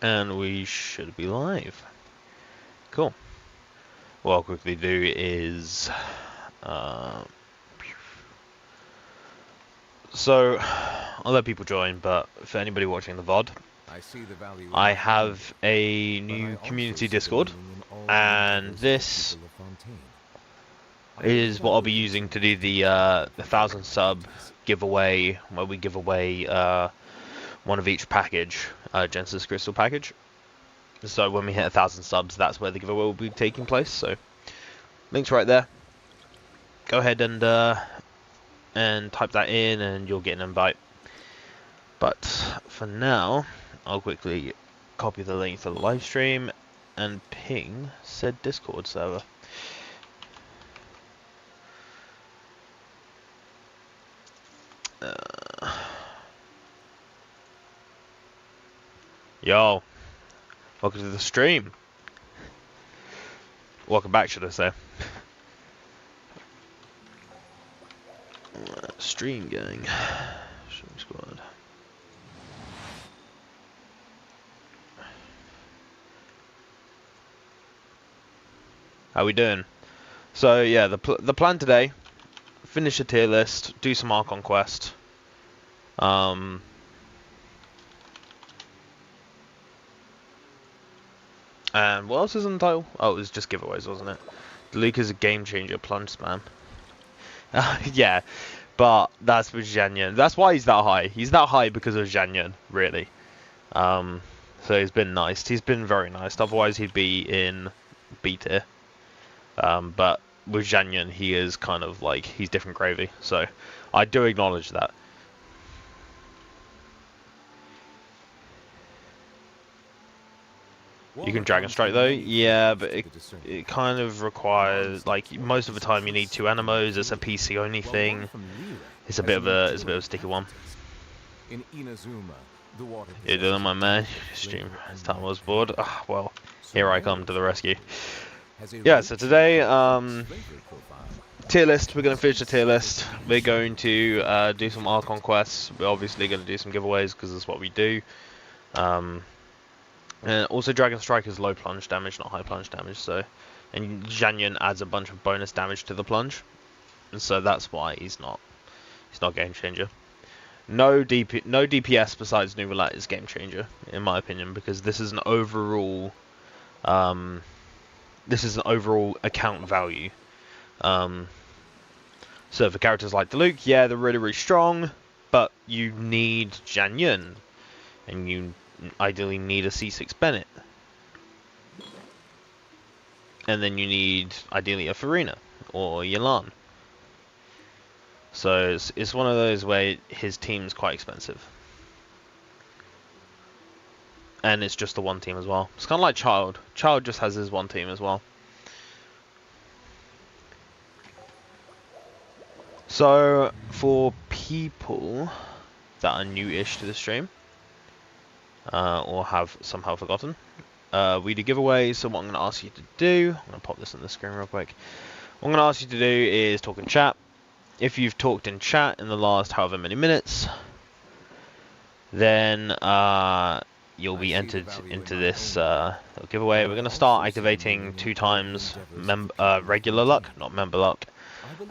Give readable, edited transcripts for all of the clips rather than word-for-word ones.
And we should be live. Cool. What I'll quickly do is... so, I'll let people join, but for anybody watching the VOD, I have a new community Discord, and this is what I'll be using to do the 1,000 sub giveaway, where we give away one of each package, Genesis Crystal package. So when we hit 1,000 subs, that's where the giveaway will be taking place. So link's right there. Go ahead and type that in, and you'll get an invite. But for now, I'll quickly copy the link for the live stream and ping said Discord server. Yo, welcome to the stream. Welcome back, should I say. Stream gang. Stream squad. How we doing? So yeah, the plan today: finish a tier list, do some Archon quest. And what else is in the title? Oh, it was just giveaways, wasn't it? The Luke is a game changer, plunge spam. Yeah, but that's with Zhanyan. That's why he's that high. He's that high because of Zhanyan, really. So he's been nice. He's been very nice. Otherwise, he'd be in B tier. But with Zhanyan, he is kind of like, he's different gravy. So I do acknowledge that. You can Dragon Strike though, yeah, but it kind of requires, like, most of the time you need 2 animos. It's a PC only thing. It's a bit of a sticky one. You're doing my man. Stream. This time I was bored. Ah, well, here I come to the rescue. Yeah, so today, tier list. We're going to finish the tier list. We're going to do some Archon quests. We're obviously going to do some giveaways because that's what we do. And also, Dragon Strike is low plunge damage, not high plunge damage. So, and Zhanyan adds a bunch of bonus damage to the plunge, and so that's why he's not game changer. No DPS besides New Roulette is game changer in my opinion, because this is an overall account value. So for characters like Diluc, yeah, they're really strong, but you need Zhanyan, and you ideally need a C6 Bennett, and then you need ideally a Farina or Yelan. So it's one of those where his team's quite expensive, and it's just the one team as well. It's kind of like Child. Child just has his one team as well. So for people that are new-ish to the stream, or have somehow forgotten, we do giveaways. So what I'm going to ask you to do, I'm going to pop this on the screen real quick. What I'm going to ask you to do is talk in chat. If you've talked in chat in the last however many minutes, then you'll be entered into this giveaway. We're going to start activating 2 times regular luck, not member luck.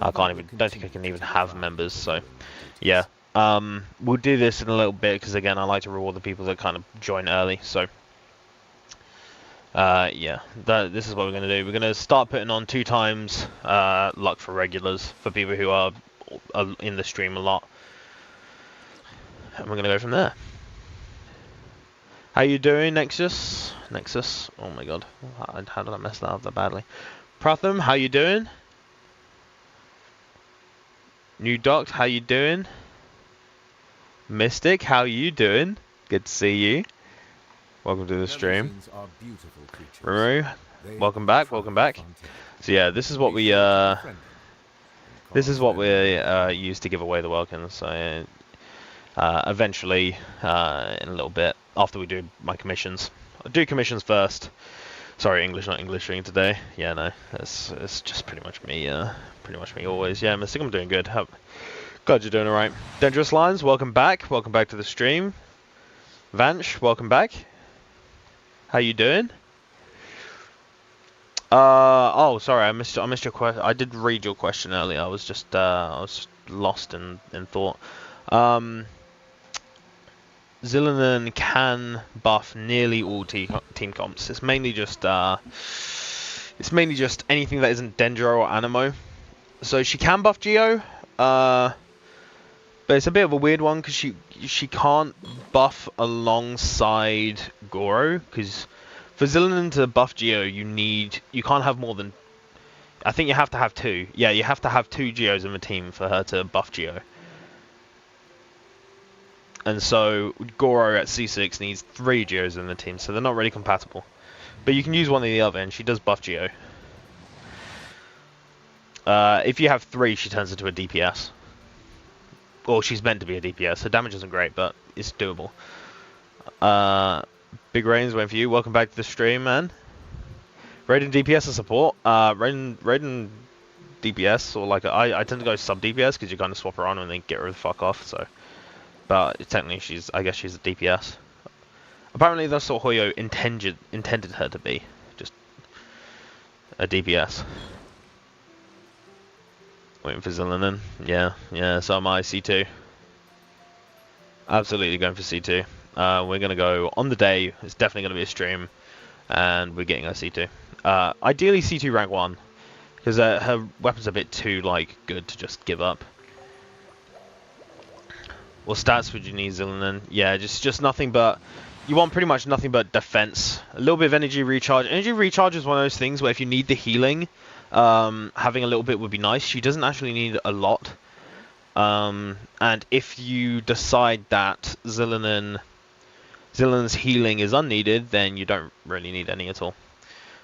I don't think I can even have members. So yeah. We'll do this in a little bit because, again, I like to reward the people that kind of join early. So, yeah, this is what we're going to do. We're going to start putting on 2 times luck for regulars, for people who are in the stream a lot. And we're going to go from there. How you doing, Nexus? Nexus? Oh my god. How did I mess that up that badly? Pratham, how you doing? New Doc, how you doing? Mystic, how you doing? Good to see you. Welcome to the stream. Ruru, welcome back, welcome back. So yeah, this is what we use to give away the welcome. So eventually, in a little bit, after we do my commissions, I'll do commissions first. Sorry, English, not Englishing today. Yeah, no, it's just pretty much me always. Yeah, Mystic, I'm doing good. Glad you're doing alright. Dangerous Lines, welcome back. Welcome back to the stream. Vanch, welcome back. How you doing? Oh, sorry, I missed your question. I did read your question earlier. I was just lost in thought. Zillinan can buff nearly all team comps. It's mainly just anything that isn't Dendro or Anemo. So she can buff Geo, but it's a bit of a weird one because she can't buff alongside Goro, because for Zillinan to buff Geo you can't have more than, I think you have to have 2. Yeah, you have to have 2 Geos in the team for her to buff Geo. And so Goro at C6 needs 3 Geos in the team, so they're not really compatible. But you can use one or the other, and she does buff Geo. If you have 3, she turns into a DPS. Or she's meant to be a DPS. Her damage isn't great, but it's doable. Big Rains, waiting for you. Welcome back to the stream, man. Raiden DPS and support. Raiden DPS, or like I tend to go sub DPS because you kind of swap her on and then get her the fuck off. So, but technically I guess she's a DPS. Apparently that's what Hoyo intended her to be, just a DPS. Waiting for Zillinan. Yeah, so am I. C2. Absolutely going for C2. We're going to go on the day. It's definitely going to be a stream. And we're getting our C2. Ideally C2 rank 1. Because her weapon's a bit too, like, good to just give up. What stats would you need, Zillinan? Yeah, just nothing but... You want pretty much nothing but defense. A little bit of energy recharge. Energy recharge is one of those things where if you need the healing, having a little bit would be nice. She doesn't actually need a lot. And if you decide that Zillinan's healing is unneeded, then you don't really need any at all.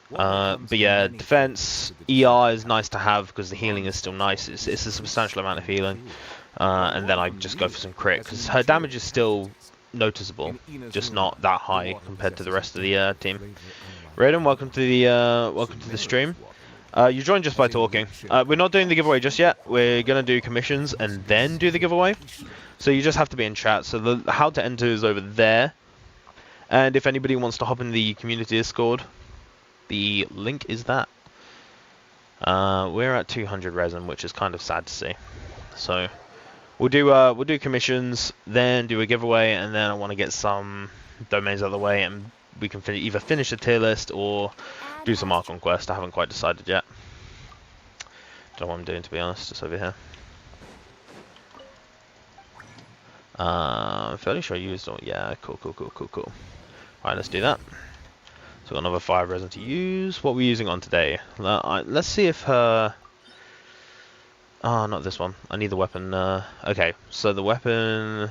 But yeah, defense, ER is nice to have because the healing is still nice. It's a substantial amount of healing. And then I just go for some crit because her damage is still noticeable, just not that high compared to the rest of the team. Raiden, welcome to the stream. You joined just by talking. We're not doing the giveaway just yet. We're gonna do commissions and then do the giveaway. So you just have to be in chat. So how to enter is over there. And if anybody wants to hop in the community Discord, the link is that. We're at 200 resin, which is kind of sad to see. So we'll do commissions, then do a giveaway, and then I want to get some domains out of the way, and we can either finish the tier list or do some Archon quest. I haven't quite decided yet. Don't know what I'm doing, to be honest. Just over here. I'm fairly sure I used all. Yeah, cool. Alright, let's do that. So we've got another 5 resin to use. What are we using on today? Let's see if her... Oh, not this one. I need the weapon. Okay, so the weapon...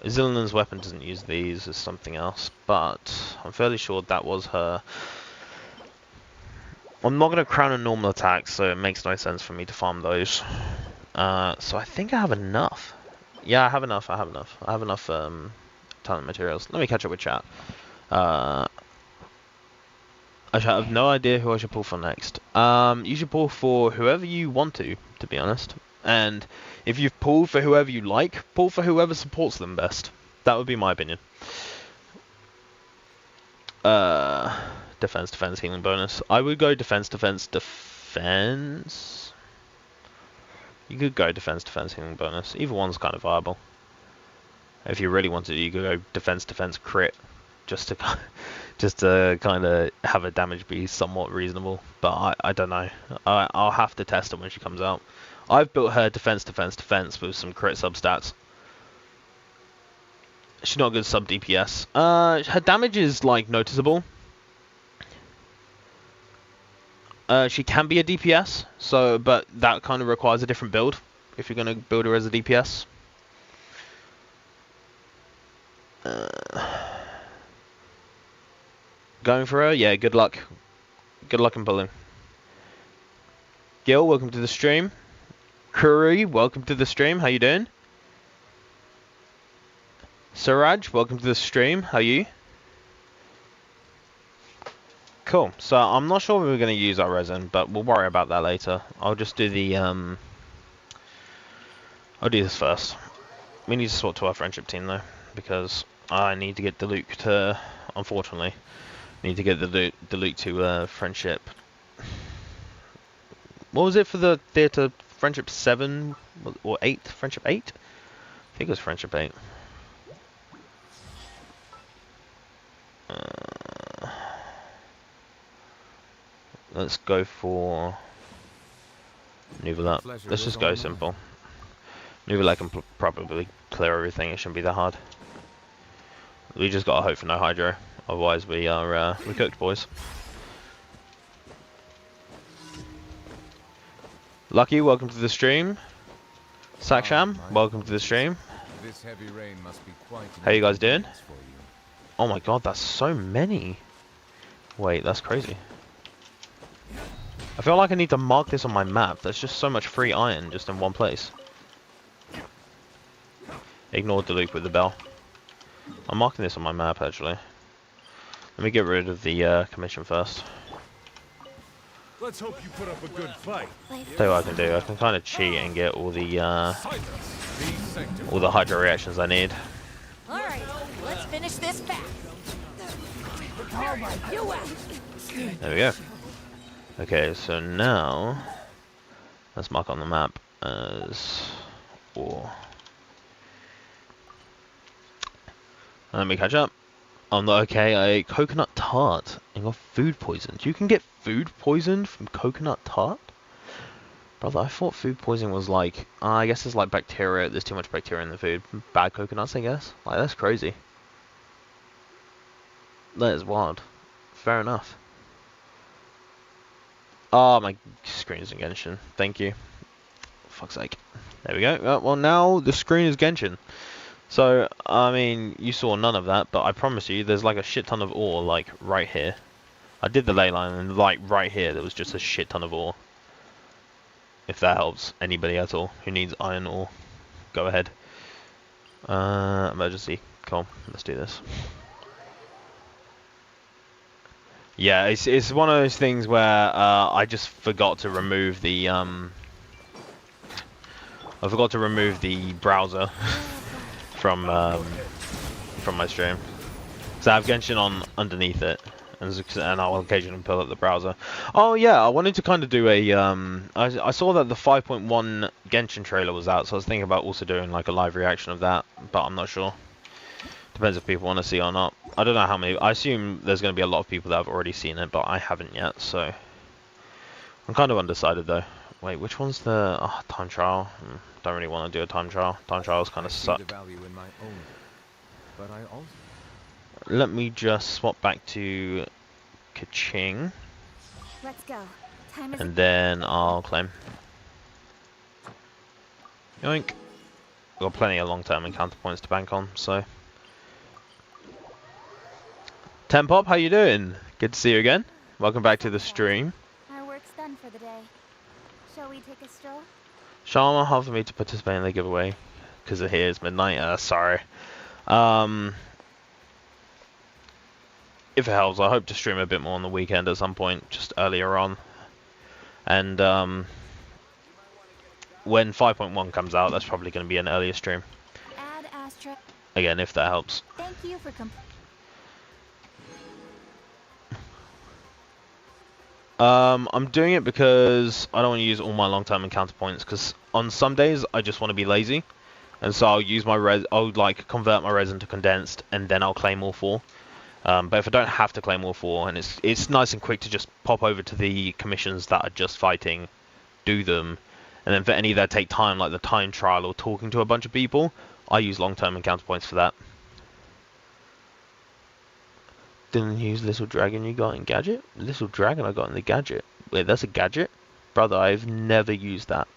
Zillinan's weapon doesn't use these, it's something else. But I'm fairly sure that was her... I'm not going to crown a normal attack, so it makes no sense for me to farm those. So I think I have enough. Yeah, I have enough. I have enough talent materials. Let me catch up with chat. I have no idea who I should pull for next. You should pull for whoever you want to be honest. And if you've pulled for whoever you like, pull for whoever supports them best. That would be my opinion. Defense, healing bonus. I would go defense. You could go defense, healing bonus. Either one's kind of viable. If you really wanted to, you could go defense, crit. Just to kind of have her damage be somewhat reasonable. But I don't know. I'll have to test it when she comes out. I've built her defense with some crit substats. She's not a good sub DPS. Her damage is like noticeable. She can be a DPS, but that kind of requires a different build if you're going to build her as a DPS. Going for her? Yeah, good luck. Good luck in pulling. Gil, welcome to the stream. Curry, welcome to the stream. How you doing? Siraj, welcome to the stream. How are you? Cool. So I'm not sure we're going to use our resin, but we'll worry about that later. I'll just do the I'll do this first. We need to swap to our friendship team though, because I need to get Diluc to, unfortunately, need to get Diluc to friendship. What was it for the theatre? Friendship 7 or 8? Friendship 8? I think it was friendship 8. Let's go for Nuvolat. Let's just go simple. Nuvolat can probably clear everything. It shouldn't be that hard. We just gotta hope for no Hydro. Otherwise, we are we're cooked, boys. Lucky, welcome to the stream. Saksham, welcome to the stream. This heavy rain must be quite How you guys doing? Oh my god, that's so many. Wait, that's crazy. I feel like I need to mark this on my map. There's just so much free iron just in one place. Ignore Diluc with the bell. I'm marking this on my map actually. Let me get rid of the commission first. Let's hope you put up a good fight. Tell you what I can do. I can kind of cheat and get all the hydro reactions I need. All right, let's finish this fast. There we go. Okay, so now let's mark on the map as ore. Let me catch up. I'm not okay. I ate coconut tart and got food poisoned. You can get food poisoned from coconut tart? Brother, I thought food poisoning was like, I guess it's like bacteria. There's too much bacteria in the food. Bad coconuts, I guess. Like, that's crazy. That is wild. Fair enough. Oh, my screen is in Genshin. Thank you. Fuck's sake. There we go. Well, now the screen is Genshin. So, I mean, you saw none of that, but I promise you, there's like a shit ton of ore, like, right here. I did the ley line, and like, right here, there was just a shit ton of ore. If that helps anybody at all who needs iron ore, go ahead. Emergency. Cool. Let's do this. Yeah, it's one of those things where I just forgot to remove the browser from my stream. So I have Genshin on underneath it, and I'll occasionally pull up the browser. Oh yeah, I wanted to kind of do a I saw that the 5.1 Genshin trailer was out, so I was thinking about also doing like a live reaction of that, but I'm not sure. Depends if people want to see or not. I don't know how many. I assume there's going to be a lot of people that have already seen it, but I haven't yet, so I'm kind of undecided though. Wait, which one's the time trial? Don't really want to do a time trial. Time trials kind of suck. Let me just swap back to Kaching. Let's go. Time is And then I'll claim. Yoink. Got plenty of long-term encounter points to bank on, so. Tempop, how you doing? Good to see you again. Welcome back to the stream. our work's done for the day. Shall we take a stroll? Sharma, hard for me to participate in the giveaway because here is midnight. Sorry. If it helps, I hope to stream a bit more on the weekend at some point, just earlier on. And when 5.1 comes out, that's probably going to be an earlier stream. Add Astra. Again, if that helps. Thank you for I'm doing it because I don't want to use all my long-term encounter points, because on some days I just want to be lazy, and so I'll use my I'll like convert my resin to condensed, and then I'll claim all 4. But if I don't have to claim all 4, and it's nice and quick to just pop over to the commissions that are just fighting, do them, and then for any that take time, like the time trial or talking to a bunch of people, I use long-term encounter points for that. Didn't use Little Dragon you got in Gadget? Little Dragon I got in the Gadget. Wait, that's a Gadget? Brother, I've never used that.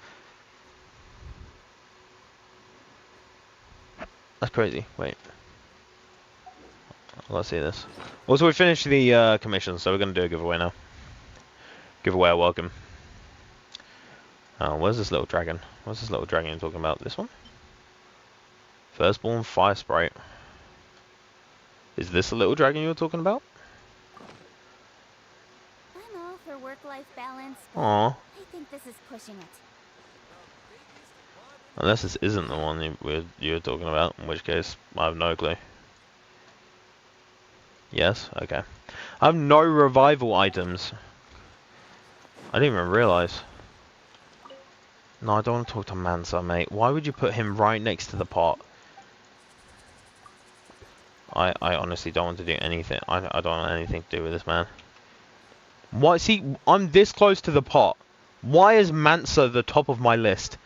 That's crazy. Wait. Let's see this. Also, we finished the commission, so we're going to do a giveaway now. Giveaway a welcome. Where's this little dragon? Where's this little dragon you're talking about? This one? Firstborn Fire Sprite. Is this the little dragon you were talking about? I'm all for work-life balance. Aww. I think this is pushing it. Unless this isn't the one you were talking about, in which case I have no clue. Yes? Okay. I have no revival items. I didn't even realise. No, I don't want to talk to Mansa, mate. Why would you put him right next to the pot? I honestly don't want to do anything. I don't want anything to do with this man. Why? See, I'm this close to the pot. Why is Mansa the top of my list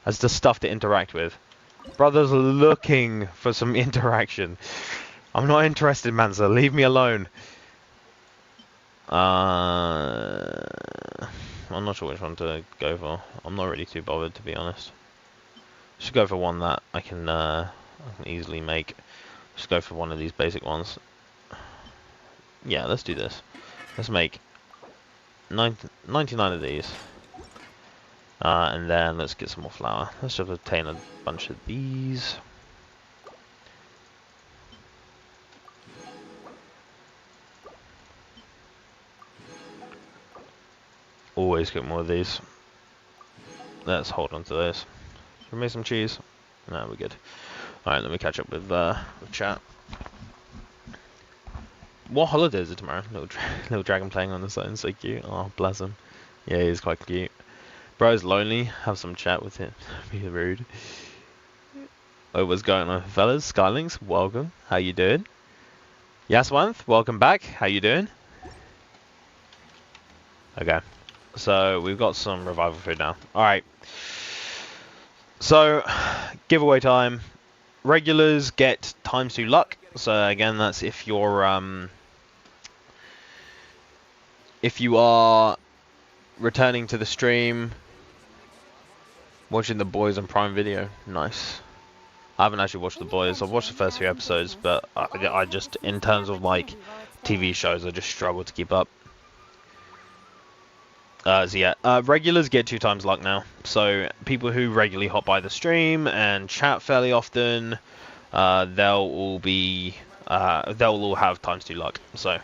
as the stuff to interact with? Brother's looking for some interaction. I'm not interested, Mansa. Leave me alone. I'm not sure which one to go for. I'm not really too bothered, to be honest. Should go for one that I can easily make. Just go for one of these basic ones. Yeah, let's do this. Let's make 99 of these. And then let's get some more flour. Let's just obtain a bunch of these. Always get more of these. Let's hold on to this. Can we make some cheese? No, we're good. Alright, let me catch up with chat. What holiday is it tomorrow? Little dragon playing on the side, so cute. Oh, bless him. Yeah, he's quite cute. Bro's lonely. Have some chat with him. Be rude. Oh, what's going on, fellas? Skylings, welcome. How you doing? Yaswanth, welcome back. How you doing? Okay. So, we've got some revival food now. Alright. So, giveaway time. Regulars get ×2 luck. So, again, that's if you're, if you are returning to the stream, watching the boys on Prime Video. Nice. I haven't actually watched the boys. I've watched the first few episodes, but I just, in terms of like TV shows, I just struggle to keep up. So yeah, regulars get 2 times luck now. So people who regularly hop by the stream and chat fairly often, they'll all have ×2 luck. So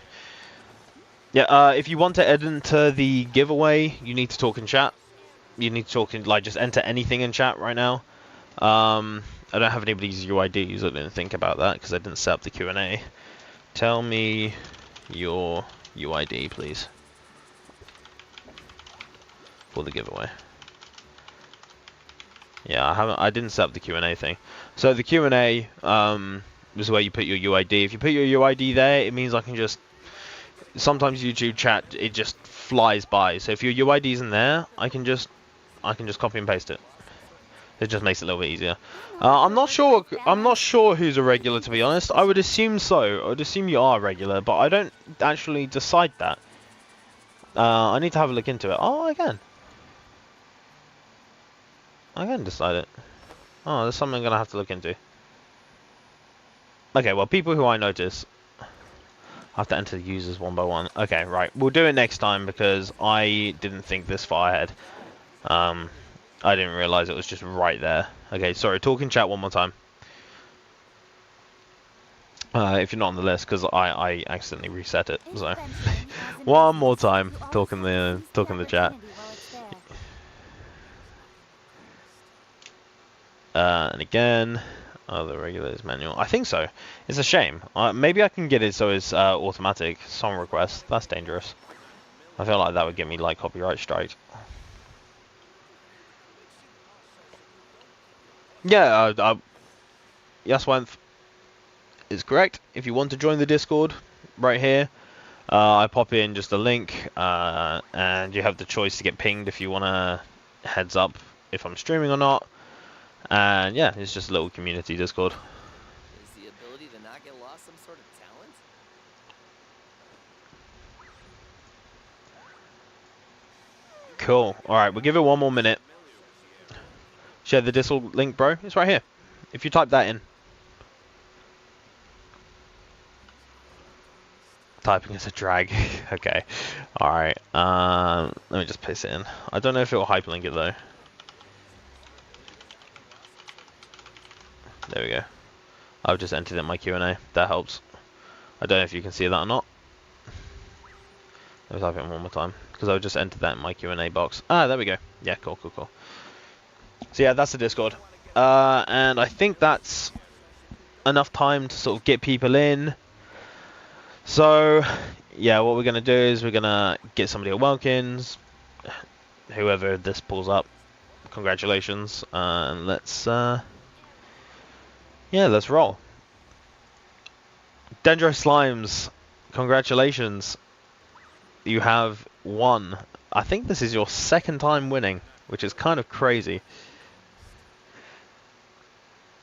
yeah, if you want to enter the giveaway, you need to talk in chat. You need to talk in, like, just enter anything in chat right now. I don't have anybody's UIDs. I didn't think about that because I didn't set up the Q&A. Tell me your UID, please, for the giveaway. Yeah, I didn't set up the Q&A thing. So the Q&A is where you put your UID. If you put your UID there, it means I can just, sometimes YouTube chat, it just flies by. So if your UID isn't there, I can just copy and paste it. It just makes it a little bit easier. I'm not sure who's a regular, to be honest. I would assume so. I would assume you are a regular, but I don't actually decide that. I need to have a look into it. Oh, I can decide it. Oh, there's something I'm gonna have to look into. Okay, well, people who I notice, I have to enter the users one by one. Okay, right. We'll do it next time because I didn't think this far ahead. I didn't realise it was just right there. Okay, sorry, talk in chat one more time. If you're not on the list, because I accidentally reset it. So one more time, talk in the chat. And again, the regulars manual. I think so. It's a shame. Maybe I can get it so it's automatic song request. That's dangerous. I feel like that would get me like copyright strike. Yeah, Yaswanth is correct. If you want to join the Discord, right here, I pop in just a link, and you have the choice to get pinged if you want to heads up if I'm streaming or not. And yeah, it's just a little community Discord. Is the ability to not get lost some sort of talent? Cool. Alright, we'll give it one more minute. Share the Discord link, bro. It's right here. If you type that in. Typing is a drag. Okay. Alright. Let me just paste it in. I don't know if it will hyperlink it though. There we go. I've just entered in my Q&A. That helps. I don't know if you can see that or not. Let me type it in one more time. Because I've just entered that in my Q&A box. Ah, there we go. Yeah, cool. So yeah, that's the Discord. And I think that's enough time to sort of get people in. So yeah, what we're gonna do is we're gonna get somebody at Welkins, whoever this pulls up. Congratulations, and let's yeah, let's roll. Dendro Slimes, congratulations. You have won. I think this is your second time winning, which is kind of crazy.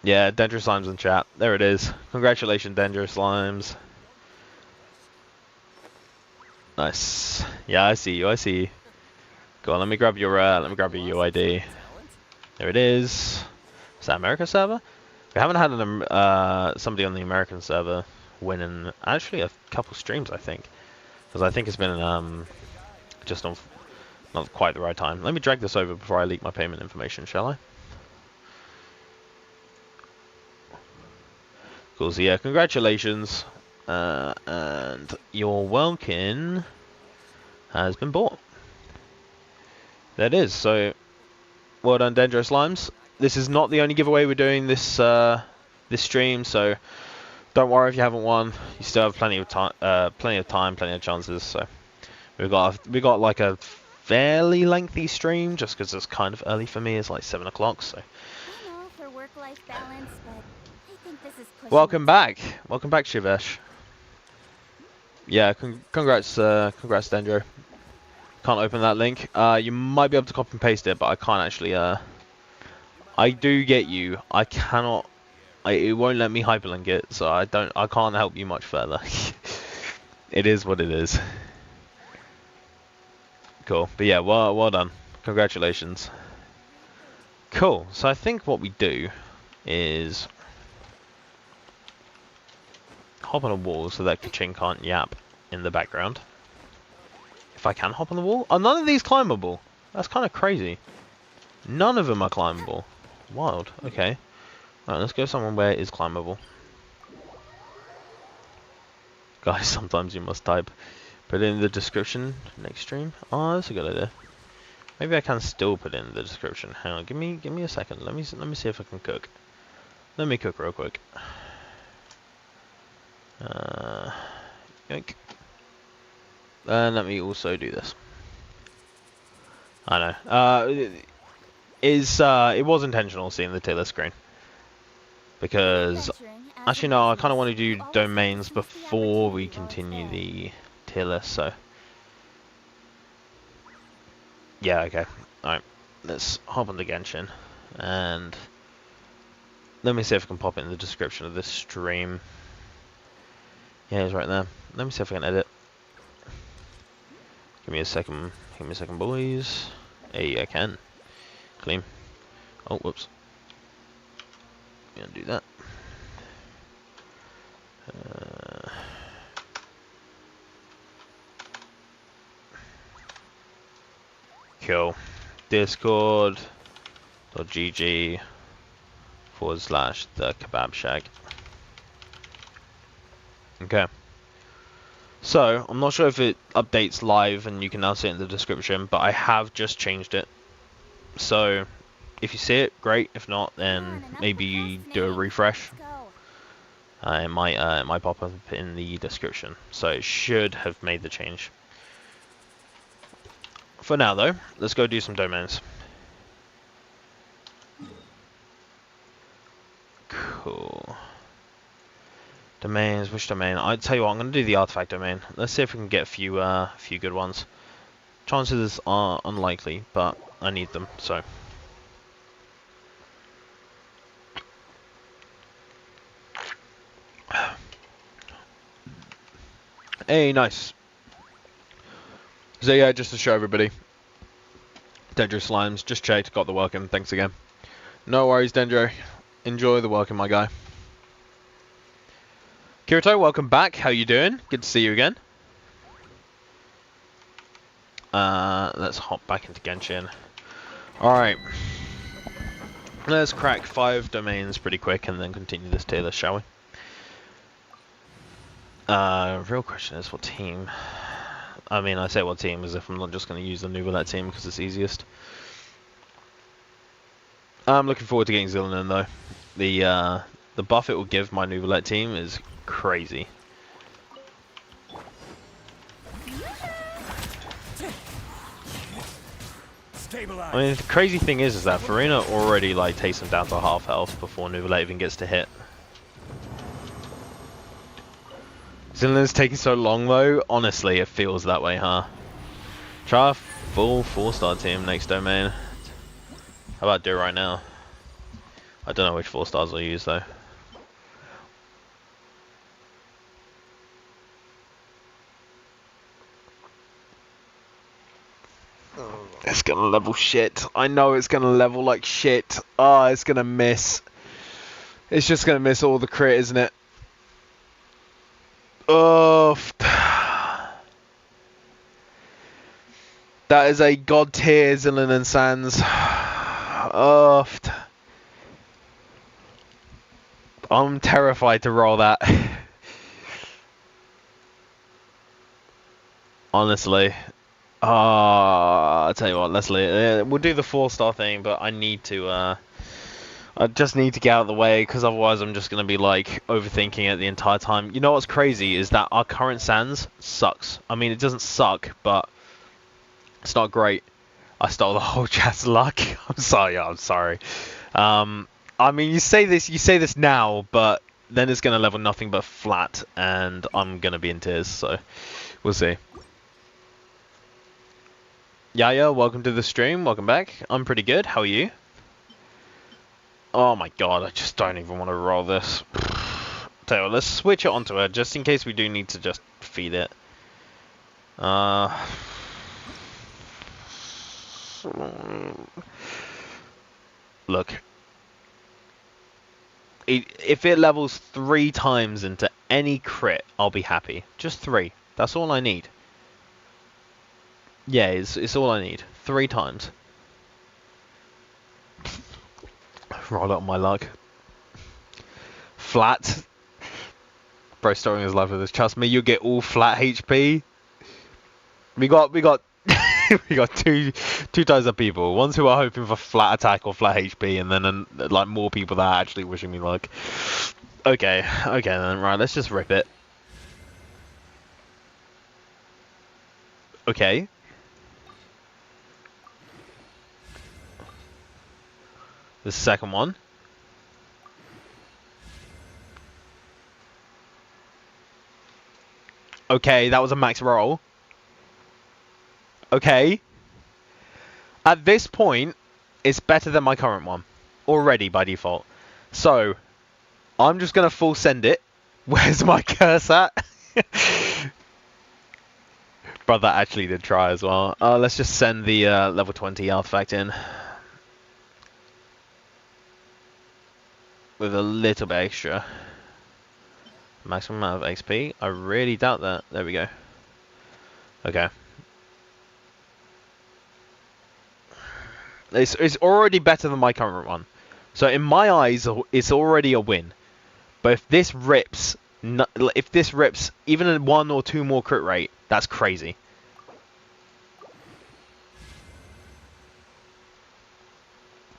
Yeah, Dendro Slimes in chat. There it is. Congratulations, Dendro Slimes. Nice. Yeah, I see you. I see you. Go on, let me grab your UID. There it is. Is that America server? We haven't had somebody on the American server win in actually a couple streams, I think, because I think it's been just not quite the right time. Let me drag this over before I leak my payment information, shall I? Cool. So yeah, congratulations, and your Welkin has been bought. There it is. So well done, Dendro Slimes. This is not the only giveaway we're doing this this stream, so don't worry if you haven't won. You still have plenty of time, plenty of chances. So we got like a fairly lengthy stream, just because it's kind of early for me. It's like 7 o'clock. So I know for work-life balance, but I think this is pushing welcome it. back, Shivesh. Yeah, congrats, Dendro. Can't open that link. You might be able to copy and paste it, but I can't actually. I do get you. I cannot. It won't let me hyperlink it, so I can't help you much further. It is what it is. Cool. But yeah, well done. Congratulations. Cool. So I think what we do is hop on a wall so that Kachin can't yap in the background. If I can hop on the wall. Oh, none of these climbable. That's kind of crazy. None of them are climbable. Wild. Okay. Alright, let's go somewhere where it is climbable. Guys, sometimes you must type. Put it in the description next stream. Oh, that's a good idea. Maybe I can still put it in the description. Hang on, give me a second. Let me see if I can cook. Let me cook real quick. Yoink. And let me also do this. I know. It was intentional seeing the tier list screen. Because actually no, I kind of want to do domains before we continue the tier list, so yeah, okay. Alright, let's hop on the Genshin, and let me see if I can pop it in the description of this stream. Yeah, it's right there. Let me see if I can edit. Give me a second, boys. Hey, I can. Clean. Oh, whoops. Gonna do that. Cool. Discord.gg/the kebab shack. Okay. So, I'm not sure if it updates live and you can now see it in the description, but I have just changed it. So, if you see it, great. If not, then maybe do a refresh. It might pop up in the description. So it should have made the change. For now, though, let's go do some domains. Cool. Domains, which domain? I'll tell you what, I'm going to do the artifact domain. Let's see if we can get a few good ones. Chances are unlikely, but I need them, so. Hey, nice. So yeah, just to show everybody. Dendro Slimes, just checked, got the welcome, thanks again. No worries, Dendro. Enjoy the welcome, my guy. Kirito, welcome back. How you doing? Good to see you again. Let's hop back into Genshin. Alright. Let's crack 5 domains pretty quick and then continue this tier list, shall we? Real question is what team? I mean, I say what team as if I'm not just going to use the new roulette team because it's easiest. I'm looking forward to getting Zillion though. The buff it will give my Nouvellette team is crazy. Stabilize. I mean, the crazy thing is that Farina already like takes him down to half health before Nouvellette even gets to hit. Zillion's taking so long though. Honestly, it feels that way, huh? Try a full 4-star team next domain. How about do it right now? I don't know which 4 stars I'll use though. It's gonna level shit. I know it's gonna level like shit. Ah, it's gonna miss. It's just gonna miss all the crit, isn't it? Oh, that is a god tier Zillion and Sans. Oh, I'm terrified to roll that. Honestly. I'll tell you what, Leslie, we'll do the 4-star thing, but I need to, I just need to get out of the way, because otherwise I'm just going to be, like, overthinking it the entire time. You know what's crazy is that our current Sans sucks. I mean, it doesn't suck, but it's not great. I stole the whole chat's luck. I'm sorry, I'm sorry. I mean, you say this now, but then it's going to level nothing but flat, and I'm going to be in tears, so we'll see. Yaya, welcome to the stream. Welcome back. I'm pretty good. How are you? Oh my god, I just don't even want to roll this. Tell you what, let's switch it onto her, just in case we do need to just feed it. Look. If it levels 3 times into any crit, I'll be happy. Just 3. That's all I need. Yeah, it's all I need. 3 times. Roll out my luck. Flat. Bro, starting his life with this. Trust me, you'll get all flat HP. We got we got two types of people. Ones who are hoping for flat attack or flat HP, and then like more people that are actually wishing me luck. Okay, then right. Let's just rip it. Okay. The second one. Okay, that was a max roll. Okay. At this point, it's better than my current one. Already by default. So, I'm just going to full send it. Where's my curse at? Bro, that actually did try as well. Let's just send the level 20 artifact in. With a little bit extra. Maximum amount of XP. I really doubt that. There we go. Okay. It's already better than my current one. So in my eyes, it's already a win. But if this rips even a 1 or 2 more crit rate, that's crazy.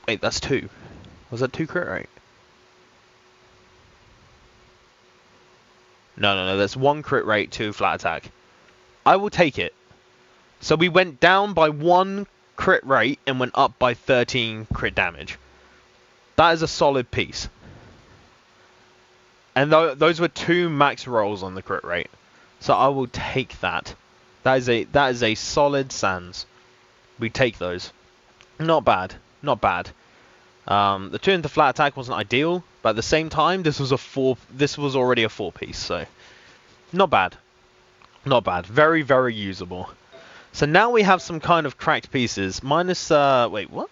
Wait, that's 2. Was that 2 crit rate? No, that's 1 crit rate, 2 flat attack. I will take it. So we went down by 1 crit rate and went up by 13 crit damage. That is a solid piece. And those were 2 max rolls on the crit rate. So I will take that. That is a solid Sans. We take those. Not bad. Not bad. The 2 into flat attack wasn't ideal, but at the same time, this was already a 4 piece, so not bad. Not bad. Very, very usable. So now we have some kind of cracked pieces. Minus, wait, what?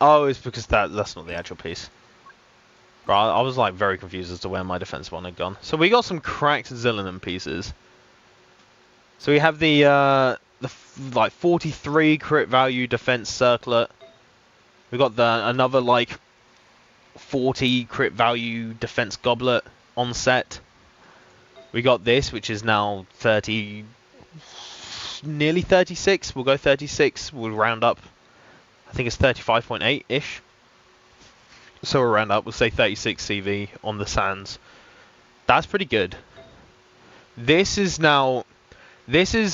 Oh, it's because that's not the actual piece. Right, I was like very confused as to where my defense one had gone. So we got some cracked Zillion pieces. So we have the like 43 crit value defense circlet. We got another like 40 crit value defense goblet on set. We got this, which is now 30, nearly 36. We'll go 36. We'll round up. I think it's 35.8 ish. So around up, we'll say 36 CV on the sands. That's pretty good. This is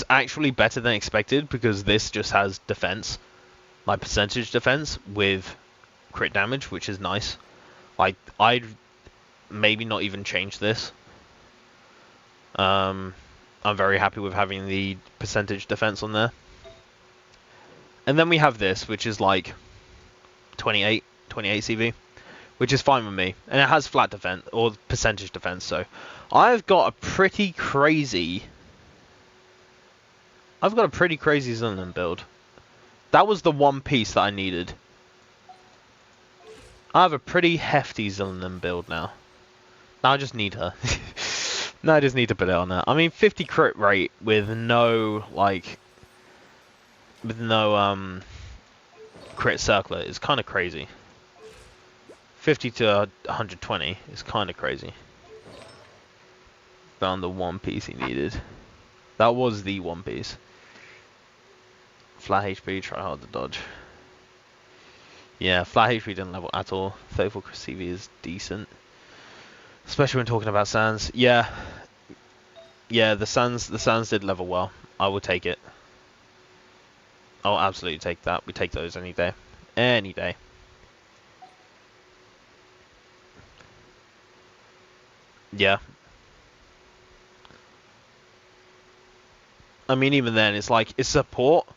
actually better than expected because this just has defense, like percentage defense with crit damage, which is nice. Like, I'd maybe not even change this. I'm very happy with having the percentage defense on there. And then we have this, which is like 28 CV, which is fine with me. And it has flat defense, or percentage defense, so I've got a pretty crazy Zillion build. That was the one piece that I needed. I have a pretty hefty Zillion build now. Now I just need her. Now I just need to put it on there. I mean, 50 crit rate with no, like, crit circlet is kind of crazy. 50 to 120 is kind of crazy. Found the one piece he needed. That was the one piece. Flat HP, try hard to dodge. Yeah, flat HP didn't level at all. 34 CV is decent. Especially when talking about Sans. Yeah. Yeah, the Sans did level well. I will take it. I'll absolutely take that. We take those any day. Any day. Yeah. I mean, even then, it's like, it's support.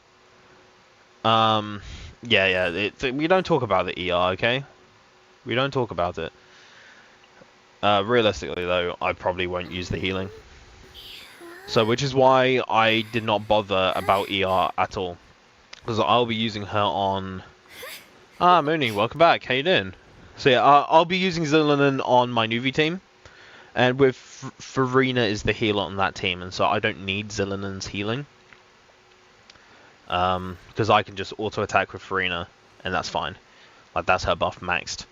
Yeah, we don't talk about the ER, okay? We don't talk about it. Realistically, though, I probably won't use the healing. So, which is why I did not bother about ER at all. Because I'll be using her on... Ah, Mooney, welcome back. How you doing? So yeah, I'll be using Zillion on my Nuvi team. And with Farina is the healer on that team. And so I don't need Zillion's healing. Because I can just auto-attack with Farina. And that's fine. Like, that's her buff maxed.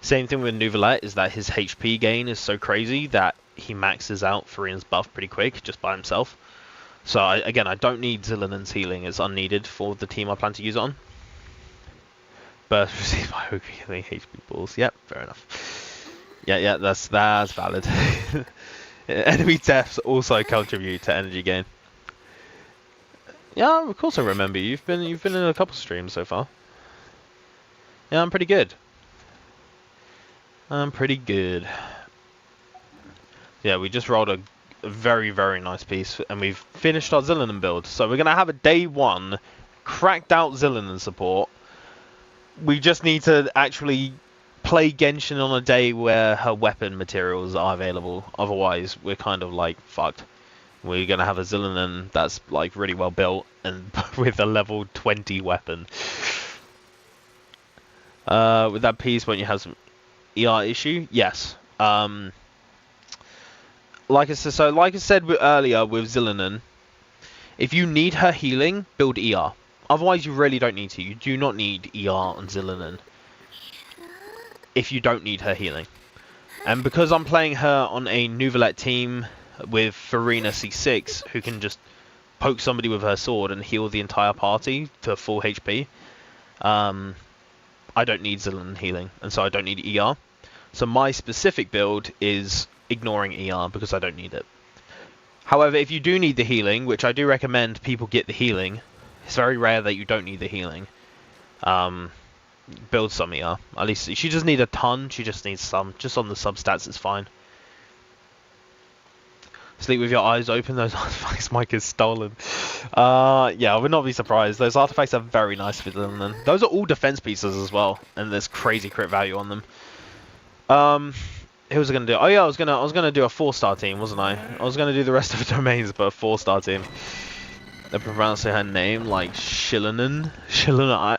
Same thing with Nouvelette, is that his HP gain is so crazy that he maxes out Farina's buff pretty quick, just by himself. So, again, I don't need Zillion's healing. It's unneeded for the team I plan to use it on. Burst received by healing HP balls. Yep, fair enough. Yeah, that's valid. Enemy deaths also contribute to energy gain. Yeah, of course I remember you. You've been in a couple streams so far. Yeah, I'm pretty good. Yeah, we just rolled a very, very nice piece, and we've finished our Zillion build. So we're going to have a day one, cracked out Zillion support. We just need to actually play Genshin on a day where her weapon materials are available. Otherwise, we're kind of like fucked. We're going to have a Zillion that's like really well built, and with a level 20 weapon. With that piece, won't you have some ER issue? Yes. Like I said earlier with Zillion, if you need her healing, build ER. Otherwise, you really don't need to. You do not need ER on Zillion if you don't need her healing. And because I'm playing her on a Nouvelette team with Farina C6, who can just poke somebody with her sword and heal the entire party to full HP, I don't need Zillion healing, and so I don't need ER. So my specific build is ignoring ER because I don't need it. However, if you do need the healing, which I do recommend people get the healing, it's very rare that you don't need the healing. Build some ER. At least she doesn't need a ton, she just needs some. Just on the substats, it's fine. Sleep with your eyes open, those artifacts Mike is stolen. Yeah, I would not be surprised. Those artifacts are very nice for them. Those are all defense pieces as well, and there's crazy crit value on them. Who was I gonna do? Oh yeah, I was gonna do a 4-star team, wasn't I? I was gonna do the rest of the domains, but a 4-star team. They're pronouncing her name like Shillinen.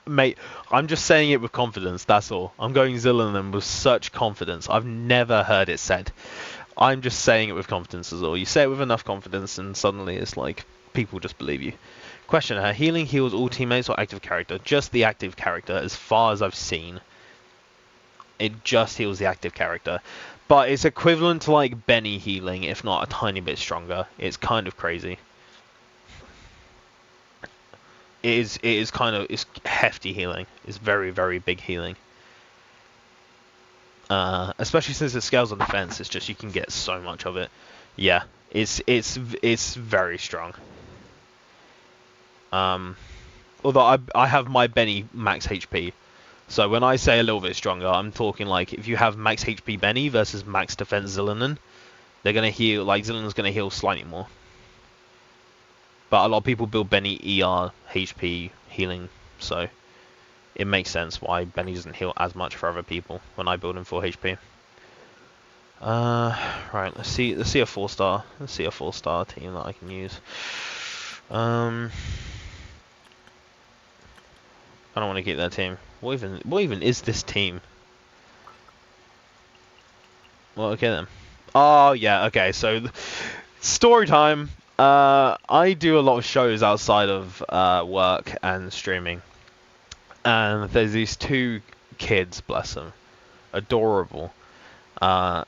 Mate, I'm just saying it with confidence, that's all. I'm going Zillion with such confidence. I've never heard it said. I'm just saying it with confidence is all. You say it with enough confidence and suddenly it's like, people just believe you. Question, her healing heals all teammates or active character? Just the active character, as far as I've seen. It just heals the active character. But it's equivalent to like Benny healing, if not a tiny bit stronger. It's kind of crazy. It is kind of, it's hefty healing. It's very, very big healing. Especially since it scales on defense. It's just you can get so much of it. Yeah, it's very strong. Although I have my Benny max HP. So when I say a little bit stronger, I'm talking like if you have max HP Benny versus max defense Zillinen, they're gonna heal, like Zillinen's gonna heal slightly more. But a lot of people build Benny ER HP healing, so it makes sense why Benny doesn't heal as much for other people when I build him for HP. Right, let's see a 4-star. Let's see a 4-star team that I can use. I don't want to keep that team. What even is this team? Well, okay then. Oh yeah, okay. So, story time. I do a lot of shows outside of work and streaming, and there's these two kids, bless them, adorable, and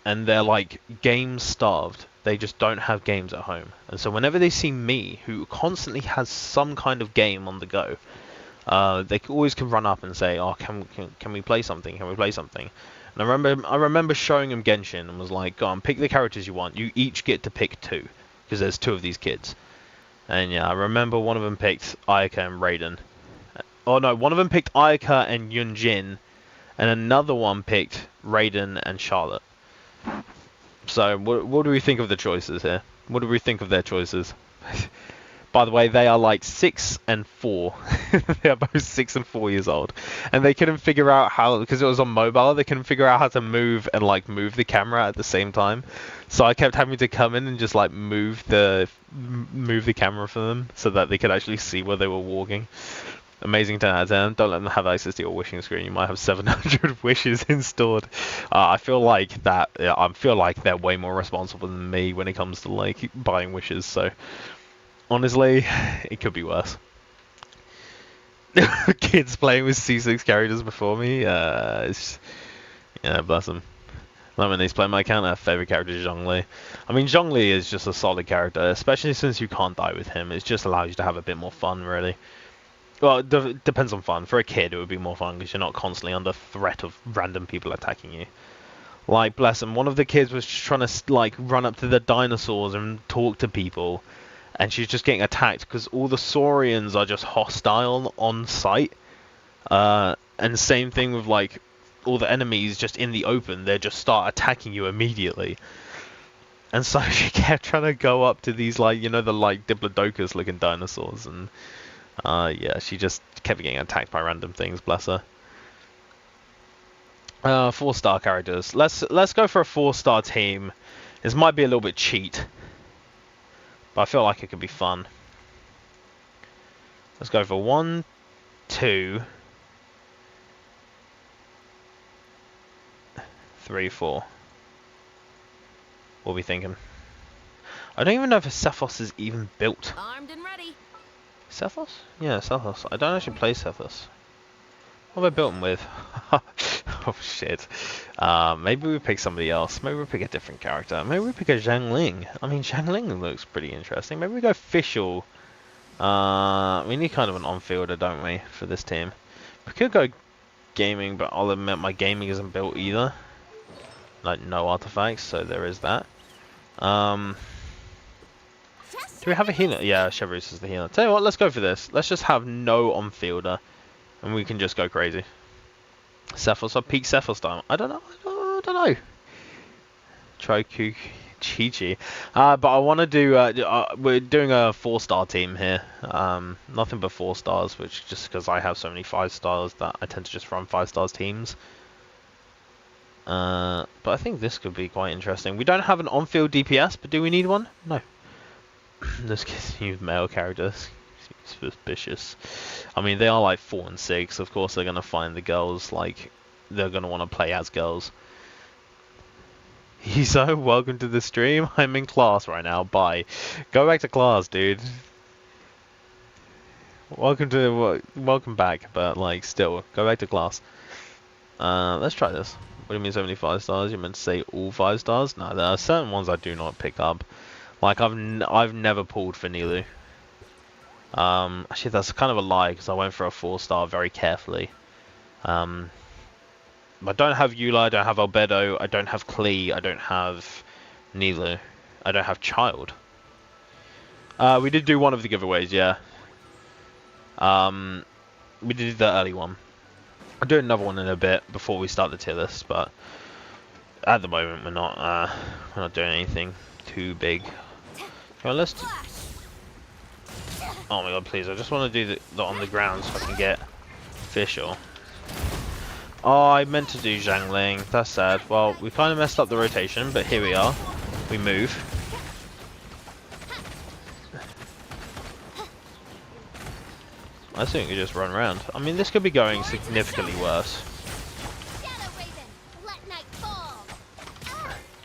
they're like game starved. They just don't have games at home, and so whenever they see me, who constantly has some kind of game on the go, they always can run up and say, "Oh, can we play something? Can we play something?" And I remember showing them Genshin and was like, "Go on, pick the characters you want. You each get to pick 2, because there's 2 of these kids." And yeah, I remember one of them picked Ayaka and Raiden. Oh no, one of them picked Ayaka and Yunjin, and another one picked Raiden and Charlotte. So what do we think of the choices here? What do we think of their choices? By the way, they are like 6 and 4. They are both 6 and 4 years old, and they couldn't figure out how, because it was on mobile, they couldn't figure out how to move and like move the camera at the same time. So I kept having to come in and just like move the camera for them so that they could actually see where they were walking. Amazing 10 out of 10. Don't let them have access to your wishing screen. You might have 700 wishes installed. I feel like that. Yeah, I feel like they're way more responsible than me when it comes to like buying wishes. So honestly, it could be worse. Kids playing with C6 characters before me. Yeah, bless them. Like when they play my account, our favorite character is Zhongli. I mean, Zhongli is just a solid character, especially since you can't die with him. It just allows you to have a bit more fun, really. Well, it depends on fun. For a kid, it would be more fun because you're not constantly under threat of random people attacking you. Like, bless him, one of the kids was just trying to like run up to the dinosaurs and talk to people, and she's just getting attacked because all the Saurians are just hostile on sight. And same thing with like all the enemies just in the open, they just start attacking you immediately. And so she kept trying to go up to these like, you know, the like Diplodocus looking dinosaurs, and yeah, she just kept getting attacked by random things, bless her. 4-star characters. Let's go for a 4-star team. This might be a little bit cheat, but I feel like it could be fun. Let's go for 1, 2, 3, 4. What are we thinking? I don't even know if a Cephos is even built. Armed and ready. Cephos? Yeah, Cephos. I don't actually play Cephos. What have I built him with? Oh shit. Maybe we pick somebody else. Maybe we pick a different character. Maybe we pick a Zhang. I mean, Zhang looks pretty interesting. Maybe we go Fischl. We need kind of an on-fielder, don't we, for this team? We could go gaming, but I'll admit my gaming isn't built either. Like, no artifacts, so there is that. Do we have a healer? Yeah, Chevrus is the healer. Tell you what, let's go for this. Let's just have no on-fielder, and we can just go crazy. Cephos or peak Cephos time? I don't know. I don't know. Troku, Chi-Chi. But I want to do. We're doing a 4-star team here. Nothing but 4 stars, which just because I have so many 5 stars that I tend to just run 5 stars teams. But I think this could be quite interesting. We don't have an on-field DPS, but do we need one? No. This gives you male characters. Suspicious. I mean, they are like 4 and 6. Of course, they're gonna find the girls. Like, they're gonna want to play as girls. Yiso, welcome to the stream. I'm in class right now. Bye. Go back to class, dude. Welcome back, but like, still, go back to class. Let's try this. What do you mean so many 5 stars? You meant to say all 5 stars? No, there are certain ones I do not pick up. Like, I've never pulled for Nilu. Actually, that's kind of a lie, because I went for a 4-star very carefully. I don't have Eula, I don't have Albedo, I don't have Klee, I don't have Nilu, I don't have Child. We did do one of the giveaways, yeah. We did the early one. I'll do another one in a bit before we start the tier list, but at the moment we're not doing anything too big. Well, let's. Oh my god, please! I just want to do the on the ground so I can get official. Oh, I meant to do Zhangling. That's sad. Well, we kind of messed up the rotation, but here we are. We move. I think we just run around. I mean, this could be going significantly worse.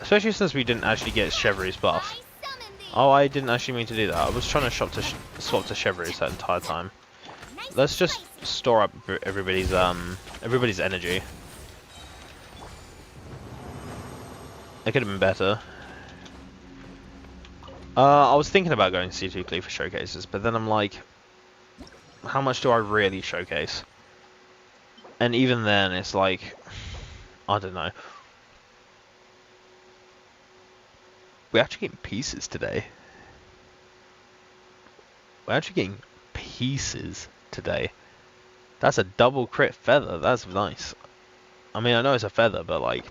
Especially since we didn't actually get Chevrolet's buff. Oh, I didn't actually mean to do that. I was trying to swap to Chevrolet's that entire time. Let's just store up everybody's energy. It could have been better. I was thinking about going C2 Clee for showcases, but then I'm like, how much do I really showcase? And even then, it's like, I don't know. We're actually getting pieces today. We're actually getting pieces today. That's a double crit feather. That's nice. I mean, I know it's a feather, but like,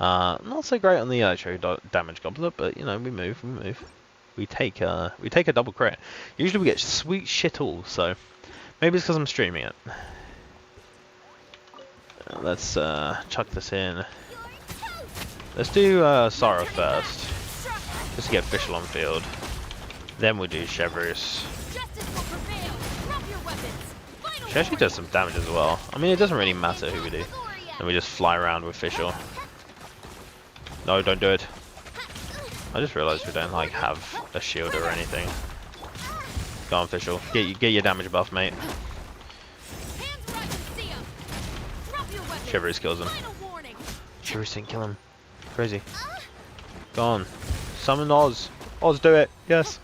not so great on the electro damage goblet. But you know, we move. We take a double crit. Usually we get sweet shit all. So maybe it's because I'm streaming it. Let's chuck this in. Let's do Sarah first, just to get official on field. Then we'll do Chevreuse. She actually does some damage as well. I mean, it doesn't really matter who we do. Then we just fly around with official. No, don't do it. I just realised we don't like have a shield or anything. Go on, official. Get your damage buff, mate. Chevreuse kills him. Chevreuse didn't kill him. Crazy. Go on. Summon Oz. Oz, do it. Yes.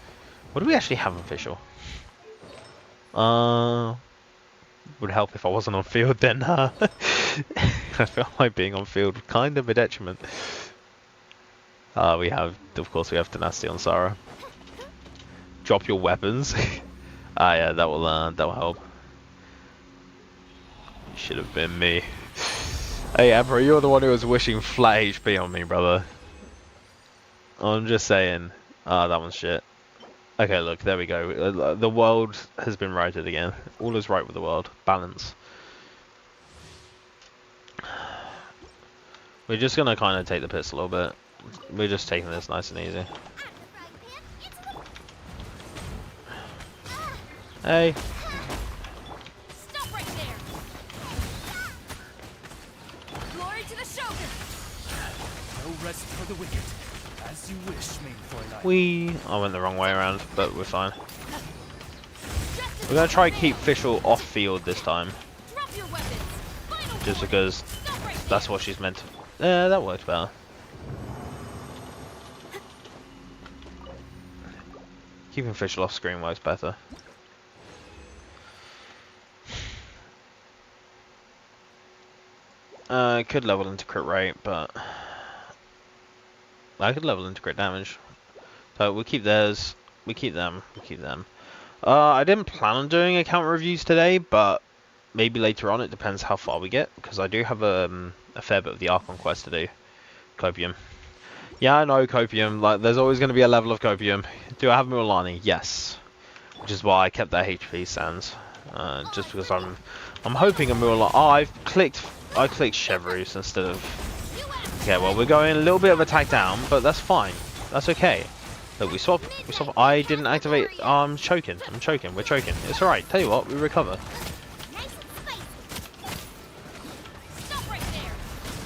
What do we actually have official? Would help if I wasn't on field then. I feel like being on field was kind of a detriment. We have, of course, we have tenacity on Sarah. Drop your weapons. Yeah, that will help. Should have been me. Hey, Emperor, you're the one who was wishing flat HP on me, brother. I'm just saying. Ah, that one's shit. Okay, look, there we go. The world has been righted again. All is right with the world. Balance. We're just gonna kind of take the piss a little bit. We're just taking this nice and easy. Hey. Stop right there. Glory to the Shogun. No rest for the wicked. As you wish, main Fräulein. I went the wrong way around, but we're fine. We're gonna try keep Fischl off field this time. Just because that's what she's meant to. Yeah, that works better. Keeping Fischl off screen works better. I could level into crit rate, but I could level into crit damage. So we'll keep theirs. We keep them. We keep them. I didn't plan on doing account reviews today, but maybe later on. It depends how far we get, because I do have a fair bit of the Archon quest to do. Copium. Yeah, I know Copium. Like, there's always going to be a level of Copium. Do I have Mualani? Yes. Which is why I kept that HP sans. Just because I'm hoping a Mualani. Oh, I clicked Chevreuse instead of. Okay, well we're going a little bit of attack down, but that's fine. That's okay. Look, we swap. I didn't activate. Oh, I'm choking. We're choking. It's alright. Tell you what, we recover.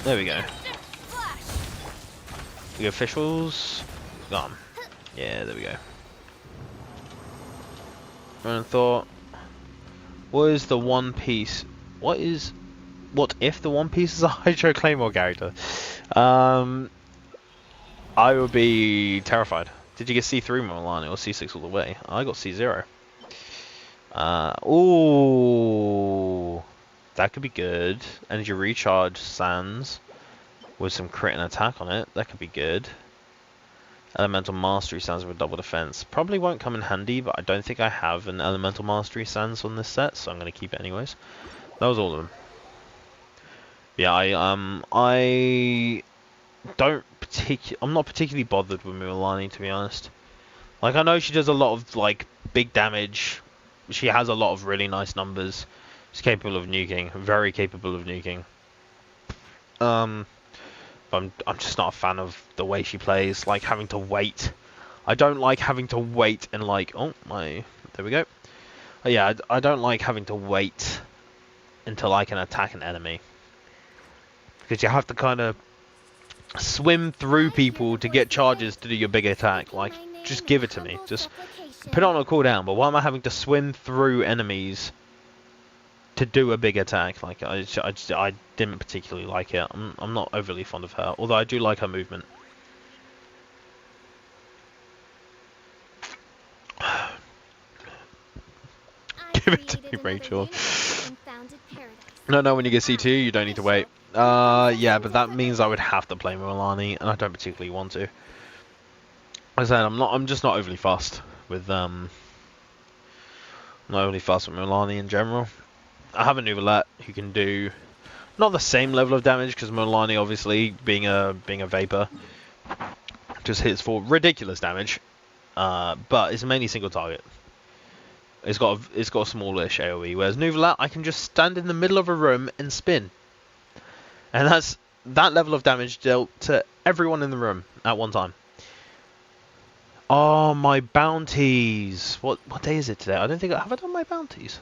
There we go. The officials gone. Yeah, there we go. And thought, what is the One Piece? What if the One Piece is a Hydro Claymore character? I would be terrified. Did you get C3 Mualani or C6 all the way? I got C0. Ooh. That could be good. Energy recharge sands with some crit and attack on it. That could be good. Elemental mastery sands with double defense. Probably won't come in handy, but I don't think I have an elemental mastery sands on this set, so I'm going to keep it anyways. That was all of them. Yeah, I don't I'm not particularly bothered with Mualani, to be honest. Like, I know she does a lot of like big damage. She has a lot of really nice numbers. She's capable of nuking, very capable of nuking. But I'm just not a fan of the way she plays. Like, having to wait. I don't like having to wait and like, oh my, there we go. Yeah, I don't like having to wait until I can attack an enemy, because you have to kind of swim through people to get charges to do your big attack. Like, just give it to me. Just put it on a cooldown. But why am I having to swim through enemies to do a big attack? Like, I didn't particularly like it. I'm not overly fond of her, although I do like her movement. Give it to me, Rachel. No, when you get C2, you don't need to wait. Yeah, but that means I would have to play Mualani, and I don't particularly want to. Like I said, I'm just not overly fast with Mualani in general. I have a Nouvellette who can do not the same level of damage, because Mualani, obviously being a vapor, just hits for ridiculous damage. But it's mainly single target. It's got a smallish AoE, whereas Nouvellette, I can just stand in the middle of a room and spin, and that's that level of damage dealt to everyone in the room at one time. Oh, my bounties! What day is it today? I don't think have I done my bounties.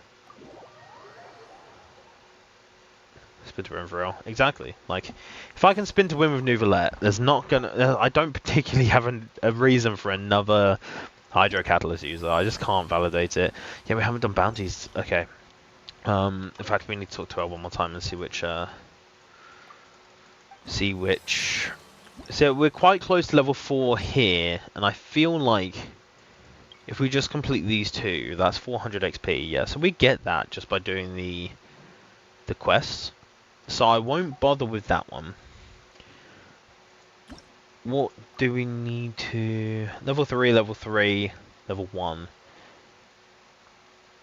Spin to win for real. Exactly. Like, if I can spin to win with Nouvellette, there's not gonna. I don't particularly have a reason for another Hydro Catalyst user. I just can't validate it. Yeah, we haven't done bounties. Okay. In fact, we need to talk to her one more time and see which. So we're quite close to level 4 here, and I feel like if we just complete these two, that's 400 XP. Yeah, so we get that just by doing the quests. So I won't bother with that one. What do we need to... Level 3, level 1.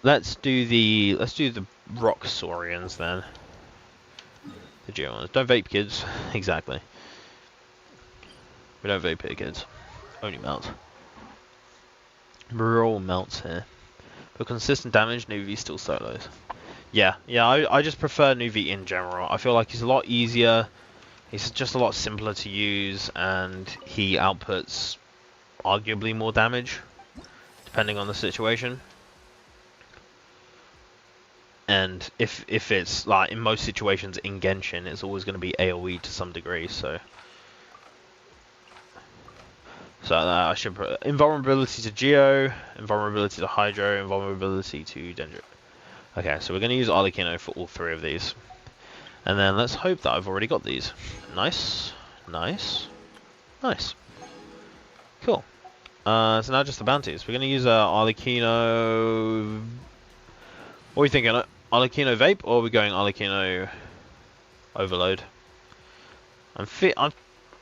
Let's do the rock saurians then. The geo ones. Don't vape, kids. Exactly. We don't vape here, kids. Only melt. We're all melts here. For consistent damage, Nuvi still solos. Yeah, I just prefer Nuvi in general. I feel like he's a lot easier. He's just a lot simpler to use, and he outputs arguably more damage, depending on the situation. And if it's like in most situations in Genshin, it's always going to be AoE to some degree. So I should put invulnerability to Geo, invulnerability to Hydro, invulnerability to Dendro. Okay, so we're going to use Arlecchino for all three of these. And then let's hope that I've already got these. Nice. Nice. Nice. Cool. So now just the bounties. We're going to use Arlecchino... What are we thinking? Arlecchino Vape, or are we going Arlecchino Overload? I'm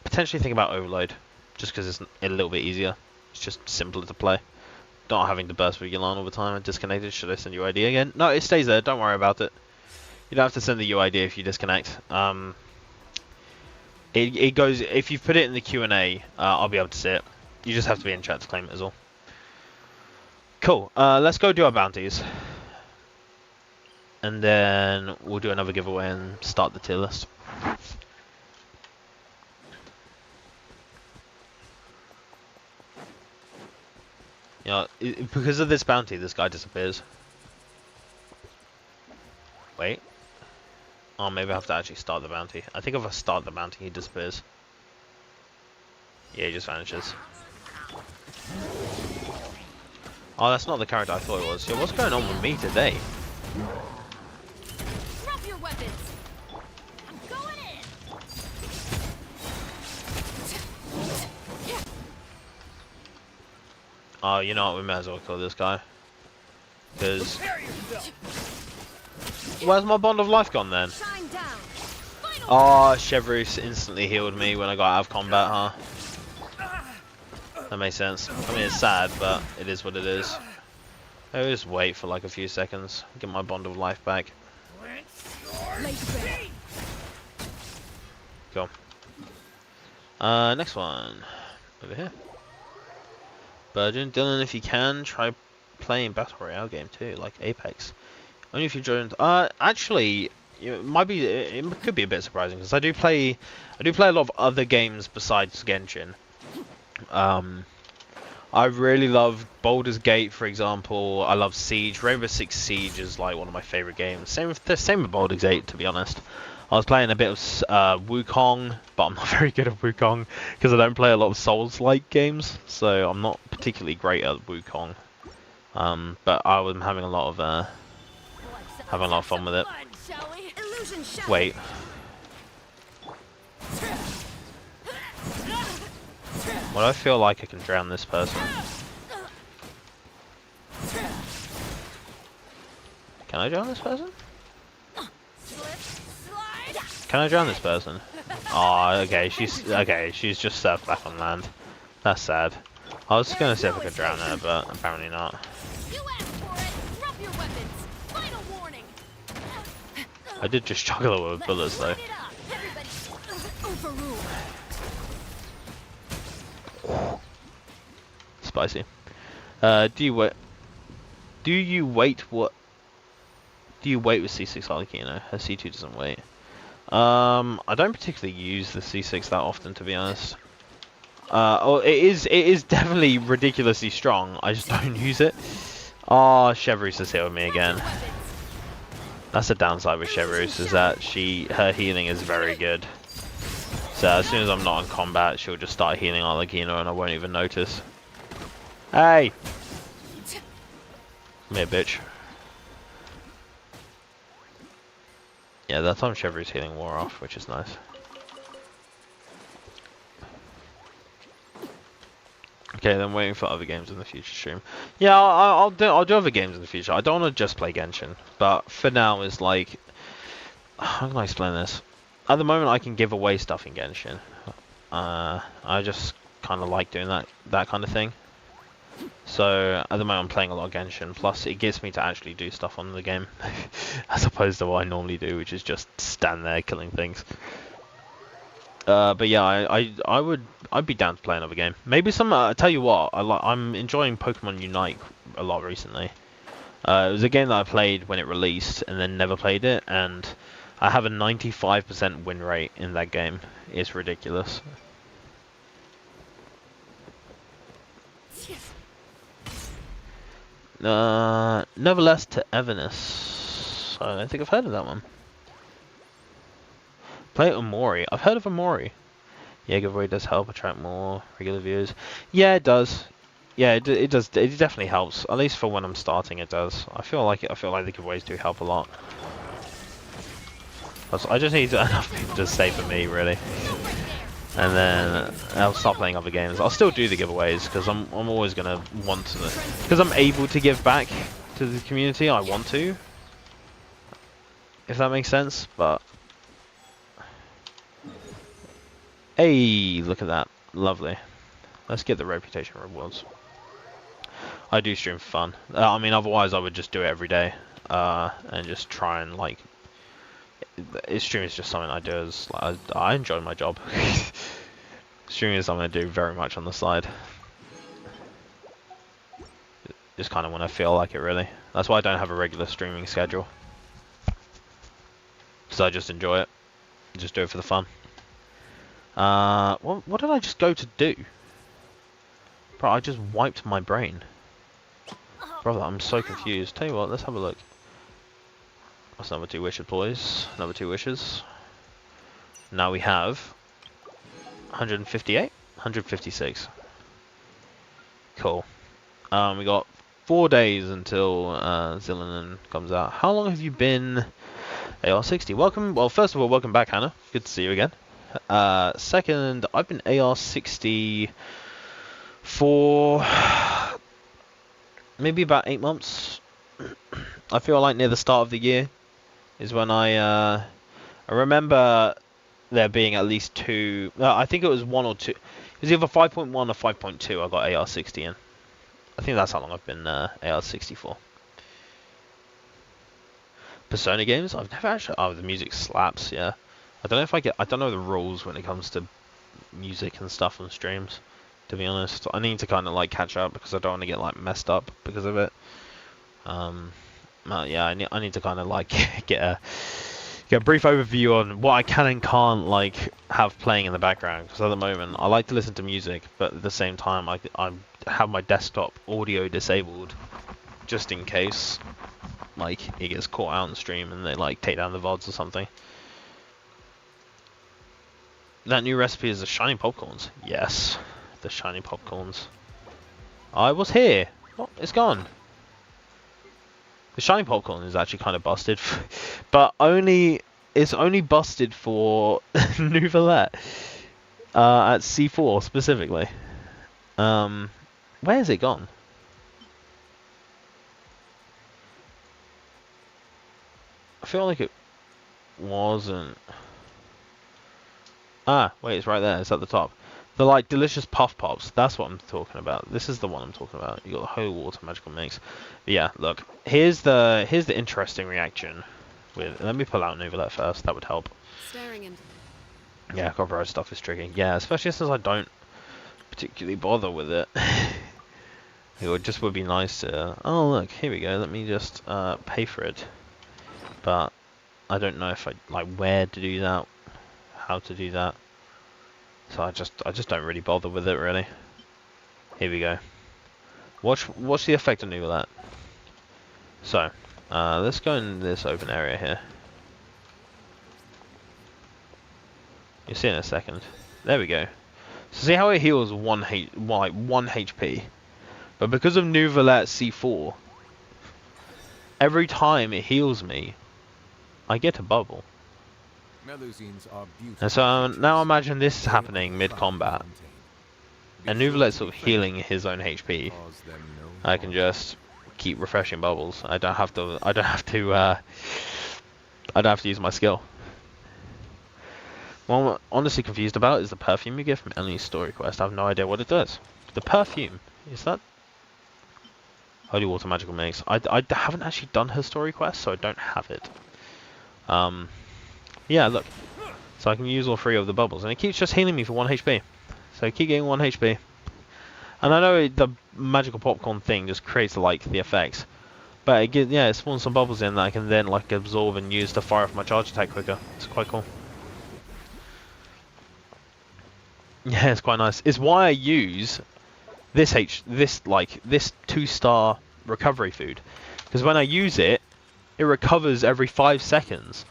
potentially thinking about Overload, just because it's a little bit easier. It's just simpler to play. Not having to burst with Yelan all the time and disconnected. Should I send UID again? No, it stays there. Don't worry about it. You don't have to send the UID if you disconnect. It goes if you put it in the Q&A. I'll be able to see it. You just have to be in chat to claim it as well. Cool. Let's go do our bounties, and then we'll do another giveaway and start the tier list. Yeah, because of this bounty, this guy disappears. Wait. Oh, maybe I have to actually start the bounty. I think if I start the bounty, he disappears. Yeah, he just vanishes. Oh, that's not the character I thought it was. Yo, what's going on with me today? Drop your weapons. I'm going in. Oh, you know what? We might as well kill this guy. Because Where's my bond of life gone then? Shine down. Final Oh, Chevreuse instantly healed me when I got out of combat, huh? That makes sense. I mean, it's sad, but it is what it is. I'll just wait for like a few seconds, get my bond of life back. late bear. Cool. Next one. Over here. Virgin. Dylan, if you can, try playing Battle Royale game too, like Apex. Only if you joined. Actually, it might be. It could be a bit surprising because I do play a lot of other games besides Genshin. I really love Baldur's Gate, for example. I love Siege. Rainbow Six Siege is like one of my favorite games. Same with Baldur's Gate, to be honest. I was playing a bit of Wukong, but I'm not very good at Wukong because I don't play a lot of Souls-like games, so I'm not particularly great at Wukong. But I was having a lot of fun with it. Fun, shall we? Illusion shot. Wait. Well, I feel like I can drown this person. Can I drown this person? Slip, slide. Can I drown this person? Oh, okay. She's just surfed back on land. That's sad. I was gonna see if I could drown her, but apparently not. You asked for it. Drop your weapons. Final warning. I did just juggle her with bullets though. Line it up. Everybody. Overruled. Spicy. Do you wait with C6 like, you know? Her C2 doesn't wait. I don't particularly use the C6 that often, to be honest. It is definitely ridiculously strong. I just don't use it. Oh, Chevreuse is here with me again. That's the downside with Chevreuse, is that her healing is very good. So as soon as I'm not in combat, she'll just start healing Arlecchino and I won't even notice. Hey! Come here, bitch. Yeah, that time Chevreuse healing wore off, which is nice. Okay, then waiting for other games in the future stream. Yeah, I'll do other games in the future. I don't want to just play Genshin, but for now is like, how can I explain this? At the moment, I can give away stuff in Genshin. I just kind of like doing that kind of thing. So at the moment, I'm playing a lot of Genshin. Plus, it gets me to actually do stuff on the game, as opposed to what I normally do, which is just stand there killing things. But yeah, I'd be down to play another game. Maybe some. Tell you what, I'm enjoying Pokemon Unite a lot recently. It was a game that I played when it released and then never played it, and I have a 95% win rate in that game. It's ridiculous. Nevertheless to Everness. I don't think I've heard of that one. Play Omori. I've heard of Omori. Yeah, giveaway does help attract more regular viewers. Yeah, it does. Yeah, it does. It definitely helps. At least for when I'm starting, it does. I feel like the giveaways do help a lot. I just need enough people to stay for me, really. And then I'll start playing other games. I'll still do the giveaways because I'm always gonna want to, because I'm able to give back to the community. I want to, if that makes sense. But hey, look at that, lovely. Let's get the reputation rewards. I do stream for fun. I mean, otherwise I would just do it every day, and just try and like. Streaming is just something I do as I enjoy my job. Streaming is something I do very much on the side. Just kind of when I feel like it, really. That's why I don't have a regular streaming schedule. So I just enjoy it. Just do it for the fun. What did I just go to do? Bro, I just wiped my brain. Brother, I'm so confused. Tell you what, let's have a look. That's number 2 wishes, boys. Number 2 wishes. Now we have 158, 156. Cool. We got 4 days until Zillion comes out. How long have you been AR60? Welcome. Well, first of all, welcome back, Hannah. Good to see you again. Second, I've been AR60 for maybe about 8 months. I feel like near the start of the year. is when I remember there being at least two. I think it was one or two. It was either 5.1 or 5.2. I got AR60 in. I think that's how long I've been AR60 for. Persona games, I've never actually. Oh, the music slaps. Yeah, I don't know if I get. I don't know the rules when it comes to music and stuff on streams. To be honest, I need to kind of like catch up because I don't want to get like messed up because of it. Yeah, I need to kind of like get a brief overview on what I can and can't like have playing in the background, because at the moment I like to listen to music, but at the same time I have my desktop audio disabled just in case like it gets caught out on stream and they like take down the VODs or something. That new recipe is the shiny popcorns. Yes, the shiny popcorns. I was here. Oh, it's gone. The shiny popcorn is actually kind of busted, but it's only busted for Nouvellette at C4 specifically. Where is it gone? I feel like it wasn't. Ah, wait, it's right there. It's at the top. The like delicious puff pops. That's what I'm talking about. This is the one I'm talking about. You got the holy water magical mix. But yeah, look. Here's the interesting reaction. Let me pull out Nouvellette first. That would help. Staring into Yeah, copyright stuff is tricky. Yeah, especially since I don't particularly bother with it. It just would be nice to. Oh look, here we go. Let me just pay for it. But I don't know if I like where to do that, how to do that. So I just don't really bother with it really. Here we go. Watch the effect on Nouvellette. So let's go in this open area here. You'll see in a second. There we go. So see how it heals 1 HP, but because of Nouvellette C4, every time it heals me, I get a bubble. Melusines are beautiful. And so now imagine this is happening mid-combat, and Nouvellette's sort of healing his own HP. I can just keep refreshing bubbles. I don't have to use my skill. What I'm honestly confused about is the perfume you get from any story quest. I have no idea what it does. The perfume, is that holy water magical mix? I haven't actually done her story quest, so I don't have it. Yeah, look. So I can use all 3 of the bubbles, and it keeps just healing me for 1 HP. So I keep getting 1 HP. And I know the magical popcorn thing just creates like the effects, but it spawns some bubbles in that I can then like absorb and use to fire off my charge attack quicker. It's quite cool. Yeah, it's quite nice. It's why I use this 2-star recovery food, because when I use it, it recovers every 5 seconds.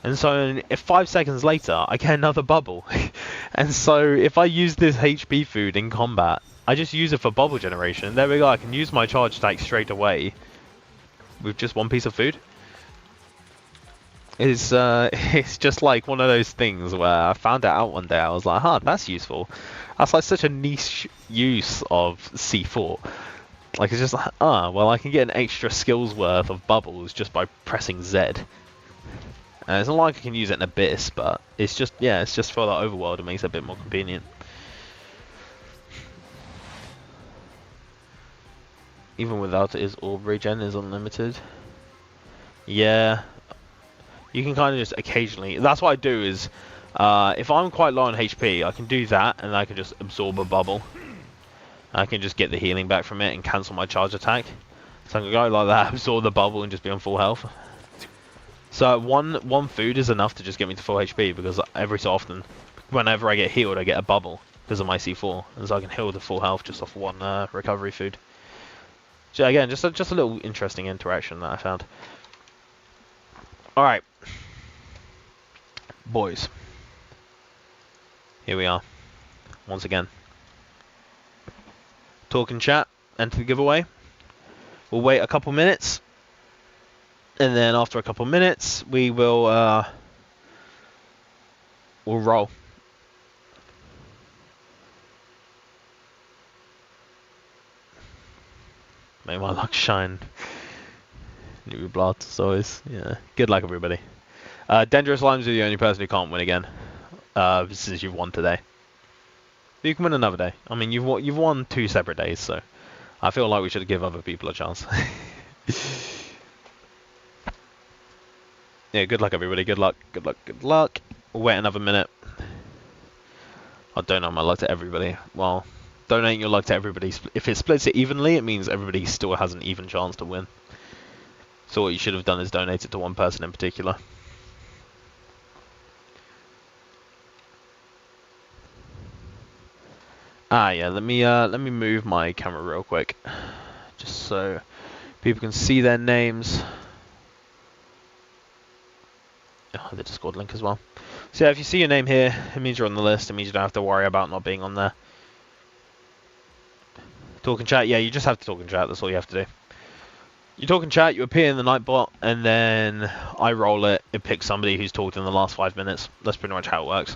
And so if 5 seconds later, I get another bubble. And so if I use this HP food in combat, I just use it for bubble generation. There we go, I can use my charge attack straight away with just 1 piece of food. It's just like one of those things where I found it out one day. I was like, huh, that's useful. That's like such a niche use of C4. Like, it's just like, well, I can get an extra skills worth of bubbles just by pressing Z. And it's not like I can use it in Abyss, but it's just, yeah, it's just for the overworld. It makes it a bit more convenient. Even without it, orb regen is unlimited. Yeah. You can kind of just occasionally... That's what I do is... if I'm quite low on HP, I can do that, and I can just absorb a bubble. I can just get the healing back from it and cancel my charge attack. So I can go like that, absorb the bubble, and just be on full health. So one food is enough to just get me to full HP, because every so often, whenever I get healed, I get a bubble because of my C4, and so I can heal to full health just off 1 recovery food. So again, just a little interesting interaction that I found. All right, boys. Here we are, once again. Talk and chat, enter the giveaway. We'll wait a couple minutes. And then after a couple minutes, we will we'll roll. May my luck shine. New blood, as always. Yeah. Good luck, everybody. Dangerous Limes are the only person who can't win again. Since you've won today. You can win another day. I mean, you've won 2 separate days, so I feel like we should give other people a chance. Yeah, good luck, everybody. Good luck. Good luck. Good luck. We'll wait another minute. I'll donate my luck to everybody. Well, donating your luck to everybody. If it splits it evenly, it means everybody still has an even chance to win. So what you should have done is donate it to one person in particular. Yeah, let me move my camera real quick, just so people can see their names. Oh, the Discord link as well. So yeah, if you see your name here, it means you're on the list. It means you don't have to worry about not being on there. Talk in chat, yeah, you just have to talk in chat. That's all you have to do. You talk in chat, you appear in the Nightbot, and then I roll it. It picks somebody who's talked in the last 5 minutes. That's pretty much how it works.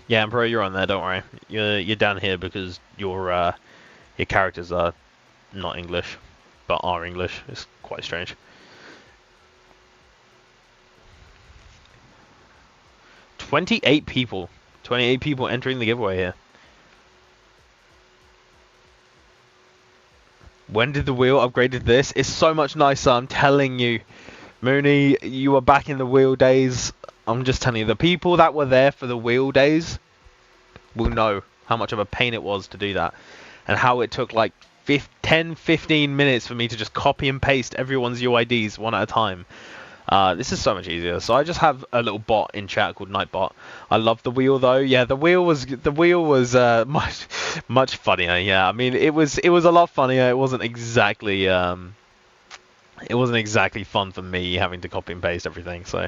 Yeah, Emperor, you're on there. Don't worry. You're down here because your characters are not English, but are English. It's quite strange. 28 people. 28 people entering the giveaway here. When did the wheel upgraded this? It's so much nicer, I'm telling you. Mooney, you are back in the wheel days. I'm just telling you, the people that were there for the wheel days will know how much of a pain it was to do that. And how it took like 10-15 minutes for me to just copy and paste everyone's UIDs one at a time. This is so much easier. So I just have a little bot in chat called Nightbot. I love the wheel though. Yeah, the wheel was much funnier. Yeah, I mean it was a lot funnier. It wasn't exactly fun for me having to copy and paste everything. So,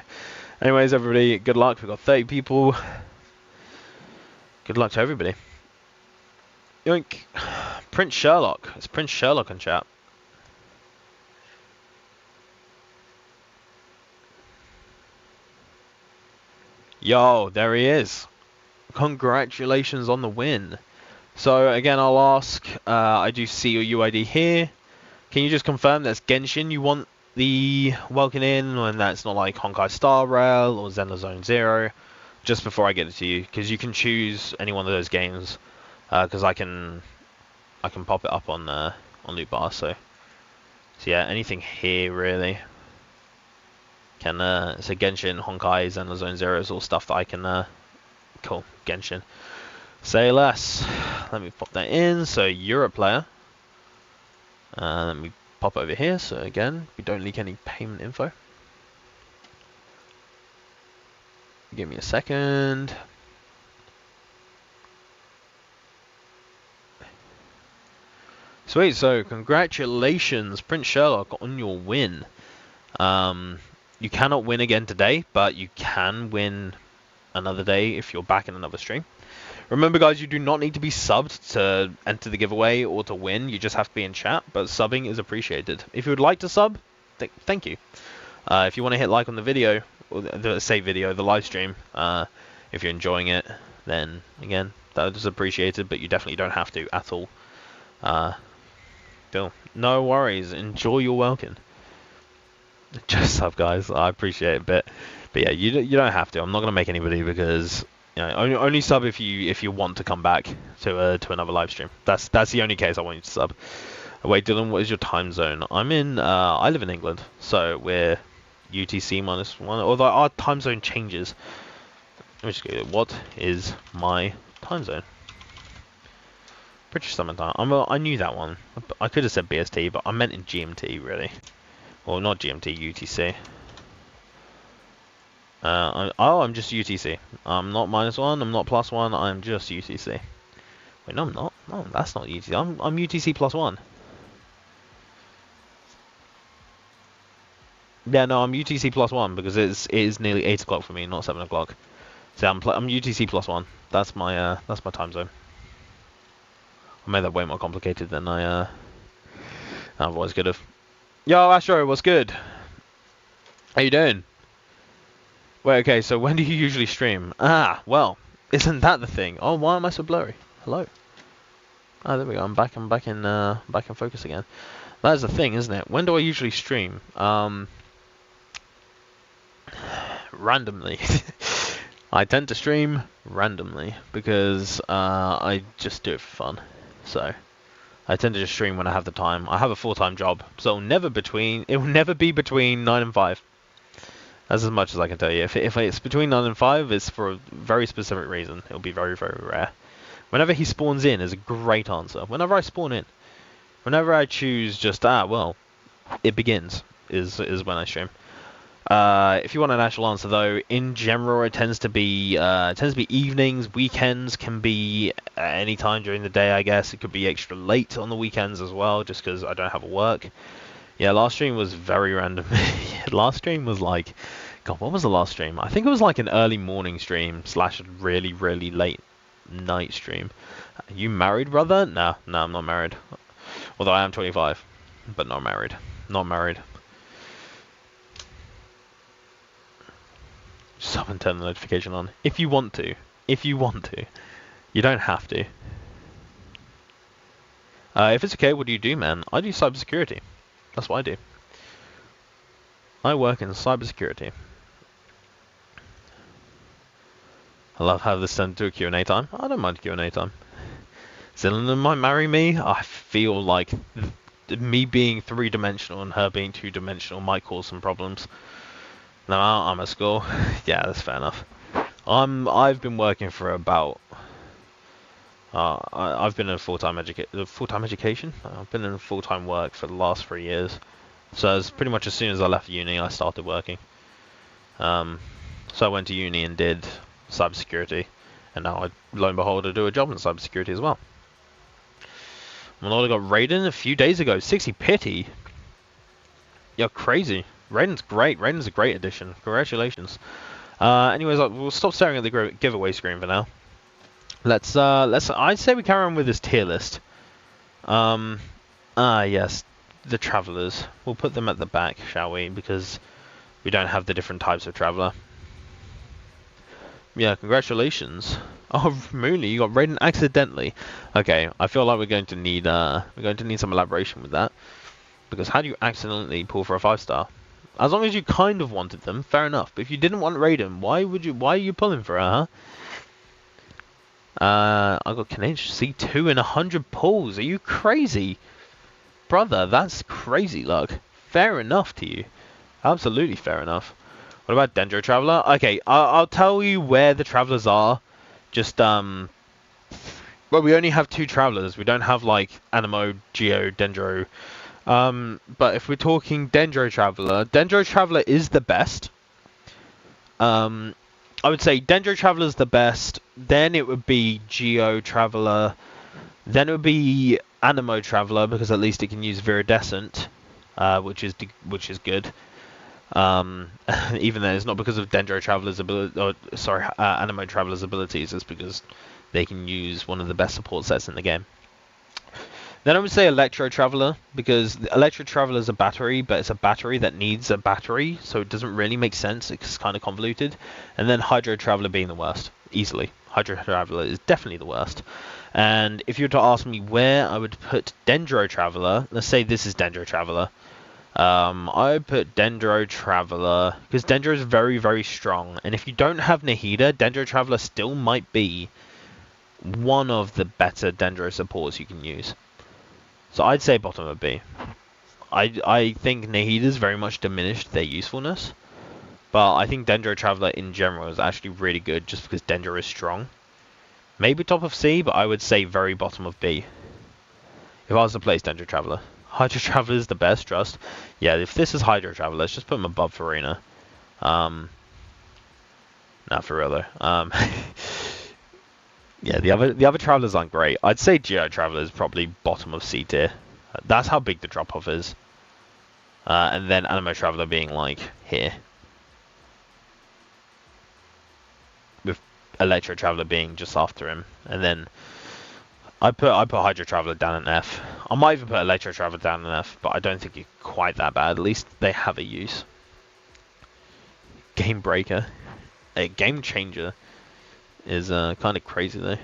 anyways, everybody, good luck. We've got 30 people. Good luck to everybody. Yoink. Prince Sherlock. It's Prince Sherlock in chat. Yo, there he is. Congratulations on the win. So again, I'll ask, I do see your UID here. Can you just confirm that's Genshin you want the welcome in, and that's not like Honkai Star Rail or Xenozone Zero, just before I get it to you, because you can choose any one of those games, because I can pop it up on Loot Bar, so yeah, anything here really. Can so Genshin, Honkai, Xenozone Zero is all stuff that I can cool, Genshin. Say less. Let me pop that in. So you're a player. Let me pop over here. So again, we don't leak any payment info. Give me a second. Sweet. So congratulations, Prince Sherlock, on your win. You cannot win again today, but you can win another day if you're back in another stream. Remember, guys, you do not need to be subbed to enter the giveaway or to win. You just have to be in chat, but subbing is appreciated. If you would like to sub, thank you. If you want to hit like on the video, or the live stream, if you're enjoying it, then again, that is appreciated, but you definitely don't have to at all. Cool. No worries. Enjoy your welcome. Just sub, guys. I appreciate it a bit, but yeah, you don't have to. I'm not gonna make anybody, because you know, only sub if you want to come back to another live stream. That's the only case I want you to sub. Wait, Dylan, what is your time zone? I'm in. I live in England, so we're UTC -1. Although our time zone changes. Let me just go. What is my time zone? British Summer Time. I knew that one. I could have said BST, but I meant in GMT really. Well, not GMT, UTC. I'm just UTC. I'm not -1, I'm not +1, I'm just UTC. Wait, no, I'm not. No, that's not UTC. I'm UTC +1. Yeah, no, I'm UTC +1 because it is nearly 8 o'clock for me, not 7 o'clock. So I'm UTC +1. That's my time zone. I made that way more complicated than I otherwise could have. Yo, Astro, what's good? How you doing? Wait, okay, so when do you usually stream? Ah, well, isn't that the thing? Oh, why am I so blurry? Hello. Ah, there we go. I'm back in focus again. That is the thing, isn't it? When do I usually stream? randomly. I tend to stream randomly because I just do it for fun. So I tend to just stream when I have the time. I have a full-time job, so it will never be between 9 and 5. That's as much as I can tell you. If it's between 9 and 5, it's for a very specific reason. It'll be very, very rare. Whenever he spawns in is a great answer. Whenever I spawn in. Whenever I choose just, well, it begins, is when I stream. If you want an actual answer though, in general it tends to be evenings, weekends can be any time during the day, I guess. It could be extra late on the weekends as well, just because I don't have work. Yeah, last stream was very random. Last stream was like, God, what was the last stream? I think it was like an early morning stream / really, really late night stream. You married, brother? No, I'm not married. Although I am 25, but not married. Not married. Sub and turn the notification on. If you want to. If you want to. You don't have to. If it's okay, what do you do, man? I do cybersecurity. That's what I do. I work in cybersecurity. I love how this turned into a Q&A time. I don't mind Q&A time. Cylinder might marry me. I feel like me being 3-dimensional and her being 2-dimensional might cause some problems. No, I'm at school. Yeah, that's fair enough. I've been working for about. I've been in full-time education. I've been in full-time work for the last 3 years. So it's pretty much as soon as I left uni, I started working. So I went to uni and did cybersecurity, and now lo and behold, I do a job in cybersecurity as well. My lord, I got Raiden a few days ago. 60 pity. You're crazy. Raiden's great. Raiden's a great addition. Congratulations. Anyways, we'll stop staring at the giveaway screen for now. I'd say we carry on with this tier list. Yes, the travelers. We'll put them at the back, shall we? Because we don't have the different types of traveler. Yeah, congratulations. Oh, Mooney, you got Raiden accidentally. Okay, I feel like we're going to need some elaboration with that. Because how do you accidentally pull for a 5-star? As long as you kind of wanted them, fair enough. But if you didn't want Raiden, why are you pulling for her, huh? I got Canadian C2 and 100 pulls. Are you crazy? Brother, that's crazy luck. Fair enough to you. Absolutely fair enough. What about Dendro Traveler? Okay, I'll tell you where the Travelers are. Just, well, we only have 2 Travelers. We don't have, like, Animo, Geo, Dendro. But if we're talking Dendro Traveler is the best. I would say Dendro Traveler is the best. Then it would be Geo Traveler. Then it would be Animo Traveler, because at least it can use Viridescent, which is good. Even though it's not because of Dendro Traveler's ability, Animo Traveler's abilities, it's because they can use one of the best support sets in the game. Then I would say Electro Traveler, because Electro Traveler is a battery, but it's a battery that needs a battery, so it doesn't really make sense. It's kind of convoluted. And then Hydro Traveler being the worst, easily. Hydro Traveler is definitely the worst. And if you were to ask me where I would put Dendro Traveler, let's say this is Dendro Traveler. I would put Dendro Traveler, because Dendro is very, very strong. And if you don't have Nahida, Dendro Traveler still might be one of the better Dendro supports you can use. So I'd say bottom of B. I think Nahida's very much diminished their usefulness. But I think Dendro Traveler in general is actually really good just because Dendro is strong. Maybe top of C, but I would say very bottom of B. If I was to place Dendro Traveler. Hydro Traveler is the best, trust. Yeah, if this is Hydro Traveler, let's just put him above Farina. Not for real though. Yeah, the other Travelers aren't great. I'd say Geo Traveler is probably bottom of C tier. That's how big the drop-off is. And then Animo Traveler being like here. With Electro Traveler being just after him. And then I put Hydro Traveler down in F. I might even put Electro Traveler down in F, but I don't think it's quite that bad. At least they have a use. Game Breaker. A Game Changer is kind of crazy though.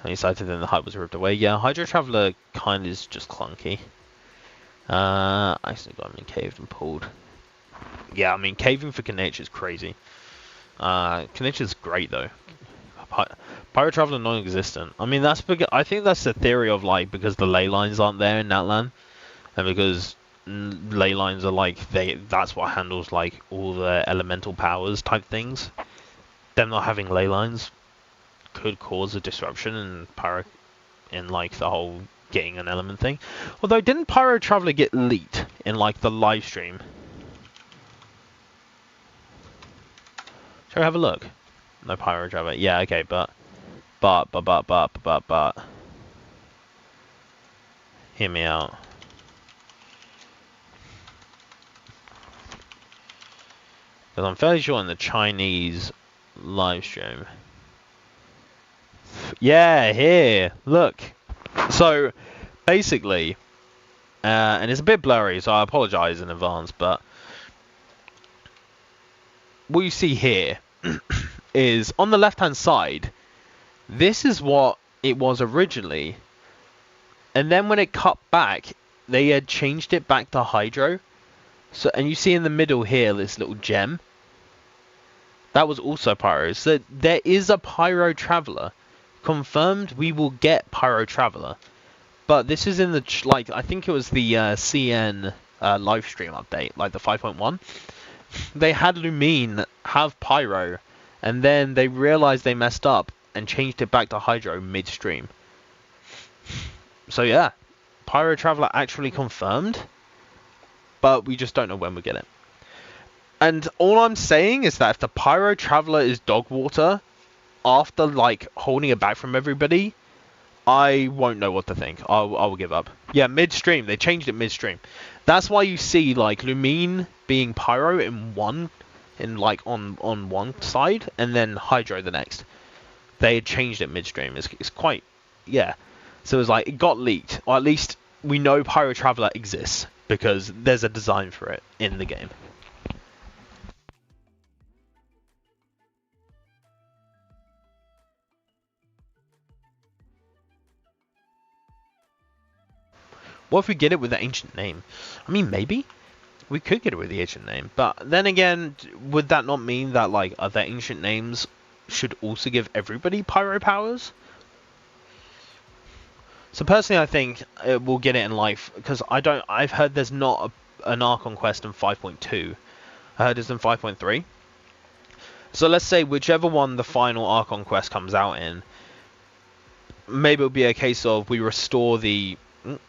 How excited then the hype was ripped away. Yeah, Hydro Traveler kind of is just clunky. I actually got him in caved and pulled. Yeah, I mean, caving for Kinich is crazy. Kinich is great though. Pyro Traveler non-existent. I mean, that's because I think that's the theory of like because the ley lines aren't there in Natlan, and because ley lines are like that's what handles like all the elemental powers type things. Them not having ley lines could cause a disruption in pyro in like the whole getting an element thing. Although didn't Pyro Traveler get leaked in like the live stream? Shall we have a look? No Pyro Traveler. Yeah, okay, but hear me out. Because I'm fairly sure in the Chinese live stream. Yeah, here. Look. So, basically, and it's a bit blurry, so I apologize in advance, but what you see here is on the left-hand side, this is what it was originally, and then when it cut back, they had changed it back to Hydro. So, and you see in the middle here this little gem. That was also Pyro. So there is a Pyro Traveler. Confirmed we will get Pyro Traveler. But this is in the, like, I think it was the CN live stream update, like the 5.1. They had Lumine have Pyro, and then they realized they messed up and changed it back to Hydro midstream. So yeah, Pyro Traveler actually confirmed, but we just don't know when we get it. And all I'm saying is that if the Pyro Traveler is dog water, after like holding it back from everybody, I won't know what to think. I will give up. Yeah, midstream. They changed it midstream. That's why you see like Lumine being Pyro in one, in like on one side, and then Hydro the next. They had changed it midstream. It's quite, yeah. So it was like it got leaked, or at least we know Pyro Traveler exists because there's a design for it in the game. What if we get it with the ancient name? I mean, maybe we could get it with the ancient name, but then again, would that not mean that like other ancient names should also give everybody pyro powers? So personally, I think we'll get it in life because I've heard there's not an Archon quest in 5.2. I heard it's in 5.3. So let's say whichever one the final Archon quest comes out in, maybe it'll be a case of we restore the.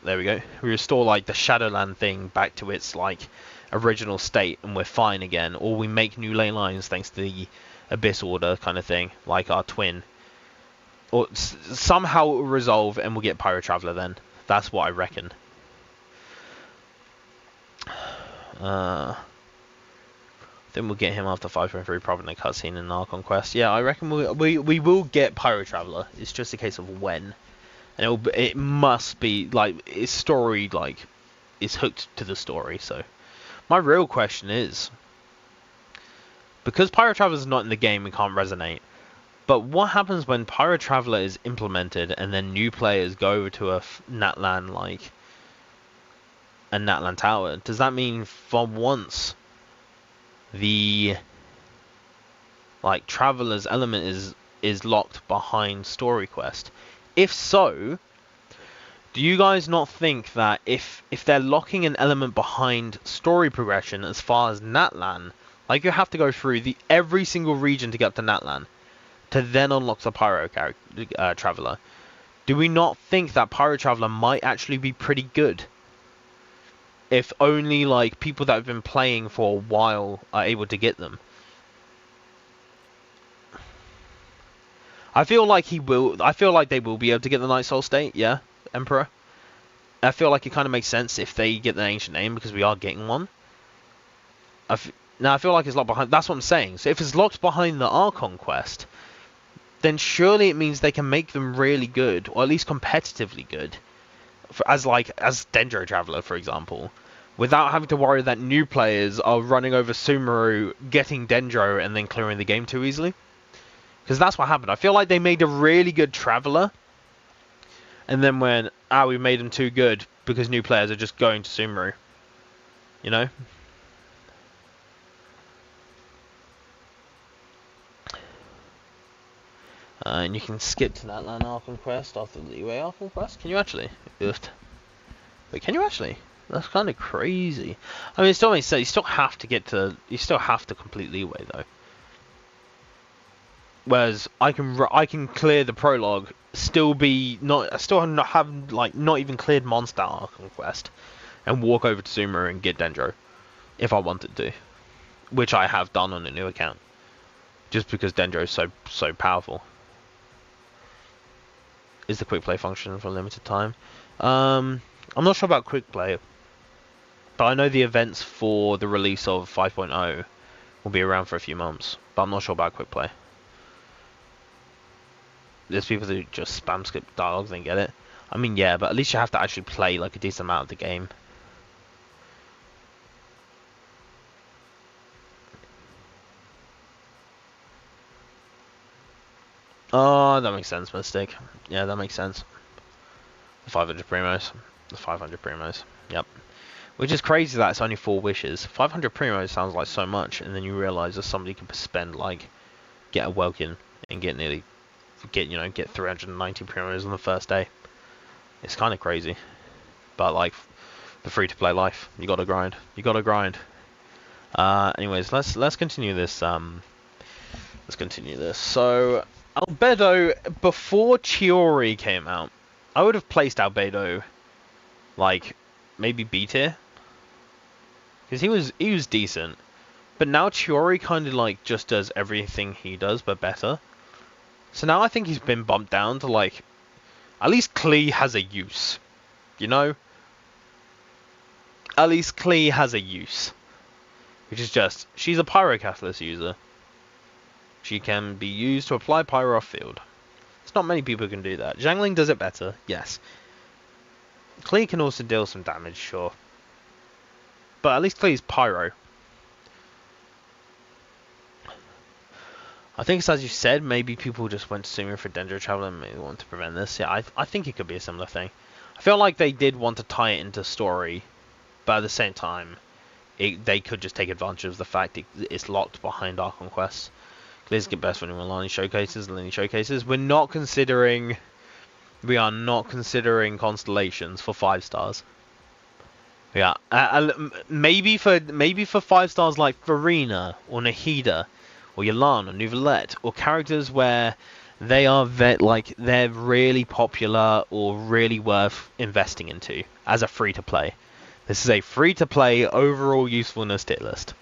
There we go. We restore like the Shadowland thing back to its like original state, and we're fine again. Or we make new ley lines thanks to the Abyss Order kind of thing, like our twin. Or somehow it will resolve, and we'll get Pyro Traveler then. That's what I reckon. Then we'll get him after 5.3, probably in the cutscene in Archon Quest. Yeah, I reckon we will get Pyro Traveler. It's just a case of when. And it must be like it's story, like it's hooked to the story. So my real question is, because Pyro Traveler is not in the game, we can't resonate. But what happens when Pyro Traveler is implemented and then new players go over to a Natlan like a Natlan Tower? Does that mean for once the like Traveler's element is locked behind story quest? If so, do you guys not think that if they're locking an element behind story progression as far as Natlan, like you have to go through every single region to get up to Natlan, to then unlock the Pyro Traveler, do we not think that Pyro Traveler might actually be pretty good? If only like people that have been playing for a while are able to get them. I feel like they will be able to get the Night Soul State, yeah, Emperor. I feel like it kind of makes sense if they get the ancient name because we are getting one. Now I feel like it's locked behind. That's what I'm saying. So if it's locked behind the Archon quest, then surely it means they can make them really good, or at least competitively good, as Dendro Traveler, for example, without having to worry that new players are running over Sumeru, getting Dendro, and then clearing the game too easily. Because that's what happened. I feel like they made a really good Traveler, and then we made them too good because new players are just going to Sumeru. You know? And you can skip to that land Archon quest after the Leeway Archon quest. Can you actually? Ugh. Wait, can you actually? That's kind of crazy. I mean, it still makes sense. You still have to get to. You still have to complete Leeway though. Whereas I can clear the prologue, still not have like not even cleared Monster Archon quest, and walk over to Zuma and get Dendro, if I wanted to, which I have done on a new account, just because Dendro is so powerful. Is the quick play function for a limited time? I'm not sure about quick play, but I know the events for the release of 5.0 will be around for a few months, but I'm not sure about quick play. There's people who just spam skip dialogues and get it. I mean, yeah, but at least you have to actually play like a decent amount of the game. Oh, that makes sense, Mystic. Yeah, that makes sense. The 500 primos. The 500 primos. Yep. Which is crazy that it's only 4 wishes. 500 primos sounds like so much, and then you realise that somebody can spend, like, get a Welkin and get 390 primos on the first day. It's kind of crazy. But, like, the free-to-play life. You gotta grind. You gotta grind. Anyways, let's continue this, Let's continue this. So, Albedo, before Chiori came out, I would have placed Albedo, like, maybe B tier. Because he was decent. But now Chiori kind of, like, just does everything he does, but better. So now I think he's been bumped down to, like, at least Klee has a use. You know? At least Klee has a use. Which is just, she's a Pyrocatalyst user. She can be used to apply Pyro off field. It's not many people who can do that. Zhangling does it better, yes. Klee can also deal some damage, sure. But at least Klee's Pyro. I think it's as you said, maybe people just went to Sumer for Dendro Travel and maybe want to prevent this. Yeah, I think it could be a similar thing. I feel like they did want to tie it into story, but at the same time, they could just take advantage of the fact it's locked behind Archon quests. Klee's get best when we Lani showcases and Lini showcases. We are not considering constellations for 5 stars. Yeah, maybe for 5 stars like Farina or Nahida or Yalan or Nuvolette, or characters where they are they're really popular or really worth investing into as a free to play. This is a free to play overall usefulness tier list.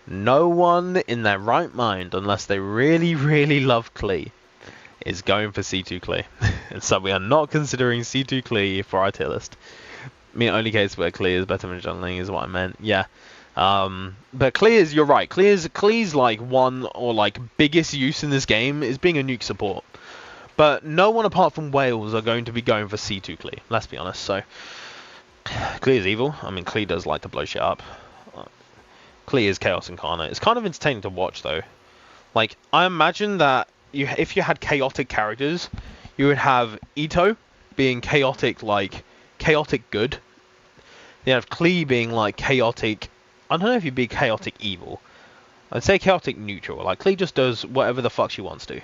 No one in their right mind, unless they really, really love Klee, is going for C2 Klee. And so we are not considering C2 Klee for our tier list. I mean, only case where Klee is better than Jungling is what I meant. Yeah. But Klee you're right. Klee's like one or like biggest use in this game is being a nuke support. But no one apart from Wales are going to be going for C2 Klee. Let's be honest. So Klee is evil. I mean, Klee does like to blow shit up. Klee is Chaos Incarnate. It's kind of entertaining to watch though. Like, I imagine that if you had chaotic characters, you would have Ito being chaotic good. You have Klee being like chaotic. I don't know if you'd be chaotic evil. I'd say chaotic neutral. Like, Klee just does whatever the fuck she wants to.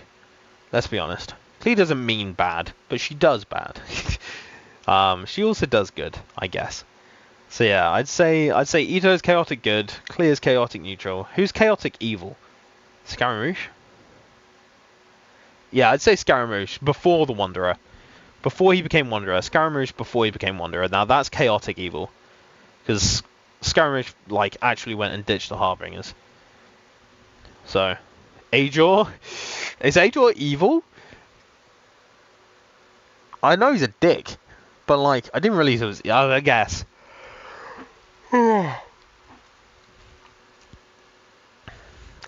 Let's be honest. Klee doesn't mean bad, but she does bad. She also does good, I guess. So yeah, I'd say Ito's chaotic good, Klee's chaotic neutral. Who's chaotic evil? Scaramouche? Yeah, I'd say Scaramouche before the Wanderer. Before he became Wanderer. Scaramouche before he became Wanderer. Now that's chaotic evil. Because Scaramouche, like, actually went and ditched the Harbingers. So, Ajor? Is Ajor evil? I know he's a dick. But, like, I didn't realize it was... I guess.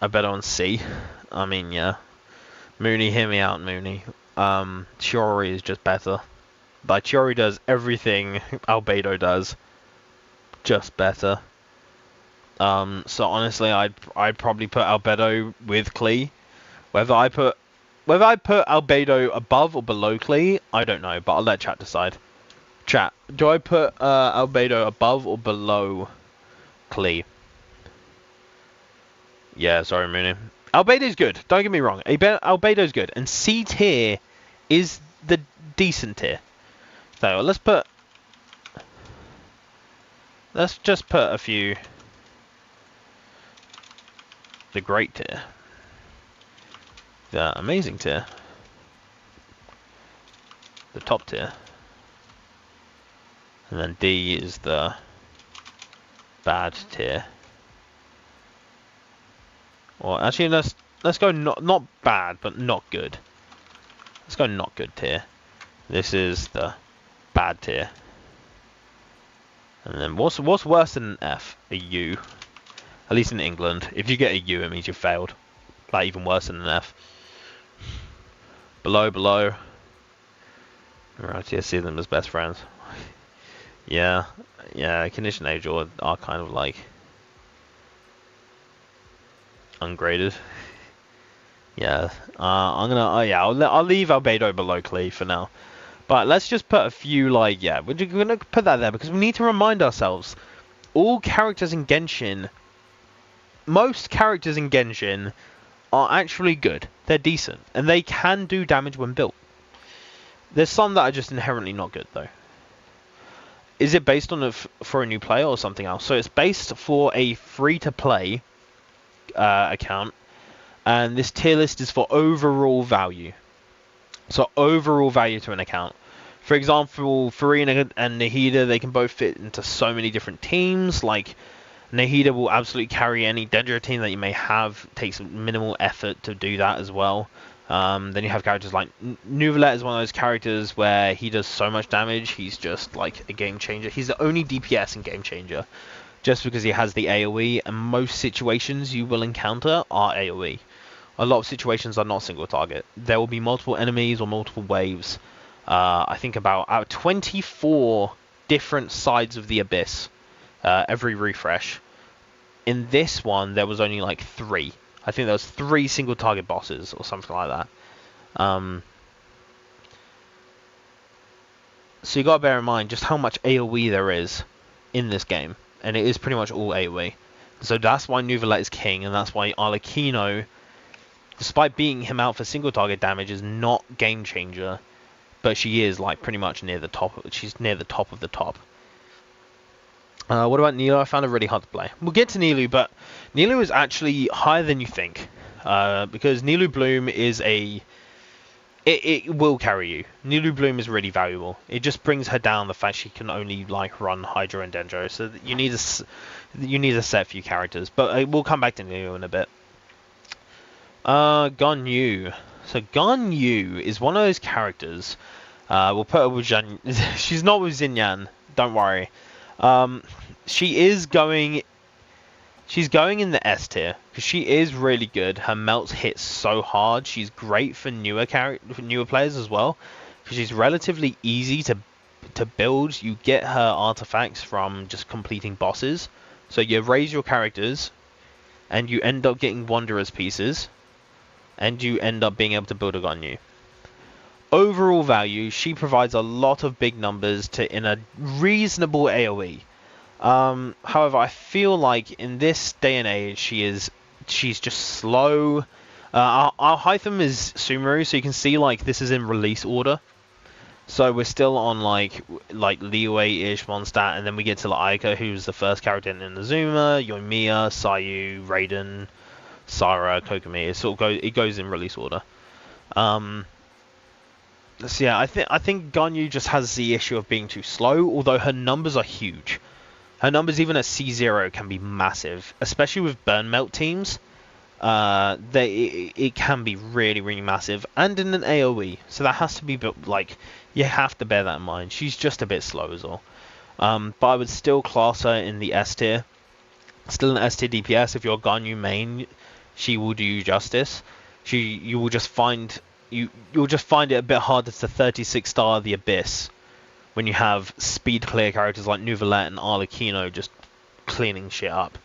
I bet on C. I mean, yeah. Mooney, hear me out, Mooney. Chiori is just better. But Chiori does everything Albedo does. Just better. So honestly, I'd probably put Albedo with Klee. Whether I put Albedo above or below Klee, I don't know, but I'll let chat decide. Chat, do I put Albedo above or below Klee? Yeah, sorry, Mooney. Albedo's good. Don't get me wrong. Albedo's good, and C tier is the decent tier. So let's just put a few. The great tier, the amazing tier, the top tier, and then D is the bad tier. Or actually, let's go not bad, but not good. Let's go not good tier. This is the bad tier. And then what's worse than an F? A U. At least in England, if you get a U, it means you failed. Like even worse than an F. Below. Right, yeah, see them as best friends. yeah, Condition Age are kind of like ungraded. Yeah, I'm gonna. Yeah, I'll leave Albedo below Clee for now. But let's just put a few like we're gonna put that there because we need to remind ourselves. All characters in Genshin. Most characters in Genshin are actually good. They're decent. And they can do damage when built. There's some that are just inherently not good, though. Is it based on for a new player or something else? So it's based for a free-to-play account. And this tier list is for overall value. So overall value to an account. For example, Farina and Nahida, they can both fit into so many different teams. Like, Nahida will absolutely carry any Dendro team that you may have. Takes minimal effort to do that as well. Then you have characters like Nuvalet is one of those characters where he does so much damage. He's just like a game changer. He's the only DPS in Game Changer. Just because he has the AoE, and most situations you will encounter are AoE. A lot of situations are not single target. There will be multiple enemies or multiple waves. I think about 24 different sides of the Abyss. Every refresh. In this one, there was only like 3. I think there was 3 single target bosses or something like that. So you gotta bear in mind just how much AoE there is in this game, and it is pretty much all AoE. So that's why Nuvalet is king, and that's why Arlecchino, despite beating him out for single target damage, is not game changer, but she is like pretty much near the top. She's near the top of the top. What about Nilo? I found it really hard to play. We'll get to Nilo, but Nilo is actually higher than you think. Because Nilo Bloom is it will carry you. Nilo Bloom is really valuable. It just brings her down the fact she can only like run Hydra and Dendro. So you need a set few characters. But we'll come back to Nilo in a bit. Ganyu. So Ganyu is one of those characters. We'll put her with Jan. She's not with Xinyan. Don't worry. She's going in the S tier because she is really good. Her melts hit so hard. She's great for newer players as well because she's relatively easy to build. You get her artifacts from just completing bosses. So you raise your characters and you end up getting Wanderer's pieces and you end up being able to build a Ganyu. Overall value, she provides a lot of big numbers in a reasonable AoE. However, I feel like in this day and age, she's just slow. Our Hytham is Sumeru, so you can see like this is in release order. So we're still on like Liyue-ish, Mondstadt, and then we get to Aika, who's the first character in Inazuma, Yoimiya, Sayu, Raiden, Sara, Kokomi. It goes in release order. So yeah, I think Ganyu just has the issue of being too slow, although her numbers are huge. Her numbers even at C0 can be massive, especially with burn melt teams. It can be really, really massive, and in an AoE, so that has to be like, you have to bear that in mind. She's just a bit slow as well. But I would still class her in the S tier. Still an S tier DPS. If you're a Ganyu main, she will do you justice. You'll just find it a bit harder to 36 star the Abyss when you have speed clear characters like Nuvalet and Arlecchino just cleaning shit up.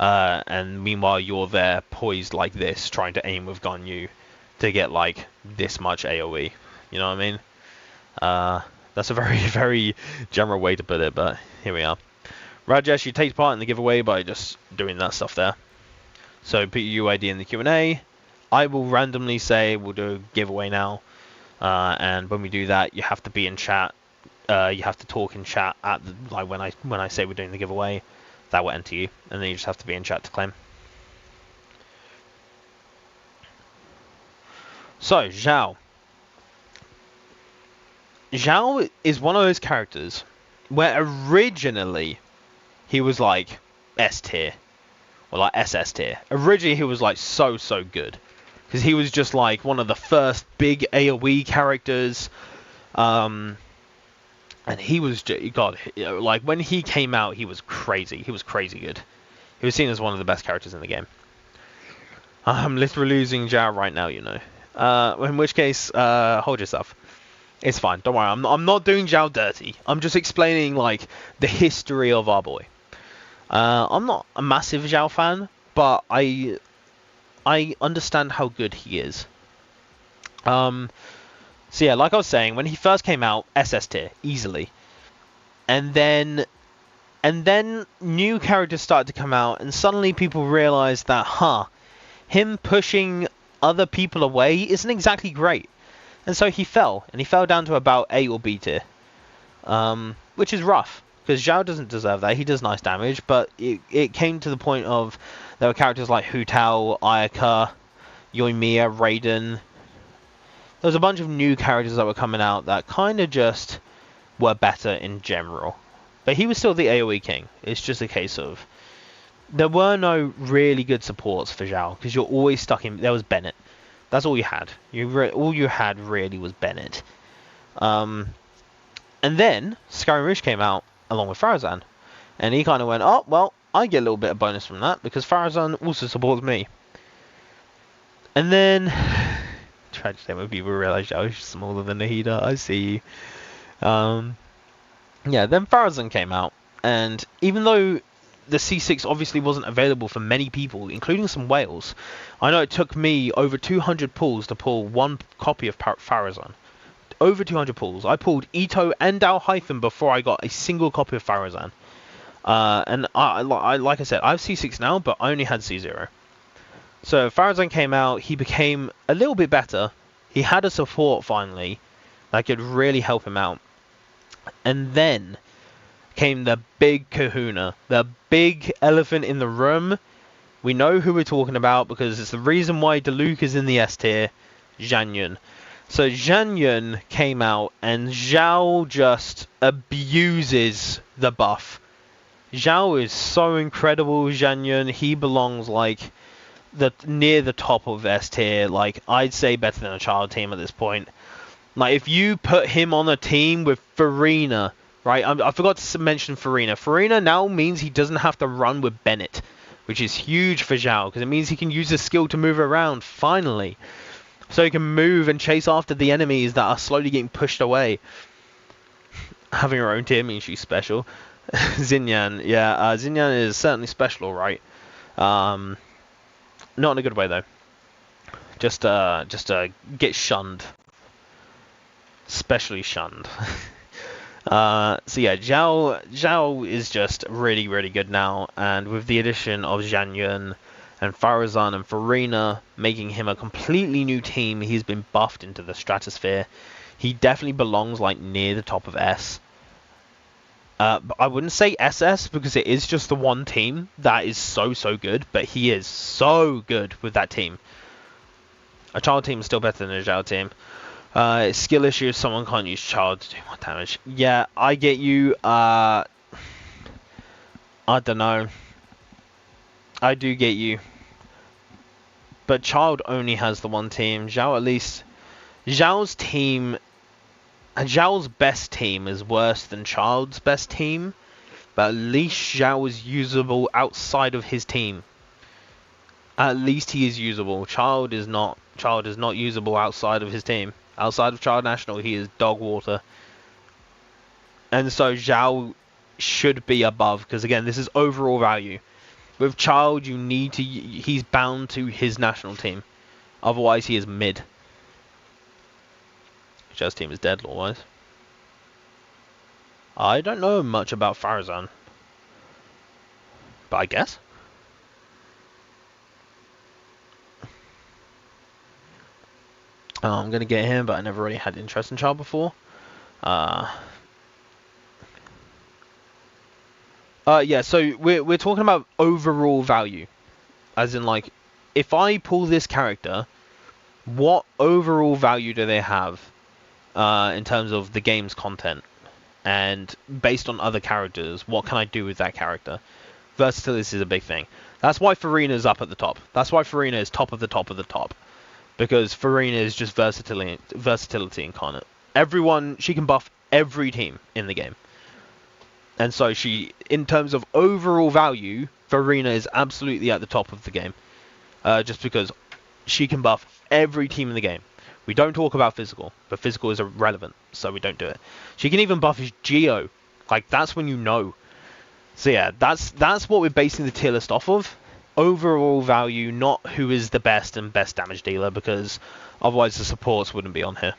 And meanwhile you're there poised like this trying to aim with Ganyu to get like this much AoE. You know what I mean? That's a very, very general way to put it, but here we are. Rajesh, you take part in the giveaway by just doing that stuff there. So put your UID in the Q&A. I will randomly say we'll do a giveaway now, and when we do that, you have to be in chat. You have to talk in chat at the, like when I say we're doing the giveaway. That will enter you, and then you just have to be in chat to claim. So Zhao. Zhao is one of those characters where originally he was like S tier, or like SS tier. Originally he was like so good, because he was just like one of the first big AoE characters, and he was God, like when he came out, he was crazy. He was crazy good. He was seen as one of the best characters in the game. I'm literally losing Zhao right now, you know. In which case, hold yourself. It's fine. Don't worry. I'm not doing Zhao dirty. I'm just explaining like the history of our boy. I'm not a massive Zhao fan, but I understand how good he is. So yeah, like I was saying, when he first came out, SS tier easily, and then new characters started to come out, and suddenly people realized that him pushing other people away isn't exactly great. And so he fell down to about A or B tier, which is rough, because Zhao doesn't deserve that. He does nice damage, but it came to the point of there were characters like Hu Tao, Ayaka, Yoimiya, Raiden. There was a bunch of new characters that were coming out that kind of just were better in general. But he was still the AoE king. It's just a case of there were no really good supports for Zhao, because you're always stuck in. There was Bennett. That's all you had. All you had really was Bennett. And then Skyrim Rouge came out along with Farazan, and he kind of went, oh well, I get a little bit of bonus from that because Farazan also supports me. And then tried to say when people realized I was smaller than Nahida. I see you. Yeah, then Farazan came out, and even though the C6 obviously wasn't available for many people, including some whales, I know it took me over 200 pulls to pull one copy of Farazan. Over 200 pulls. I pulled Ito and Dao Hyphen before I got a single copy of Farazan. And I like I said, I have C6 now, but I only had C0. So Farazan came out, he became a little bit better. He had a support finally that could really help him out. And then came the big kahuna, the big elephant in the room. We know who we're talking about because it's the reason why Diluc is in the S tier, Zhang Yun. So Zhang Yun came out and Zhao just abuses the buff. Zhao is so incredible, Zhang Yun. He belongs like near the top of S tier. Like I'd say better than a child team at this point. Like if you put him on a team with Farina, right? I forgot to mention Farina. Farina now means he doesn't have to run with Bennett, which is huge for Zhao because it means he can use his skill to move around finally. So he can move and chase after the enemies that are slowly getting pushed away. Having her own tier means she's special. Xinyan, yeah, Xinyan is certainly special, right? Not in a good way though. Just get shunned, specially shunned. So yeah, Zhao is just really good now, and with the addition of Zhang Yun and Farazan and Farina making him a completely new team, he's been buffed into the stratosphere. He definitely belongs like near the top of S. But I wouldn't say SS because it is just the one team that is so good, but he is so good with that team. A child team is still better than a Zhao team. Skill issue, someone can't use child to do more damage. Yeah, I get you. I don't know. I do get you. But child only has the one team. Zhao at least... Zhao's team... Zhao's best team is worse than Child's best team. But at least Zhao is usable outside of his team. At least he is usable. Child is not usable outside of his team. Outside of Child National, he is dog water. And so Zhao should be above, because again, this is overall value. With Child, you need to... He's bound to his national team. Otherwise, he is mid. Zhao's team is dead, lore-wise. I don't know much about Farazan. But I guess. I'm gonna get him, but I never really had interest in Child before. Yeah, so we're talking about overall value, as in like, if I pull this character, what overall value do they have in terms of the game's content, and based on other characters, what can I do with that character? Versatility is a big thing. That's why Farina is up at the top. That's why Farina is top of the top of the top, because Farina is just versatility incarnate. She can buff every team in the game. And so she, in terms of overall value, Farina is absolutely at the top of the game. Just because she can buff every team in the game. We don't talk about physical, but physical is irrelevant, so we don't do it. She can even buff his Geo. Like, that's when you know. So yeah, that's what we're basing the tier list off of. Overall value, not who is the best and best damage dealer, because otherwise the supports wouldn't be on here.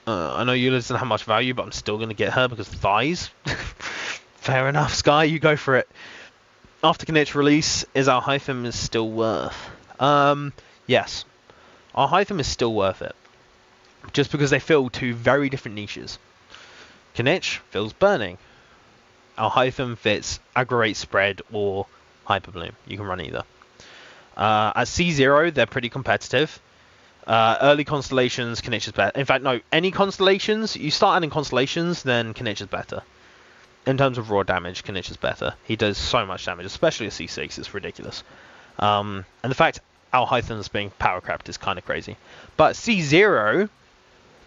I know Eula doesn't have much value, but I'm still going to get her because thighs. Fair enough, Sky, you go for it. After Kinich release, is our Hytham is still worth? Yes. Our Hytham is still worth it. Just because they fill two very different niches. Kinich fills burning. Our Hytham fits aggravate spread or hyper bloom. You can run either. At C0, they're pretty competitive. Early constellations, Kinich is better. In fact, no, any constellations, you start adding constellations, then Kinich is better. In terms of raw damage, Kinich is better. He does so much damage, especially at C6, it's ridiculous. And the fact Al Hytham's being power crept is kind of crazy. But C0,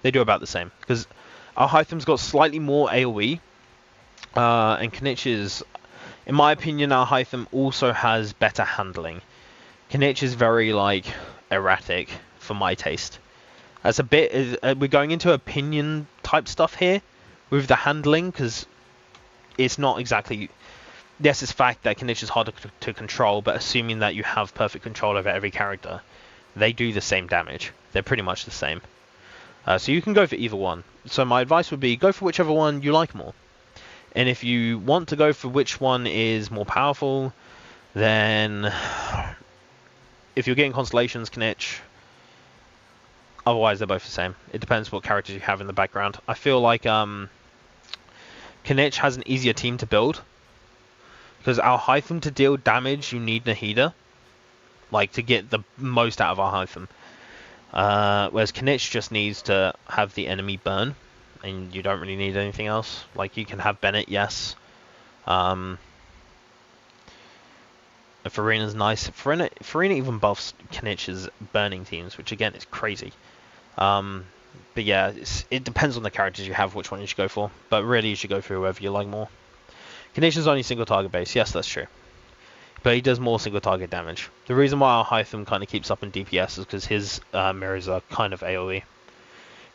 they do about the same, because Al Hytham's got slightly more AoE, and Kinich is, in my opinion, Al Hytham also has better handling. Kinich is very, like, erratic, for my taste. That's a bit, we're going into opinion type stuff here with the handling, because it's not exactly, yes, it's fact that Kinich is harder to control, but assuming that you have perfect control over every character, they do the same damage. They're pretty much the same. So you can go for either one. So my advice would be go for whichever one you like more. And if you want to go for which one is more powerful, then if you're getting constellations, Kinich. Otherwise, they're both the same. It depends what characters you have in the background. I feel like Kinich has an easier team to build. Because Al Hytham, to deal damage, you need Nahida. Like, to get the most out of Al Hytham. Whereas Kinich just needs to have the enemy burn. And you don't really need anything else. Like, you can have Bennett, yes. Farina's nice. Farina even buffs Kinich's burning teams, which again is crazy. But yeah, it depends on the characters you have, which one you should go for. But really, you should go for whoever you like more. Kinich is only single target base. Yes, that's true. But he does more single target damage. The reason why our Hytham kind of keeps up in DPS is because his mirrors are kind of AoE.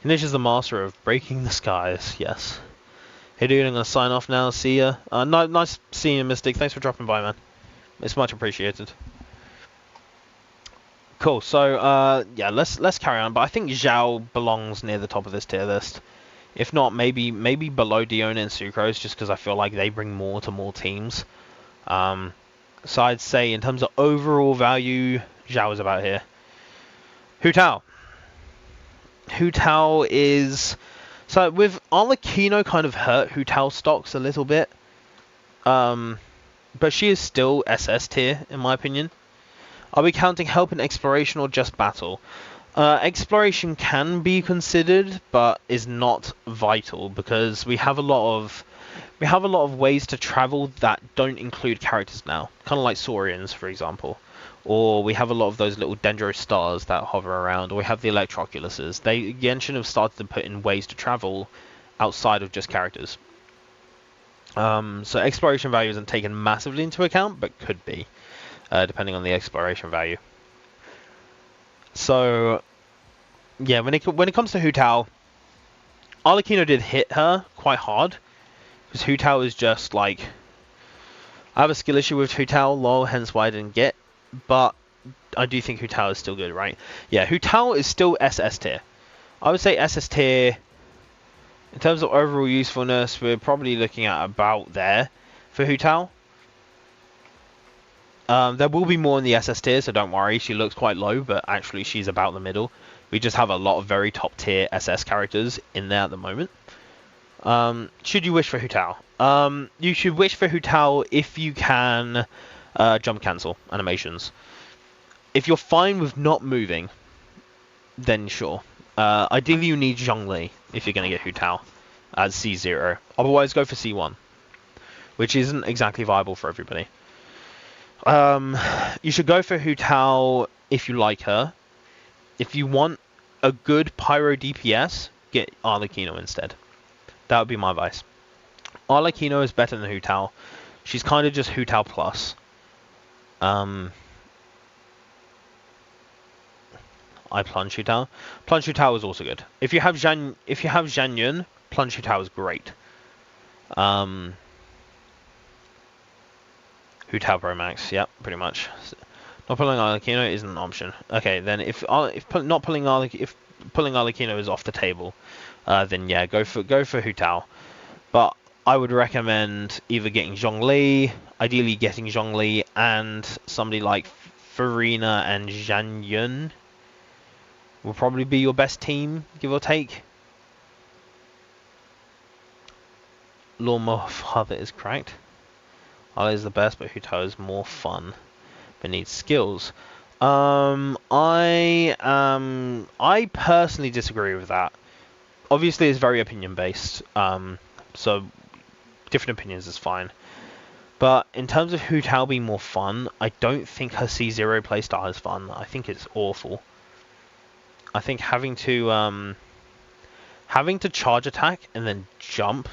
Kinich is the master of breaking the skies. Yes. Hey dude, I'm going to sign off now. See ya. Nice seeing you, Mystic. Thanks for dropping by, man. It's much appreciated. Cool, so yeah, let's carry on. But I think Zhao belongs near the top of this tier list. If not, maybe below Diona and Sucrose, just because I feel like they bring more to more teams. So I'd say in terms of overall value, Zhao is about here. Hu Tao. Hu Tao is, so with Arlecchino kind of hurt Hu Tao stocks a little bit. But she is still SS tier, in my opinion. Are we counting help in exploration or just battle? Exploration can be considered, but is not vital because we have a lot of ways to travel that don't include characters now, kind of like Saurians, for example. Or we have a lot of those little Dendro stars that hover around, or we have the Electroculuses. Genshin have started to put in ways to travel outside of just characters. So exploration value isn't taken massively into account, but could be, depending on the exploration value. So, yeah, when it comes to Hu Tao, Arlecchino did hit her quite hard, because Hu Tao is just like, I have a skill issue with Hu Tao, lol, hence why I didn't get, but I do think Hu Tao is still good, right? Yeah, Hu Tao is still SS tier. I would say SS tier. In terms of overall usefulness, we're probably looking at about there for Hu Tao. There will be more in the SS tier, so don't worry. She looks quite low, but actually she's about the middle. We just have a lot of very top tier SS characters in there at the moment. Should you wish for Hu Tao? You should wish for Hu Tao if you can jump cancel animations. If you're fine with not moving, then sure. Ideally you need Zhongli if you're going to get Hu Tao at C0. Otherwise go for C1, which isn't exactly viable for everybody. You should go for Hu Tao if you like her. If you want a good pyro DPS, get Arlecchino instead. That would be my advice. Arlecchino is better than Hu Tao. She's kind of just Hu Tao plus. I plunge Hu Tao. Plunge Hu Tao is also good. If you have Zhang Yun, plunge Hu Tao is great. Hu Tao Pro Max, yep, pretty much. Not pulling Arlecchino isn't an option. Okay, then if pulling Arlecchino is off the table, then yeah, go for Hu Tao. But I would recommend either getting Zhongli, ideally getting Zhongli and somebody like Farina and Zhang Yun will probably be your best team, give or take. Lawnmower Father is correct. Ale is the best, but Hu Tao is more fun, but needs skills. I personally disagree with that. Obviously, it's very opinion based. So different opinions is fine. But in terms of Hu Tao being more fun, I don't think her C0 playstyle is fun. I think it's awful. I think having to charge attack and then jump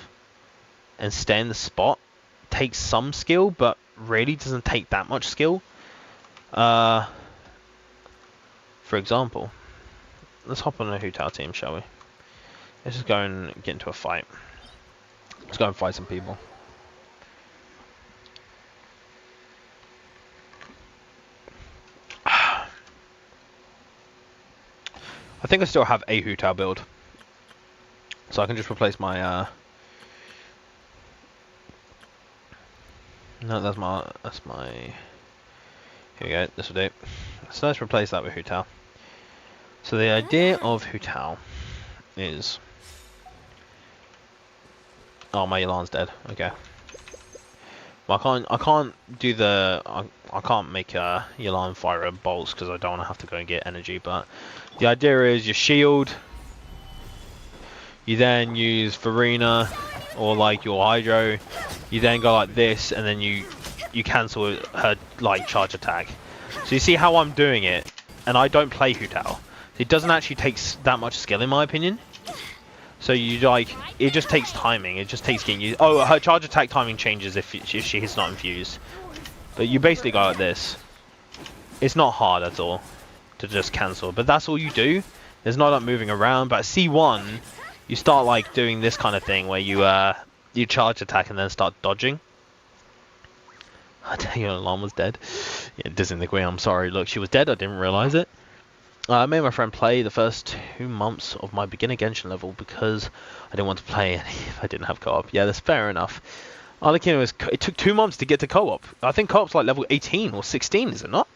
and stay in the spot takes some skill, but really doesn't take that much skill. For example, let's hop on a Hu Tao team, shall we? Let's just go and get into a fight. Let's go and fight some people. I think I still have a Hu Tao build, so I can just replace my no, that's my here we go, this will do. So let's replace that with Hu Tao. So the idea of Hu Tao is, oh, my Yelan's dead. Okay. Well, I can't do the I can't make Yelan fire bolts because I don't want to have to go and get energy. But the idea is you shield, you then use Farina or like your Hydro, you then go like this, and then you cancel her like charge attack. So you see how I'm doing it, and I don't play Hu Tao. It doesn't actually take that much skill in my opinion. So you like, it just takes timing. It just takes getting you. Oh, her charge attack timing changes if she is not infused. But you basically go like this. It's not hard at all to just cancel, but that's all you do. There's not like moving around. But at C1, you start like doing this kind of thing where you charge attack and then start dodging. I tell you, alarm was dead. Yeah, Disney the Queen. I'm sorry. Look, she was dead. I didn't realize it. I made my friend play the first 2 months of my beginner Genshin level because I didn't want to play any if I didn't have co-op. Yeah, that's fair enough. It took 2 months to get to co-op. I think co-op's like level 18 or 16, is it not?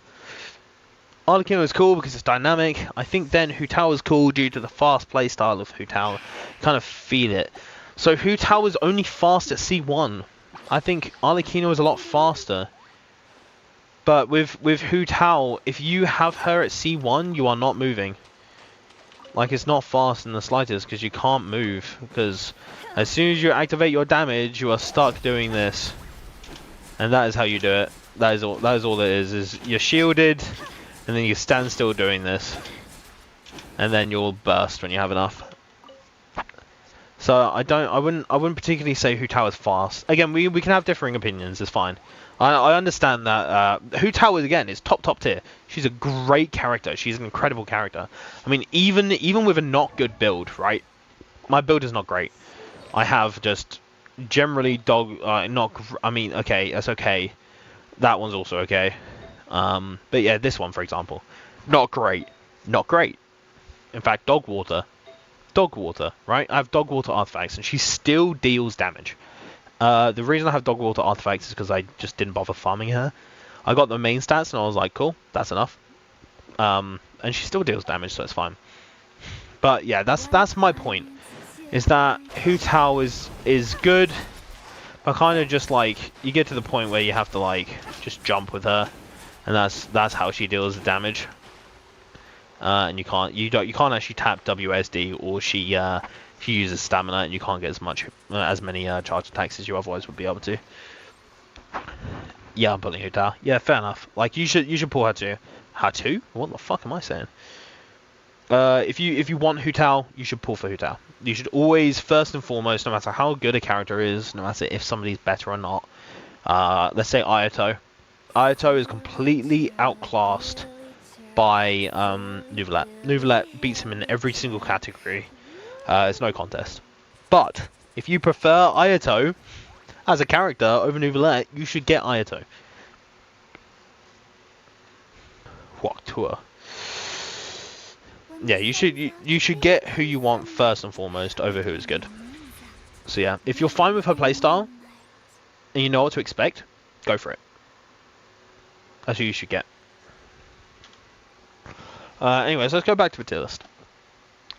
Arlecchino is cool because it's dynamic. I think then Hu Tao is cool due to the fast play style of Hu Tao. Kind of feel it. So Hu Tao is only fast at C1. I think Arlecchino is a lot faster. But with Hu Tao, if you have her at C1, you are not moving. Like, it's not fast in the slightest because you can't move. Because as soon as you activate your damage, you are stuck doing this. And that is how you do it. That is all it is you're shielded, and then you stand still doing this. And then you'll burst when you have enough. So I wouldn't particularly say Hu Tao is fast. Again, we can have differing opinions, it's fine. I understand that Hu Tao is top tier. She's a great character. She's an incredible character. I mean, even with a not good build, right? My build is not great. I have just generally okay, that's okay. That one's also okay. But yeah, this one for example, not great. In fact, dog water, right? I have dog water artifacts, and she still deals damage. The reason I have dog water artifacts is because I just didn't bother farming her. I got the main stats and I was like, cool, that's enough. And she still deals damage, so it's fine. But yeah, that's my point. Is that Hu Tao is good, but kind of just like you get to the point where you have to like just jump with her, and that's how she deals the damage. And you can't actually tap WSD, or she uses stamina, and you can't get as many charge attacks as you otherwise would be able to. Yeah, I'm pulling Hu Tao. Yeah, fair enough. Like you should pull Hatu. Hatu? What the fuck am I saying? If you want Hu Tao, you should pull for Hu Tao. You should always, first and foremost, no matter how good a character is, no matter if somebody's better or not. Let's say Ayato. Ayato is completely outclassed by Neuvillette. Neuvillette beats him in every single category. It's no contest. But if you prefer Ayato as a character over Neuvillette, you should get Ayato. What tour? Yeah, you should get who you want first and foremost over who is good. So yeah, if you're fine with her playstyle and you know what to expect, go for it. That's who you should get. Anyways, let's go back to the tier list.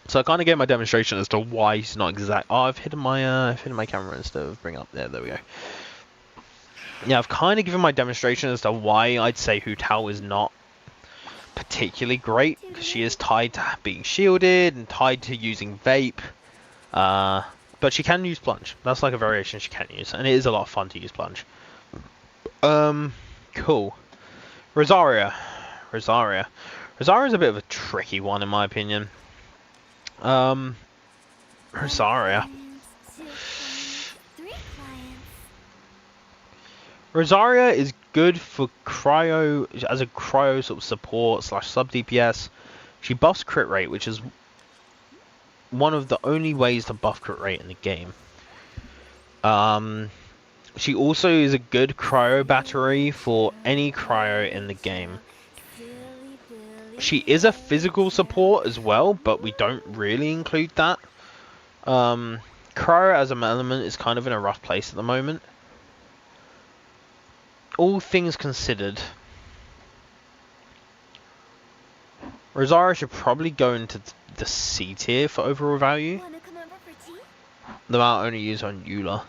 So I kind of gave my demonstration as to why he's not exact. Oh, I've hidden my camera instead of bring up there. There we go. Yeah, I've kind of given my demonstration as to why I'd say Hu Tao is not particularly great, because she is tied to being shielded and tied to using vape. But she can use plunge. That's like a variation she can use, and it is a lot of fun to use plunge. Cool. Rosaria is a bit of a tricky one in my opinion. Rosaria is good for cryo, as a cryo sort of support / sub DPS. She buffs crit rate, which is one of the only ways to buff crit rate in the game. She also is a good cryo battery for any cryo in the game. She is a physical support as well, but we don't really include that. Cryo as an element is kind of in a rough place at the moment. All things considered, Rosaria should probably go into the C tier for overall value. The amount only used on Eula.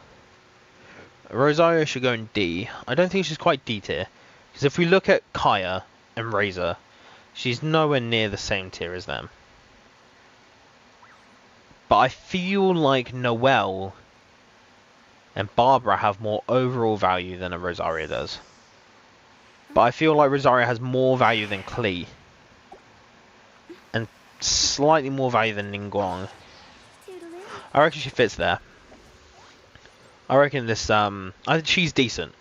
Rosaria should go in D. I don't think she's quite D tier, because if we look at Kaya and Razor, she's nowhere near the same tier as them. But I feel like Noelle and Barbara have more overall value than a Rosaria does. But I feel like Rosaria has more value than Klee. And slightly more value than Ningguang. I reckon she fits there. I reckon this, I think she's decent.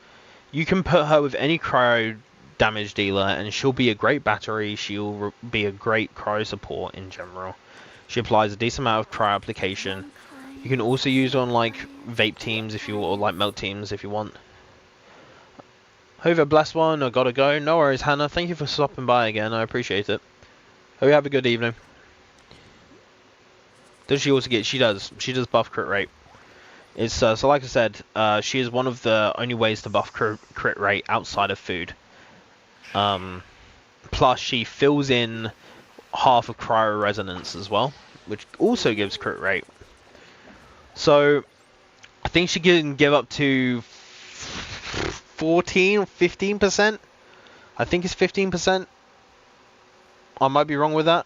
You can put her with any cryo damage dealer and she'll be a great battery. She'll be a great cryo support in general. She applies a decent amount of cryo application. You can also use on like vape teams if you, or like melt teams if you want. Hope a blessed one. I gotta go. No worries, Hannah. Thank you for stopping by again. I appreciate it. Hope you have a good evening. Does she also get? She does. She does buff crit rate. It's so like I said, she is one of the only ways to buff crit rate outside of food. Plus she fills in half of cryo resonance as well, which also gives crit rate. So I think she can give up to 14 or 15%. I think it's 15%. I might be wrong with that.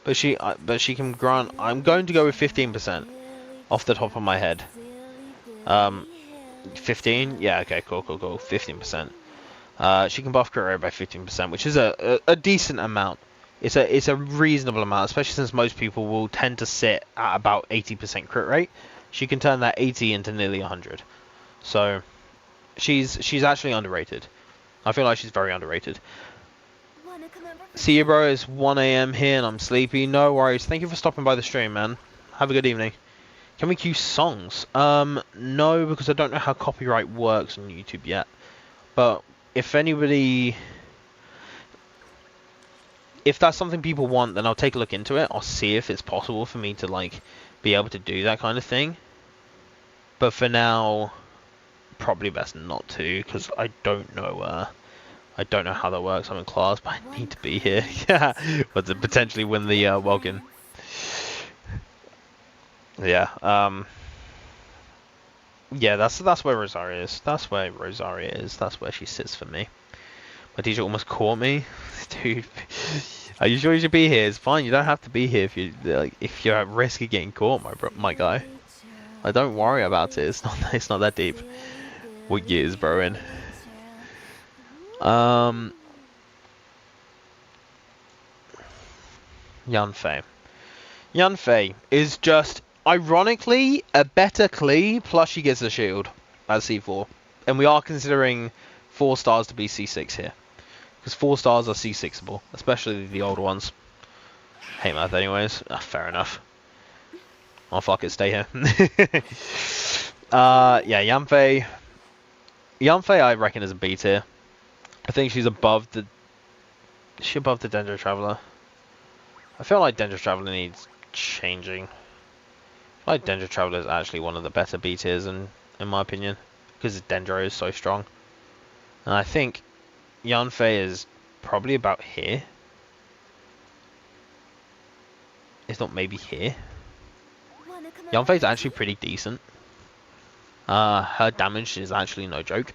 But she can grant. I'm going to go with 15% off the top of my head. 15? Yeah, okay, cool. 15%. She can buff crit rate by 15%, which is a decent amount. It's a reasonable amount, especially since most people will tend to sit at about 80% crit rate. She can turn that 80 into nearly 100. So she's actually underrated. I feel like she's very underrated. See you, bro. It's 1 AM here and I'm sleepy. No worries. Thank you for stopping by the stream, man. Have a good evening. Can we queue songs? No, because I don't know how copyright works on YouTube yet. But if anybody, if that's something people want, then I'll take a look into it. I'll see if it's possible for me to like be able to do that kind of thing. But for now, probably best not to, because I don't know how that works. I'm in class, but I need to be here. Yeah, but to potentially win the Welkin. Yeah. Yeah, that's where Rosaria is. That's where Rosaria is. That's where she sits for me. My teacher almost caught me, dude. Are you sure you should be here? It's fine. You don't have to be here if you're at risk of getting caught, my guy. Like, don't worry about it. It's not that deep. What year is bro in? Yanfei. Yanfei is just ironically a better Klee, plus she gets a shield at C4, and we are considering 4 stars to be C6 here. Because 4 stars are C6able, especially the older ones. Hate math anyways. Fair enough. Oh fuck it, stay here. Yeah, Yanfei. Yanfei I reckon is a B tier. I think she's above the... Is she above the Dendro Traveler? I feel like Dendro Traveler needs changing. I feel like Dendro Traveler is actually one of the better B tiers in my opinion. Because Dendro is so strong. And I think Yanfei is probably about here. If not maybe here. Yanfei is actually pretty decent. Her damage is actually no joke.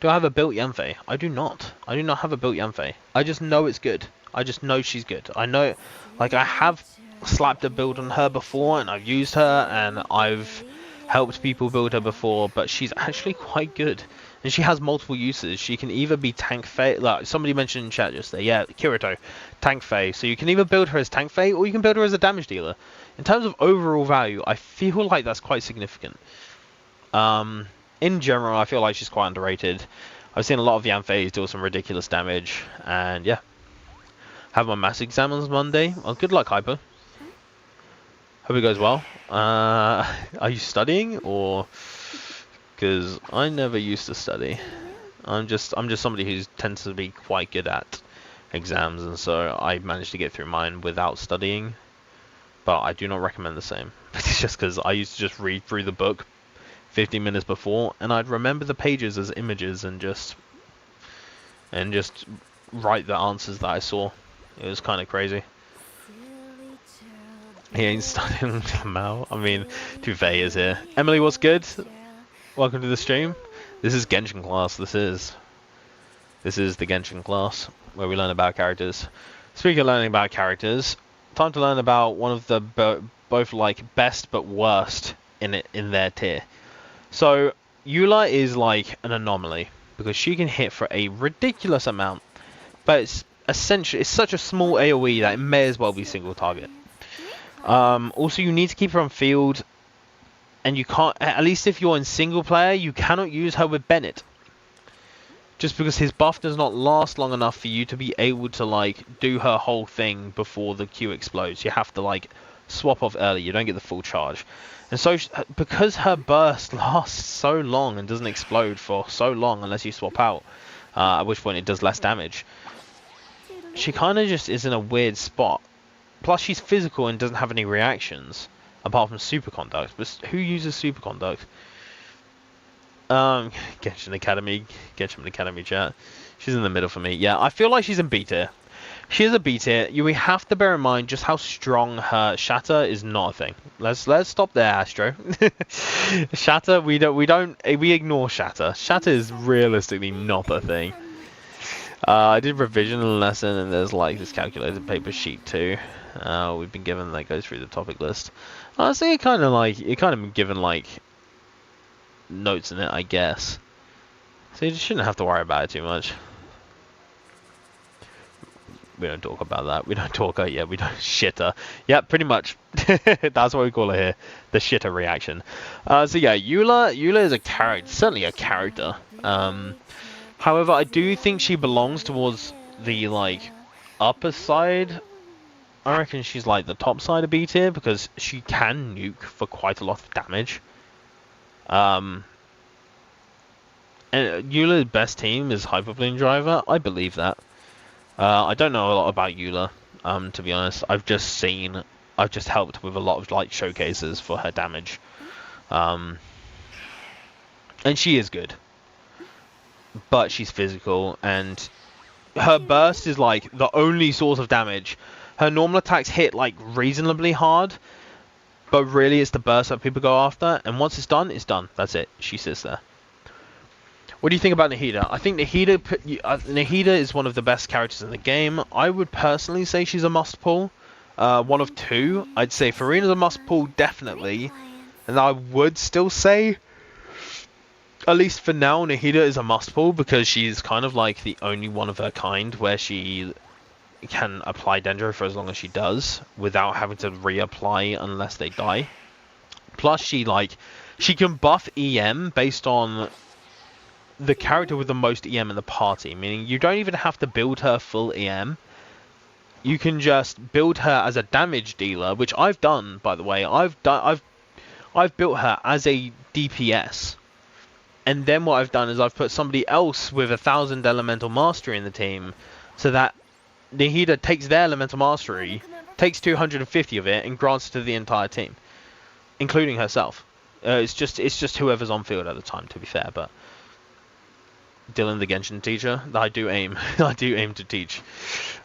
Do I have a built Yanfei? I do not. I do not have a built Yanfei. I just know it's good. I just know she's good. I know, like, I have slapped a build on her before, and I've used her, and I've helped people build her before, but she's actually quite good. And she has multiple uses. She can either be tank Fae, like somebody mentioned in chat just there, yeah, Kirito, tank Fae. So you can either build her as tank Fae, or you can build her as a damage dealer. In terms of overall value, I feel like that's quite significant. In general, I feel like she's quite underrated. I've seen a lot of Yanfeis deal some ridiculous damage, and yeah. Have my mass exam on Monday. Well, good luck, Hyper. Hope it goes well. Are you studying, or... Because I never used to study. I'm just somebody who tends to be quite good at exams, and so I managed to get through mine without studying. But I do not recommend the same. It's just because I used to just read through the book 15 minutes before, and I'd remember the pages as images and just write the answers that I saw. It was kind of crazy. He ain't studying Mal. I mean, Tuve is here. Emily, what's good? Welcome to the stream. This is Genshin class. This is the Genshin class where we learn about characters. Speaking of learning about characters, time to learn about one of the both like best but worst in their tier. So Eula is like an anomaly because she can hit for a ridiculous amount, but it's such a small AoE that it may as well be single target. Also, you need to keep her on field, and you can't, at least if you're in single player, you cannot use her with Bennett. Just because his buff does not last long enough for you to be able to like do her whole thing before the Q explodes. You have to like swap off early, you don't get the full charge. And so, because her burst lasts so long and doesn't explode for so long unless you swap out, at which point it does less damage, she kind of just is in a weird spot. Plus she's physical and doesn't have any reactions, apart from superconduct. But who uses superconduct? Genshin Academy chat. She's in the middle for me. Yeah, I feel like she's in B tier. She is a B tier. We have to bear in mind just how strong her shatter is not a thing. Let's stop there, Astro. Shatter, we ignore shatter. Shatter is realistically not a thing. I did revision lesson, and there's like this calculated paper sheet too. We've been given that goes through the topic list. Honestly, it kind of been given like notes in it, I guess. So you just shouldn't have to worry about it too much. We don't talk about that. We don't talk. Yeah, we don't shitter. Yeah, pretty much. That's what we call it here. The shitter reaction. So yeah, Eula is a character. Certainly a character. However, I do think she belongs towards the like upper side. I reckon she's like the top side of B tier because she can nuke for quite a lot of damage. And Eula's best team is Hyperplane Driver. I believe that. I don't know a lot about Eula, to be honest. I've I've just helped with a lot of like showcases for her damage. And she is good, but she's physical, and her burst is like the only source of damage. Her normal attacks hit like reasonably hard, but really it's the burst that people go after, and once it's done, it's done. That's it. She sits there. What do you think about Nahida? I think Nahida is one of the best characters in the game. I would personally say she's a must pull. One of two. I'd say Farina's a must pull, definitely. And I would still say, at least for now, Nahida is a must pull because she's kind of like the only one of her kind where she can apply Dendro for as long as she does without having to reapply unless they die. Plus, she can buff EM based on the character with the most EM in the party, meaning you don't even have to build her full EM. You can just build her as a damage dealer, which I've done, by the way. I've built her as a DPS, and then what I've done is I've put somebody else with 1,000 elemental mastery in the team, so that Nahida takes their elemental mastery, takes 250 of it, and grants it to the entire team, including herself. It's just whoever's on field at the time, to be fair, but Dylan, the Genshin teacher, I do aim to teach.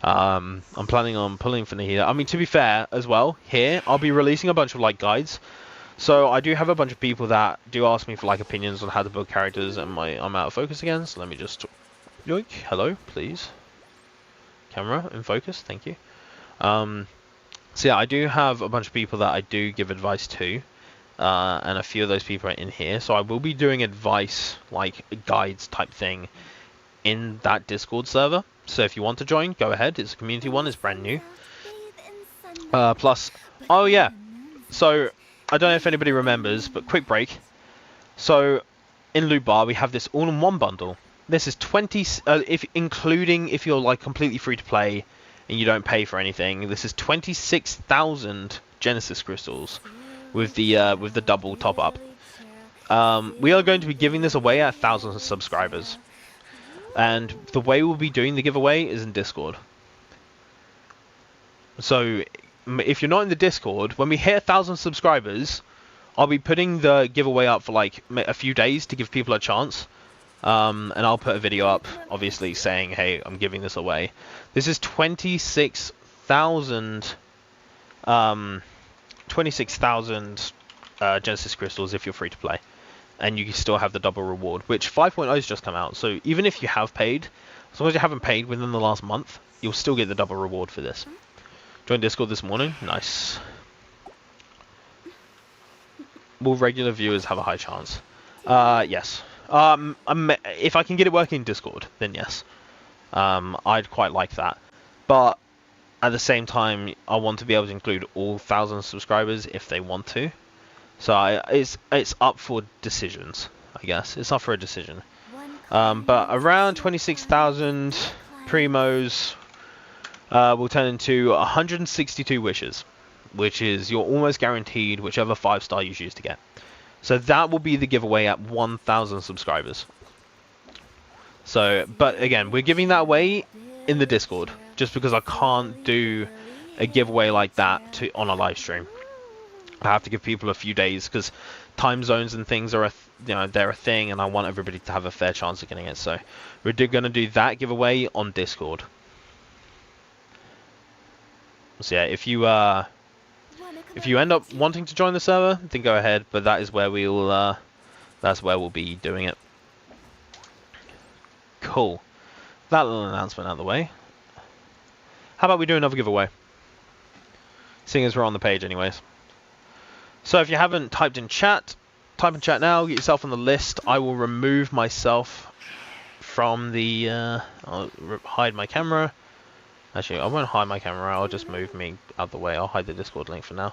I'm planning on pulling for Nahida. I mean, to be fair as well, here I'll be releasing a bunch of like guides. So I do have a bunch of people that do ask me for like opinions on how to build characters, and I'm out of focus again. So let me just yoink. Hello, please. Camera in focus, thank you. So yeah, I do have a bunch of people that I do give advice to. And a few of those people are in here, so I will be doing advice, like guides type thing, in that Discord server. So if you want to join, go ahead. It's a community one, it's brand new. Plus, oh yeah, so I don't know if anybody remembers, but quick break. So in Loot Bar we have this all-in-one bundle. This is 20, including if you're like completely free to play and you don't pay for anything. This is 26,000 Genesis crystals. With the double top up. We are going to be giving this away at 1,000 subscribers, and the way we'll be doing the giveaway is in Discord. So if you're not in the Discord, when we hit 1,000 subscribers, I'll be putting the giveaway up for like a few days to give people a chance, and I'll put a video up obviously saying, hey, I'm giving this away. This is 26,000 Genesis crystals if you're free to play, and you can still have the double reward, which 5.0's just come out, so even if you have paid, as long as you haven't paid within the last month, you'll still get the double reward for this. Joined Discord this morning. Nice. Will regular viewers have a high chance? Yes. If I can get it working in Discord, then yes. I'd quite like that, but at the same time, I want to be able to include all 1,000 subscribers if they want to. So it's up for decisions, I guess. It's up for a decision. But around 26,000 primos will turn into 162 wishes, which is you're almost guaranteed whichever 5-star you choose to get. So that will be the giveaway at 1,000 subscribers. So, but again, we're giving that away in the Discord, just because I can't do a giveaway like that on a live stream. I have to give people a few days because time zones and things are they're a thing, and I want everybody to have a fair chance of getting it. So we're going to do that giveaway on Discord. So yeah, if you end up wanting to join the server, then go ahead. But that is where that's where we'll be doing it. Cool. That little announcement out of the way. How about we do another giveaway? Seeing as we're on the page anyways. So if you haven't typed in chat, type in chat now, get yourself on the list. I will remove myself from the... I'll hide my camera. Actually, I won't hide my camera, I'll just move me out the way. I'll hide the Discord link for now.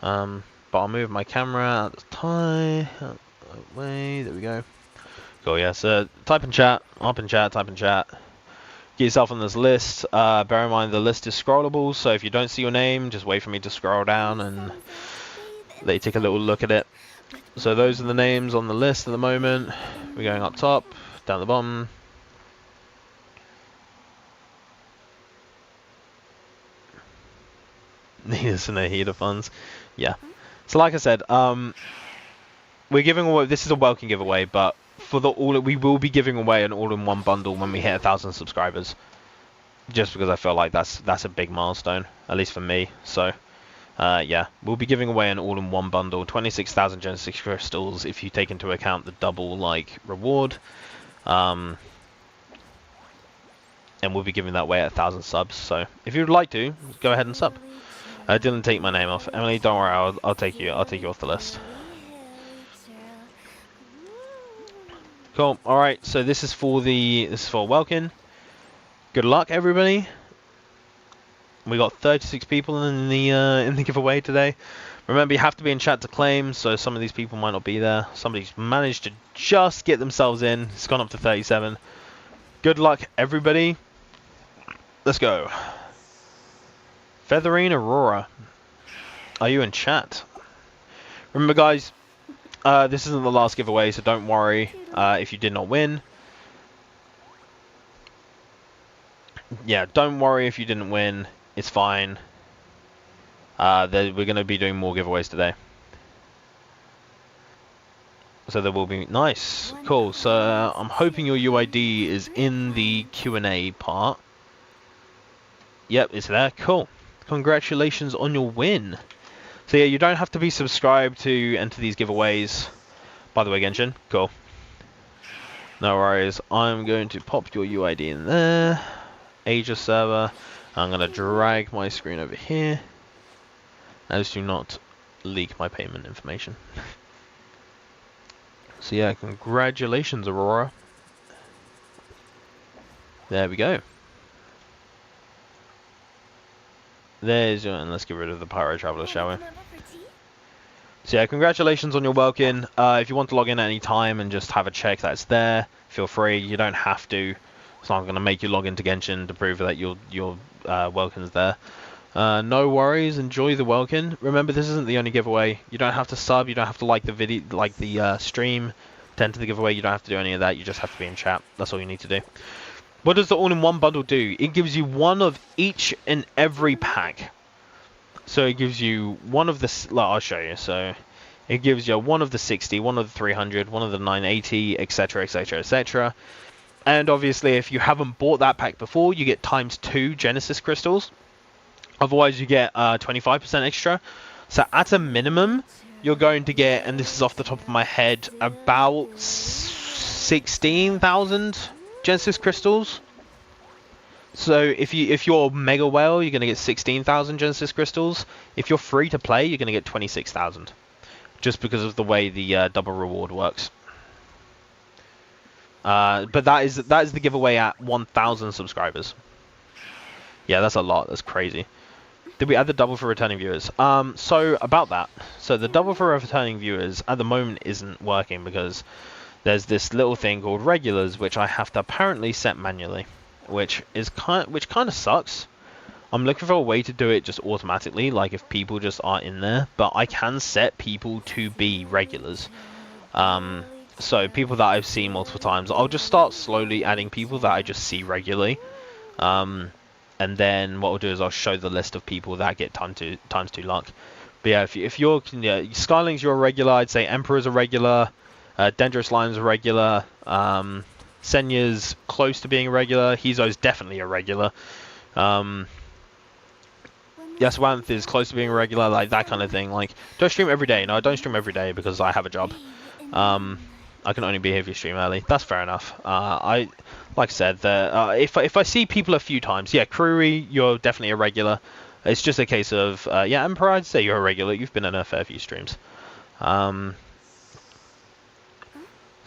But I'll move my camera out the way. There we go. Cool, yeah, so type in chat, type in chat. Get yourself on this list. Bear in mind the list is scrollable, so if you don't see your name, just wait for me to scroll down and let you take a little look at it. So those are the names on the list at the moment. We're going up top, down the bottom. Need us in the heater funds. Yeah. So like I said, we're giving away. This is a welcome giveaway, but for the all, we will be giving away an all-in-one bundle when we hit 1,000 subscribers. Just because I feel like that's a big milestone, at least for me. So, yeah, we'll be giving away an all-in-one bundle, 26,000 Genesis crystals if you take into account the double like reward. And we'll be giving that away at 1,000 subs. So, if you'd like to, go ahead and sub. I didn't take my name off. Emily, don't worry, I'll take you off the list. Cool. All right. So this is for Welkin. Good luck, everybody. We got 36 people in the giveaway today. Remember, you have to be in chat to claim, so some of these people might not be there. Somebody's managed to just get themselves in. It's gone up to 37. Good luck, everybody. Let's go. Featherine Aurora, are you in chat? Remember, guys, this isn't the last giveaway, so don't worry if you did not win. Yeah, don't worry if you didn't win. It's fine. We're going to be doing more giveaways today. So there will be... Nice. Cool. So I'm hoping your UID is in the Q&A part. Yep, it's there. Cool. Congratulations on your win. So yeah, you don't have to be subscribed to enter these giveaways. By the way, Genshin, cool. No worries. I'm going to pop your UID in there. Asia server. I'm going to drag my screen over here. As do not leak my payment information. So yeah, congratulations, Aurora. There we go. There's your, and let's get rid of the Pyro Traveler, shall we? So yeah, congratulations on your welkin. If you want to log in at any time and just have a check that's there, feel free. You don't have to. It's not going to make you log into Genshin to prove that your welkin's there. No worries. Enjoy the welkin. Remember, this isn't the only giveaway. You don't have to sub. You don't have to like the video, like the stream. To enter the giveaway, you don't have to do any of that. You just have to be in chat. That's all you need to do. What does the all-in-one bundle do? It gives you one of each and every pack. So it gives you one of the... I'll show you. So it gives you one of the 60, one of the 300, one of the 980, etc, etc, etc. And obviously, if you haven't bought that pack before, you get ×2 Genesis crystals. Otherwise, you get 25% extra. So at a minimum, you're going to get, and this is off the top of my head, about 16,000 Genesis crystals. So if you're Mega Whale, you're going to get 16,000 Genesis crystals. If you're free to play, you're going to get 26,000. Just because of the way the double reward works. But that is the giveaway at 1,000 subscribers. Yeah, that's a lot. That's crazy. Did we add the double for returning viewers? So about that. So the double for returning viewers at the moment isn't working because there's this little thing called regulars, which I have to apparently set manually, which kind of sucks. I'm looking for a way to do it just automatically, like if people just aren't in there. But I can set people to be regulars. So people that I've seen multiple times, I'll just start slowly adding people that I just see regularly. And then what I'll do is I'll show the list of people that get times 2 luck. But yeah, if you're Skyling's you're a regular, I'd say Emperor's a regular, Dendros Lime's a regular, Senya's close to being a regular, Hizo's definitely a regular. Yasuanth is close to being a regular, like that kind of thing. Like, do I stream every day? No, I don't stream every day because I have a job. I can only be here if you stream early. That's fair enough. Like I said, if I see people a few times, yeah, Kruri, you're definitely a regular. It's just a case of, yeah, Emperor, I'd say you're a regular. You've been in a fair few streams. So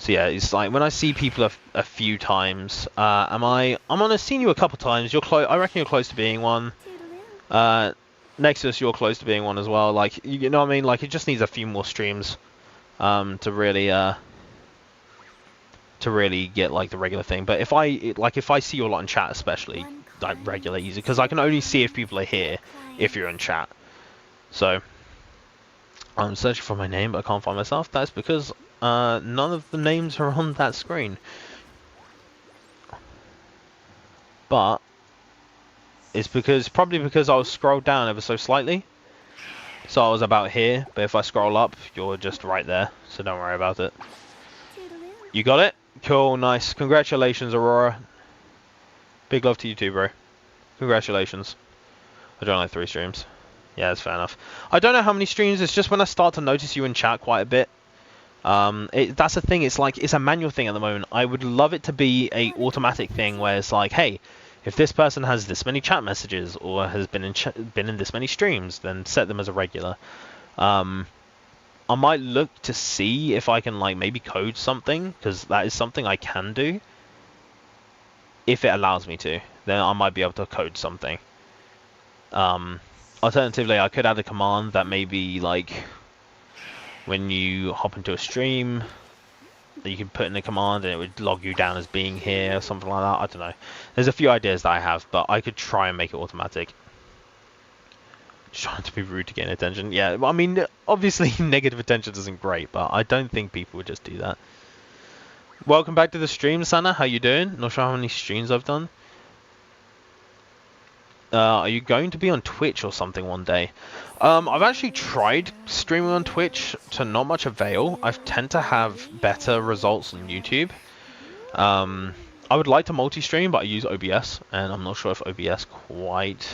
yeah, it's like when I see people a few times, I'm on a seen you a couple times. You're close. I reckon you're close to being one. Nexus, you're close to being one as well. Like, you know what I mean? Like, it just needs a few more streams to really get like the regular thing. But if I see you a lot in chat, especially like regular, easy, because I can only see if people are here if you're in chat. So I'm searching for my name, but I can't find myself. That's because none of the names are on that screen. But it's probably because I was scrolled down ever so slightly. So I was about here, but if I scroll up, you're just right there. So don't worry about it. Toodaloo. You got it? Cool, nice. Congratulations, Aurora. Big love to you too, bro. Congratulations. I joined like 3 streams. Yeah, that's fair enough. I don't know how many streams. It's just when I start to notice you in chat quite a bit. That's the thing. It's like it's a manual thing at the moment. I would love it to be a automatic thing where it's like, hey, if this person has this many chat messages or has been in this many streams, then set them as a regular. I might look to see if I can like maybe code something, because that is something I can do. If it allows me to, then I might be able to code something. Alternatively, I could add a command that maybe like when you hop into a stream, that you can put in a command and it would log you down as being here or something like that. I don't know. There's a few ideas that I have, but I could try and make it automatic. Just trying to be rude to gain attention. Yeah, I mean, obviously negative attention isn't great, but I don't think people would just do that. Welcome back to the stream, Sana. How you doing? Not sure how many streams I've done. Are you going to be on Twitch or something one day? I've actually tried streaming on Twitch to not much avail. I tend to have better results on YouTube. I would like to multi-stream, but I use OBS, and I'm not sure if OBS quite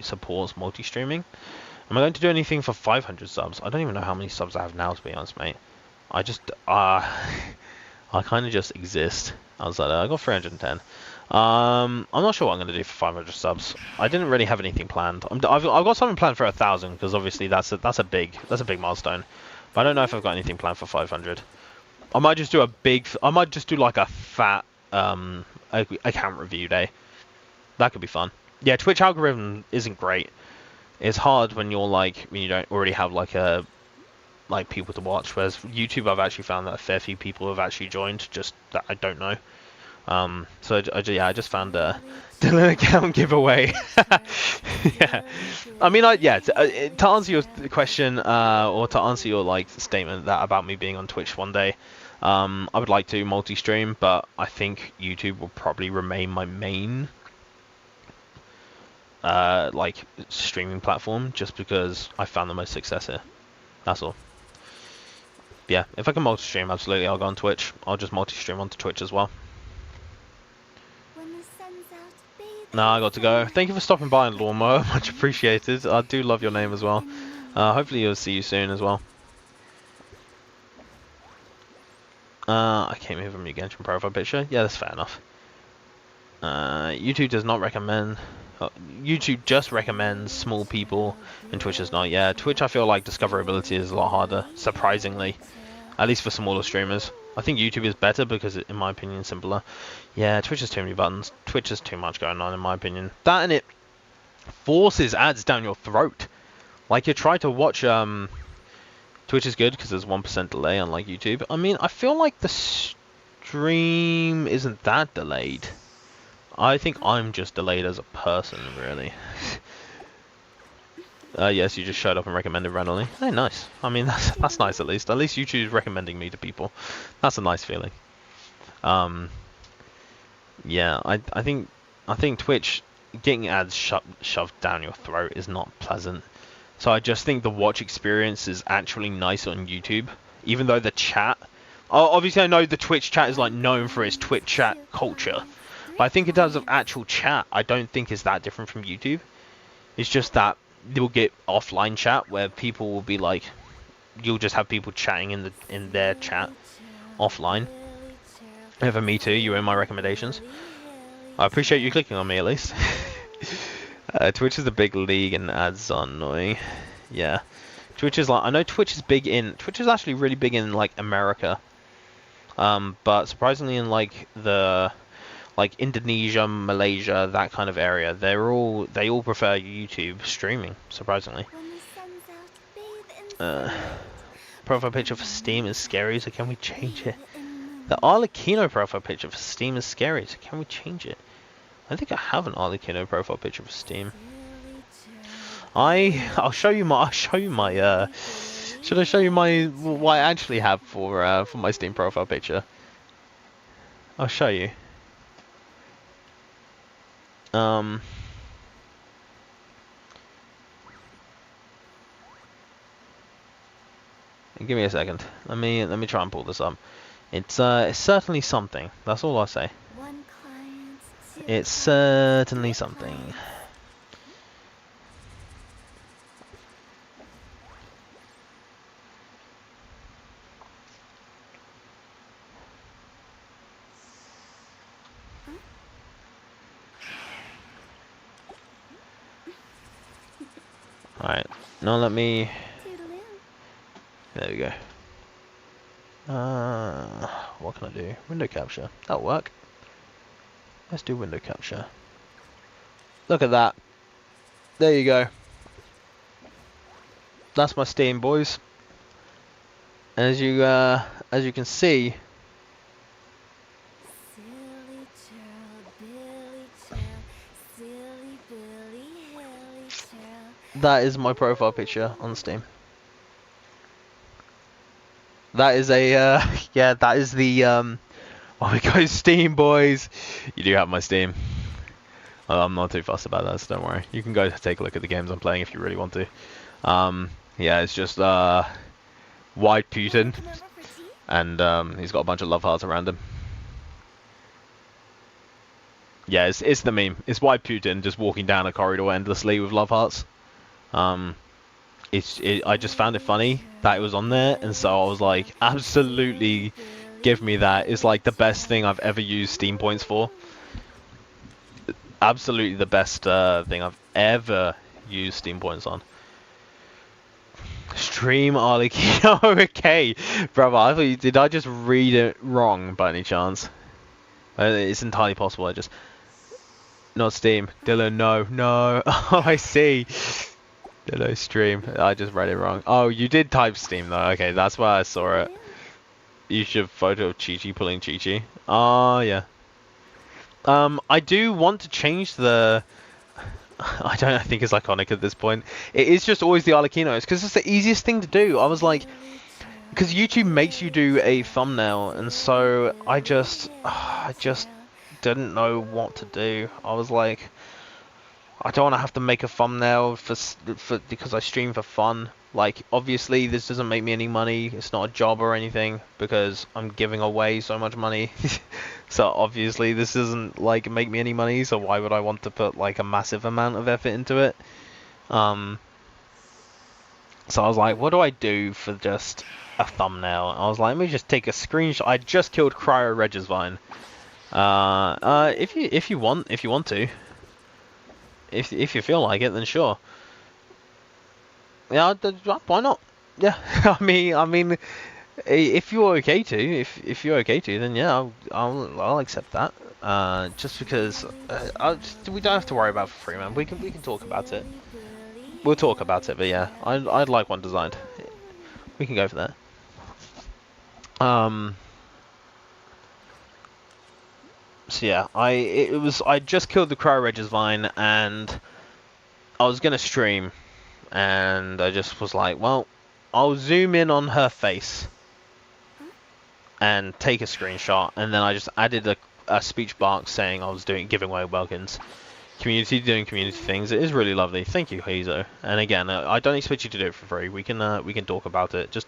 supports multi-streaming. Am I going to do anything for 500 subs? I don't even know how many subs I have now, to be honest, mate. I just, I kind of just exist. I was like, I got 310. I'm not sure what I'm going to do for 500 subs. I didn't really have anything planned. I've got something planned for 1,000, because obviously that's a big milestone. But I don't know if I've got anything planned for 500. I might just do like a fat account review day. That could be fun. Yeah, Twitch algorithm isn't great. It's hard when you don't already have like people to watch. Whereas YouTube, I've actually found that a fair few people have actually joined, just that I don't know. So I just found a Dylan account giveaway. Yeah, I mean, to answer your question, or to answer your like statement that about me being on Twitch one day, I would like to multi-stream, but I think YouTube will probably remain my main like streaming platform, just because I found the most success here. That's all. But yeah, if I can multi-stream, absolutely, I'll go on Twitch. I'll just multi-stream onto Twitch as well. When the sun's out, bathe Nah, I got to go. Thank you for stopping by, Lawnmower. Much appreciated. I do love your name as well. Hopefully you'll see you soon as well. I came here from your Genshin profile picture. Yeah, that's fair enough. YouTube does not recommend... YouTube just recommends small people, and Twitch does not. Yeah, Twitch, I feel like discoverability is a lot harder, surprisingly. At least for smaller streamers. I think YouTube is better because, in my opinion, simpler. Yeah, Twitch has too many buttons. Twitch has too much going on, in my opinion. That, and it forces ads down your throat. Like, you try to watch... Twitch is good because there's 1% delay, unlike YouTube. I mean, I feel like the stream isn't that delayed. I think I'm just delayed as a person, really. Yes, you just showed up and recommended randomly. Hey, nice. I mean, that's nice at least. At least YouTube's recommending me to people. That's a nice feeling. Yeah, I think Twitch, getting ads shoved down your throat is not pleasant. So I just think the watch experience is actually nice on YouTube, even though the chat... Obviously, I know the Twitch chat is like known for its Twitch chat culture. But I think in terms of actual chat, I don't think it's that different from YouTube. It's just that you'll get offline chat where people will be like, you'll just have people chatting in their chat offline. And for me too, you're in my recommendations. I appreciate you clicking on me at least. Twitch is a big league and ads are annoying. Yeah, Twitch is like, I know Twitch is actually really big in like America. But surprisingly in like Indonesia, Malaysia, that kind of area, they all prefer YouTube streaming, surprisingly. when the sun's out, bathe in the Profile picture for Steam is scary, so can we change it? moon. The Arlecchino profile picture for Steam is scary, so can we change it? I think I have an Arlecchino profile picture for Steam. I'll show you my should I show you what I actually have for my Steam profile picture? I'll show you. Give me a second. Let me try and pull this up. It's certainly something. That's all I say. One client, two It's clients, certainly three something. clients. Alright. Now let me... Toodaloo. There we go. What can I do? Window capture. That'll work. Let's do window capture. Look at that. There you go. That's my Steam, boys. As you can see, Silly churl, Billy churl, silly Billy, hilly churl. that is my profile picture on Steam. That is a yeah, that is the oh my god, Steam, boys. You do have my Steam. I'm not too fussed about that, so don't worry. You can go take a look at the games I'm playing if you really want to. Yeah, it's just White Putin, Come over for tea? and he's got a bunch of love hearts around him. Yeah, it's the meme. It's White Putin just walking down a corridor endlessly with love hearts. I just found it funny that it was on there, and so I was like, absolutely, give me that. It's like the best thing I've ever used Steam points for. Absolutely the best thing I've ever used Steam points on. Stream Arlecchino. Okay, brother. I thought did I just read it wrong by any chance? It's entirely possible. I just not Steam. Dylan, no. Oh, I see. Dylan stream. I just read it wrong. Oh, you did type Steam though. Okay, that's why I saw it. You should photo of Chi-Chi pulling Chi-Chi. Oh yeah. I do want to change the. I think it's iconic at this point. It is just always the Arlecchinos because it's the easiest thing to do. I was like, because YouTube makes you do a thumbnail, and so I just didn't know what to do. I was like, I don't want to have to make a thumbnail for because I stream for fun. Like, obviously this doesn't make me any money. It's not a job or anything because I'm giving away so much money. So obviously this doesn't like make me any money. So why would I want to put like a massive amount of effort into it? So I was like, what do I do for just a thumbnail? I was like, let me just take a screenshot. I just killed Cryo Reg's Vine. If you want to, if you feel like it, then sure. Yeah, why not? Yeah, I mean, if you're okay to, if you're okay to, then yeah, I'll accept that. Just because we don't have to worry about it for free, man. We can talk about it. We'll talk about it, but yeah, I'd like one designed. We can go for that. So yeah, I just killed the Crow Reg's Vine, and I was gonna stream, and I just was like, well, I'll zoom in on her face and take a screenshot, and then I just added a speech box saying I was giving away welcomes. Community doing community things. It is really lovely. Thank you, Hazo. And again, I don't expect you to do it for free. We can talk about it. Just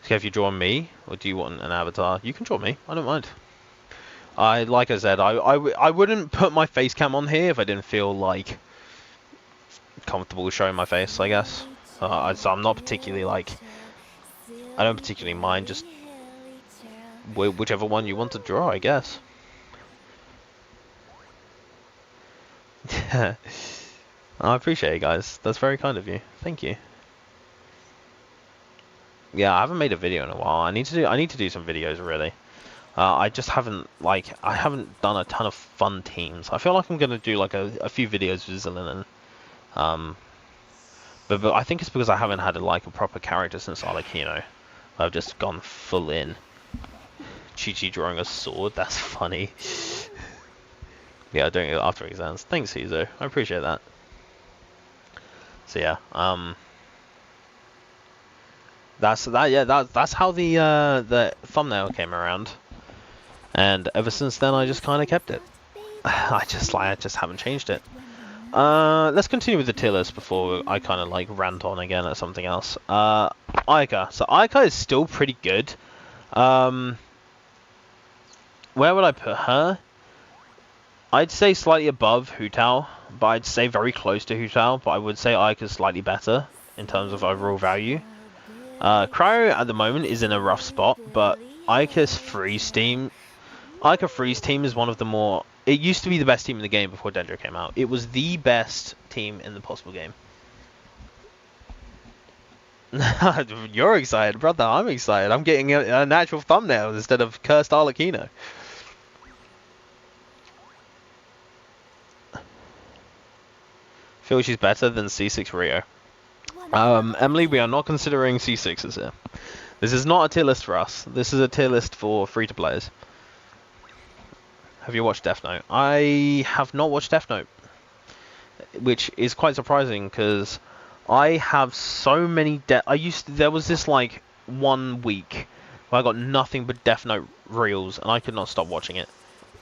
if you draw me, or do you want an avatar? You can draw me. I don't mind. Like I said, I wouldn't put my face cam on here if I didn't feel like comfortable showing my face, I guess. So I'm not particularly like, I don't particularly mind, just whichever one you want to draw, I guess. I appreciate it, guys. That's very kind of you. Thank you. Yeah, I haven't made a video in a while. I need to do some videos, really. I just haven't done a ton of fun teams. I feel like I'm gonna do like a few videos with Zillion, but I think it's because I haven't had a proper character since Arlecchino. I've just gone full in. Chi-Chi drawing a sword. That's funny. Yeah, doing it after exams. Thanks, Hizo. I appreciate that. So yeah, that's how the thumbnail came around, and ever since then I just kind of kept it. I just haven't changed it. Let's continue with the tier list before I kind of like rant on again at something else. Aika. So Aika is still pretty good. Where would I put her? I'd say slightly above Hu Tao, but I'd say very close to Hu Tao, but I would say Aika's slightly better in terms of overall value. Cryo at the moment is in a rough spot, but Aika Freeze team is one of the more... It used to be the best team in the game before Dendro came out. It was the best team in the possible game. You're excited, brother. I'm excited. I'm getting an actual thumbnail instead of Cursed Arlecchino. Feel she's better than C6 Rio. Emily, we are not considering C6s here. This is not a tier list for us. This is a tier list for free-to-players. Have you watched Death Note? I have not watched Death Note, which is quite surprising because I have so many. There was this like 1 week where I got nothing but Death Note reels, and I could not stop watching it.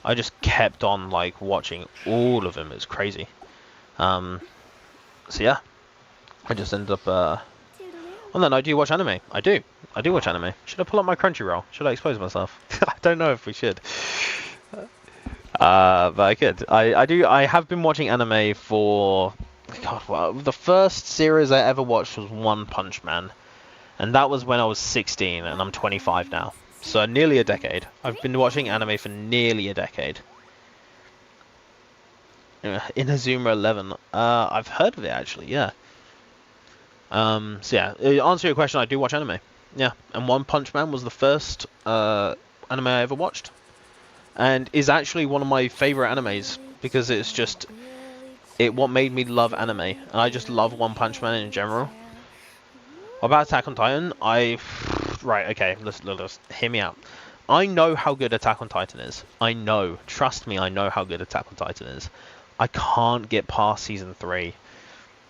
I just kept on like watching all of them. It's crazy. So yeah, I just ended up. On that note, do you watch anime? I do. I do watch anime. Should I pull up my Crunchyroll? Should I expose myself? I don't know if we should. But I could. I do. I have been watching anime for... God, well, the first series I ever watched was One Punch Man. And that was when I was 16, and I'm 25 now. So nearly a decade. I've been watching anime for nearly a decade. Inazuma 11. I've heard of it, actually, yeah. So yeah, answer your question, I do watch anime. Yeah, and One Punch Man was the first anime I ever watched. And is actually one of my favourite animes, because it's just... what made me love anime. And I just love One Punch Man in general. What about Attack on Titan? Right, okay, let's hear me out. I know how good Attack on Titan is. I know. Trust me, I know how good Attack on Titan is. I can't get past Season 3.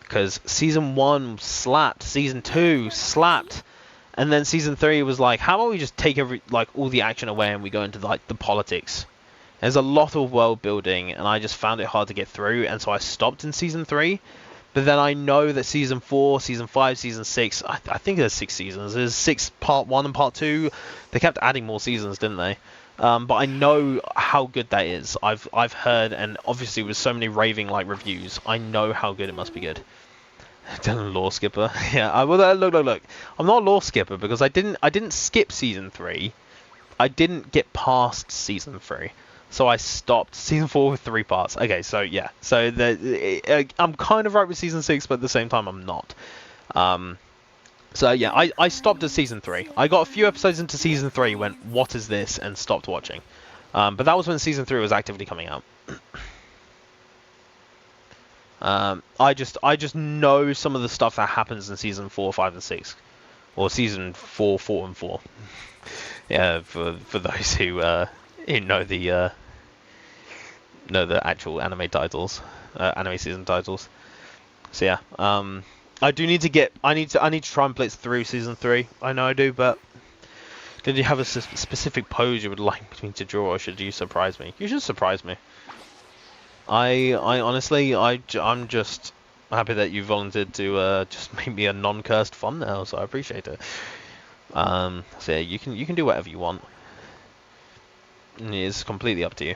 Because Season 1 slapped, Season 2 slapped, and then Season 3 was like, how about we just take all the action away and we go into like the politics? There's a lot of world building, and I just found it hard to get through, and so I stopped in Season 3. But then I know that Season 4, Season 5, Season 6, I think there's 6 seasons. There's 6 Part 1 and Part 2. They kept adding more seasons, didn't they? But I know how good that is. I've heard, and obviously with so many raving like reviews, I know how good it must be good. Law skipper. Yeah, look. I'm not a law skipper because I didn't skip Season 3. I didn't get past Season 3. So I stopped Season 4 with 3 parts. Okay, so yeah. So I'm kind of right with Season 6, but at the same time I'm not. So yeah, I stopped at Season 3. I got a few episodes into Season 3, went, what is this? And stopped watching. But that was when Season 3 was actively coming out. I just know some of the stuff that happens in Season 4, 5, and 6. Or Season 4, 4, and 4. Yeah, for those who know the actual anime titles, anime season titles. So yeah, I need to try and blitz through Season 3. I know I do, but did you have a specific pose you would like me to draw, or should you surprise me? You should surprise me. I honestly, I'm just happy that you volunteered to just make me a non-cursed thumbnail, so I appreciate it. So yeah, you can do whatever you want. It's completely up to you.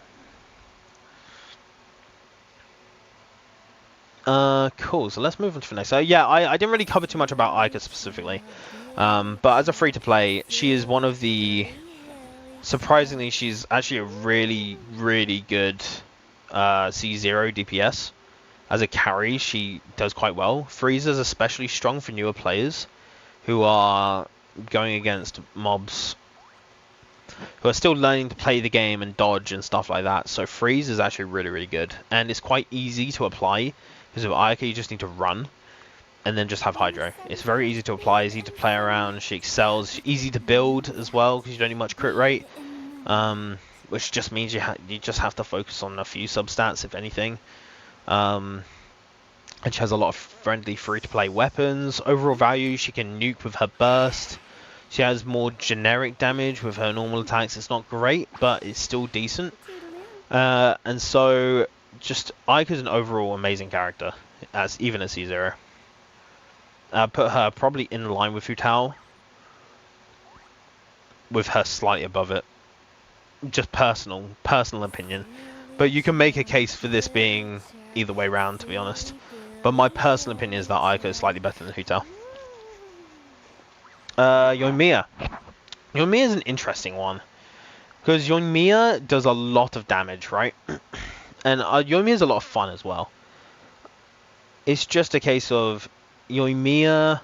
Cool, so let's move on to the next. So yeah, I didn't really cover too much about Aika specifically. But as a free-to-play, she is one of the... Surprisingly, she's actually a really, really good C0 DPS. As a carry, she does quite well. Frieza's especially strong for newer players who are going against mobs who are still learning to play the game and dodge and stuff like that. So Freeze is actually really, really good. And it's quite easy to apply. Because with Aika, you just need to run and then just have Hydro. It's very easy to apply, easy to play around. She excels. Easy to build as well because you don't need much crit rate. Which just means you just have to focus on a few substats, if anything. And she has a lot of friendly free-to-play weapons. Overall value, she can nuke with her burst. She has more generic damage with her normal attacks. It's not great, but it's still decent. And so just Aika's an overall amazing character, as even at C0. Put her probably in line with Hu, with her slightly above it. Just personal opinion. But you can make a case for this being either way round, to be honest. But my personal opinion is that Aika is slightly better than Hu. Yoimiya. Yoimiya is an interesting one. Because Yoimiya does a lot of damage, right? And Yoimiya is a lot of fun as well. It's just a case of Yoimiya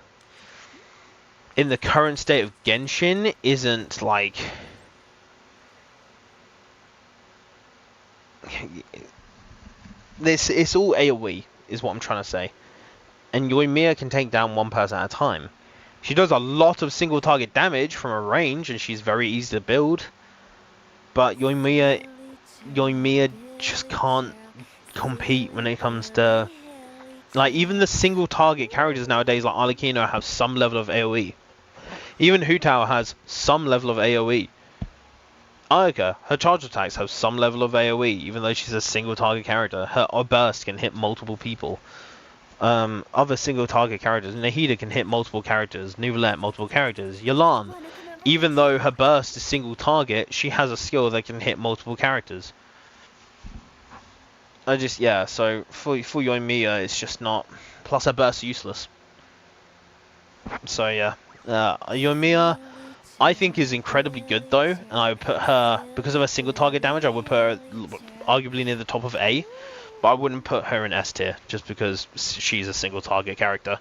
in the current state of Genshin isn't like... It's all AoE, is what I'm trying to say. And Yoimiya can take down one person at a time. She does a lot of single target damage from a range, and she's very easy to build. But Yoimiya just can't compete when it comes to... Like, even the single target characters nowadays, like Arlecchino, have some level of AoE. Even Hu has some level of AoE. Aika, her charge attacks have some level of AoE, even though she's a single target character. Her burst can hit multiple people. Other single target characters, Nahida can hit multiple characters, Neuvillette multiple characters, Yelan, even though her burst is single target, she has a skill that can hit multiple characters. So for Yoimiya, it's just not. Plus her burst is useless. So yeah, Yoimiya, I think is incredibly good though, and I would put her, because of her single target damage, I would put her arguably near the top of A, but I wouldn't put her in S tier, just because she's a single target character,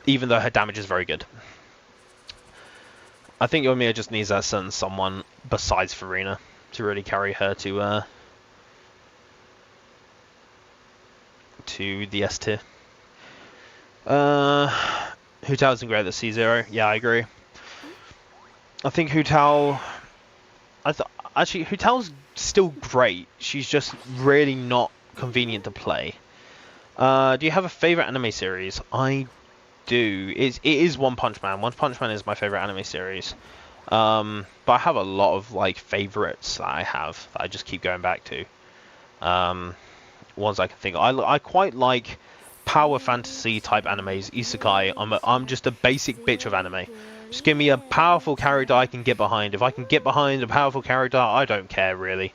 even though her damage is very good. I think Yoimiya just needs that certain someone besides Farina to really carry her to the S tier. Hu isn't great at C0. Yeah, I agree. I think Hu actually, Hu still great. She's just really not convenient to play. Do you have a favorite anime series? I do. It is One Punch Man. One Punch Man is my favorite anime series. But I have a lot of like favorites that I just keep going back to. Ones I can think of. I quite like power fantasy type animes, isekai. I'm just a basic bitch of anime. Just give me a powerful character I can get behind. If I can get behind a powerful character, I don't care really.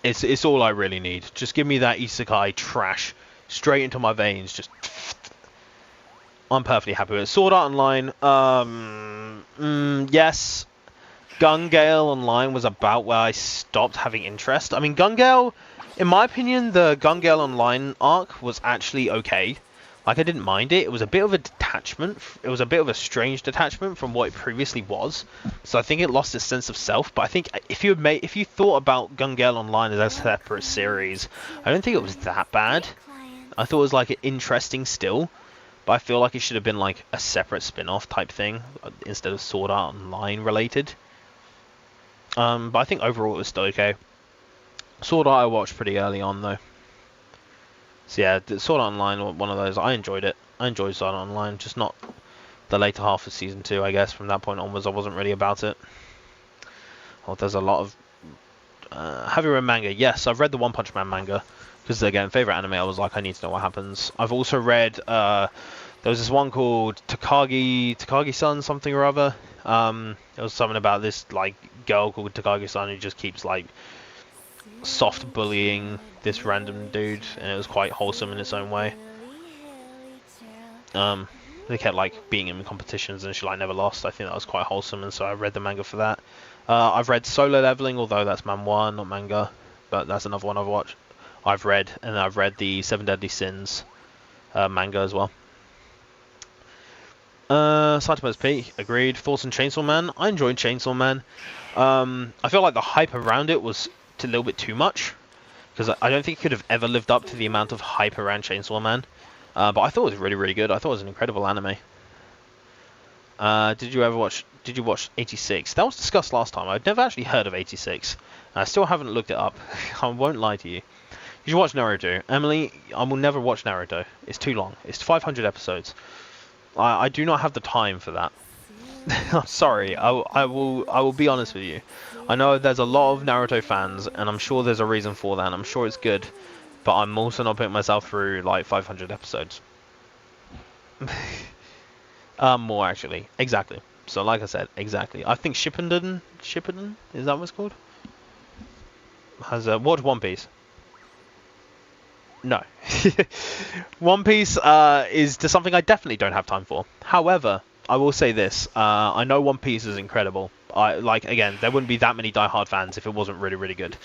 It's all I really need. Just give me that isekai trash straight into my veins. Just I'm perfectly happy with it. Sword Art Online, yes. Gun Gale Online was about where I stopped having interest. I mean, Gun Gale, in my opinion, the Gun Gale Online arc was actually okay. Like, I didn't mind it. It was a bit of a detachment. It was a bit of a strange detachment from what it previously was. So I think it lost its sense of self. But I think if you thought about Gun Gale Online as a separate series, I don't think it was that bad. I thought it was like interesting still. But I feel like it should have been like a separate spin-off type thing instead of Sword Art Online related. But I think overall it was still okay. Sword Art I watched pretty early on though. So yeah, Sword Art Online, one of those, I enjoyed it. I enjoyed Sword Art Online, just not the later half of Season 2, I guess. From that point onwards, I wasn't really about it. Oh, there's a lot of... have you read manga? Yes, I've read the One Punch Man manga. Because, again, favourite anime, I was like, I need to know what happens. I've also read... there was this one called Takagi-san something or other. It was something about this, like, girl called Takagi-san who just keeps, like... soft bullying this random dude, and it was quite wholesome in its own way. They kept like beating him in competitions and she like never lost. I think that was quite wholesome, and so I read the manga for that. I've read Solo Leveling, although that's manhwa, not manga, but that's another one I've read, and I've read the Seven Deadly Sins manga as well. Saitama's Peak, agreed. Thoughts on Chainsaw Man? I enjoyed Chainsaw Man. I feel like the hype around it was a little bit too much, because I don't think it could have ever lived up to the amount of hype around Chainsaw Man. But I thought it was really, really good. I thought it was an incredible anime. Did you watch 86? That was discussed last time. I'd never actually heard of 86. I still haven't looked it up. I won't lie to you. You should watch Naruto. Emily, I will never watch Naruto. It's too long. It's 500 episodes. I do not have the time for that. I'm sorry. I will be honest with you. I know there's a lot of Naruto fans, and I'm sure there's a reason for that, and I'm sure it's good. But I'm also not putting myself through like 500 episodes. More actually. Exactly. So like I said, exactly. I think Shippuden, is that what it's called? Has watched One Piece. No. One Piece is just something I definitely don't have time for. However, I will say this. I know One Piece is incredible. Again, there wouldn't be that many die-hard fans if it wasn't really, really good.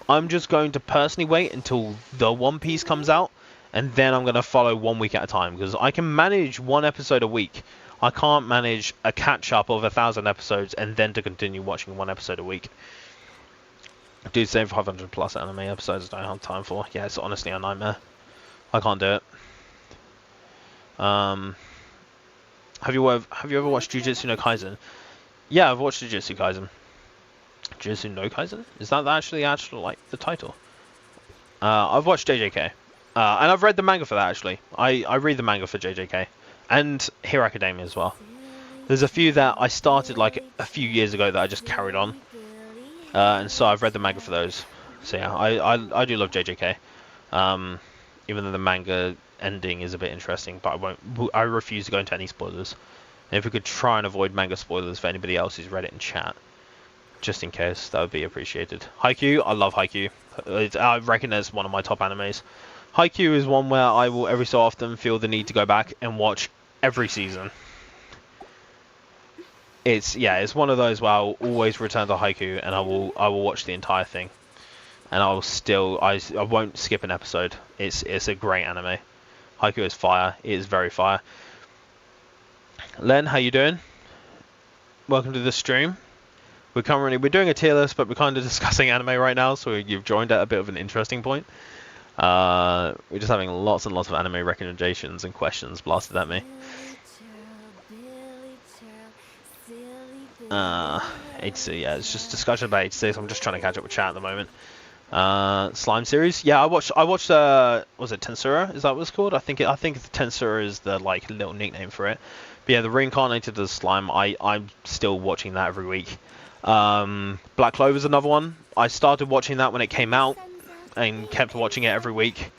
I'm just going to personally wait until the One Piece comes out, and then I'm going to follow 1 week at a time, because I can manage 1 episode a week. I can't manage a catch-up of 1,000 episodes and then to continue watching 1 episode a week. Dude, save 500 plus anime episodes I don't have time for. Yeah, it's honestly a nightmare. I can't do it. Have you ever watched Jujutsu no Kaisen? Yeah, I've watched Jujutsu Kaisen. Jujutsu no Kaisen? Is that actually like the title? I've watched JJK. And I've read the manga for that actually. I read the manga for JJK. And Hero Academia as well. There's a few that I started like a few years ago that I just carried on. And so I've read the manga for those. So yeah, I do love JJK. Even though the manga ending is a bit interesting, but I refuse to go into any spoilers. And if we could try and avoid manga spoilers for anybody else who's read it in chat, just in case, that would be appreciated. Haikyuu, I love Haikyuu. I reckon it's one of my top animes. Haikyuu is one where I will every so often feel the need to go back and watch every season. It's one of those where I'll always return to Haikyuu and I will watch the entire thing. And I won't skip an episode. It's a great anime. Haikyuu is fire. It is very fire. Len, how you doing? Welcome to the stream. We're doing a tier list, but we're kind of discussing anime right now, so you've joined at a bit of an interesting point. We're just having lots and lots of anime recommendations and questions blasted at me. HC, yeah, it's just discussion about HC, so I'm just trying to catch up with chat at the moment. Slime series, yeah, I watched was it Tensura? Is that what it's called? I think Tensura is the like little nickname for it. But yeah, the reincarnated as slime. I'm still watching that every week. Black Clover is another one. I started watching that when it came out and kept watching it every week.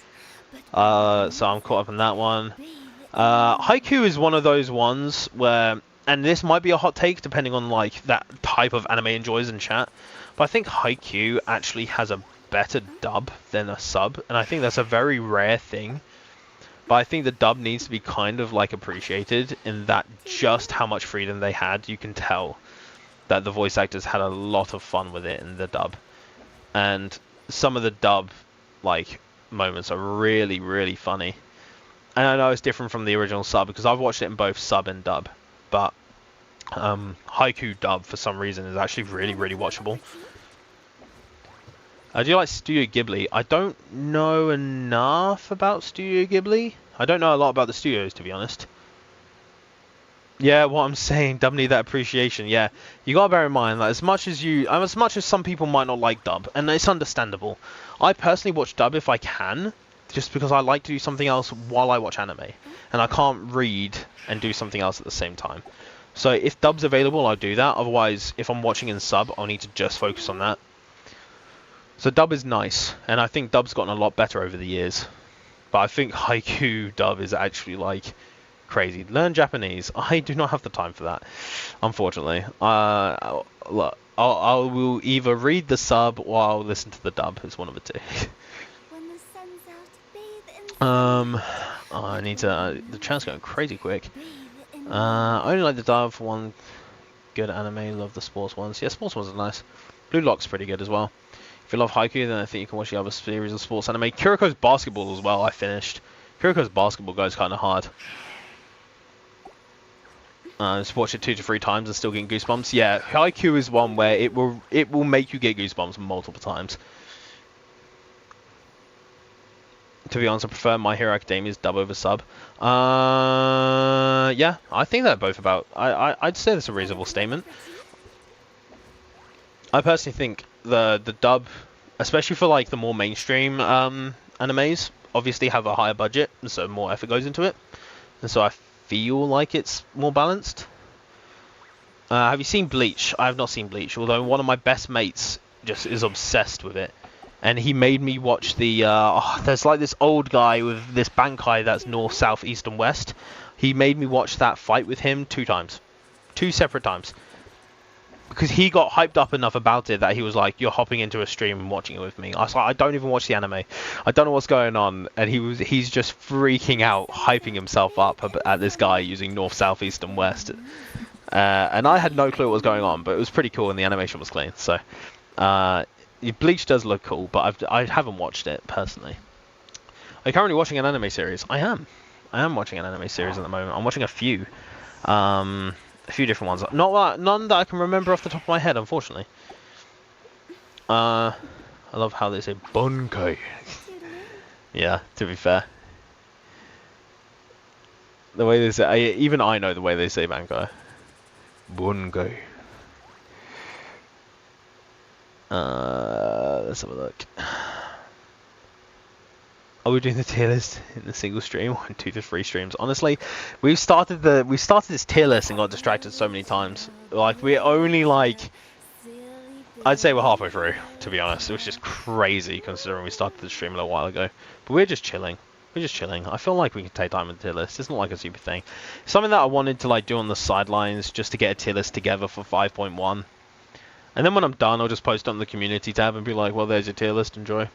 So I'm caught up in that one. Haikyuu is one of those ones where, and this might be a hot take depending on like that type of anime enjoys in chat, but I think Haikyuu actually has a better dub than a sub, and I think that's a very rare thing. But I think the dub needs to be kind of like appreciated in that just how much freedom they had. You can tell that the voice actors had a lot of fun with it in the dub, and some of the dub like moments are really, really funny. And I know it's different from the original sub because I've watched it in both sub and dub, but Haikyuu dub for some reason is actually really, really watchable. Do you like Studio Ghibli? I don't know enough about Studio Ghibli. I don't know a lot about the studios, to be honest. Yeah, what I'm saying, dub need that appreciation. Yeah, you gotta bear in mind that as much as some people might not like dub, and it's understandable. I personally watch dub if I can, just because I like to do something else while I watch anime, and I can't read and do something else at the same time. So if dub's available, I'll do that. Otherwise, if I'm watching in sub, I'll need to just focus on that. So dub is nice, and I think dub's gotten a lot better over the years. But I think Haikyuu dub is actually like crazy. Learn Japanese. I do not have the time for that, unfortunately. I will either read the sub or I'll listen to the dub. It's one of the two. When the sun's out, bathe in I need to. The chat's going crazy quick. I only like the dub for one good anime. Love the sports ones. Yeah, sports ones are nice. Blue Lock's pretty good as well. If you love Haikyuu, then I think you can watch the other series of sports anime. Kuriko's Basketball as well, I finished. Kuriko's Basketball goes kind of hard. Just watch it 2 to 3 times and still getting goosebumps. Yeah, Haikyuu is one where it will make you get goosebumps multiple times. To be honest, I prefer My Hero Academia's dub over sub. Yeah, I think they're both about. I'd say that's a reasonable statement. I personally think the dub, especially for like the more mainstream animes, obviously have a higher budget, and so more effort goes into it, and so I feel like it's more balanced. Have you seen Bleach? I have not seen Bleach, although one of my best mates just is obsessed with it. And he made me watch the, there's like this old guy with this Bankai that's north, south, east, and west. He made me watch that fight with him 2 times. 2 separate times. Because he got hyped up enough about it that he was like, you're hopping into a stream and watching it with me. I was like, I don't even watch the anime. I don't know what's going on. And he's just freaking out, hyping himself up at this guy using north, south, east, and west. And I had no clue what was going on, but it was pretty cool and the animation was clean. So, Bleach does look cool, but I haven't watched it personally. Are you currently watching an anime series? I am watching an anime series at the moment. I'm watching a few. A few different ones. None that I can remember off the top of my head, unfortunately. I love how they say Bankai. Yeah, to be fair. The way they say, even I know the way they say Bankai. Bankai. Let's have a look. Are we doing the tier list in a single stream or in 2 to 3 streams? Honestly, we started this tier list and got distracted so many times. Like we're only like, I'd say we're halfway through, to be honest. It was just crazy considering we started the stream a little while ago. But we're just chilling. I feel like we can take time with the tier list. It's not like a super thing. Something that I wanted to like do on the sidelines just to get a tier list together for 5.1. And then when I'm done, I'll just post it on the community tab and be like, well, there's your tier list, enjoy.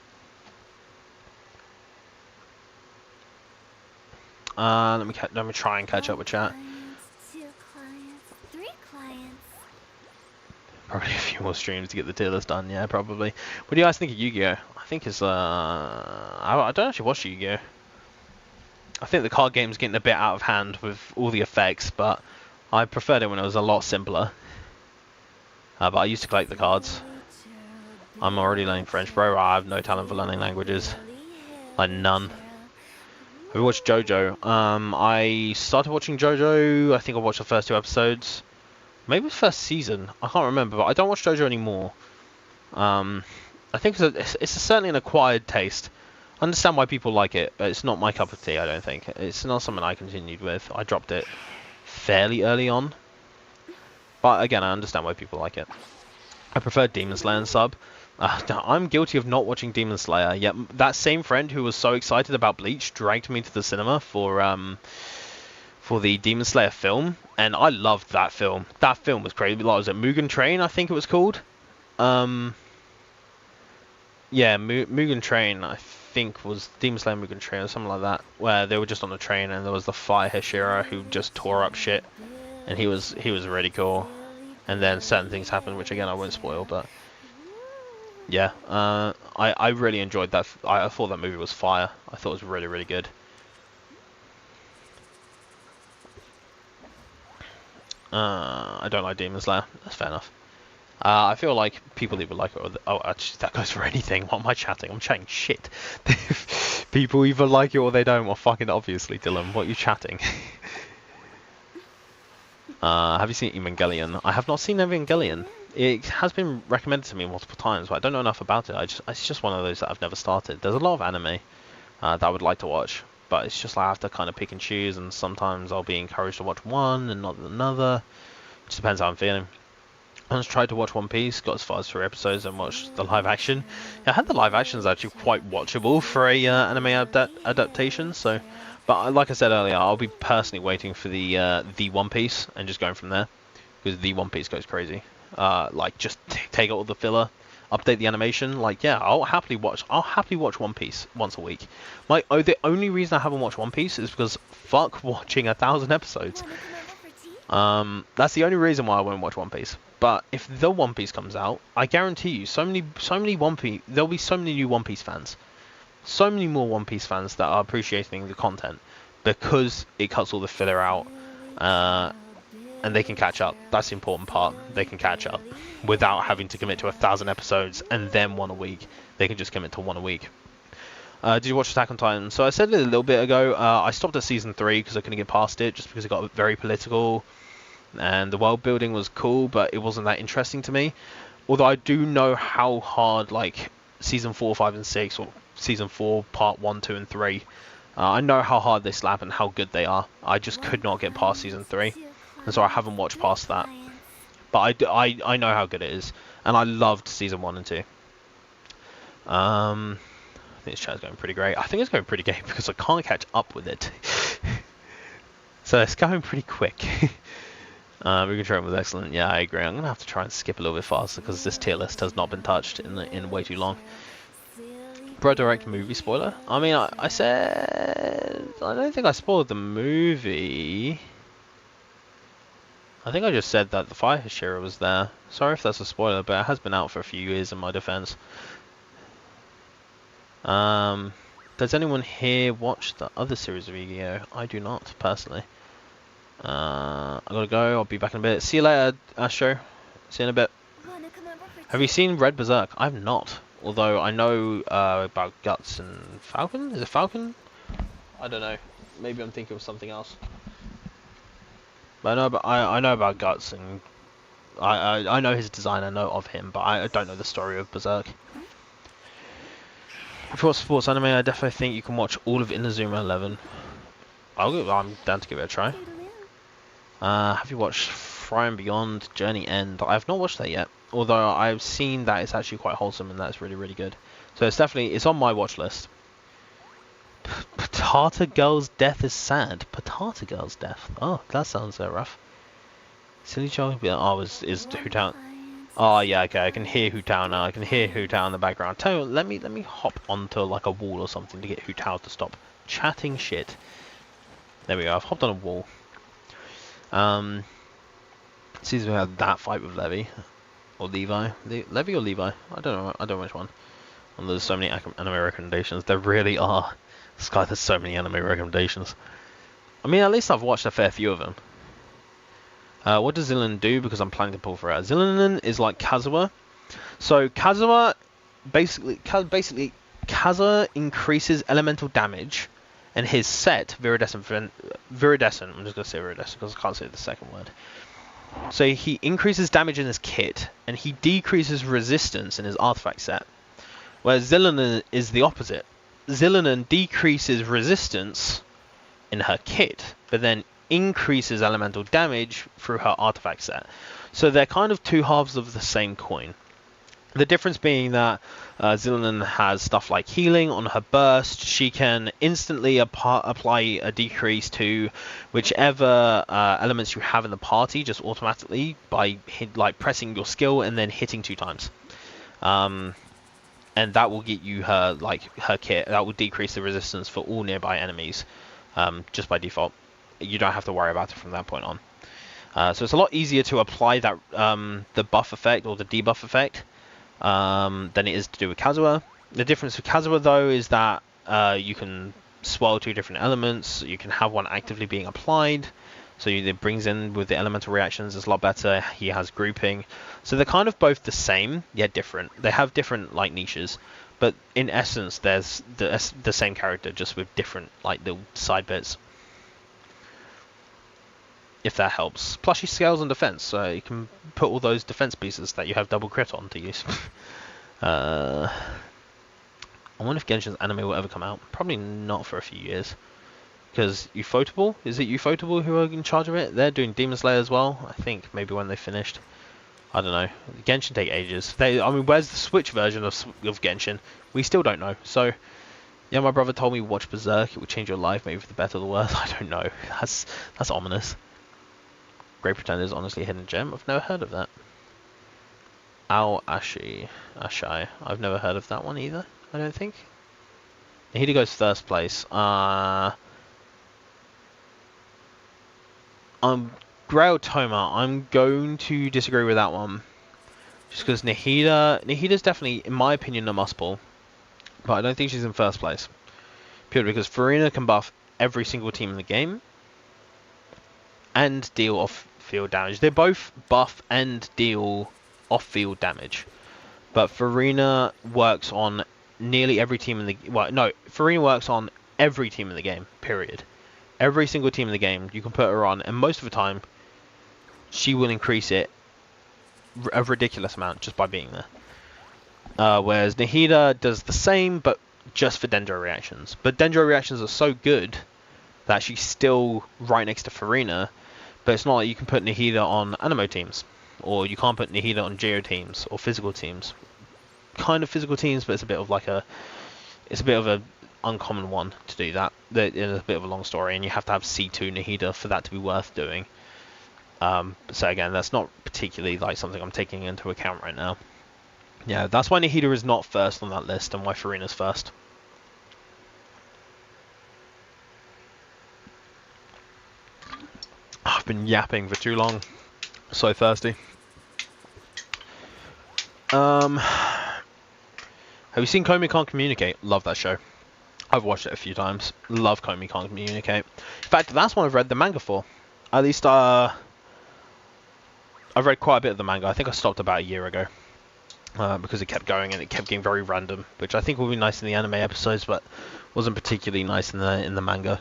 Let me try and catch up with chat. 2 clients, 3 clients. Probably a few more streams to get the tier list done, yeah, probably. What do you guys think of Yu-Gi-Oh? I think it's, I don't actually watch Yu-Gi-Oh. I think the card game's getting a bit out of hand with all the effects, but I preferred it when it was a lot simpler. But I used to collect the cards. I'm already learning French, bro. I have no talent for learning languages. Like, none. Have you watched JoJo? I started watching JoJo. I think I watched the first 2 episodes. Maybe it was first season. I can't remember, but I don't watch JoJo anymore. I think it's certainly an acquired taste. I understand why people like it, but it's not my cup of tea, I don't think. It's not something I continued with. I dropped it fairly early on. But again, I understand why people like it. I prefer Demon Slayer and sub. I'm guilty of not watching Demon Slayer. Yet that same friend who was so excited about Bleach dragged me to the cinema for the Demon Slayer film, and I loved that film. That film was crazy. Like, was it Mugen Train? I think it was called. Yeah, Mugen Train. I think was Demon Slayer Mugen Train or something like that, where they were just on a train and there was the Fire Hashira who just tore up shit, and he was really cool. And then certain things happened, which again I won't spoil, but. Yeah, I really enjoyed that. I thought that movie was fire. I thought it was really, really good. I don't like Demon Slayer. That's fair enough. I feel like people either like it or... Oh, actually, that goes for anything. What am I chatting? I'm chatting shit. People either like it or they don't. Well, fucking obviously, Dylan. What are you chatting? Have you seen Evangelion? I have not seen Evangelion. It has been recommended to me multiple times, but I don't know enough about it. It's just one of those that I've never started. There's a lot of anime that I would like to watch, but it's just like I have to kind of pick and choose, and sometimes I'll be encouraged to watch one and not another. It just depends how I'm feeling. I just tried to watch One Piece, got as far as 3 episodes, and watched the live action. Yeah, I had the live action is actually quite watchable for a anime adaptation, so... But like I said earlier, I'll be personally waiting for the One Piece and just going from there, because the One Piece goes crazy. Like just take out all the filler, update the animation. Like yeah, I'll happily watch One Piece once a week. The only reason I haven't watched One Piece is because fuck watching 1,000 episodes. That's the only reason why I won't watch One Piece. But if the One Piece comes out, I guarantee you, there'll be so many new One Piece fans. So many more One Piece fans that are appreciating the content because it cuts all the filler out, and they can catch up. That's the important part. They can catch up without having to commit to 1,000 episodes and then 1 a week. They can just commit to 1 a week. Did you watch Attack on Titan? So I said it a little bit ago. I stopped at season 3 because I couldn't get past it, just because it got very political, and the world building was cool, but it wasn't that interesting to me. Although I do know how hard like season 4, 5, and 6, or season 4 part 1, 2, and 3. I know how hard they slap and how good they are. I just could not get past season 3, and so I haven't watched past that. But I know how good it is, and I loved season 1 and 2. I think this chat's going pretty great. I think it's going pretty great because I can't catch up with it. So it's going pretty quick. We can try it with excellent. Yeah, I agree. I'm gonna have to try and skip a little bit faster because this tier list has not been touched in way too long. Bro, direct movie spoiler? I mean, I said... I don't think I spoiled the movie. I think I just said that the Fire Shearer was there. Sorry if that's a spoiler, but it has been out for a few years in my defense. Does anyone here watch the other series of Yu-Gi-Oh? I do not, personally. I gotta go. I'll be back in a bit. See you later, Astro. See you in a bit. Wanna come over for Have you tea? seen Red Berserk? I've not. Although I know about Guts and Falcon. Is it Falcon? I don't know. Maybe I'm thinking of something else. But I know about Guts, and I know his design. I know of him, but I don't know the story of Berserk. If you watch sports anime, I definitely think you can watch all of Inazuma 11. I'm down to give it a try. Toodaloo. Have you watched Fry and Beyond Journey End? I've not watched that yet, although I've seen that it's actually quite wholesome and that's really good. So it's on my watch list. Patata Girl's death is sad. Patata Girl's death. Oh, that sounds rough. Silly child. Yeah, oh, is Hootown? Oh yeah, okay. I can hear Hootown now. I can hear Hootown in the background. Tell you, let me hop onto like a wall or something to get Hootown to stop chatting shit. There we go. I've hopped on a wall. Seems we had that fight with Levi or Levi. Levi or Levi? I don't know. I don't know which one. And there's so many anime recommendations. There really are. Sky, there's so many anime recommendations. I mean, at least I've watched a fair few of them. What does Zillion do? Because I'm planning to pull for it. Zillion is like Kazuha. So Kazuha, basically Kazuha increases elemental damage, and his set Viridescent. I'm just gonna say Viridescent because I can't say the second word. So he increases damage in his kit, and he decreases resistance in his artifact set. Whereas Zillion is the opposite. Zillion decreases resistance in her kit, but then increases elemental damage through her artifact set. So they're kind of two halves of the same coin. The difference being that Zillion has stuff like healing on her burst. She can instantly apply a decrease to whichever elements you have in the party, just automatically by pressing your skill and then hitting 2 times. And that will get you her kit. That will decrease the resistance for all nearby enemies, just by default. You don't have to worry about it from that point on. So it's a lot easier to apply that the buff effect or the debuff effect than it is to do with Kazuha. The difference with Kazuha though is that you can swirl 2 different elements. You can have one actively being applied, so it brings in with the elemental reactions. It's a lot better. He has grouping, so they're kind of both the same yet different. They have different niches, but in essence there's the same character, just with different little side bits. If that helps. Plus she scales on defense, so you can put all those defense pieces that you have double crit on to use. I wonder if Genshin's anime will ever come out. Probably not for a few years. Because Ufotable? Is it Ufotable who are in charge of it? They're doing Demon Slayer as well. I think maybe when they finished. I don't know. Genshin take ages. I mean, where's the Switch version of Genshin? We still don't know. So, yeah, my brother told me watch Berserk. It would change your life, maybe for the better or the worse. I don't know. That's ominous. Great Pretender is honestly a hidden gem. I've never heard of that. Ao Ashai. I've never heard of that one either, I don't think. Nahida goes first place. Grail Toma, I'm going to disagree with that one. Just because Nahida's definitely, in my opinion, a must pull. But I don't think she's in first place. Purely because Farina can buff every single team in the game. And deal off-field damage. They both buff and deal off-field damage. But Farina works on nearly every team in the... Well, no, Farina works on every team in the game, period. Every single team in the game, you can put her on, and most of the time, she will increase it a ridiculous amount just by being there. Whereas Nahida does the same, but just for Dendro reactions. But Dendro reactions are so good that she's still right next to Farina, but it's not like you can put Nahida on Anemo teams. or you can't put Nahida on geo teams or physical teams. Kind of physical teams, but it's a bit of a uncommon one to do that. It's a bit of a long story, and you have to have C2 Nahida for that to be worth doing. So again, that's not particularly like something I'm taking into account right now. Yeah, that's why Nahida is not first on that list, and why Farina's first. I've been yapping for too long. So thirsty. Have you seen Komi Can't Communicate? Love that show. I've watched it a few times. Love Komi Can't Communicate. In fact, that's one I've read the manga for. At least, I've read quite a bit of the manga. I think I stopped about a year ago. Because it kept going and it kept getting very random, which I think will be nice in the anime episodes, but wasn't particularly nice in the manga.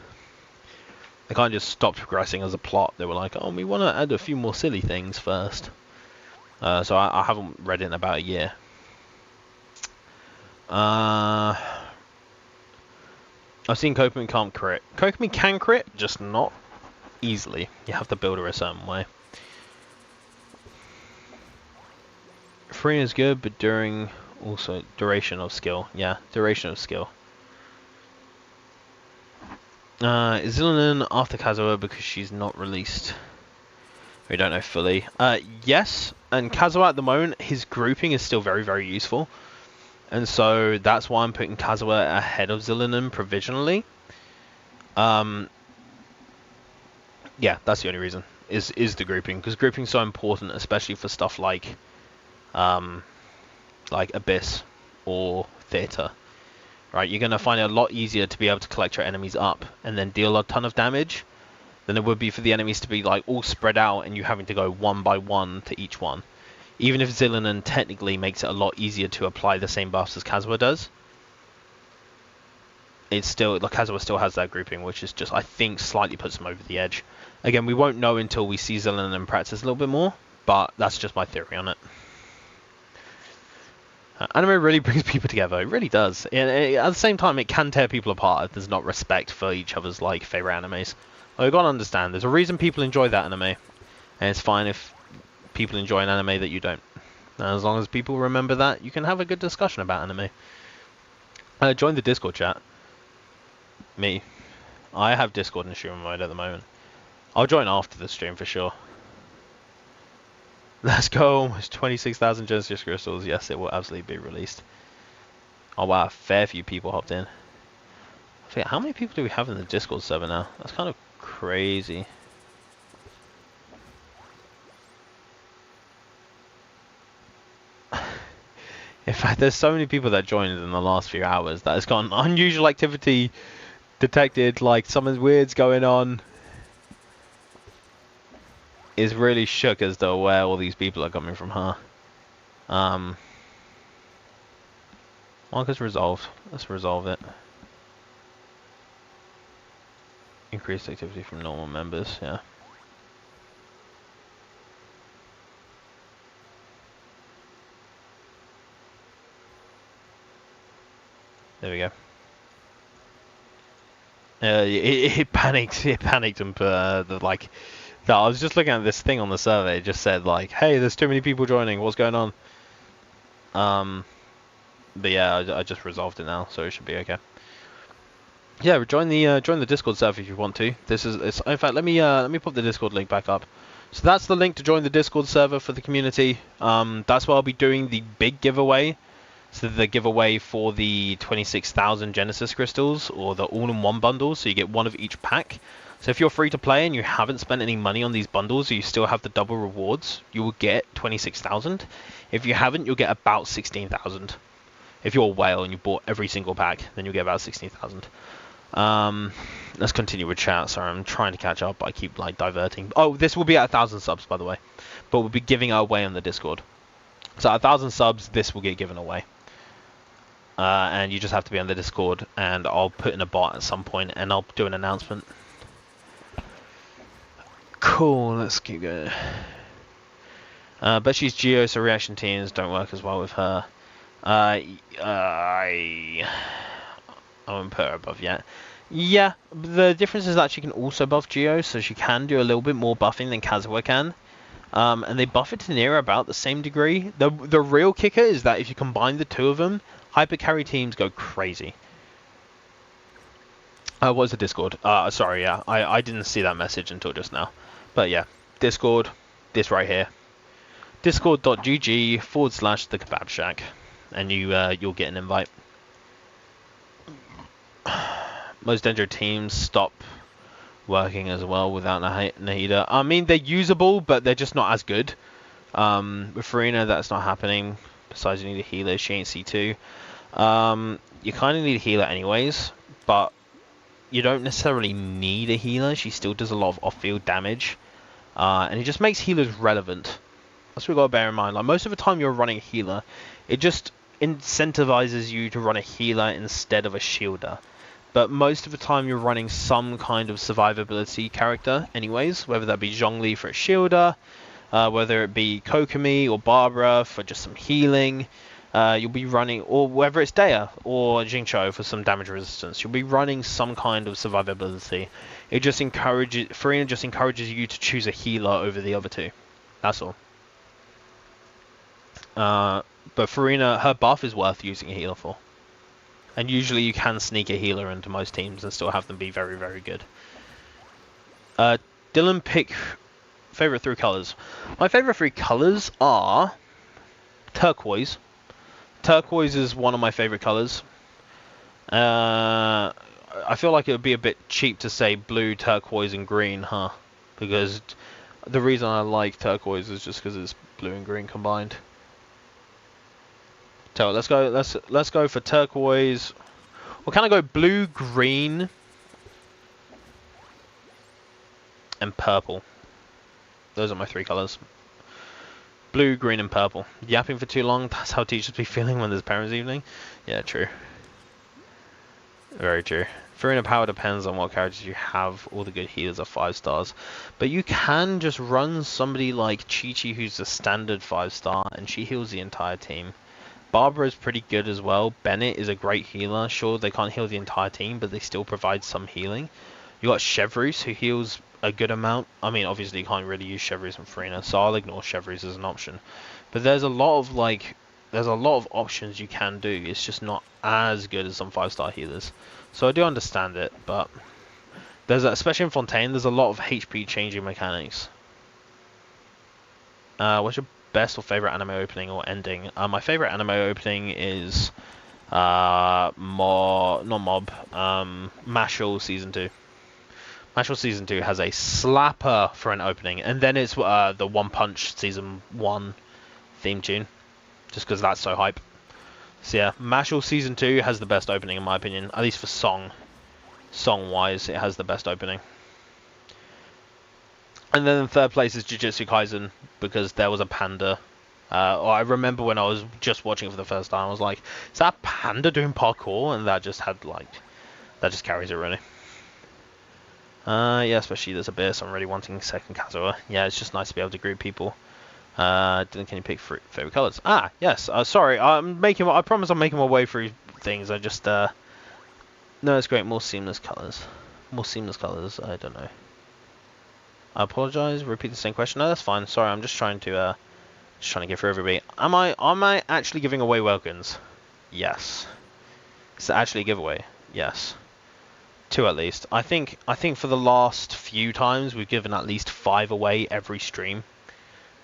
They kind of just stopped progressing as a plot. They were like, oh, we want to add a few more silly things first. So I haven't read it in about a year. I've seen Kokomi can't crit. Kokomi can crit, just not easily. You have to build her a certain way. Free is good, but also duration of skill. Yeah, duration of skill. Is Zillinan after Kazuha because she's not released? We don't know fully. Yes, and Kazuha at the moment, his grouping is still very, very useful. And so that's why I'm putting Kazuha ahead of Zillinan provisionally. Yeah, that's the only reason, is the grouping. Because grouping is so important, especially for stuff like Abyss or Theatre. Right, you're going to find it a lot easier to be able to collect your enemies up and then deal a ton of damage than it would be for the enemies to be like all spread out and you having to go one by one to each one. Even if Zillinan technically makes it a lot easier to apply the same buffs as Kazuha does, it's still, like, Kazuha still has that grouping, which is just, I think, slightly puts him over the edge. Again, we won't know until we see Zillinan practice a little bit more, but that's just my theory on it. Anime really brings people together. It really does. And at the same time, it can tear people apart if there's not respect for each other's like favorite animes. Well, you gotta understand, there's a reason people enjoy that anime, and it's fine if people enjoy an anime that you don't. And as long as people remember that, you can have a good discussion about anime. Join the Discord chat. Me. I have Discord in stream mode at the moment. I'll join after the stream for sure. Let's go, almost 26,000 Genesis crystals. Yes, it will absolutely be released. Oh wow, a fair few people hopped in. I forget, how many people do we have in the Discord server now? That's kind of crazy. In fact, there's so many people that joined in the last few hours that it's got an unusual activity detected, like something's weird's going on. Is really shook as to where all these people are coming from, huh? Marcus resolved. Let's resolve it. Increased activity from normal members, yeah. There we go. It panicked. It panicked and like. No, I was just looking at this thing on the survey. It just said like, "Hey, there's too many people joining. What's going on?" But yeah, I just resolved it now, so it should be okay. Yeah, join the Discord server if you want to. In fact, let me put the Discord link back up. So that's the link to join the Discord server for the community. That's where I'll be doing the big giveaway. So the giveaway for the 26,000 Genesis crystals, or the all-in-one bundle, so you get one of each pack. So if you're free to play and you haven't spent any money on these bundles, you still have the double rewards, you will get 26,000. If you haven't, you'll get about 16,000. If you're a whale and you bought every single pack, then you'll get about 16,000. Let's continue with chat. Sorry, I'm trying to catch up, but I keep like diverting. Oh, this will be at 1,000 subs, by the way. But we'll be giving it away on the Discord. So at 1,000 subs, this will get given away. And you just have to be on the Discord, and I'll put in a bot at some point, and I'll do an announcement. Cool, let's keep going. But she's Geo, so reaction teams don't work as well with her. I won't put her above yet. Yeah, the difference is that she can also buff Geo, so she can do a little bit more buffing than Kazuha can. And they buff it to near about the same degree. The real kicker is that if you combine the two of them, hyper carry teams go crazy. What's the Discord? Sorry, yeah, I didn't see that message until just now. But yeah, Discord, this right here. Discord.gg/the kebab shack. And you'll get an invite. Most dangerous teams stop working as well without Nahida. I mean, they're usable, but they're just not as good. With Farina, that's not happening. Besides, you need a healer. She ain't C2. You kind of need a healer anyways, but you don't necessarily need a healer. She still does a lot of off-field damage, and it just makes healers relevant. That's what we got to bear in mind. Like, most of the time you're running a healer, it just incentivizes you to run a healer instead of a shielder. But most of the time you're running some kind of survivability character anyways, whether that be Zhongli for a shielder, whether it be Kokomi or Barbara for just some healing. You'll be running, or whether it's Dea or Jingcho for some damage resistance, you'll be running some kind of survivability. It just encourages, Farina just encourages you to choose a healer over the other two. That's all. But Farina, her buff is worth using a healer for. And usually you can sneak a healer into most teams and still have them be very, very good. Dylan, pick favorite 3 colors. My favorite 3 colors are turquoise. Turquoise is one of my favorite colors. I feel like it would be a bit cheap to say blue, turquoise, and green, huh? Because the reason I like turquoise is just because it's blue and green combined. So let's go for turquoise. Or can I go blue, green, and purple? Those are my 3 colors. Blue, green, and purple. Yapping for too long, that's how teachers be feeling when there's parents' evening. Yeah, true. Very true. Farina power depends on what characters you have. All the good healers are 5 stars. But you can just run somebody like Chi-Chi, who's a standard 5-star, and she heals the entire team. Barbara is pretty good as well. Bennett is a great healer. Sure, they can't heal the entire team, but they still provide some healing. You got Chevreuse, who heals a good amount. I mean, obviously you can't really use Chevreuse and Farina, so I'll ignore Chevreuse as an option. But there's a lot of options you can do. It's just not as good as some 5-star healers. So I do understand it, but especially in Fontaine, there's a lot of HP changing mechanics. What's your best or favorite anime opening or ending? My favorite anime opening is Mashal Season 2. Mashal Season 2 has a slapper for an opening, and then it's the One Punch Season 1 theme tune, just because that's so hype. So yeah, Mashal Season 2 has the best opening in my opinion, at least for song-wise, it has the best opening. And then in 3rd place is Jujutsu Kaisen, because there was a panda. I remember when I was just watching it for the first time, I was like, is that panda doing parkour? And that just carries it really. Yeah, especially there's Abyss. I'm really wanting second Kazuha. Yeah, it's just nice to be able to group people. Dylan, can you pick favorite colors? Ah, yes. Sorry, I promise I'm making my way through things. I just no, it's great. More seamless colors. More seamless colors. I don't know. I apologize. Repeat the same question. No, that's fine. Sorry, I'm just trying to get through everybody. Am I actually giving away Welkins? Yes. Is it actually a giveaway? Yes. 2 at least. I think for the last few times we've given at least 5 away every stream.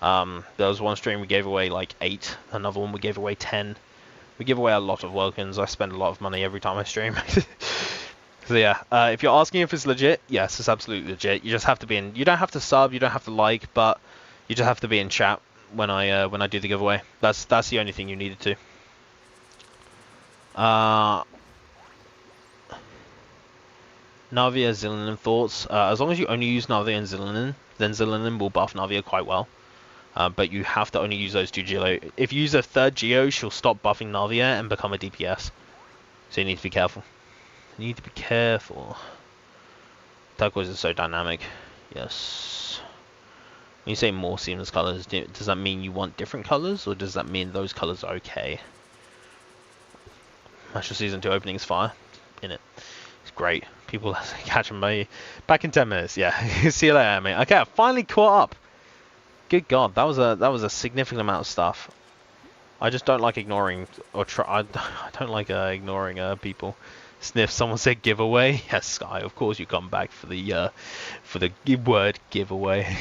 There was one stream we gave away like 8. Another one we gave away 10. We give away a lot of Welkins. I spend a lot of money every time I stream. So yeah, if you're asking if it's legit, yes, it's absolutely legit. You just have to be in. You don't have to sub. You don't have to like, but you just have to be in chat when I do the giveaway. That's the only thing you needed to. Navia, Zillinan thoughts. As long as you only use Navia and Zillinan, then Zillinan will buff Navia quite well. But you have to only use those 2 Geo. If you use a 3rd Geo, she'll stop buffing Navia and become a DPS. So you need to be careful. You need to be careful. Turquoise is so dynamic. Yes. When you say more seamless colors, does that mean you want different colors, or does that mean those colors are okay? Mashal Season 2 opening is fire. In it. It's great. People catch them back in 10 minutes. Yeah. See you later, mate. Okay, I finally caught up. Good God, that was a significant amount of stuff. I just don't like ignoring or try. I don't like ignoring people. Sniff. Someone said giveaway. Yes, Sky. Of course you come back for the word giveaway.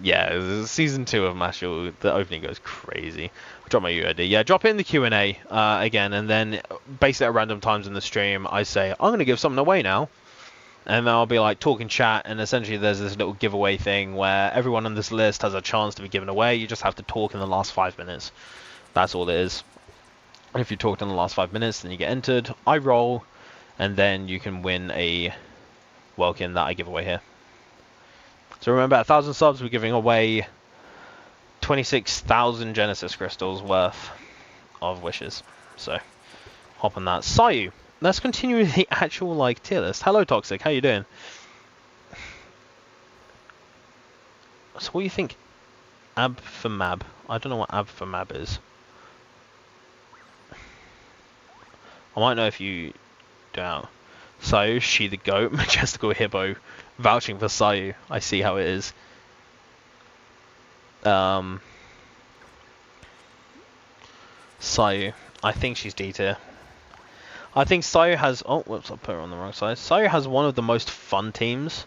Yeah, season 2 of Mashal, the opening goes crazy. Drop my UID. Yeah, drop it in the Q&A again, and then basically at random times in the stream, I say, I'm going to give something away now. And then I'll be like talking chat, and essentially there's this little giveaway thing where everyone on this list has a chance to be given away. You just have to talk in the last 5 minutes. That's all it is. And if you talked in the last 5 minutes, then you get entered. I roll, and then you can win a Welkin that I give away here. So remember, at 1,000 subs, we're giving away 26,000 Genesis crystals worth of wishes. So hop on that. Sayu. Let's continue with the actual like tier list. Hello Toxic, how you doing? So what do you think? Ab for Mab. I don't know what Ab for Mab is. I might know if you doubt. Sayu, she the goat, majestical hippo, vouching for Sayu. I see how it is. Sayu. I think she's D tier. I think Sayu has... Oh, whoops, I put her on the wrong side. Sayu has one of the most fun teams.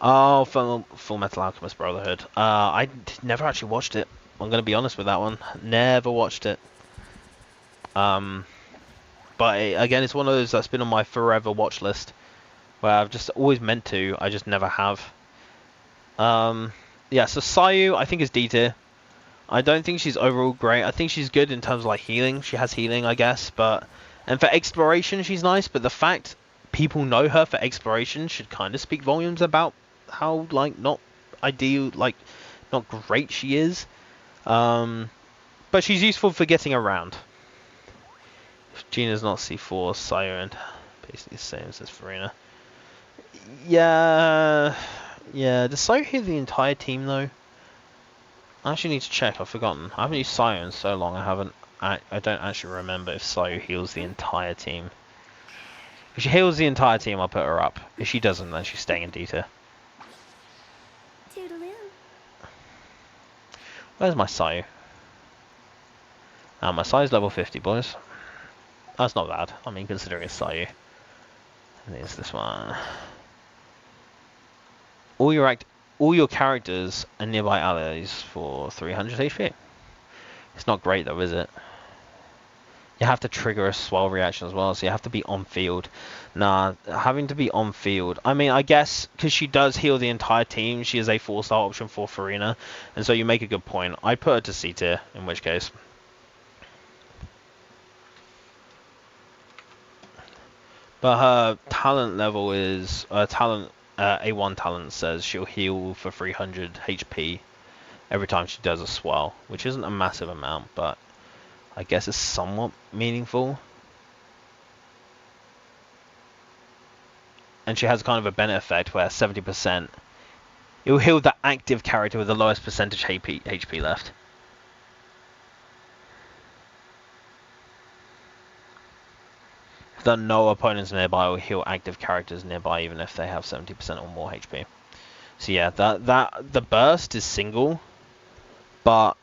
Oh, Full Metal Alchemist Brotherhood. I never actually watched it. I'm going to be honest with that one. Never watched it. But again, it's one of those that's been on my forever watch list. Where I've just always meant to. I just never have. Yeah, so Sayu, I think is D tier. I don't think she's overall great. I think she's good in terms of like healing. She has healing, I guess, but... And for exploration, she's nice, but the fact people know her for exploration should kind of speak volumes about how, like, not ideal, like, not great she is. But she's useful for getting around. If Gina's not C4, Siren, basically the same as Farina. Yeah, does Siren heal the entire team, though? I actually need to check, I've forgotten. I haven't used Siren in so long, I don't actually remember if Sayu heals the entire team. If she heals the entire team, I'll put her up. If she doesn't, then she's staying in D tier. Toodaloo. Where's my Sayu? My Sayu's level 50, boys. That's not bad. I mean, considering it's Sayu. And there's this one. All your characters and nearby allies for 300 HP. It's not great though, is it? You have to trigger a swell reaction as well, so you have to be on field. Nah, having to be on field. I mean, I guess because she does heal the entire team, she is a 4-star option for Farina, and so you make a good point. I put her to C tier, in which case. But her talent level is A1 talent says she'll heal for 300 HP every time she does a swell, which isn't a massive amount, but I guess it's somewhat meaningful. And she has kind of a Bennett effect where 70%, it will heal the active character with the lowest percentage HP left. If there are no opponents nearby, it will heal active characters nearby even if they have 70% or more HP. So yeah, the burst is single, but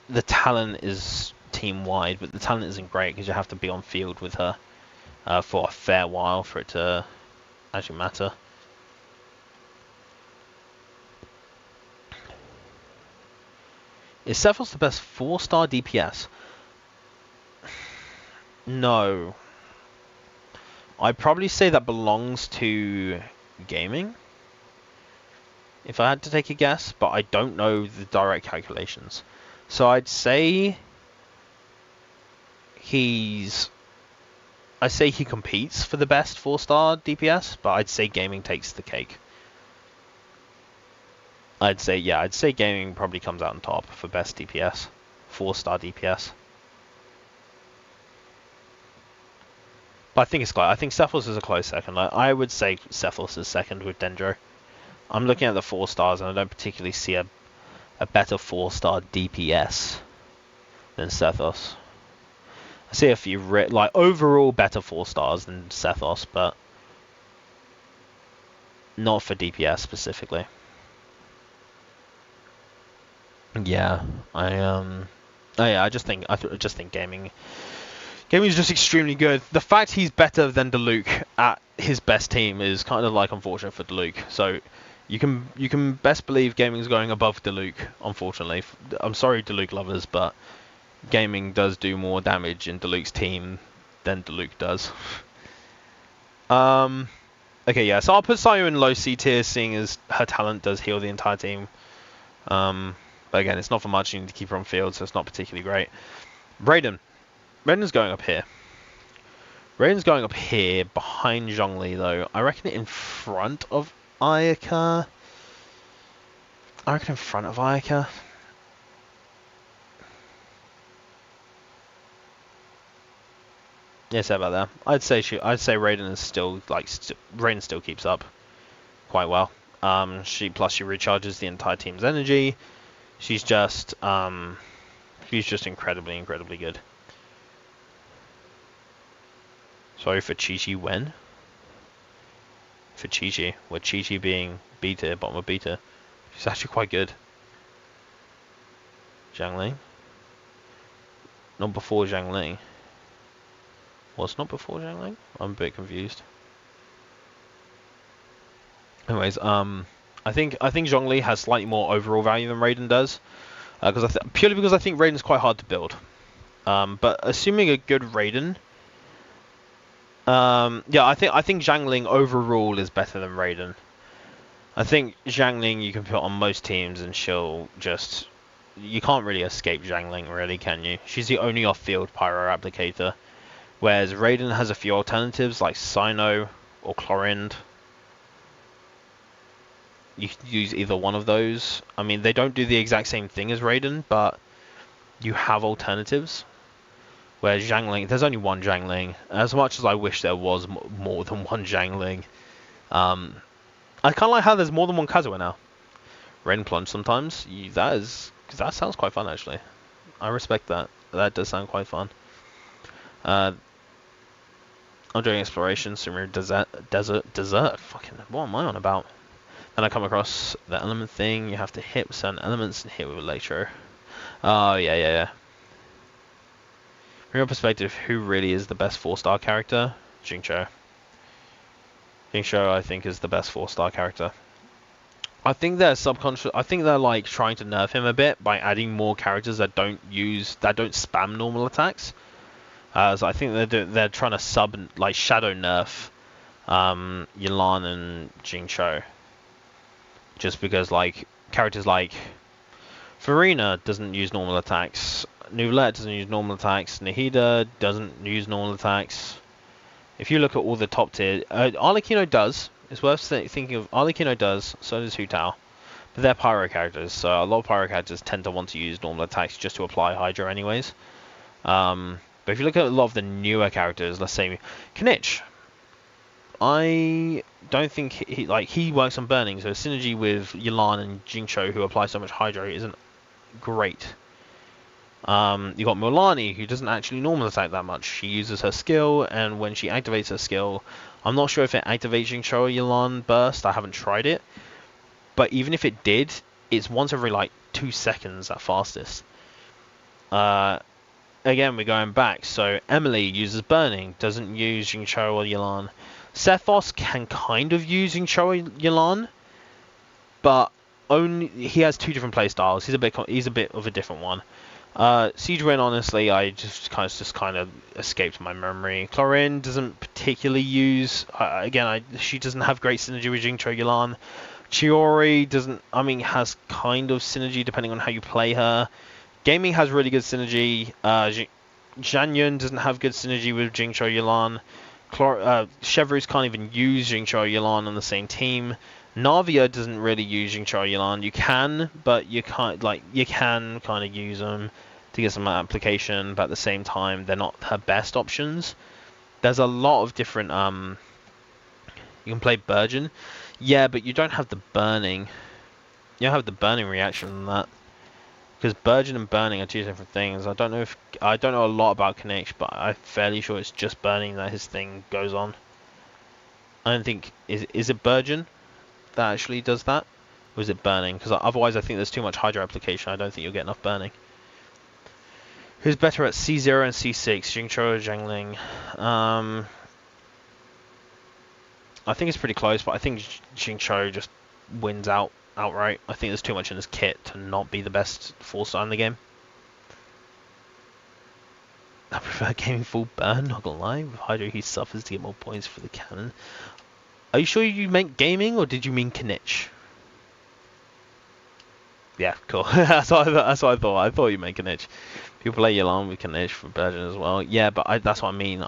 the talent is team-wide, but the talent isn't great because you have to be on field with her for a fair while for it to actually matter. Is Cephals the best 4-star DPS? No. I'd probably say that belongs to gaming, if I had to take a guess, but I don't know the direct calculations. So I'd say he competes for the best 4-star DPS, but I'd say gaming takes the cake. I'd say gaming probably comes out on top for best DPS, 4-star DPS. But I think Cephals is a close second. I would say Cephals is second with Dendro. I'm looking at the 4 stars and I don't particularly see a better 4-star DPS than Sethos. I see a few overall better 4 stars than Sethos, but not for DPS specifically. Yeah, oh yeah, I just think gaming is just extremely good. The fact he's better than Diluc at his best team is kind of like unfortunate for Diluc. So you can best believe gaming is going above Diluc. Unfortunately, I'm sorry, Diluc lovers, but gaming does do more damage in Diluc's team than Diluc does. Okay, yeah, so I'll put Sayu in low C tier, seeing as her talent does heal the entire team. But again, it's not for much. You need to keep her on field, so it's not particularly great. Raiden's going up here. Raiden's going up here behind Zhongli, though. I reckon in front of Ayaka. I reckon in front of Ayaka. Yeah, say about that. I'd say Raiden is still Raiden still keeps up quite well. She recharges the entire team's energy. She's just incredibly good. Sorry for Chi-Chi when? For Chi-Chi, with Chi-Chi being B tier, bottom of B tier. She's actually quite good. Zhang Ling? Not before Zhang Ling. Was not before Zhang Ling? I'm a bit confused. Anyways, I think Zhongli has slightly more overall value than Raiden does, purely because I think Raiden's quite hard to build. But assuming a good Raiden, yeah, I think Zhang Ling overall is better than Raiden. I think Zhang Ling you can put on most teams and you can't really escape Zhang Ling, really, can you? She's the only off-field pyro applicator, whereas Raiden has a few alternatives like Sino or Chlorinde. You can use either one of those. I mean, they don't do the exact same thing as Raiden, but you have alternatives. Whereas Zhang Ling, there's only one Zhang Ling. As much as I wish there was more than one Zhang Ling. I kind of like how there's more than one Kazuha now. Rain Plunge sometimes. That sounds quite fun, actually. I respect that. That does sound quite fun. I'm doing exploration, Sumeru desert. Fucking, what am I on about? And I come across the element thing. You have to hit with certain elements and hit with electro. Oh, yeah. From your perspective, who really is the best 4-star character? Jingcho. Jingcho, I think, is the best 4-star character. I think they're like trying to nerf him a bit by adding more characters that don't spam normal attacks. So I think they're trying to shadow nerf Yelan and Jingcho. Just because characters like Farina doesn't use normal attacks, Nouvellette doesn't use normal attacks, Nahida doesn't use normal attacks. If you look at all the top tier, Arlecchino does. It's worth thinking of. Arlecchino does. So does Hu Tao. But they're pyro characters, so a lot of pyro characters tend to want to use normal attacks just to apply Hydra anyways. But if you look at a lot of the newer characters, let's say Kanich, I don't think he works on burning, so synergy with Yelan and Jingcho, who apply so much Hydro, isn't great. You got Mulan, who doesn't actually normal attack that much. She uses her skill, and when she activates her skill, I'm not sure if it activates Jingcho or Yelan burst. I haven't tried it, but even if it did, it's once every 2 seconds at fastest. Again, we're going back. So Emily uses burning, doesn't use Jingcho or Yelan. Sethos can kind of use Jingcho or Yelan, but he has 2 different playstyles. He's a bit of a different one. Siege Win, honestly, I just kind of escaped my memory. Chlorinde doesn't particularly use. She doesn't have great synergy with Jingcho Yelan. Chiori has kind of synergy depending on how you play her. Gaming has really good synergy. Zhanyun doesn't have good synergy with Jingcho Yelan. Chevreuse can't even use Jingcho Yelan on the same team. Navia doesn't really use Jingcho Yelan. You can, but you can't. You can kind of use them to get some application, but at the same time, they're not her best options. There's a lot of different. You can play Burgeon, yeah, but you don't have the burning. You don't have the burning reaction on that, because Burgeon and burning are 2 different things. I don't know a lot about Kanich, but I'm fairly sure it's just burning that his thing goes on. I don't think is it Burgeon that actually does that? Or is it burning? Because otherwise I think there's too much hydro application. I don't think you'll get enough burning. Who's better at C0 and C6? Jingcho or Zhengling? I think it's pretty close, but I think Jingcho just wins outright. I think there's too much in his kit to not be the best 4-star in the game. I prefer gaming full burn, not gonna lie. With Hydro he suffers to get more points for the cannon. Are you sure you meant gaming or did you mean Kinich? Yeah, cool. that's what I thought. I thought you meant Kinich. People play Yalan with Kinich for Burgeon as well. Yeah, but that's what I mean.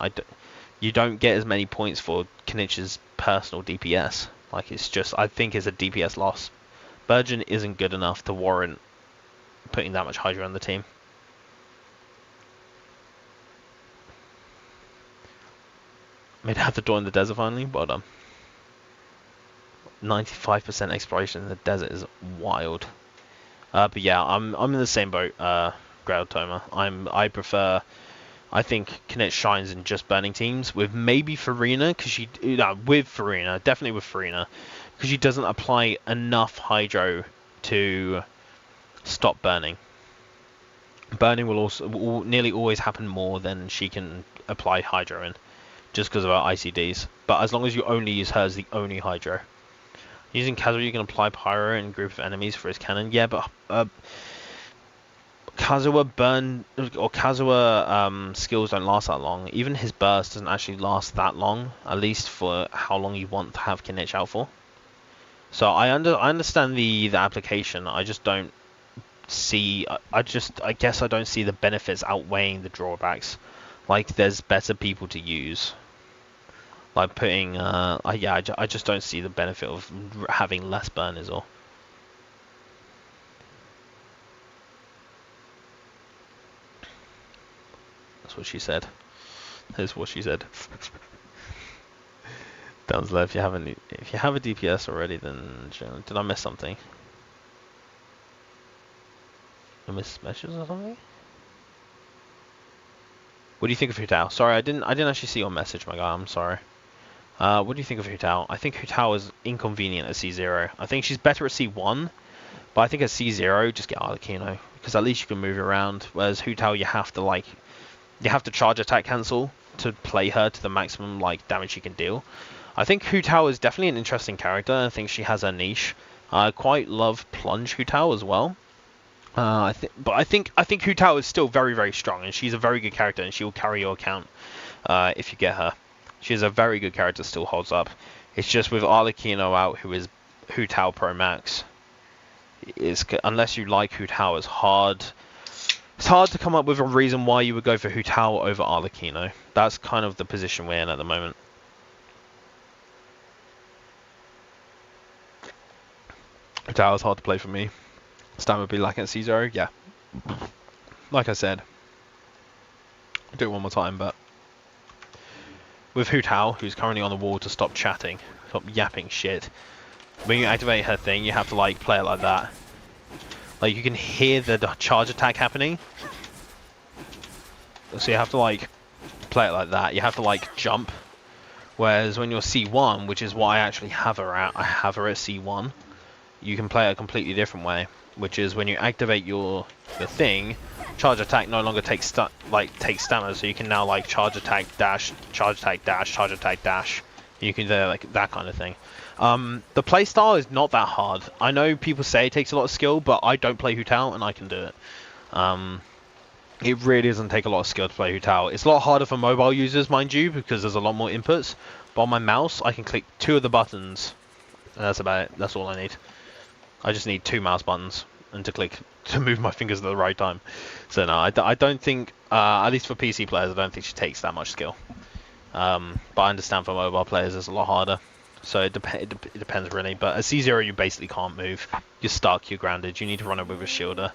You don't get as many points for Kinich's personal DPS. Like, it's just, I think it's a DPS loss. Burgeon isn't good enough to warrant putting that much Hydra on the team. Made have to door in the desert finally. Well done. 95% exploration in the desert is wild. But yeah, I'm in the same boat. Groudtoma. I think Kinect shines in just burning teams with maybe Farina definitely with Farina, because she doesn't apply enough hydro to stop burning. Burning will nearly always happen more than she can apply hydro in, just because of her ICDs. But as long as you only use her as the only hydro. Using Kazuha, you can apply Pyro in a group of enemies for his cannon. Yeah, but Kazuha skills don't last that long. Even his burst doesn't actually last that long, at least for how long you want to have Kinich out for. So I understand the application. I just don't see. I guess I don't see the benefits outweighing the drawbacks. Like, there's better people to use. Like putting, I just don't see the benefit of having less burn is all. That's what she said. That's what she said. Down's left. If you have a DPS already, then did I miss something? I missed messages or something? What do you think of Hutao? Sorry, I didn't actually see your message, my guy. I'm sorry. What do you think of Hutao? I think Hutao is inconvenient at C0. I think she's better at C1, but I think at C0, just get Arlecchino, because at least you can move around. Whereas Hutao, you have to charge attack cancel to play her to the maximum damage she can deal. I think Hutao is definitely an interesting character. I think she has her niche. I quite love Plunge Hutao as well. I think Hutao is still very, very strong, and she's a very good character, and she will carry your account if you get her. She's a very good character, still holds up. It's just with Arlecchino out, who is Hutao Pro Max, unless you like Hutao, it's hard to come up with a reason why you would go for Hutao over Arlecchino. That's kind of the position we're in at the moment. Hutao is hard to play for me. Stam would be lacking at C0, yeah. Like I said, I'll do it one more time, but with Hutao, who's currently on the wall, to stop chatting, stop yapping shit. When you activate her thing, you have to play it like that. Like, you can hear the charge attack happening. So you have to play it like that. You have to jump. Whereas when you're C1, which is what I actually have her at, I have her at C1. You can play it a completely different way, which is when you activate your thing, charge attack no longer takes stamina, so you can now charge attack dash, charge attack dash, charge attack dash. You can do that kind of thing. The playstyle is not that hard. I know people say it takes a lot of skill, but I don't play Hutao and I can do it. It really doesn't take a lot of skill to play Hutao. It's a lot harder for mobile users, mind you, because there's a lot more inputs. But on my mouse, I can click 2 of the buttons, and that's about it. That's all I need. I just need 2 mouse buttons and to move my fingers at the right time. So no, I don't think, at least for PC players, I don't think she takes that much skill. But I understand for mobile players it's a lot harder. So it depends really. But at C0 you basically can't move. You're stuck, you're grounded. You need to run it with a shielder,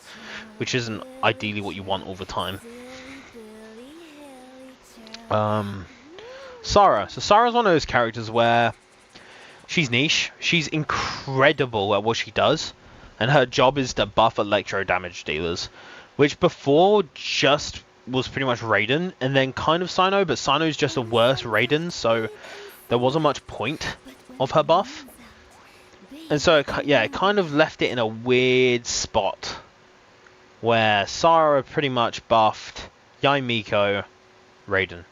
which isn't ideally what you want all the time. Sarah. So Sarah's one of those characters where she's niche. She's incredible at what she does. And her job is to buff electro damage dealers. Which before just was pretty much Raiden. And then kind of Cyno. But Cyno's just a worse Raiden. So there wasn't much point of her buff. And so, yeah, it kind of left it in a weird spot where Sarah pretty much buffed Yai Miko, Raiden,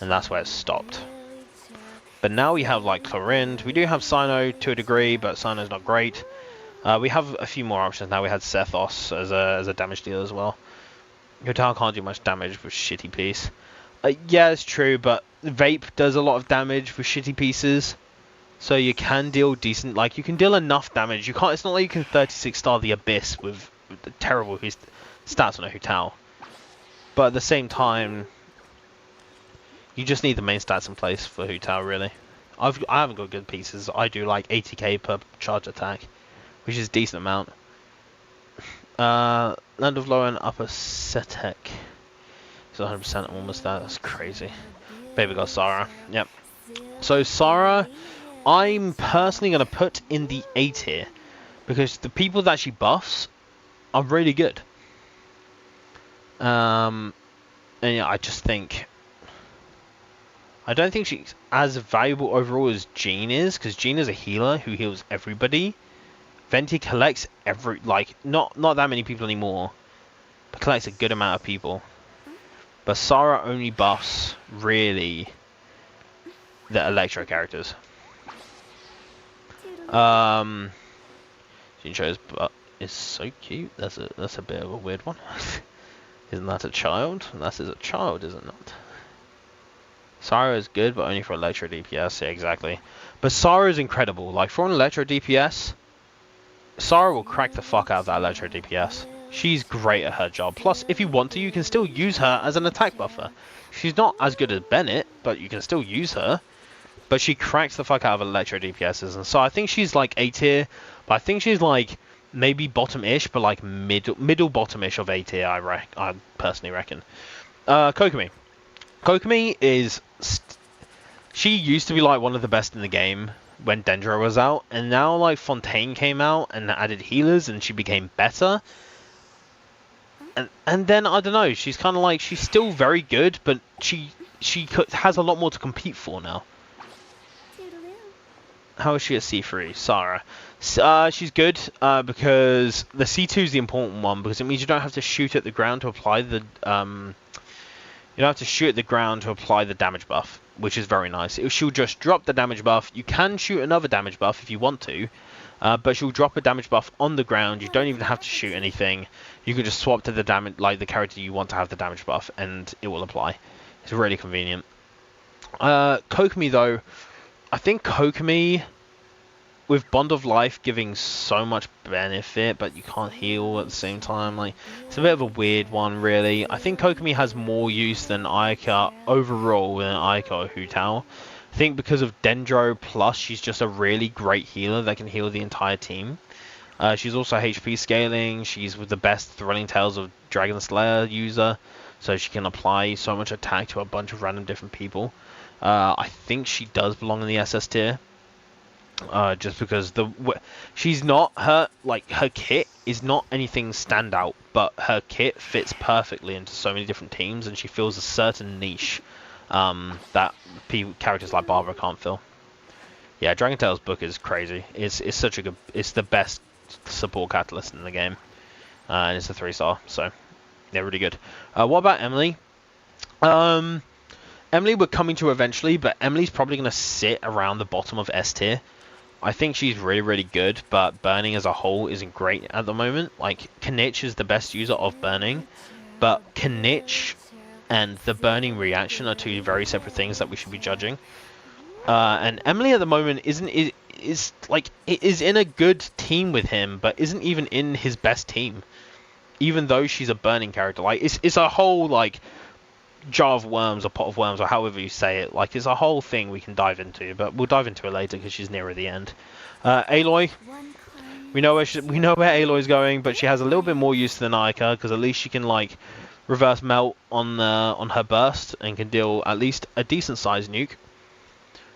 and that's where it stopped. But now we have like Clorind, we do have Cyno to a degree, but Cyno's not great. We have a few more options now. We had Sethos as a damage dealer as well. Hu Tao can't do much damage with shitty piece. Yeah, it's true, but Vape does a lot of damage with shitty pieces. So you can deal decent, like you can deal enough damage. You can't. It's not like you can 36 star the Abyss with the terrible stats on a Hu Tao. But at the same time, you just need the main stats in place for Hu Tao, really. I haven't got good pieces. I do like 80k per charge attack, which is a decent amount. Land of Lower and Upper Setek. It's 100% almost that. That's crazy. Baby got Sarah. Yep. So Sarah, I'm personally going to put in the A tier because the people that she buffs are really good. And yeah, I just think I don't think she's as valuable overall as Jean is, because Jean is a healer who heals everybody. Venti collects not that many people anymore, but collects a good amount of people. But Sarah only buffs really the Electro characters. Jincho's butt is so cute. That's a bit of a weird one. Isn't that a child? That is a child, is it not? Sarah is good, but only for Electro DPS. Yeah, exactly. But Sarah is incredible. Like, for an Electro DPS, Sarah will crack the fuck out of that Electro DPS. She's great at her job. Plus, if you want to, you can still use her as an attack buffer. She's not as good as Bennett, but you can still use her. But she cracks the fuck out of Electro DPSs. And so I think she's like A tier, but I think she's like maybe bottom-ish, but like middle bottom-ish of A tier, I personally reckon. Kokomi. Kokomi is... she used to be like one of the best in the game when Dendro was out, and now like Fontaine came out and added healers and she became better. And then, I don't know, she's kind of like, she's still very good, but she has a lot more to compete for now. How is she at C3? Sarah. She's good because the C2 is the important one, because it means you don't have to shoot at the ground to apply the you don't have to shoot at the ground to apply the damage buff, which is very nice. She'll just drop the damage buff. You can shoot another damage buff if you want to, but she'll drop a damage buff on the ground. You don't even have to shoot anything. You can just swap to the damage, like the character you want to have the damage buff, and it will apply. It's really convenient. Kokomi though, I think Kokomi, with Bond of Life giving so much benefit, but you can't heal at the same time, like, it's a bit of a weird one, really. I think Kokomi has more use than Ayaka overall than Ayaka or Hu Tao. I think because of Dendro, plus she's just a really great healer that can heal the entire team. She's also HP scaling. She's with the best Thrilling Tales of Dragon Slayer user, so she can apply so much attack to a bunch of random different people. I think she does belong in the SS tier. Just because she's not, her kit is not anything standout, but her kit fits perfectly into so many different teams, and she fills a certain niche that characters like Barbara can't fill. Yeah, Dragon Tales book is crazy. It's such a good, it's the best support catalyst in the game, and it's a 3-star, so they're really good. What about Emily? Emily we're coming to eventually, but Emily's probably going to sit around the bottom of S tier. I think she's really, really good, but Burning as a whole isn't great at the moment. Like, Kanich is the best user of Burning, but Kanich and the Burning reaction are two very separate things that we should be judging. And Emily at the moment is in a good team with him, but isn't even in his best team, even though she's a Burning character. Like, it's a whole, like, jar of worms or pot of worms or however you say it. Like, it's a whole thing we can dive into, but we'll dive into it later because she's nearer the end. Aloy, we know where Aloy's going, but she has a little bit more use than Ayaka, because at least she can like reverse melt on her burst and can deal at least a decent sized nuke.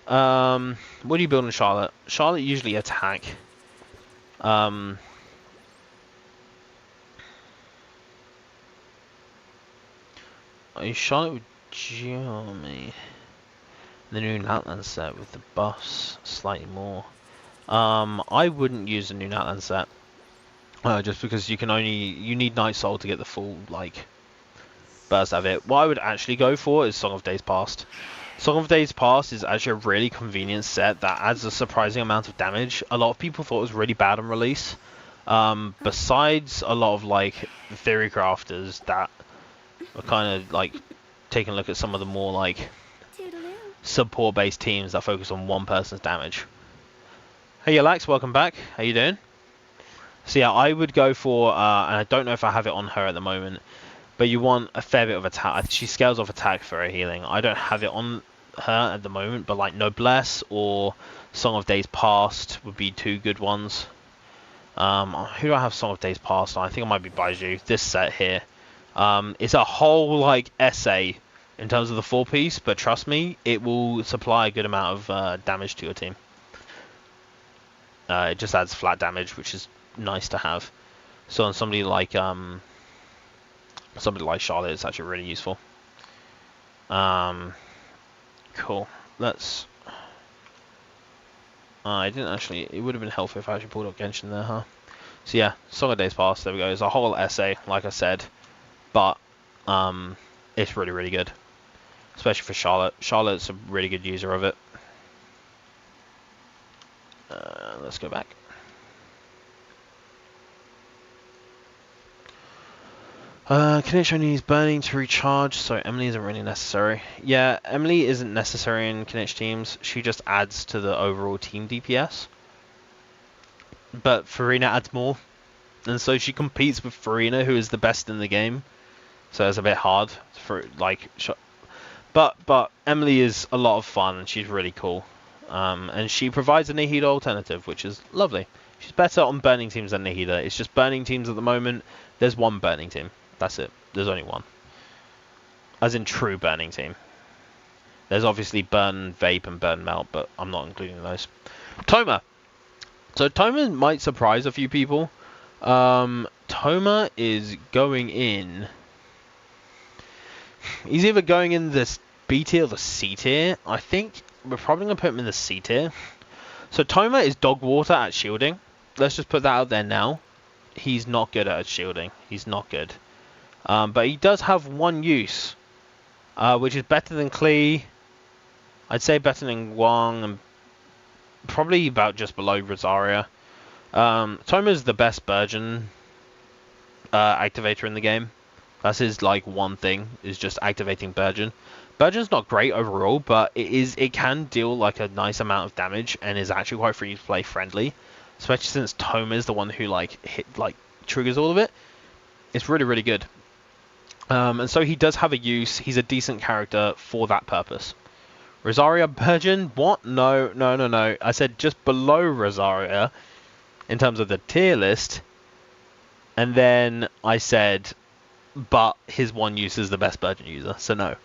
What do you build in Charlotte? Charlotte usually attack. Charlotte with Jeremy. The new Outland set with the buffs slightly more. I wouldn't use a new Natlan set. Just because you need Night Soul to get the full, like, burst out of it. What I would actually go for is Song of Days Past. Song of Days Past is actually a really convenient set that adds a surprising amount of damage. A lot of people thought it was really bad on release. Besides a lot of, like, theory crafters that are kind of, like, taking a look at some of the more, like, Toodaloo. support-based teams that focus on one person's damage. Hey Alex, welcome back. How you doing? So yeah, I would go for, and I don't know if I have it on her at the moment, but you want a fair bit of attack. She scales off attack for her healing. I don't have it on her at the moment, but like Noblesse or Song of Days Past would be two good ones. Who do I have Song of Days Past on? I think it might be Baiju. This set here. It's a whole like essay in terms of the 4-piece, but trust me, it will supply a good amount of damage to your team. It just adds flat damage, which is nice to have. So on somebody like Charlotte, it's actually really useful. Cool. Let's. I didn't actually. It would have been helpful if I actually pulled up Genshin there, huh? So yeah, Song of Days Past. There we go. It's a whole essay, like I said, but it's really really good, especially for Charlotte. Charlotte's a really good user of it. Let's go back. Kinich only needs burning to recharge, so Emily isn't really necessary. Yeah, Emily isn't necessary in Kinich teams. She just adds to the overall team DPS. But Farina adds more. And so she competes with Farina, who is the best in the game. So it's a bit hard for, like... But Emily is a lot of fun, and she's really cool. And she provides a Nahida alternative, which is lovely. She's better on burning teams than Nahida. It's just burning teams at the moment. There's one burning team. That's it. There's only one. As in true burning team. There's obviously burn vape and burn melt, but I'm not including those. Toma. So Toma might surprise a few people. Toma is going in. He's either going in the B tier or the C tier. I think we're probably going to put him in the C tier. So Toma is dog water at shielding. Let's just put that out there now. He's not good at shielding. He's not good. But he does have one use, which is better than Klee. I'd say better than Guang, and probably about just below Rosaria. Toma is the best Burgeon activator in the game. That's his like one thing, is just activating Burgeon. Burgeon's not great overall, but it can deal like a nice amount of damage and is actually quite free to play friendly, especially since Toma is the one who like triggers all of it. It's really really good. And so he does have a use. He's a decent character for that purpose. Rosaria Burgeon? What? No. I said just below Rosaria in terms of the tier list. And then I said, but his one use is the best Burgeon user. So no.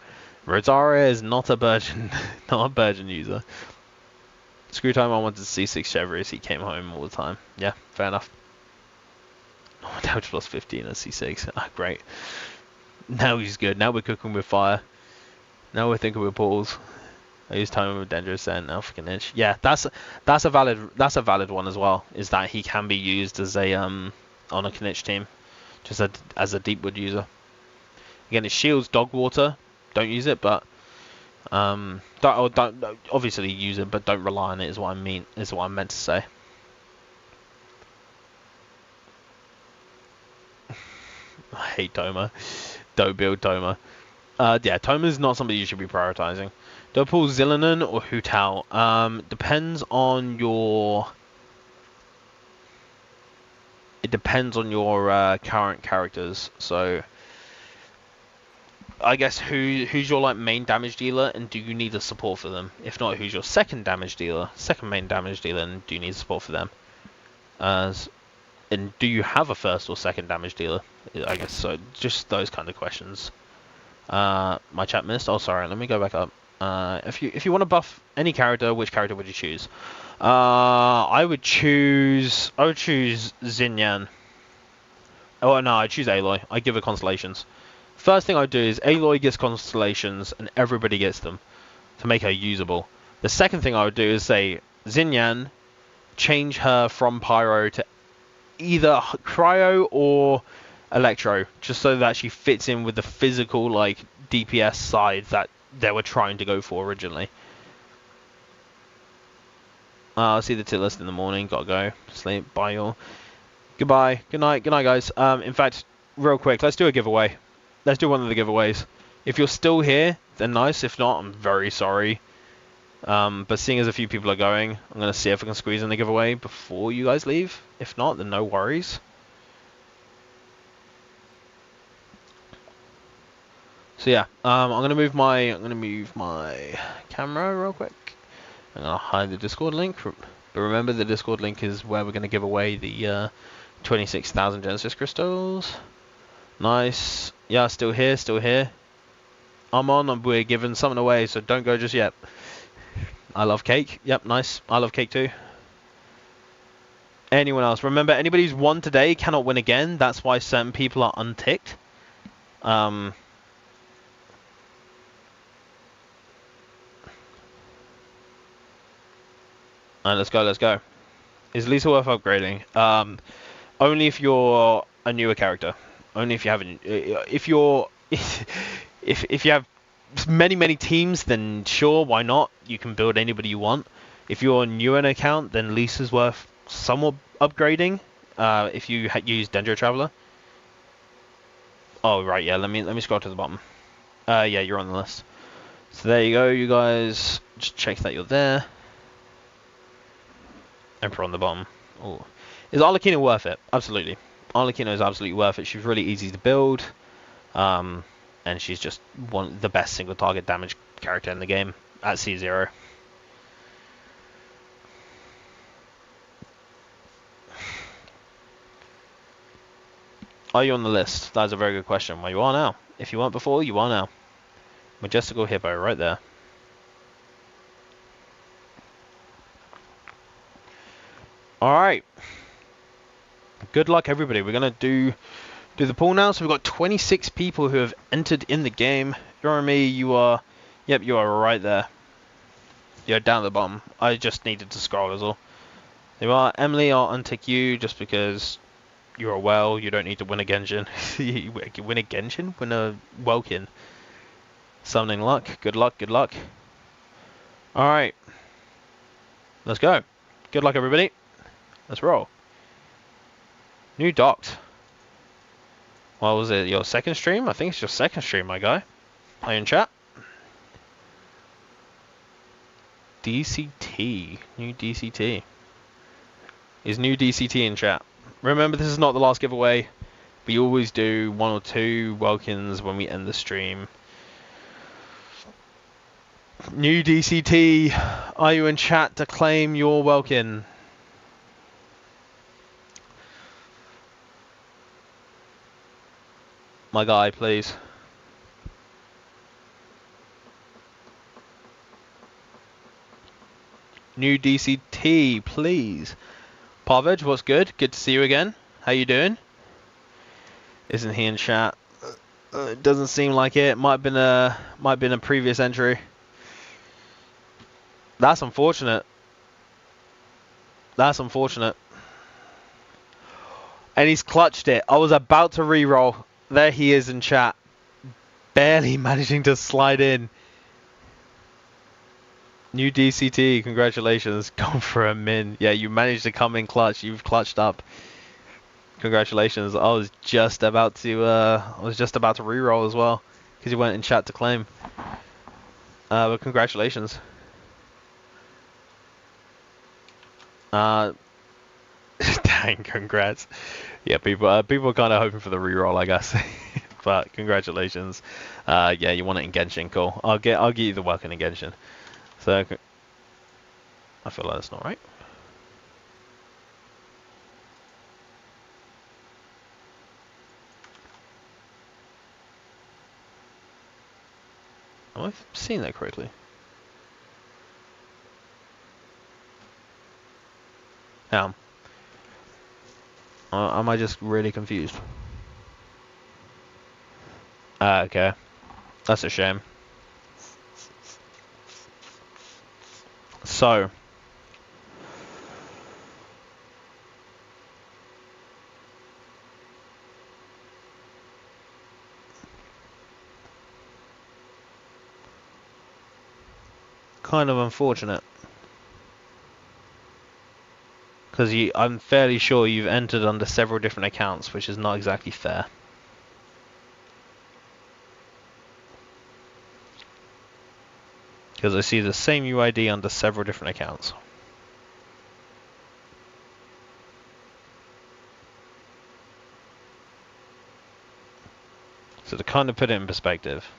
Rosaria is not a Burgeon, not a Burgeon user. Screw time I wanted to see 6 Chevrolet. He came home all the time. Yeah, fair enough. Oh, damage plus 15 at C6. Ah, great. Now he's good. Now we're cooking with fire. Now we're thinking with balls. I use time with dangerous and now freaking itch. Yeah, that's a valid one as well. Is that he can be used as a on a Kinich team, just as a Deepwood user. Again, it shields dog water. Don't use it, but don't obviously use it, but don't rely on it. Is what I mean. Is what I meant to say. I hate Toma. Don't build Toma. Yeah, Toma is not somebody you should be prioritizing. Do I pull Zillanen or Hu Tao? Depends on your. It depends on your current characters. So, I guess who's your like main damage dealer, and do you need a support for them? If not, who's your second damage dealer, second main damage dealer, and do you need support for them? And do you have a first or second damage dealer? I guess so. Just those kind of questions. My chat missed. Oh, sorry. Let me go back up. If you want to buff any character, which character would you choose? I would choose Xinyan. Oh no, I'd choose Aloy. I give her constellations. First thing I'd do is Aloy gets constellations and everybody gets them to make her usable. The second thing I would do is say Xinyan, change her from Pyro to either Cryo or Electro, just so that she fits in with the physical, like, DPS side that they were trying to go for originally. I'll see the tier list in the morning. Gotta go. Sleep. Bye, all. Goodbye. Good night. Good night, guys. In fact, real quick, let's do a giveaway. Let's do one of the giveaways. If you're still here, then nice. If not, I'm very sorry. But seeing as a few people are going, I'm going to see if I can squeeze in the giveaway before you guys leave. If not, then no worries. So yeah, I'm going to move my camera real quick. I'm going to hide the Discord link. But remember, the Discord link is where we're going to give away the 26,000 Genesis crystals. Nice. Yeah, still here, still here. I'm on, and we're giving something away, so don't go just yet. I love cake. Yep, nice. I love cake too. Anyone else? Remember, anybody who's won today cannot win again. That's why certain people are unticked. Alright, let's go, let's go. Is Lisa worth upgrading? Only if you're a newer character. Only if you haven't. If you're, if you have many teams, then sure, why not? You can build anybody you want. If you're new in an account, then Lisa's worth somewhat upgrading. If you use Dendro Traveler. Oh right, yeah. Let me scroll to the bottom. Yeah, you're on the list. So there you go, you guys. Just check that you're there. Emperor on the bottom. Oh, is Arlecchino worth it? Absolutely. Arlecchino is absolutely worth it. She's really easy to build, and she's just the best single target damage character in the game at C0. Are you on the list? That's a very good question. Well, you are now. If you weren't before, you are now. Majestical Hippo, right there. Alright. Good luck, everybody. We're going to do the pool now. So we've got 26 people who have entered in the game. Jeremy, you are... Yep, you are right there. You're down at the bottom. I just needed to scroll as well. There you are. Emily, I'll untick you just because you're a well. You don't need to win a Genshin. You win a Genshin? Win a Welkin. Summoning luck. Good luck, good luck. Alright. Let's go. Good luck, everybody. Let's roll. New docked. What was it? Your second stream? I think it's your second stream, my guy. Are you in chat? DCT. New DCT. Is new DCT in chat? Remember, this is not the last giveaway. We always do 1 or 2 Welkins when we end the stream. New DCT. Are you in chat to claim your Welkin? My guy, please. New DCT, please. Parvej, what's good? Good to see you again. How you doing? Isn't he in chat? It doesn't seem like it. Might have been a previous entry. That's unfortunate. That's unfortunate. And he's clutched it. I was about to re-roll. There he is in chat. Barely managing to slide in. New DCT, congratulations. Gone for a min. Yeah, you managed to come in clutch. You've clutched up. Congratulations. I was just about to re-roll as well, because you went in chat to claim. But congratulations. Dang, congrats. Yeah, people are kind of hoping for the re-roll, I guess. But congratulations. Yeah, you want it in Genshin, cool. I'll get you the Welkin in Genshin. So I feel like that's not right. Have I seen that correctly? Am I just really confused? Okay. That's a shame. So, kind of unfortunate. Because I'm fairly sure you've entered under several different accounts, which is not exactly fair. Because I see the same UID under several different accounts. So to kind of put it in perspective,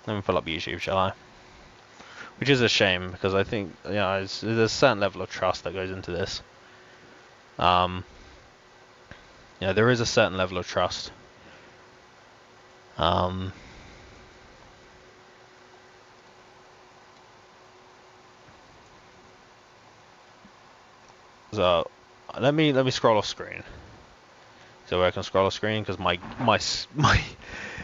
let me pull up YouTube, shall I? Which is a shame, because I think, you know, there's a certain level of trust that goes into this. Yeah, there is a certain level of trust. So let me scroll off screen. So where I can scroll off screen, because my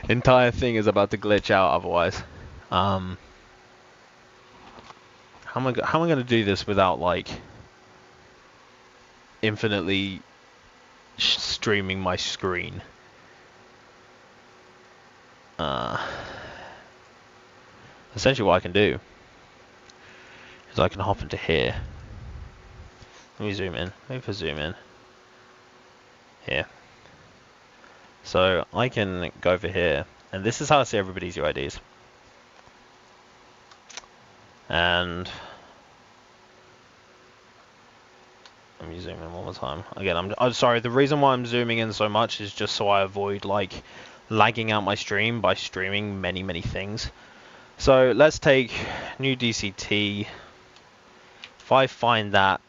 entire thing is about to glitch out otherwise. How am I gonna do this without like infinitely streaming my screen? Essentially what I can do is I can hop into here. Let me zoom in. Maybe if I zoom in. Here. So I can go over here, and this is how I see everybody's UIDs. And let me zoom in one more time. Again, I'm sorry. The reason why I'm zooming in so much is just so I avoid like lagging out my stream by streaming many things. So let's take new DCT. If I find that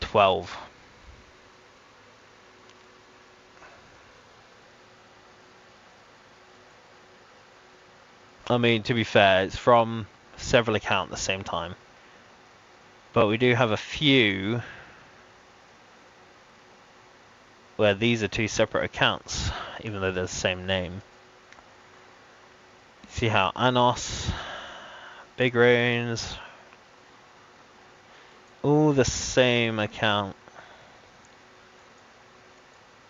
12. I mean, to be fair, it's from several accounts at the same time. But we do have a few where these are two separate accounts, even though they're the same name. See how Anos, Big Runes, all the same account.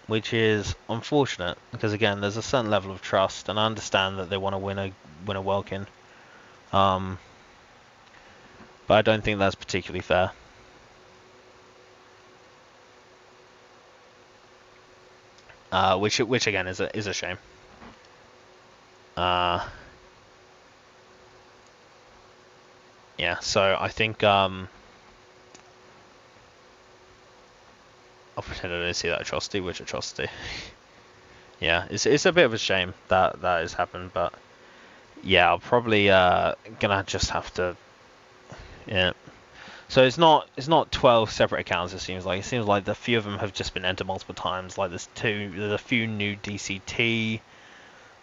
Which is unfortunate, because again, there's a certain level of trust, and I understand that they want to win a Welkin. But I don't think that's particularly fair. Which again is a shame. Yeah, so I think I'll pretend I don't see that atrocity. Which atrocity? Yeah, it's a bit of a shame that has happened, but yeah, I'll probably gonna just have to. Yeah. So it's not 12 separate accounts. It seems like the few of them have just been entered multiple times. Like there's a few new DCT.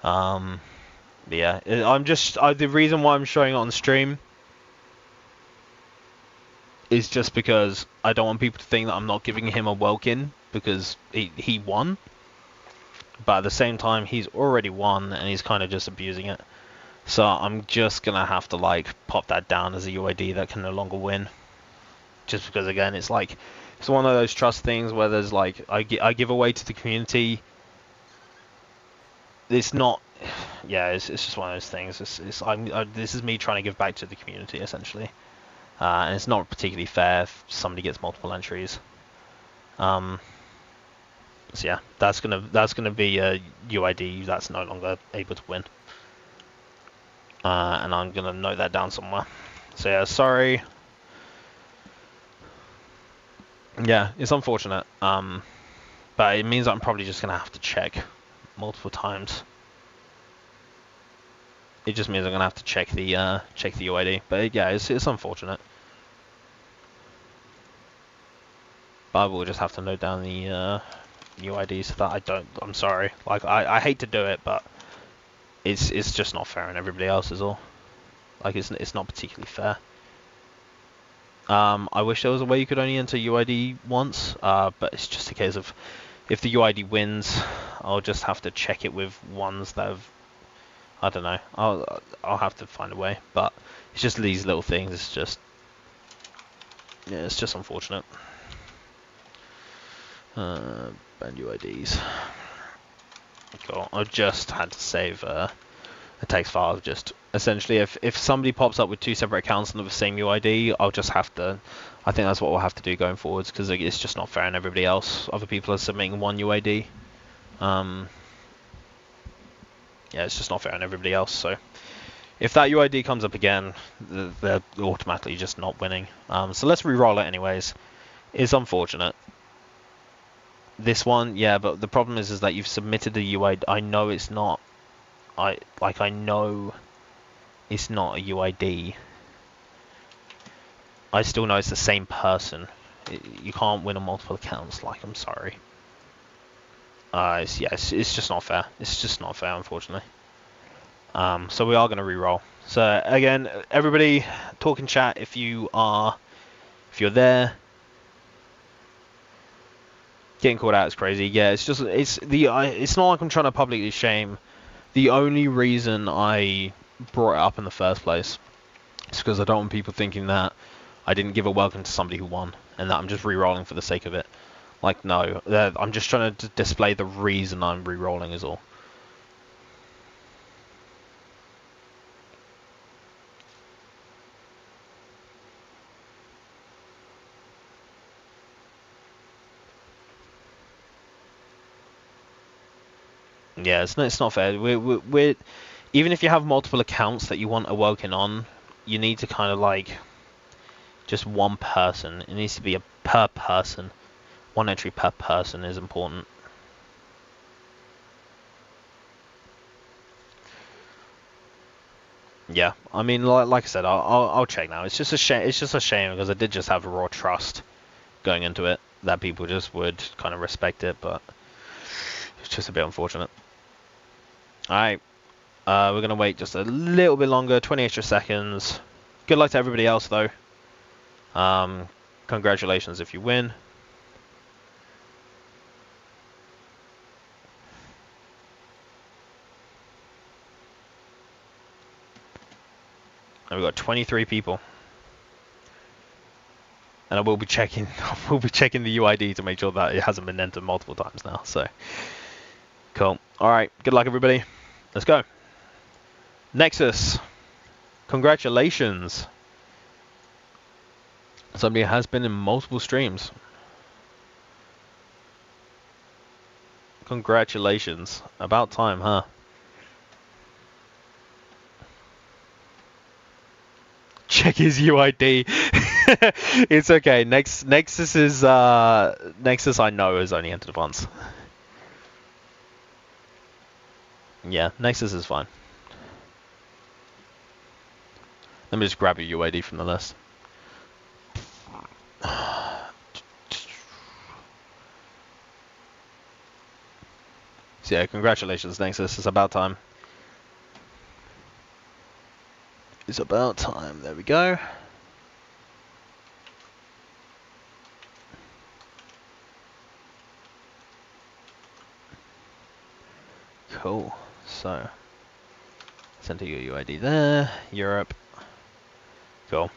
Yeah, the reason why I'm showing it on stream is just because I don't want people to think that I'm not giving him a welkin because he won. But at the same time, he's already won and he's kind of just abusing it. So I'm just gonna have to like pop that down as a UID that can no longer win. Just because again, it's like it's one of those trust things where there's like I give away to the community. It's not. Yeah, it's just one of those things. This is me trying to give back to the community essentially. And it's not particularly fair if somebody gets multiple entries. So yeah, that's gonna be a UID that's no longer able to win. And I'm gonna note that down somewhere. So yeah, sorry. Yeah, it's unfortunate. But it means I'm probably just gonna have to check multiple times. It just means I'm gonna have to check the UID. But yeah, it's unfortunate. But I will just have to note down the UID so that I'm sorry. Like I hate to do it, but it's just not fair on everybody else is all. Like it's not particularly fair. I wish there was a way you could only enter UID once, but it's just a case of if the UID wins, I'll just have to check it with ones that have. I don't know. I'll have to find a way, but it's just these little things. It's just it's unfortunate. Band UIDs. Cool. I just had to save It takes file just essentially if somebody pops up with 2 separate accounts under the same UID, I'll just have to. I think that's what we'll have to do going forwards because it's just not fair on everybody else. Other people are submitting 1 UID. Yeah, it's just not fair on everybody else. So if that UID comes up again, they're automatically just not winning. So let's re-roll it anyways. It's unfortunate. This one, yeah, but the problem is that you've submitted the UID. I know it's not. I know it's not a UID. I still know it's the same person. You can't win on multiple accounts. Like, I'm sorry. It's just not fair. It's just not fair, unfortunately. So we are going to re-roll. So again, everybody, talk in chat if you're there. Getting called out is crazy. Yeah, it's not like I'm trying to publicly shame. The only reason I brought it up in the first place is because I don't want people thinking that I didn't give a welcome to somebody who won and that I'm just re-rolling for the sake of it. Like, no, I'm just trying to display the reason I'm re-rolling is all. Yeah, it's not fair. We're even if you have multiple accounts that you want awoken on, you need to kind of like just one person. It needs to be a per person. 1 entry per person is important. Yeah, I mean, like I said, I'll check now. It's just a shame. It's just a shame because I did just have a raw trust going into it that people just would kind of respect it, but it's just a bit unfortunate. Alright, we're going to wait just a little bit longer, 20 extra seconds. Good luck to everybody else, though. Congratulations if you win. And we've got 23 people. And I will be checking the UID to make sure that it hasn't been entered multiple times now, so cool. Alright, good luck everybody. Let's go. Nexus. Congratulations. Somebody has been in multiple streams. Congratulations. About time, huh? Check his UID. It's okay. Nexus is Nexus I know has only entered once. Yeah, Nexus is fine. Let me just grab a UID from the list. So yeah, congratulations, Nexus. It's about time. It's about time. There we go. Cool. So, center your UID there. Europe. Cool.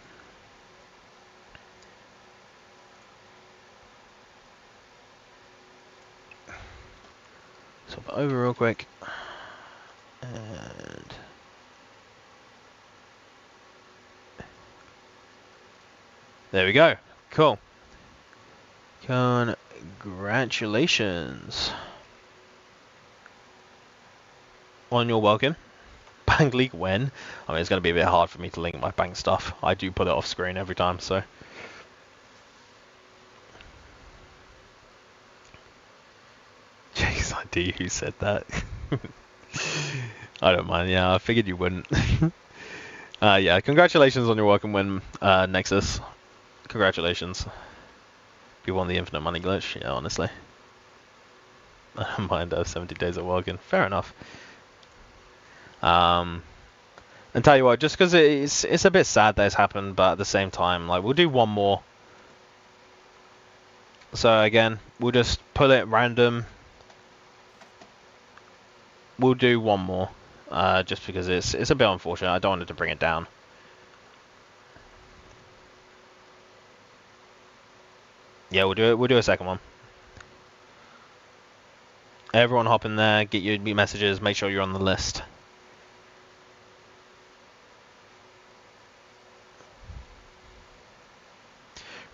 Swap it over real quick. And there we go. Cool. Congratulations on your welcome. Bank leak when? I mean, it's going to be a bit hard for me to link my bank stuff. I do put it off screen every time, so. Jake's ID, who said that? I don't mind, yeah, I figured you wouldn't. Yeah, congratulations on your welcome win, Nexus. Congratulations. You won the infinite money glitch, yeah, honestly. I don't mind 70 days of working. Fair enough. And tell you what, just because it's a bit sad that it's happened, but at the same time, like, we'll do one more. So again, we'll just pull it random. We'll do one more, just because it's a bit unfortunate. I don't want it to bring it down. Yeah, we'll do it. We'll do a second one. Everyone hop in there, get your messages, make sure you're on the list.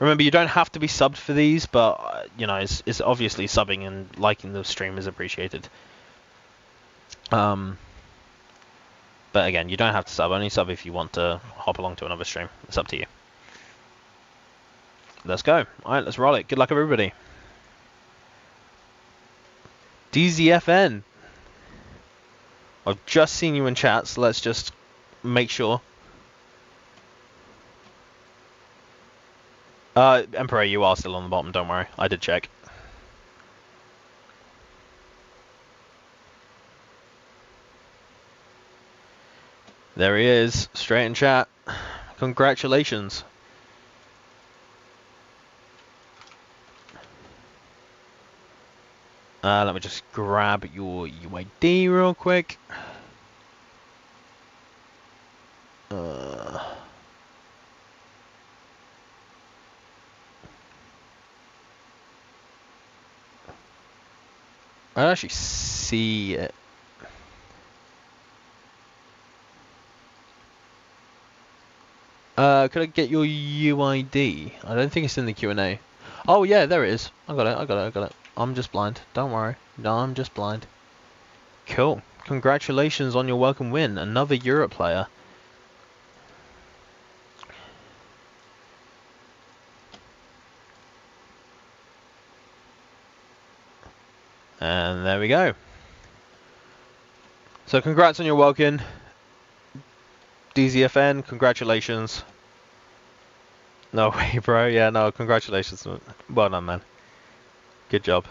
Remember, you don't have to be subbed for these, but you know, it's obviously subbing and liking the stream is appreciated. But again, you don't have to sub. Only sub if you want to hop along to another stream. It's up to you. Let's go. Alright, let's roll it. Good luck, everybody. DZFN. I've just seen you in chat, so let's just make sure. Emperor, you are still on the bottom, don't worry. I did check. There he is, straight in chat. Congratulations. Let me just grab your UID real quick. I don't actually see it. Could I get your UID? I don't think it's in the Q&A. Oh yeah, there it is. I got it. I'm just blind. Don't worry. No, I'm just blind. Cool. Congratulations on your welcome win. Another Europe player. And there we go. So congrats on your welcome. DZFN, congratulations. No way, bro. Yeah, no, congratulations. Well done, man. Good job.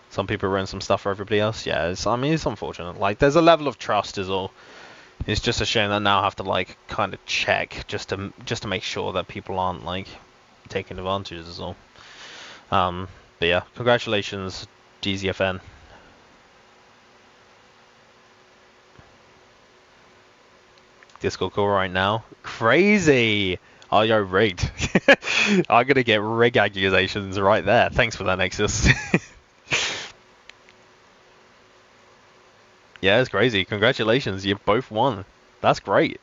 Some people ruin some stuff for everybody else. Yeah, I mean, it's unfortunate. Like, there's a level of trust is all. It's just a shame that now I have to, like, kind of check just to make sure that people aren't, like, taking advantage is all. But yeah, congratulations, DZFN. Discord call right now. Crazy! Oh, you're rigged. I'm gonna get rig accusations right there. Thanks for that, Nexus. Yeah, it's crazy. Congratulations, you both won. That's great.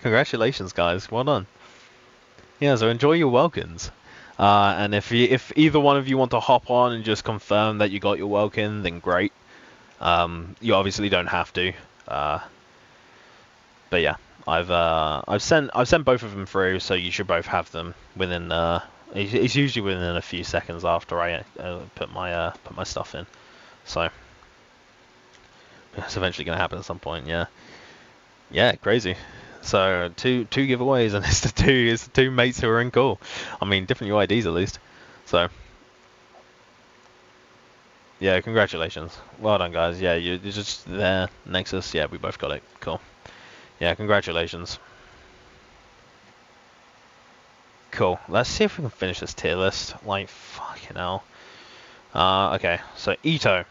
Congratulations, guys. Well done. Yeah, so enjoy your welcomes. And if either one of you want to hop on and just confirm that you got your welcome, then great. You obviously don't have to. But yeah, I've sent both of them through, so you should both have them within. It's usually within a few seconds after I put my stuff in. So it's eventually going to happen at some point. Yeah. Yeah, crazy. So two giveaways, and it's the two mates who are in call. I mean, different UIDs at least. So yeah, congratulations. Well done, guys. Yeah, you're just there. Nexus. Yeah, we both got it. Cool. Yeah, congratulations. Cool. Let's see if we can finish this tier list. Like, fucking hell. Okay, so Ito.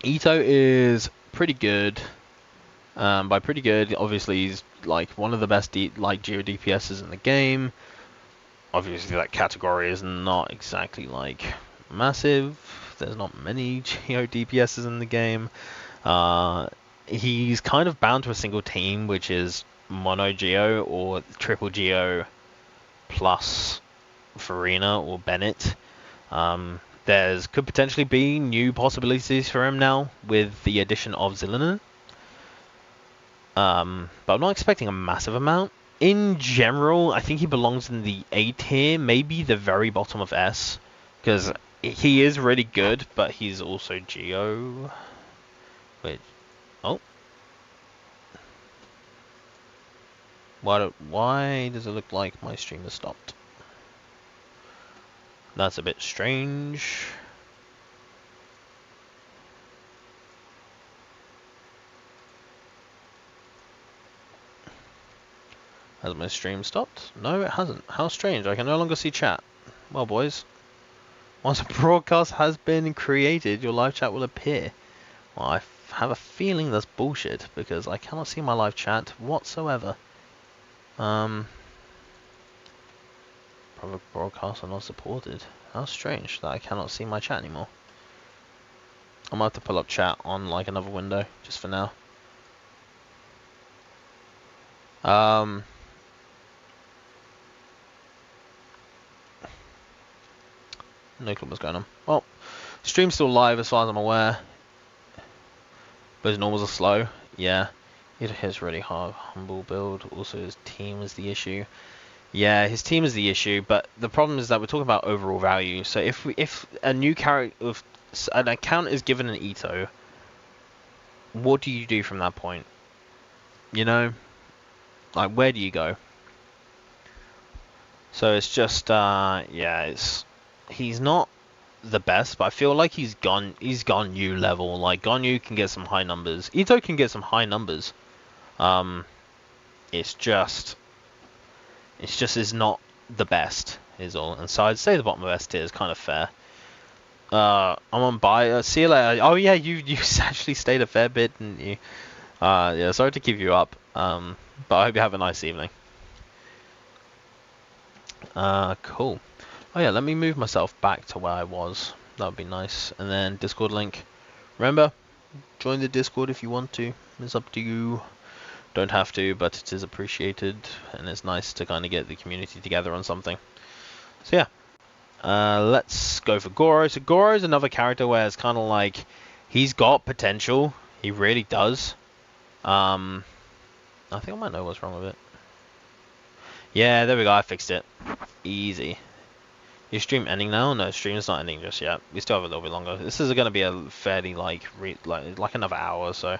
Ito is pretty good. By pretty good, obviously he's like one of the best Geo DPSs in the game. Obviously that category is not exactly like massive. There's not many Geo DPSs in the game. He's kind of bound to a single team, which is Mono Geo or Triple Geo plus Farina or Bennett. There's could potentially be new possibilities for him now with the addition of Zillinen. But I'm not expecting a massive amount. In general, I think he belongs in the A tier, maybe the very bottom of S, because he is really good, but he's also Geo. Wait, oh, why does it look like my stream has stopped? That's a bit strange. Has my stream stopped? No, it hasn't. How strange. I can no longer see chat. Well, boys. Once a broadcast has been created, your live chat will appear. Well, I have a feeling that's bullshit, because I cannot see my live chat whatsoever. Private broadcasts are not supported. How strange that I cannot see my chat anymore. I might have to pull up chat on like another window, just for now. No clue what's going on. Well, stream's still live as far as I'm aware. But his normals are slow. Yeah. It has really hard humble build. Also his team is the issue. Yeah, his team is the issue, but the problem is that we're talking about overall value. So if a new character, if an account is given an Ito, what do you do from that point? You know? Like, where do you go? So it's just, yeah, he's not the best, but I feel like he's Ganyu level. Like, Ganyu can get some high numbers. Ito can get some high numbers. It's just is not the best, is all. And so I'd say the bottom of S tier is kind of fair. I'm on buy. See you later. Oh yeah, you actually stayed a fair bit, didn't you? Yeah, sorry to keep you up. But I hope you have a nice evening. Cool. Oh yeah, let me move myself back to where I was. That would be nice. And then Discord link. Remember, join the Discord if you want to. It's up to you. Don't have to, but it is appreciated, and it's nice to kind of get the community together on something. So yeah, let's go for Goro. So Goro is another character where it's kind of like he's got potential. He really does. I think I might know what's wrong with it. Yeah, there we go. I fixed it. Easy. Your stream ending now? No, stream's not ending just yet. We still have a little bit longer. This is going to be a fairly like another hour or so.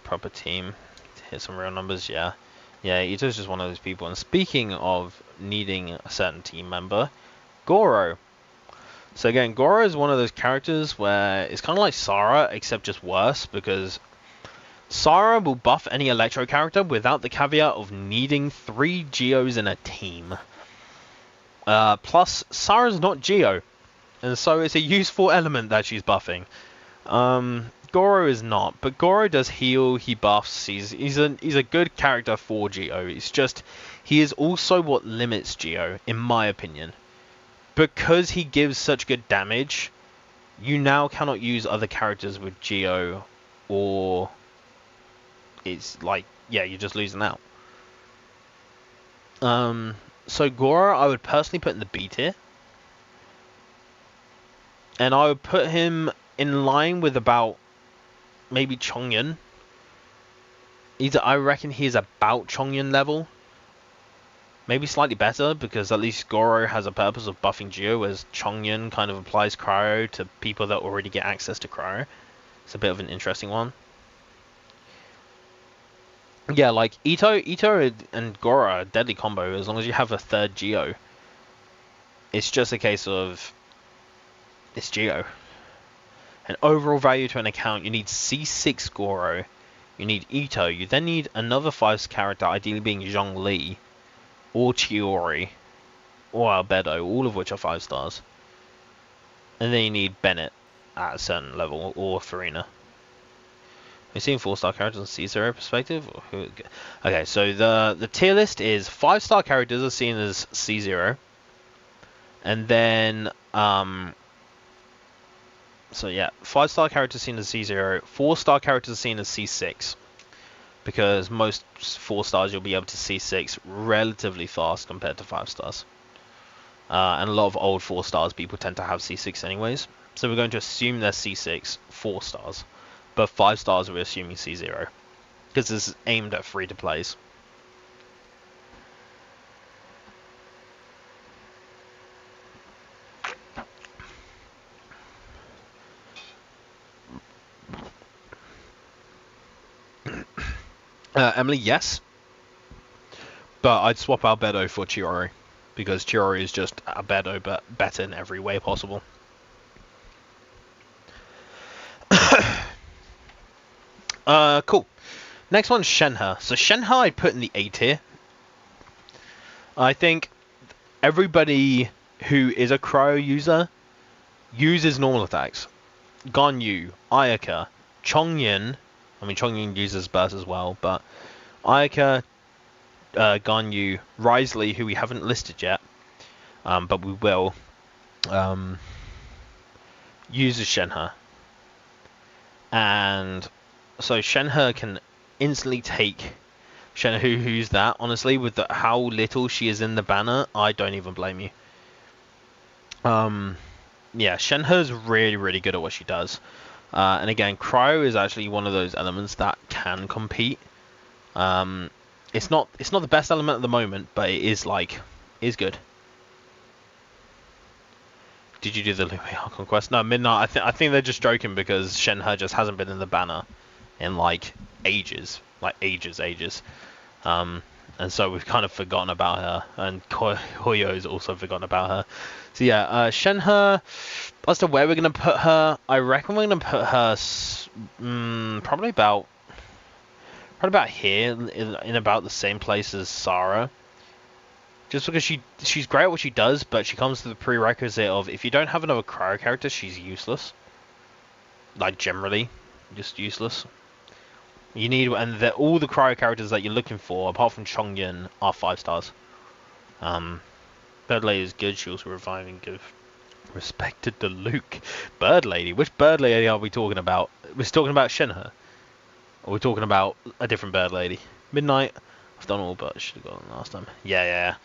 Proper team to hit some real numbers. Yeah, Ito's just one of those people. And speaking of needing a certain team member, Goro. So again, Goro is one of those characters where it's kind of like Sarah, except just worse, because Sarah will buff any electro character without the caveat of needing 3 Geos in a team. Plus Sarah's not Geo, and so it's a useful element that she's buffing. Goro is not, but Goro does heal, he buffs, he's a good character for Geo. It's just, he is also what limits Geo, in my opinion. Because he gives such good damage, you now cannot use other characters with Geo, or it's like, yeah, you're just losing out. So Goro, I would personally put in the B tier. And I would put him in line with about maybe Chongyun. I reckon he's about Chongyun level. Maybe slightly better, because at least Goro has a purpose of buffing Geo, whereas Chongyun kind of applies Cryo to people that already get access to Cryo. It's a bit of an interesting one. Yeah, like Ito and Goro are a deadly combo as long as you have a third Geo. It's just a case of it's Geo. And overall value to an account, you need C6 Goro, you need Ito, you then need another 5 character, ideally being Zhongli, or Chiori, or Albedo, all of which are 5 stars. And then you need Bennett at a certain level, or Farina. We're seeing 4-star characters on C0 perspective? Okay, so the tier list is 5-star characters are seen as C0. And then, so yeah, 5-star characters seen as C0, 4-star characters seen as C6. Because most 4 stars you'll be able to C6 relatively fast compared to 5 stars. And a lot of old 4 stars people tend to have C6 anyways. So we're going to assume they're C6, 4 stars. But 5 stars we're assuming C0. Because this is aimed at free-to-plays. Emily, yes. But I'd swap Albedo for Chiori. Because Chiori is just Albedo, but better in every way possible. Cool. Next one's Shenhe. So Shenhe I'd put in the A tier. I think everybody who is a cryo user uses normal attacks. Ganyu, Ayaka, Chongyun. I mean, Chongyun uses burst as well, but Ayaka, Ganyu, Risley, who we haven't listed yet, but we will, uses Shenhe. And so Shenhe can instantly take Shenhe, who's that? Honestly, with how little she is in the banner, I don't even blame you. Yeah, Shenhe's really, really good at what she does. And again, Cryo is actually one of those elements that can compete. It's not the best element at the moment, but it is good. Did you do the Lumiar Conquest? No, Midnight. I think they're just joking because Shenhe just hasn't been in the banner in like ages. And so we've kind of forgotten about her, and Hoyo's also forgotten about her. So yeah, Shenhe, as to where we're going to put her, I reckon we're going to put her probably about here, in about the same place as Sarah. Just because she's great at what she does, but she comes to the prerequisite of, if you don't have another cryo character, she's useless. Like, generally, just useless. You need, and all the cryo characters that you're looking for, apart from Chongyun, are 5 stars. Bird Lady is good. She also reviving give respected to Luke. Bird Lady? Which Bird Lady are we talking about? We're talking about Shenhe? Or we're talking about a different Bird Lady? Midnight? I've done all but I should have gotten last time. Yeah.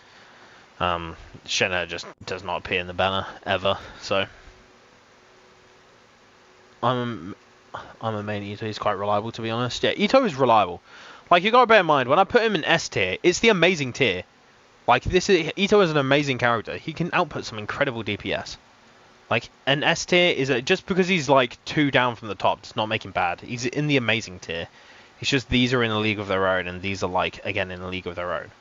Shenhe just does not appear in the banner, ever, so... I'm a main Ito. He's quite reliable, to be honest. Yeah, Ito is reliable. Like, you gotta bear in mind, when I put him in S tier, it's the amazing tier. Like, Ito is an amazing character. He can output some incredible DPS. Like, an S tier is just because he's like 2 down from the top does not make him bad. He's in the amazing tier. It's just these are in a league of their own, and these are like, again, in a league of their own.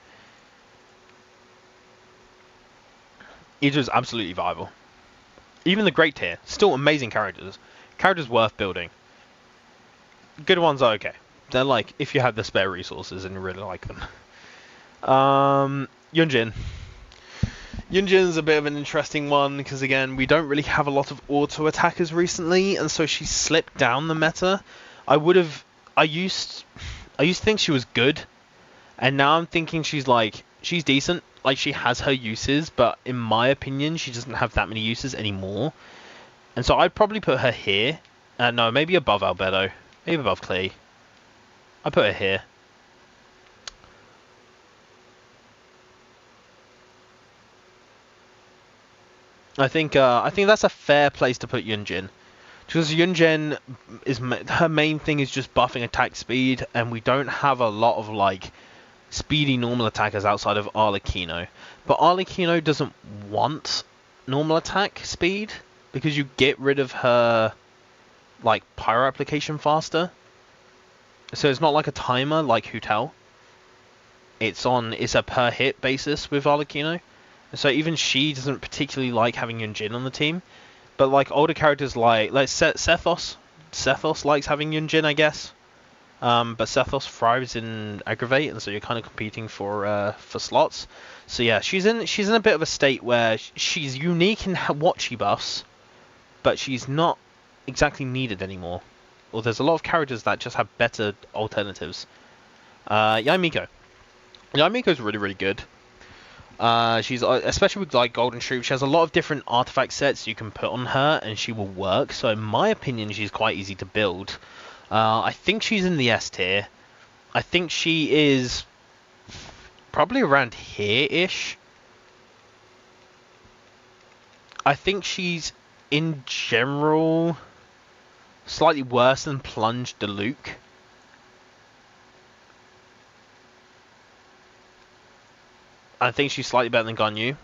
Ito is absolutely viable. Even the great tier, still amazing characters. Characters worth building. Good ones are okay. They're like, if you have the spare resources and you really like them. Yunjin. Yunjin's a bit of an interesting one, because again, we don't really have a lot of auto attackers recently, and so she's slipped down the meta. I used to think she was good, and now I'm thinking she's decent. Like, she has her uses, but in my opinion, she doesn't have that many uses anymore. And so I'd probably put her here. No, maybe above Albedo. Maybe above Klee. I'd put her here. I think that's a fair place to put Yunjin. Because Yunjin her main thing is just buffing attack speed, and we don't have a lot of like speedy normal attackers outside of Arlecchino. But Arlecchino doesn't want normal attack speed, because you get rid of her like pyro application faster. So it's not like a timer like Hutel. It's a per hit basis with Arlecchino. So even she doesn't particularly like having Yunjin on the team. But like older characters like Sethos. Sethos likes having Yunjin, I guess. But Sethos thrives in aggravate, and so you're kind of competing for slots. So yeah, she's in a bit of a state where she's unique in what she buffs, but she's not exactly needed anymore. Well, there's a lot of characters that just have better alternatives. Yaimiko. Yaimiko's really, really good. She's especially with like Golden Troop, she has a lot of different artifact sets you can put on her, and she will work. So in my opinion, she's quite easy to build. I think she's in the S tier. I think she is probably around here-ish. I think she's, in general, slightly worse than Plunge de Luke. I think she's slightly better than Ganyu.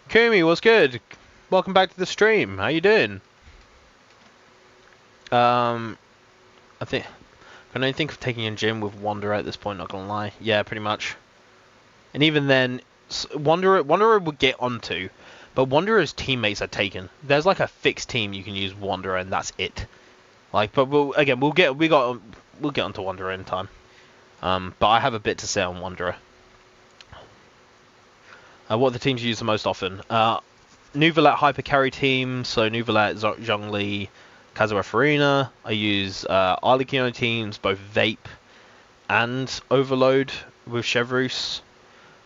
Kumi, what's good? Welcome back to the stream. How you doing? I can only think of taking a gym with Wanderer at this point, not gonna lie. Yeah, pretty much. And even then, Wanderer would get onto, but Wanderer's teammates are taken. There's like a fixed team you can use Wanderer, and that's it. Like, but we'll get onto Wanderer in time. But I have a bit to say on Wanderer. What are the teams you use the most often? Nuvalet hyper carry team, so Nuvalet, Zhongli, Kazuha Farina. I use Arlecchino teams, both Vape and Overload with Chevreuse.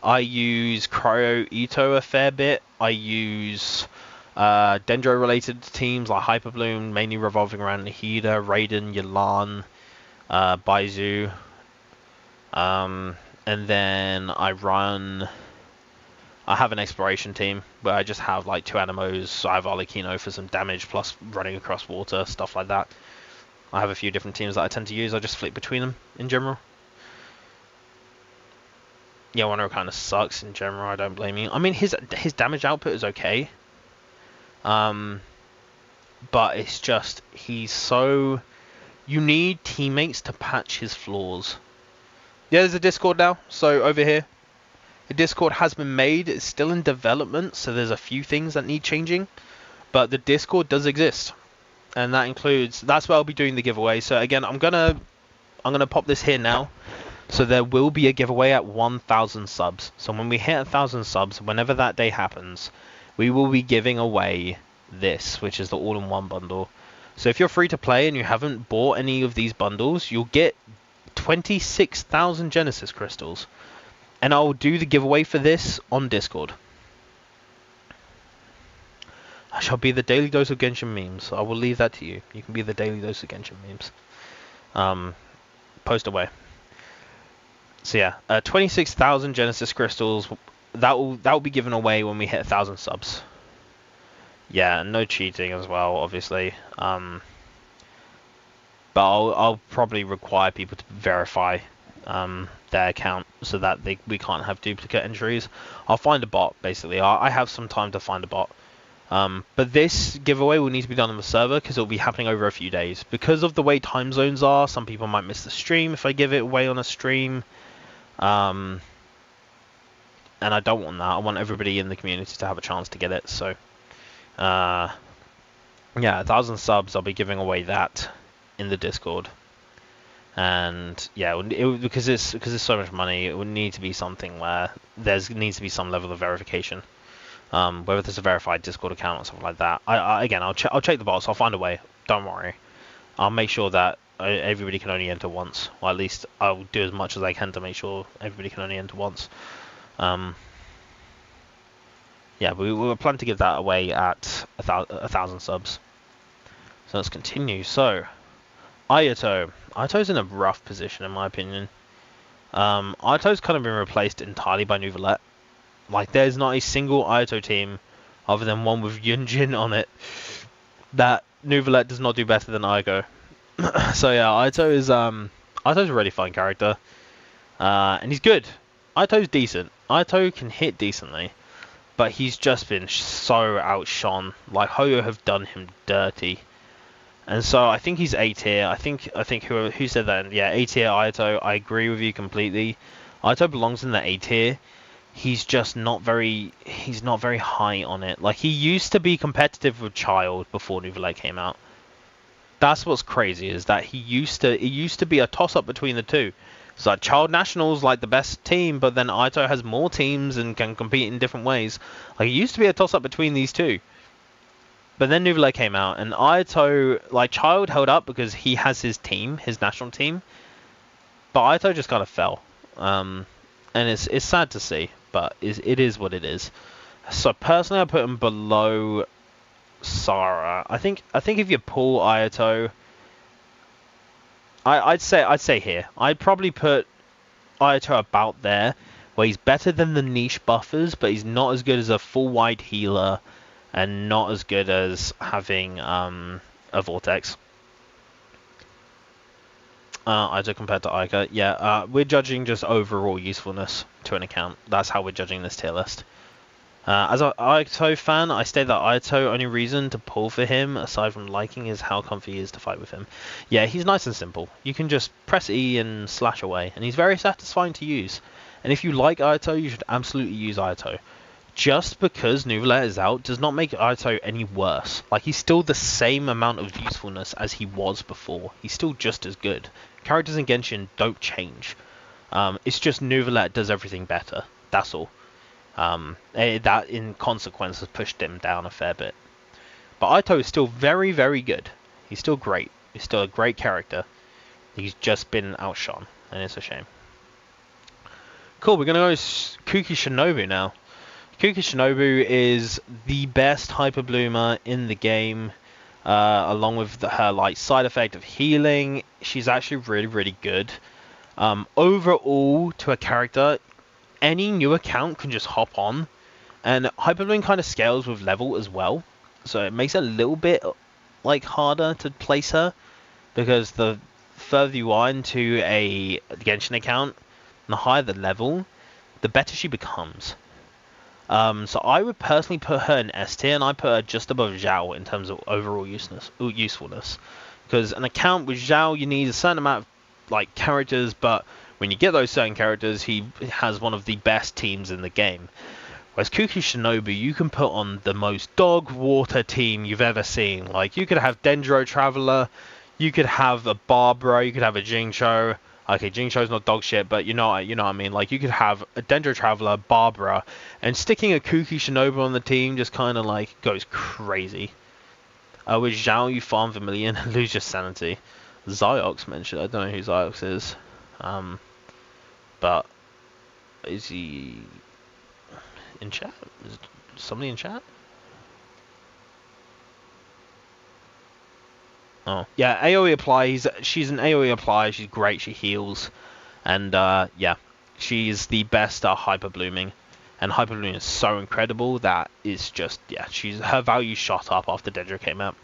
I use Cryo Ito a fair bit. I use Dendro related teams like Hyper Bloom, mainly revolving around Nahida, Raiden, Yelan, Baizu. And then I have an exploration team where I just have like 2 Animos. So I have Arlecchino for some damage plus running across water, stuff like that. I have a few different teams that I tend to use. I just flip between them in general. Yeah, Wano kind of sucks in general. I don't blame you. I mean, his damage output is okay. But it's just he's so. You need teammates to patch his flaws. Yeah, there's a Discord now. So over here, the Discord has been made. It's still in development, so there's a few things that need changing. But the Discord does exist, and that includes. That's where I'll be doing the giveaway. So again, I'm gonna pop this here now. So there will be a giveaway at 1,000 subs. So when we hit 1,000 subs, whenever that day happens, we will be giving away this, which is the all-in-one bundle. So if you're free to play and you haven't bought any of these bundles, you'll get 26,000 Genesis crystals. And I'll do the giveaway for this on Discord. I shall be the daily dose of Genshin memes. I will leave that to you. You can be the daily dose of Genshin memes. Post away. So yeah, 26,000 Genesis crystals. That will be given away when we hit 1,000 subs. Yeah, no cheating as well, obviously. But I'll probably require people to verify their account so that we can't have duplicate entries. I'll find a bot, basically. I have some time to find a bot. But this giveaway will need to be done on the server because it will be happening over a few days. Because of the way time zones are, some people might miss the stream if I give it away on a stream. And I don't want that. I want everybody in the community to have a chance to get it. So, yeah, 1,000 subs, I'll be giving away that in the Discord. And yeah, because it's so much money, it would need to be something where needs to be some level of verification. Whether there's a verified Discord account or something like that. Again, I'll check the bots. I'll find a way. Don't worry. I'll make sure that everybody can only enter once, or at least I'll do as much as I can to make sure everybody can only enter once. Yeah, we were planning to give that away at 1,000 subs. So let's continue. So, Ayato. Ayato's in a rough position in my opinion. Ayato's kind of been replaced entirely by Neuvillette. Like, there's not a single Ayato team, other than one with Yunjin on it, that Neuvillette does not do better than Aigo. So yeah, Ayato's a really fun character, and he's good. Ayato's decent. Ayato can hit decently, but he's just been so outshone. Like, Hoyo have done him dirty, and so I think he's A tier. I think who said that? Yeah, A tier Ayato. I agree with you completely. Ayato belongs in the A tier. He's just not very. He's not very high on it. Like, he used to be competitive with Child before Neuvillette came out. That's what's crazy, is that it used to be a toss-up between the two. It's like Child Nationals like the best team, but then Ayato has more teams and can compete in different ways. Like, it used to be a toss-up between these two. But then Neuvillette came out, and Ayato, like, Child held up because he has his team, his national team. But Ayato just kind of fell. And it's sad to see, but it is what it is. So personally, I put him below Sarah. I think if you pull Ayato, I'd say here. I'd probably put Ayato about there, where he's better than the niche buffers, but he's not as good as a full wide healer, and not as good as having a Vortex. Ayato compared to Ica. Yeah, we're judging just overall usefulness to an account. That's how we're judging this tier list. As an Ayato fan, I state that Ayato, only reason to pull for him, aside from liking, is how comfy he is to fight with him. Yeah, he's nice and simple. You can just press E and slash away, and he's very satisfying to use. And if you like Ayato, you should absolutely use Ayato. Just because Neuvillette is out does not make Ayato any worse. Like, he's still the same amount of usefulness as he was before. He's still just as good. Characters in Genshin don't change. It's just Neuvillette does everything better. That's all. That in consequence has pushed him down a fair bit. But Ayato is still very, very good. He's still great. He's still a great character. He's just been outshone, and it's a shame. Cool, we're going to go Kuki Shinobu now. Kuki Shinobu is the best Hyper Bloomer in the game, along with her like side effect of healing. She's actually really, really good. Overall, to a character, any new account can just hop on, and Hyperbloom kind of scales with level as well, so it makes it a little bit like harder to place her, because the further you are into a Genshin account, the higher the level, the better she becomes. So I would personally put her in S tier, and I put her just above Zhao in terms of overall usefulness. Because an account with Zhao, you need a certain amount of like characters, but when you get those certain characters, he has one of the best teams in the game. Whereas Kuki Shinobu, you can put on the most dog water team you've ever seen. Like, you could have Dendro Traveler, you could have a Barbara, you could have a Jingcho. Okay, Jingcho's not dog shit, but you know what I mean. Like, you could have a Dendro Traveler, Barbara, and sticking a Kuki Shinobu on the team just kind of like goes crazy. With Zhao, you farm Vermilion and lose your sanity. Ziox mentioned. I don't know who Ziox is. But is he in chat? Is somebody in chat? Oh, yeah, AoE apply. She's an AoE apply. She's great. She heals. And, yeah, she's the best Hyper Blooming. And Hyper Blooming is so incredible that it's just, yeah, her value shot up after Dendro came out.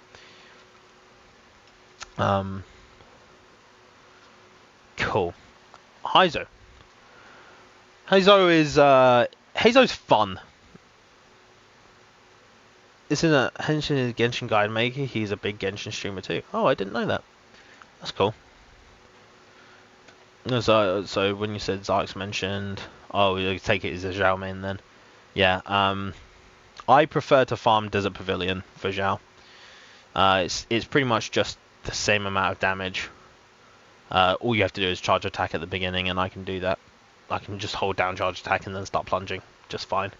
Cool. Heizo. Heizo's fun. Isn't a Genshin guide maker? He's a big Genshin streamer too. Oh, I didn't know that. That's cool. So when you said Zark's mentioned, oh, you take it as a Zhao main then. Yeah. I prefer to farm Desert Pavilion for Zhao. It's pretty much just the same amount of damage. All you have to do is charge attack at the beginning, and I can do that. I can just hold down charge attack and then start plunging just fine.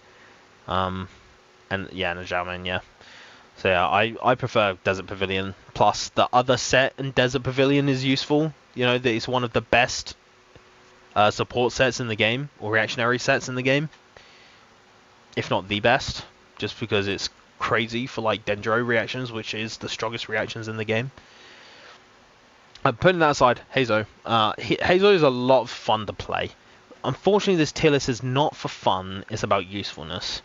And yeah, and a Zhao main, yeah. So yeah, I prefer Desert Pavilion. Plus the other set in Desert Pavilion is useful. You know, that it's one of the best support sets in the game, or reactionary sets in the game. If not the best, just because it's crazy for like Dendro reactions, which is the strongest reactions in the game. Putting that aside, Heizo. Heizo is a lot of fun to play. Unfortunately, this tier list is not for fun, it's about usefulness.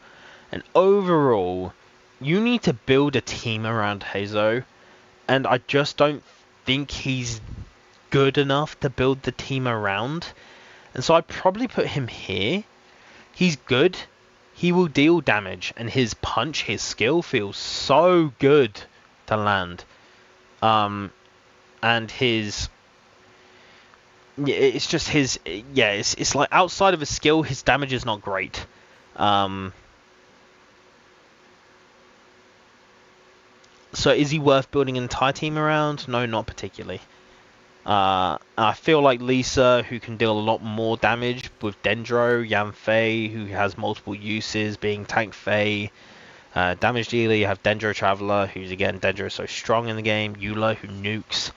And overall, you need to build a team around Heizo, and I just don't think he's good enough to build the team around. And so I'd probably put him here. He's good. He will deal damage, and his punch, his skill feels so good to land. And his... it's just his... yeah, it's like outside of his skill, his damage is not great. So is he worth building an entire team around? No, not particularly. I feel like Lisa, who can deal a lot more damage with Dendro, Yanfei, who has multiple uses, being Tank Fei, damage dealer, you have Dendro Traveler, who's again, Dendro is so strong in the game, Eula, who nukes.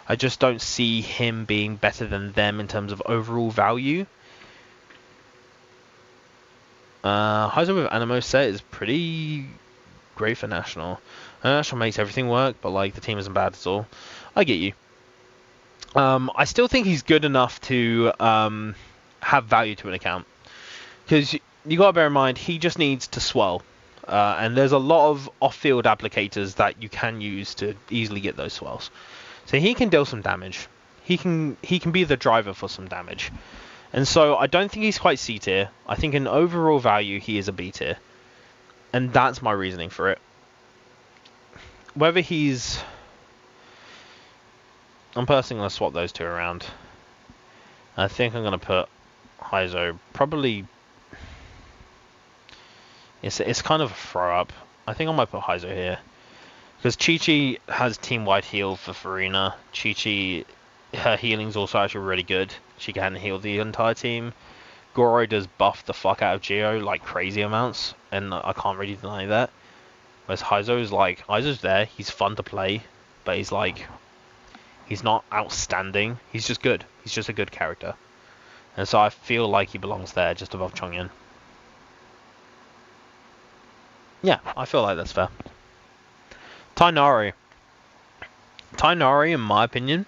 I just don't see him being better than them in terms of overall value. Heizo with Animo set is pretty great for National. National makes everything work, but like the team isn't bad at all. I get you. I still think he's good enough to have value to an account, because you gotta bear in mind he just needs to swell, and there's a lot of off-field applicators that you can use to easily get those swells. So he can deal some damage. He can be the driver for some damage, and so I don't think he's quite C tier. I think in overall value he is a B tier, and that's my reasoning for it. Whether he's... I'm personally going to swap those two around. I think I'm going to put Heizo probably... It's kind of a throw up. I think I might put Heizo here. Because Chi-Chi has team-wide heal for Farina. Chi-Chi, her healing's also actually really good. She can heal the entire team. Goro does buff the fuck out of Geo, like crazy amounts. And I can't really deny that. Whereas Heizo's there, he's fun to play, but he's like, he's not outstanding, he's just good. He's just a good character. And so I feel like he belongs there, just above Chongyun. Yeah, I feel like that's fair. Tainari. Tainari, in my opinion,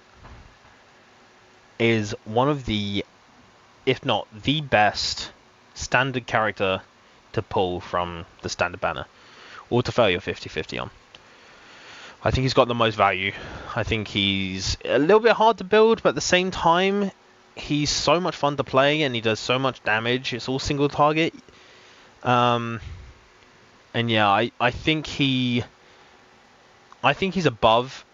is one of the, if not the best, standard character to pull from the standard banner, or to fail your 50-50 on. I think he's got the most value. I think he's a little bit hard to build, but at the same time, he's so much fun to play, and he does so much damage. It's all single target. And yeah, I think he's above.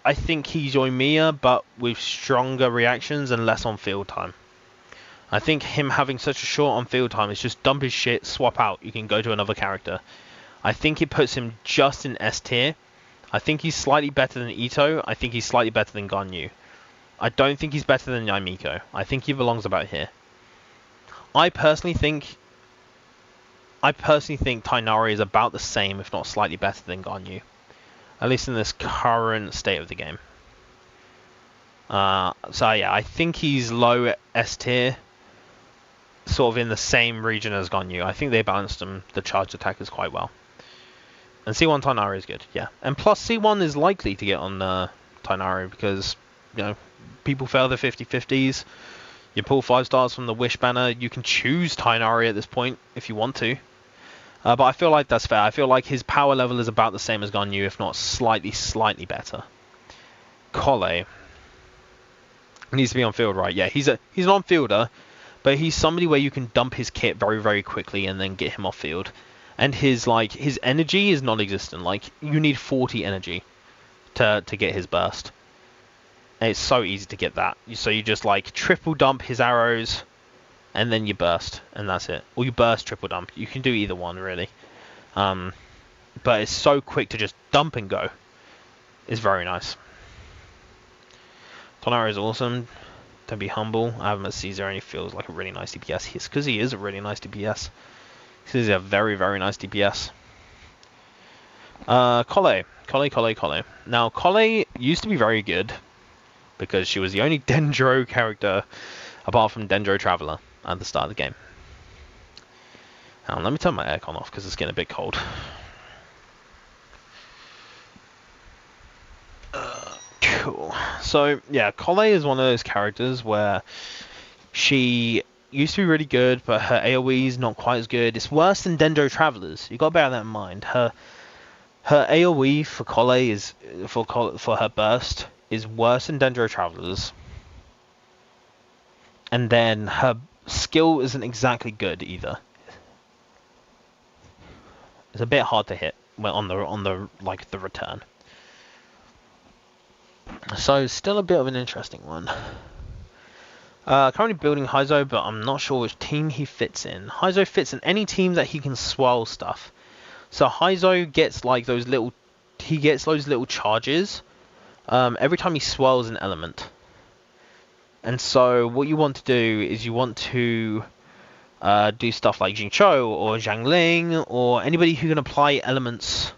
I think he's Yoimiya, but with stronger reactions and less on field time. I think him having such a short on field time is just dump his shit, swap out. You can go to another character. I think it puts him just in S tier. I think he's slightly better than Ito. I think he's slightly better than Ganyu. I don't think he's better than Yaimiko. I think he belongs about here. I personally think Tainari is about the same, if not slightly better than Ganyu. At least in this current state of the game. So yeah, I think he's low S tier. Sort of in the same region as Ganyu. I think they balanced the charged attackers quite well. And C1 Tainari is good, yeah. And plus C1 is likely to get on Tainari because, you know, people fail the 50-50s. You pull 5 stars from the Wish banner. You can choose Tainari at this point if you want to. But I feel like that's fair. I feel like his power level is about the same as Ganyu, if not slightly better. Collei needs to be on field, right? Yeah, he's an on-fielder, but he's somebody where you can dump his kit very, very quickly and then get him off field. And his energy is non-existent. Like, you need 40 energy to get his burst. And it's so easy to get that. So you just like triple dump his arrows, and then you burst, and that's it. Or you burst, triple dump. You can do either one, really. But it's so quick to just dump and go. It's very nice. Tonari is awesome. Don't be humble. I have him at Caesar, and he feels like a really nice DPS. It's because he is a really nice DPS. He's a very, very nice DPS. Collei. Now, Collei used to be very good, because she was the only Dendro character, apart from Dendro Traveler, at the start of the game. Now, let me turn my aircon off, because it's getting a bit cold. Cool. So, yeah, Collei is one of those characters where she used to be really good, but her AoE is not quite as good. It's worse than Dendro Travelers. You got to bear that in mind. Her AoE for Collei is for her burst is worse than Dendro Travelers, and then her skill isn't exactly good either. It's a bit hard to hit on the like the return. So still a bit of an interesting one. Currently building Heizo, but I'm not sure which team he fits in. Heizo fits in any team that he can swirl stuff. So Heizo gets like those little charges every time he swirls an element. And so what you want to do is you want to do stuff like Jingqiu or Zhangling or anybody who can apply elements,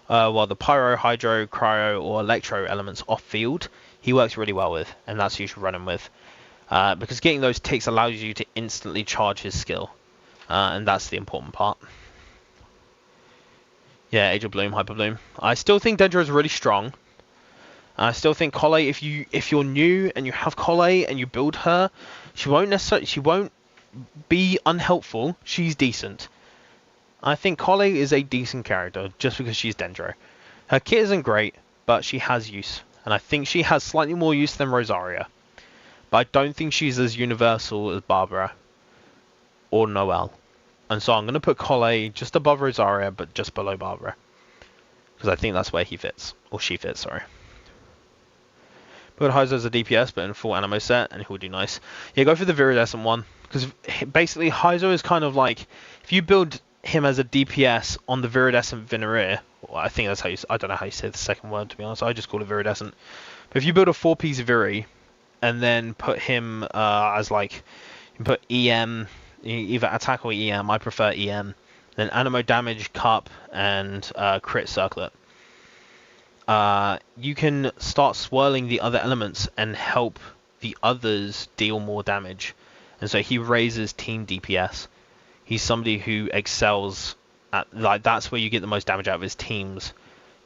well, the Pyro, Hydro, Cryo or Electro elements off field. He works really well with, and that's who you should run him with. Because getting those ticks allows you to instantly charge his skill. And that's the important part. Yeah, Age of Bloom, Hyper Bloom. I still think Dendro is really strong. I still think Collei, if you're new and you have Collei and you build her, she won't be unhelpful. She's decent. I think Collei is a decent character just because she's Dendro. Her kit isn't great, but she has use. And I think she has slightly more use than Rosaria. But I don't think she's as universal as Barbara or Noelle. And so I'm going to put Collei just above Rosaria, but just below Barbara. Because I think that's where he fits. Or she fits, sorry. Put Heizo as a DPS, but in full Animo set, and he'll do nice. Yeah, go for the Viridescent one. Because basically, Heizo is kind of like... If you build him as a DPS on the Viridescent Venereer... Well, I think that's how you... I don't know how you say the second word, to be honest. I just call it Viridescent. But if you build a 4-piece Viri... and then put him as like, you put EM, either attack or EM, I prefer EM, then Animo Damage, Cup, and Crit Circlet. You can start swirling the other elements and help the others deal more damage. And so he raises team DPS. He's somebody who excels at, like, that's where you get the most damage out of his teams,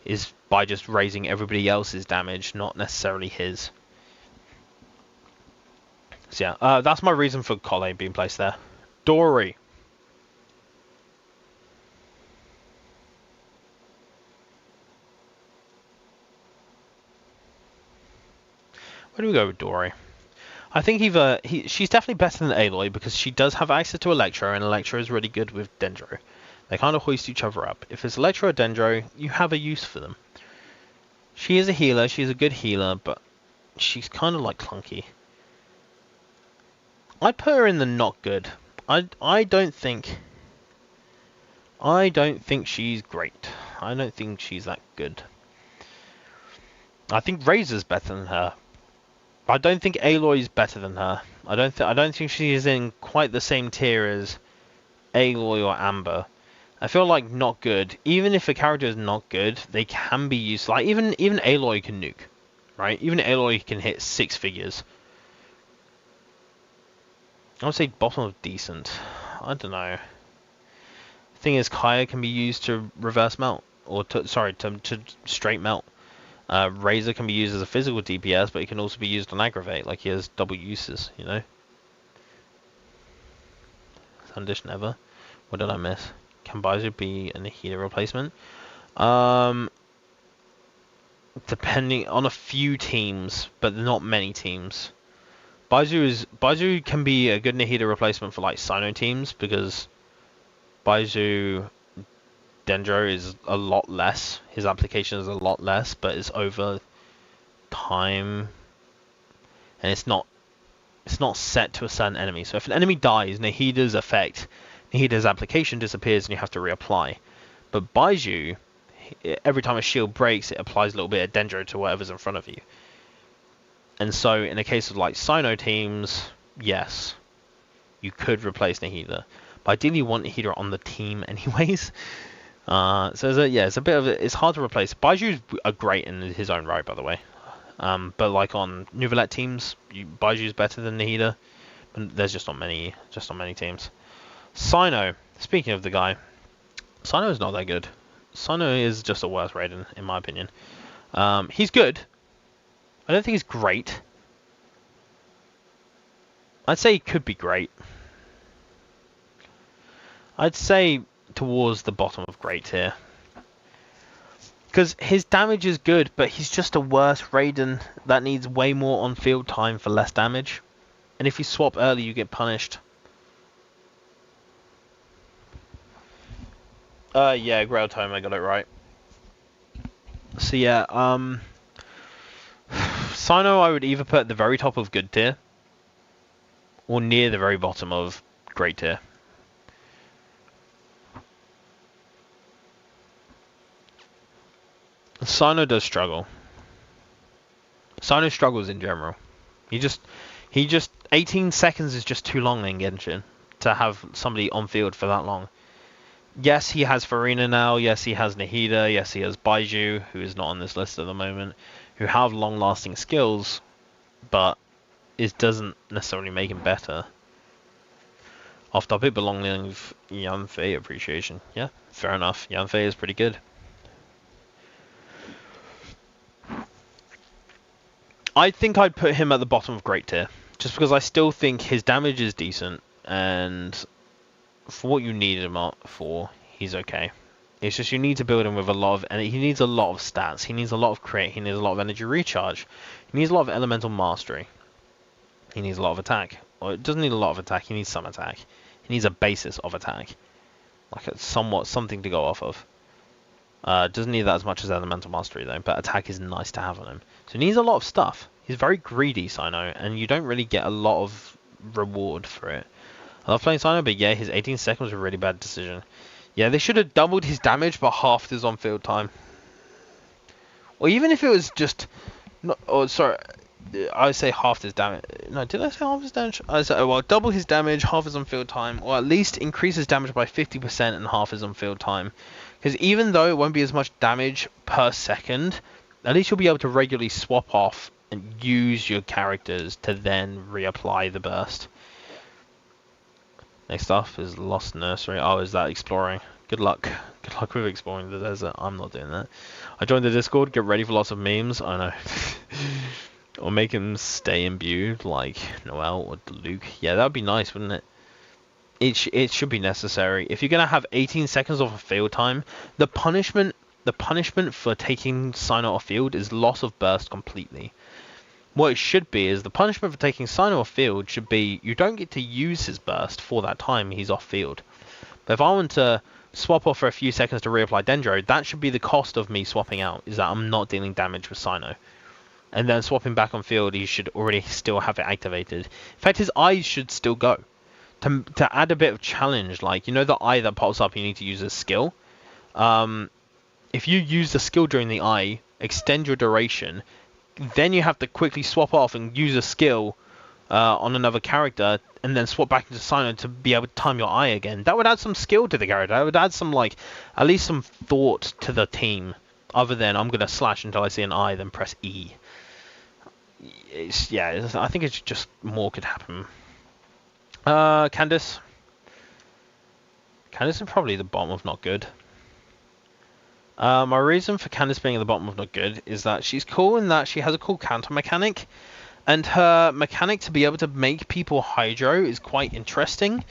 is by just raising everybody else's damage, not necessarily his. So yeah, that's my reason for Collei being placed there. Dory. Where do we go with Dory? I think she's definitely better than Aloy because she does have access to Electro, and Electro is really good with Dendro. They kind of hoist each other up. If it's Electro or Dendro, you have a use for them. She is a healer, she's a good healer, but she's kind of like clunky. I'd put her in the not good. I don't think she's great. I don't think she's that good. I think Razor's better than her. I don't think Aloy's better than her. I don't think she is in quite the same tier as Aloy or Amber. I feel like not good. Even if a character is not good, they can be used. Like even Aloy can nuke, right? Even Aloy can hit 6 figures. I would say bottom of decent. I don't know. Thing is, Kaya can be used to reverse melt, or to straight melt. Razor can be used as a physical DPS, but it can also be used on aggravate. Like he has double uses, you know. Sundish never. What did I miss? Can Baizu be a Nahida replacement? Depending on a few teams, but not many teams. Baizu can be a good Nahida replacement for like Sino teams because Baizu Dendro is a lot less. His application is a lot less, but it's over time, and it's not set to a certain enemy. So if an enemy dies, Nahida's application disappears, and you have to reapply. But Baizu, every time a shield breaks, it applies a little bit of Dendro to whatever's in front of you. And so in the case of like Sino teams, yes, you could replace Nahida. But ideally you want Nahida on the team anyways. So it's a bit of it's hard to replace. Baiju's are great in his own right, by the way. But like on Nouvellette teams, Baiju's better than Nahida. But there's just not many teams. Sino, speaking of the guy, Sino is not that good. Sino is just a worse Raiden, in my opinion. He's good. I don't think he's great. I'd say he could be great. I'd say towards the bottom of great tier. Because his damage is good, but he's just a worse Raiden that needs way more on-field time for less damage. And if you swap early, you get punished. Yeah, Grail Tome, I got it right. So yeah, Sino I would either put at the very top of good tier, or near the very bottom of great tier. Sino does struggle. Sino struggles in general. He just 18 seconds is just too long in Genshin to have somebody on field for that long. Yes, he has Farina now. Yes, he has Nahida. Yes, he has Baizu, who is not on this list at the moment, who have long-lasting skills, but it doesn't necessarily make him better. Off topic, but long live Yanfei appreciation. Yeah, fair enough. Yanfei is pretty good. I think I'd put him at the bottom of great tier, just because I still think his damage is decent, and for what you need him for, he's okay. It's just you need to build him with a lot of, and he needs a lot of stats. He needs a lot of crit. He needs a lot of energy recharge. He needs a lot of elemental mastery. He needs a lot of attack. Well, it doesn't need a lot of attack. He needs some attack. He needs a basis of attack, like something to go off of. Doesn't need that as much as elemental mastery though, but attack is nice to have on him. So he needs a lot of stuff. He's very greedy, Sino, and you don't really get a lot of reward for it. I love playing Sino, but yeah, his 18 seconds was a really bad decision. Yeah, they should have doubled his damage, but halved his on-field time. Or even if it was just, I would say half his damage. No, did I say half his damage? I said, well, double his damage, half his on-field time, or at least increase his damage by 50% and half his on-field time. Because even though it won't be as much damage per second, at least you'll be able to regularly swap off and use your characters to then reapply the burst. Next up is Lost Nursery. Oh, is that exploring? Good luck. Good luck with exploring the desert. I'm not doing that. I joined the Discord. Get ready for lots of memes. I know. Or make him stay imbued like Noel or Luke. Yeah, that would be nice, wouldn't it? It should be necessary. If you're gonna have 18 seconds off of field time, the punishment for taking Cyno off field is loss of burst completely. What it should be is the punishment for taking Cyno off field should be you don't get to use his burst for that time he's off field. But if I want to swap off for a few seconds to reapply Dendro, that should be the cost of me swapping out, is that I'm not dealing damage with Cyno. And then swapping back on field, he should already still have it activated. In fact, his eyes should still go. To add a bit of challenge, like, you know the eye that pops up, you need to use a skill? If you use the skill during the eye, extend your duration, then you have to quickly swap off and use a skill on another character, and then swap back into Cyno to be able to time your eye again. That would add some skill to the character. That would add some, like, at least some thought to the team. Other than, I'm going to slash until I see an eye, then press E. I think it's just more could happen. Candice. Candice is probably the bottom of not good. My reason for Candice being at the bottom of not good is that she's cool in that she has a cool counter mechanic. And her mechanic to be able to make people hydro is quite interesting.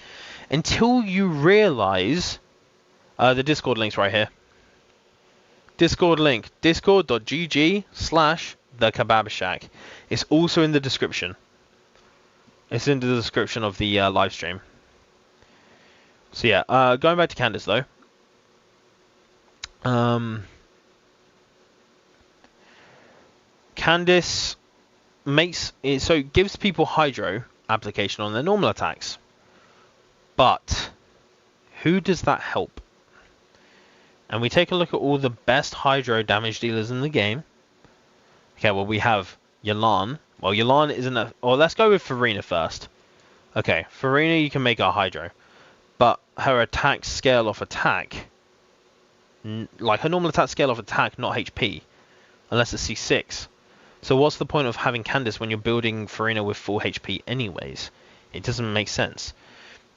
Until you realise... the Discord link's right here. Discord link. Discord.gg/thekebabshack. It's also in the description. It's in the description of the live stream. So yeah, going back to Candice though. Candice makes it so it gives people hydro application on their normal attacks. But who does that help? And we take a look at all the best hydro damage dealers in the game. Okay, well we have Yelan. Well, Yelan isn't a... Or let's go with Farina first. Okay, Farina you can make a hydro. But her attack scale off attack... Like her normal attack scale off attack, not HP. Unless it's C6. So what's the point of having Candice when you're building Farina with full HP anyways? It doesn't make sense.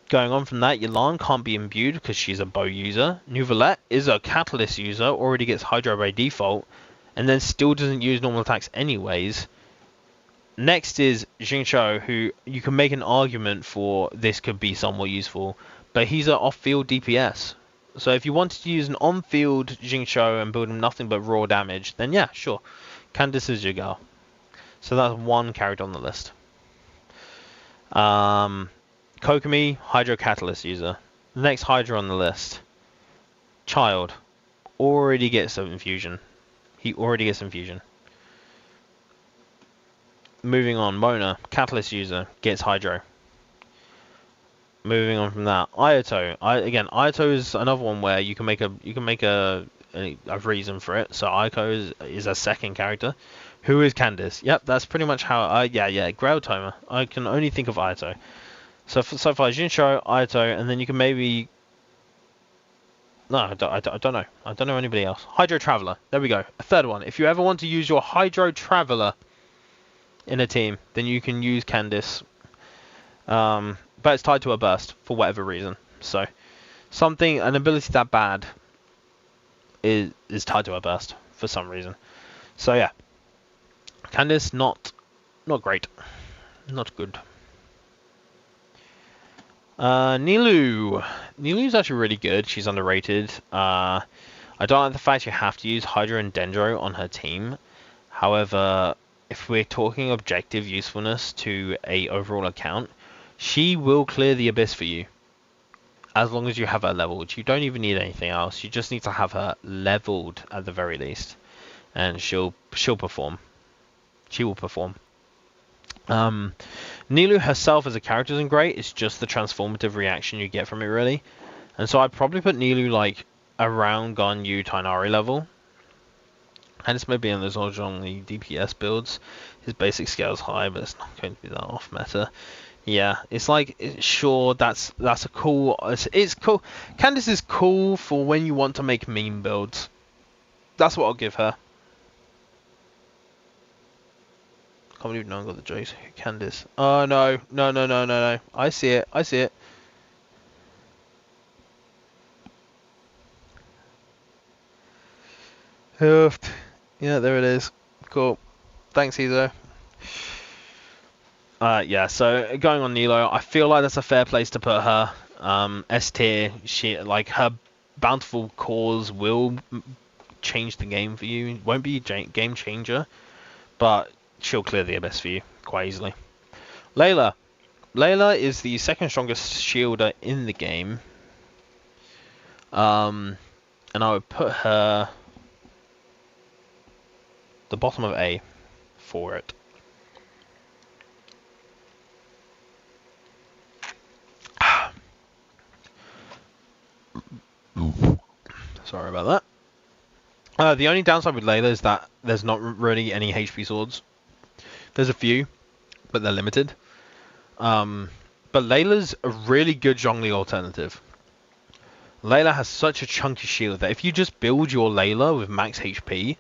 Going on from that, Yelan can't be imbued because she's a bow user. Nouvelette is a catalyst user, already gets hydro by default, and then still doesn't use normal attacks anyways. Next is Xingqiu, who you can make an argument for this could be somewhat useful, but he's an off-field DPS. So if you wanted to use an on-field Xingqiu and build him nothing but raw damage, then yeah, sure. Candice is your girl. So that's one character on the list. Kokomi, Hydro Catalyst user. The next Hydra on the list. Child. Already gets some infusion. He already gets infusion. Moving on, Mona, Catalyst user, gets Hydro. Moving on from that, Ayato. Ayato is another one where you can make a reason for it. So Ayato is a second character. Who is Candice? Yep, that's pretty much how. Grail Timer. I can only think of Ayato. So far, Xingqiu, Ayato, and then you can maybe. No, I don't know. I don't know anybody else. Hydro Traveler. There we go. A third one. If you ever want to use your Hydro Traveler in a team, then you can use Candice. But it's tied to a burst for whatever reason. So, an ability that bad is tied to a burst for some reason. So yeah, Candice not great, not good. Nilou's actually really good. She's underrated. I don't like the fact you have to use Hydra and Dendro on her team. However, if we're talking objective usefulness to a overall account, she will clear the abyss for you. As long as you have her leveled. You don't even need anything else. You just need to have her leveled at the very least. And she'll perform. She will perform. Nilou herself as a character isn't great. It's just the transformative reaction you get from it, really. And so I'd probably put Nilou like around Ganyu Tainari level. And it's maybe in those only DPS builds. His basic scale is high, but it's not going to be that off meta. Yeah, it's like, sure, that's a cool, it's cool. Candice is cool for when you want to make meme builds. That's what I'll give her. Can't believe no one got the jokes. Candice. Oh, no. I see it. Yeah, there it is. Cool. Thanks, Ezo. Yeah, so going on Nilo, I feel like that's a fair place to put her. S tier, her bountiful cause will change the game for you. It won't be a game changer, but she'll clear the abyss for you quite easily. Layla. Layla is the second strongest shielder in the game. And I would put her the bottom of A for it. Sorry about that. The only downside with Layla is that there's not really any HP swords. There's a few, but they're limited. But Layla's a really good Zhongli alternative. Layla has such a chunky shield that if you just build your Layla with max HP,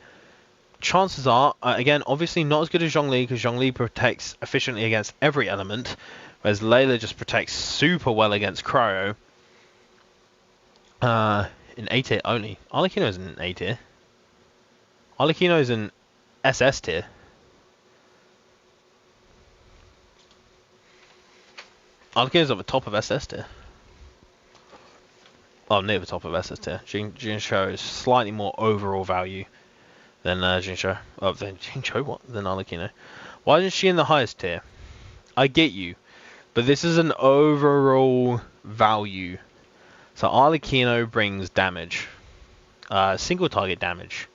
chances are, again, obviously not as good as Zhongli, because Zhongli protects efficiently against every element, whereas Layla just protects super well against Cryo. In A tier only. Arlecchino is in A tier. Arlecchino is in SS tier. Arlecchino's at the top of SS tier. Oh, near the top of SS tier. Jinsho is slightly more overall value than Jinsho. Oh, then Jinsho what? Than Arlecchino. Why isn't she in the highest tier? I get you, but this is an overall value. So Arlecchino brings damage, single target damage.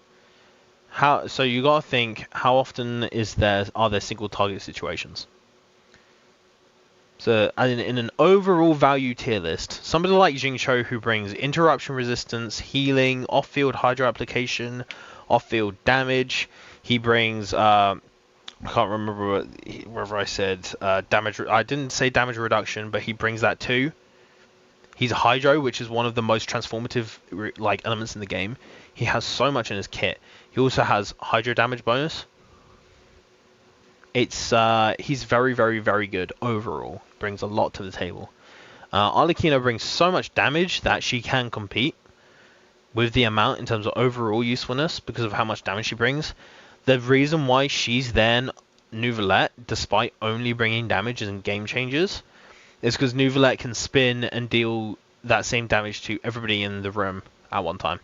So you gotta think, how often are there single target situations? So in an overall value tier list, somebody like Jingcho who brings interruption resistance, healing, off-field hydro application, off-field damage. He brings I can't remember whether I said damage. I didn't say damage reduction, but he brings that too. He's Hydro, which is one of the most transformative elements in the game. He has so much in his kit. He also has Hydro damage bonus. He's very, very, very good overall. Brings a lot to the table. Arlecchino brings so much damage that she can compete with the amount in terms of overall usefulness because of how much damage she brings. The reason why she's then Nouvellette, despite only bringing damage and game changers, is because Nouvellette can spin and deal that same damage to everybody in the room at one time,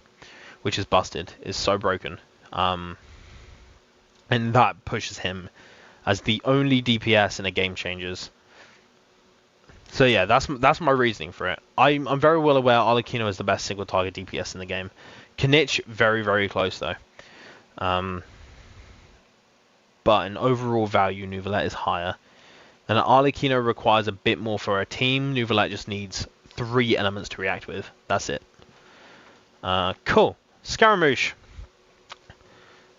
which is busted. It's so broken. And that pushes him as the only DPS in a game changers. So yeah, that's my reasoning for it. I'm very well aware Arlecchino is the best single target DPS in the game. Kinich, very, very close though. But in overall value, Nouvellette is higher. And Arlecchino requires a bit more for a team. Nouvellette just needs 3 elements to react with. That's it. Cool. Scaramouche.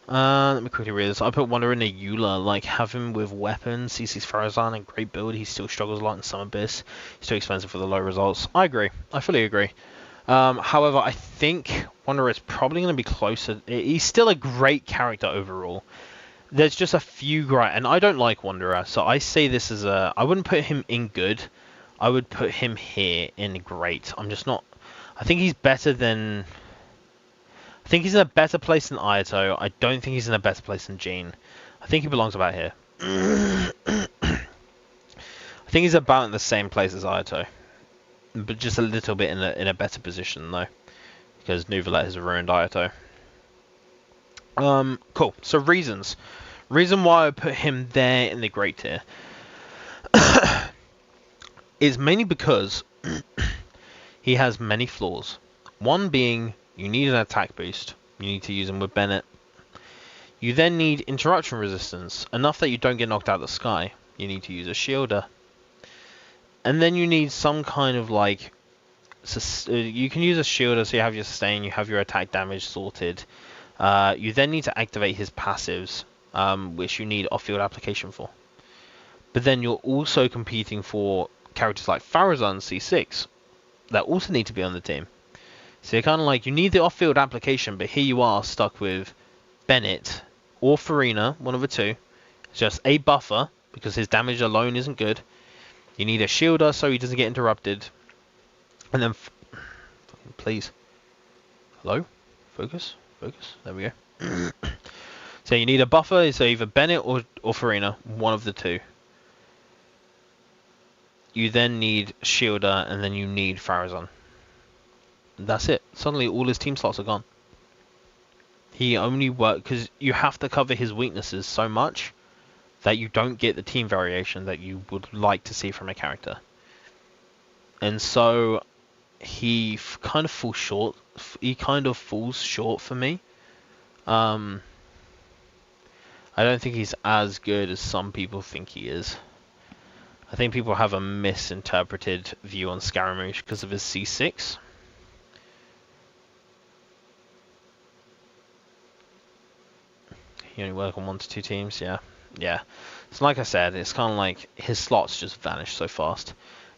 Let me quickly read this. I put Wonder in a Eula, have him with weapons. CC's Farazan and great build. He still struggles a lot in some Abyss. He's too expensive for the low results. I agree. I fully agree. However, I think Wonder is probably going to be closer. He's still a great character overall. There's just a few and I don't like Wanderer, so I say this as I wouldn't put him in good. I would put him here in great. I'm just not. I think he's better than. I think he's in a better place than Ayato. I don't think he's in a better place than Jean. I think he belongs about here. I think he's about in the same place as Ayato, but just a little bit in a better position though, because Nouvellette has ruined Ayato. Cool. So reasons. Reason why I put him there in the great tier is mainly because he has many flaws. One being you need an attack boost. You need to use him with Bennett. You then need interruption resistance, enough that you don't get knocked out of the sky. You need to use a shielder. And then you need some kind of you can use a shielder so you have your sustain, you have your attack damage sorted. You then need to activate his passives, which you need off-field application for. But then you're also competing for characters like Farazan C6 that also need to be on the team. So you're kind of you need the off-field application, but here you are stuck with Bennett or Farina, one of the two. It's just a buffer, because his damage alone isn't good. You need a shielder so he doesn't get interrupted. And then... please. Hello? Focus? Focus? There we go. So you need a buffer, so either Bennett or Farina, one of the two. You then need Shielder, and then you need Farazan. That's it. Suddenly all his team slots are gone. He only works because you have to cover his weaknesses so much that you don't get the team variation that you would like to see from a character. And so he kind of falls short. He kind of falls short for me. I don't think he's as good as some people think he is. I think people have a misinterpreted view on Scaramouche because of his C6. You only work on 1 to 2 teams, yeah. So like I said, it's kind of like his slots just vanish so fast.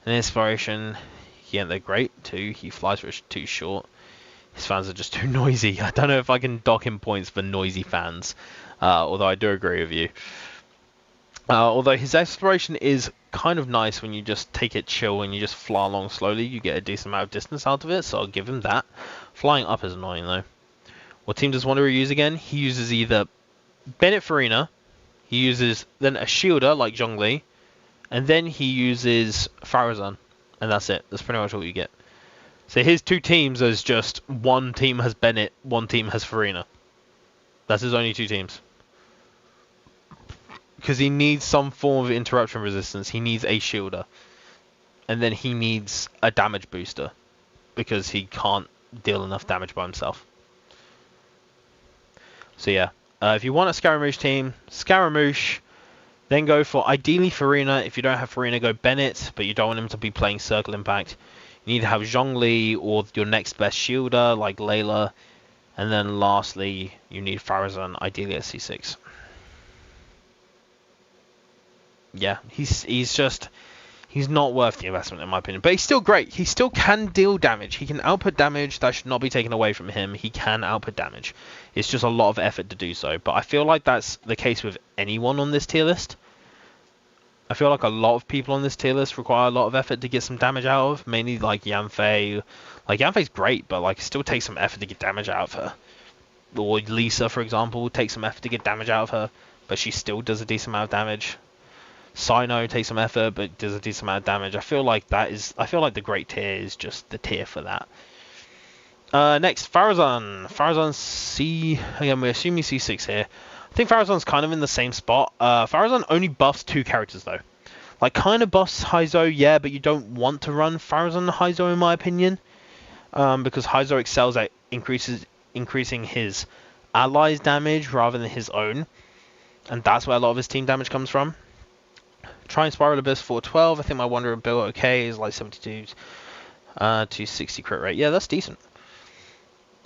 And Inspiration, he ain't that great too. He flies for too short. His fans are just too noisy. I don't know if I can dock him points for noisy fans, although I do agree with you. Although his Exploration is kind of nice when you just take it chill and you just fly along slowly. You get a decent amount of distance out of it, so I'll give him that. Flying up is annoying though. What team does Wanderer use again? He uses either Bennett Farina, he uses then a Shielder like Zhongli, and then he uses Farazan, and that's it. That's pretty much what you get. So his 2 teams is just one team has Bennett, one team has Farina. That's his only 2 teams. Because he needs some form of interruption resistance. He needs a Shielder. And then he needs a damage booster. Because he can't deal enough damage by himself. So yeah. If you want a Scaramouche team, Scaramouche. Then go for ideally Farina. If you don't have Farina, go Bennett. But you don't want him to be playing Circle Impact. You need to have Zhongli or your next best Shielder like Layla. And then lastly, you need Farazan, ideally at C6. Yeah, he's not worth the investment in my opinion. But he's still great. He still can deal damage. He can output damage. That should not be taken away from him. He can output damage. It's just a lot of effort to do so. But I feel like that's the case with anyone on this tier list. I feel like a lot of people on this tier list require a lot of effort to get some damage out of. Mainly like Yanfei. Like Yanfei's great, but like it still takes some effort to get damage out of her. Or Lisa, for example, takes some effort to get damage out of her, but she still does a decent amount of damage. Sino takes some effort, but does a decent amount of damage. I feel like the great tier is just the tier for that. Next, Farazan. Farazan C. Again, we're assuming C6 here. I think Farazan's kind of in the same spot. Farazan only buffs 2 characters though. Like kind of buffs Haizo, yeah, but you don't want to run Farazan Haizo in my opinion, because Haizo excels at increasing his allies' damage rather than his own, and that's where a lot of his team damage comes from. Try and Spiral Abyss 412. I think my Wanderer build okay is like 72 to 60 crit rate. Yeah, that's decent.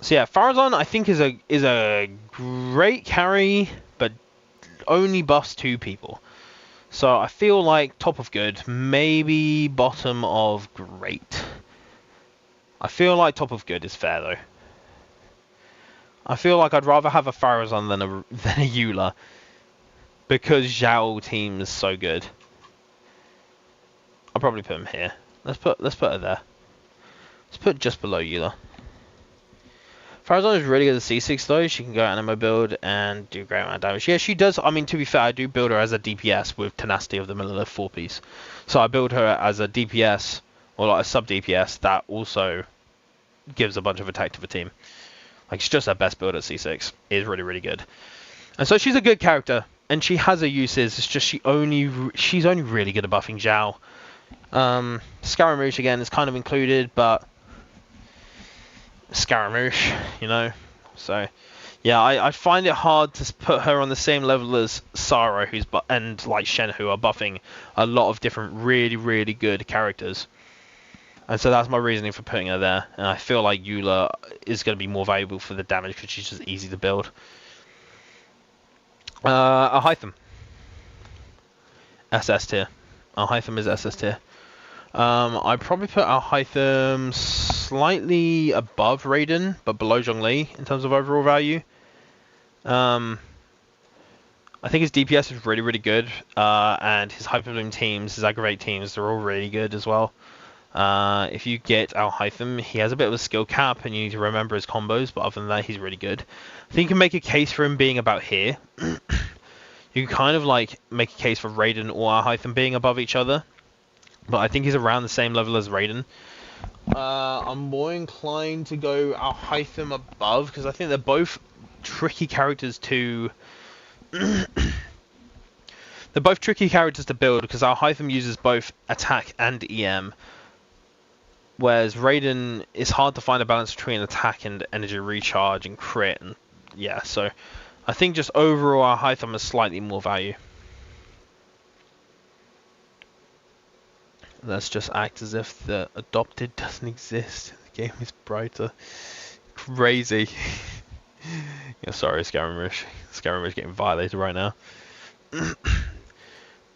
So yeah, Farazan I think is a great carry, but only buffs 2 people. So I feel like top of good, maybe bottom of great. I feel like top of good is fair though. I feel like I'd rather have a Farazan than a Eula, because Zhao team is so good. I'll probably put him here. Let's put her there. Let's put just below Eula. Farazan is really good at C6 though. She can go animo build and do a great amount of damage. Yeah, she does. I mean, to be fair, I do build her as a DPS with Tenacity of the Millilith 4-piece. So I build her as a DPS, or like a sub DPS that also gives a bunch of attack to the team. Like, she's just her best build at C6. It is really, really good. And so she's a good character, and she has her uses. It's just she's only really good at buffing Zhao. Scaramouche again is kind of included, but Scaramouche, you know. So yeah, I find it hard to put her on the same level as Sara, and like Shen, who are buffing a lot of different really, really good characters. And so that's my reasoning for putting her there. And I feel like Eula is going to be more valuable for the damage because she's just easy to build. Alhaitham. SS tier. Alhaitham is SS tier. I'd probably put Alhaitham slightly above Raiden, but below Zhongli in terms of overall value. I think his DPS is really, really good. And his Hyper Bloom teams, his Aggravate teams, they're all really good as well. If you get Alhytham, he has a bit of a skill cap, and you need to remember his combos, but other than that, he's really good. I think you can make a case for him being about here. You can kind of like make a case for Raiden or Alhytham being above each other, but I think he's around the same level as Raiden. I'm more inclined to go Alhytham above, because I think they're both tricky characters to... They're both tricky characters to build, because Alhytham uses both attack and EM, whereas Raiden is hard to find a balance between attack and energy recharge and crit, and yeah, so I think just overall Alhytham has slightly more value. Let's just act as if the adopted doesn't exist. The game is brighter. Crazy. Yeah, sorry, Scaramouche. Scaramouche getting violated right now.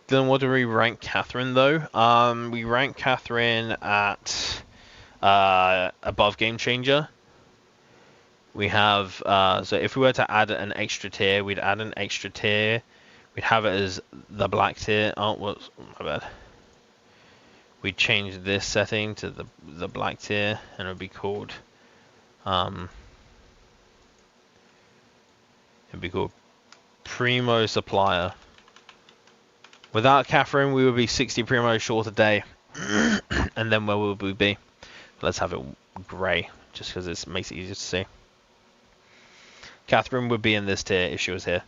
Then what do we rank Catherine though? We rank Catherine at above Game Changer. We have so if we were to add an extra tier, we'd add an extra tier. We'd have it as the black tier. Oh, whoops, my bad. We'd change this setting to the black tier, and it would be called Primo Supplier. Without Catherine, we would be 60 Primo short a day. And then where would we be? Let's have it grey, just because it makes it easier to see. Catherine would be in this tier if she was here.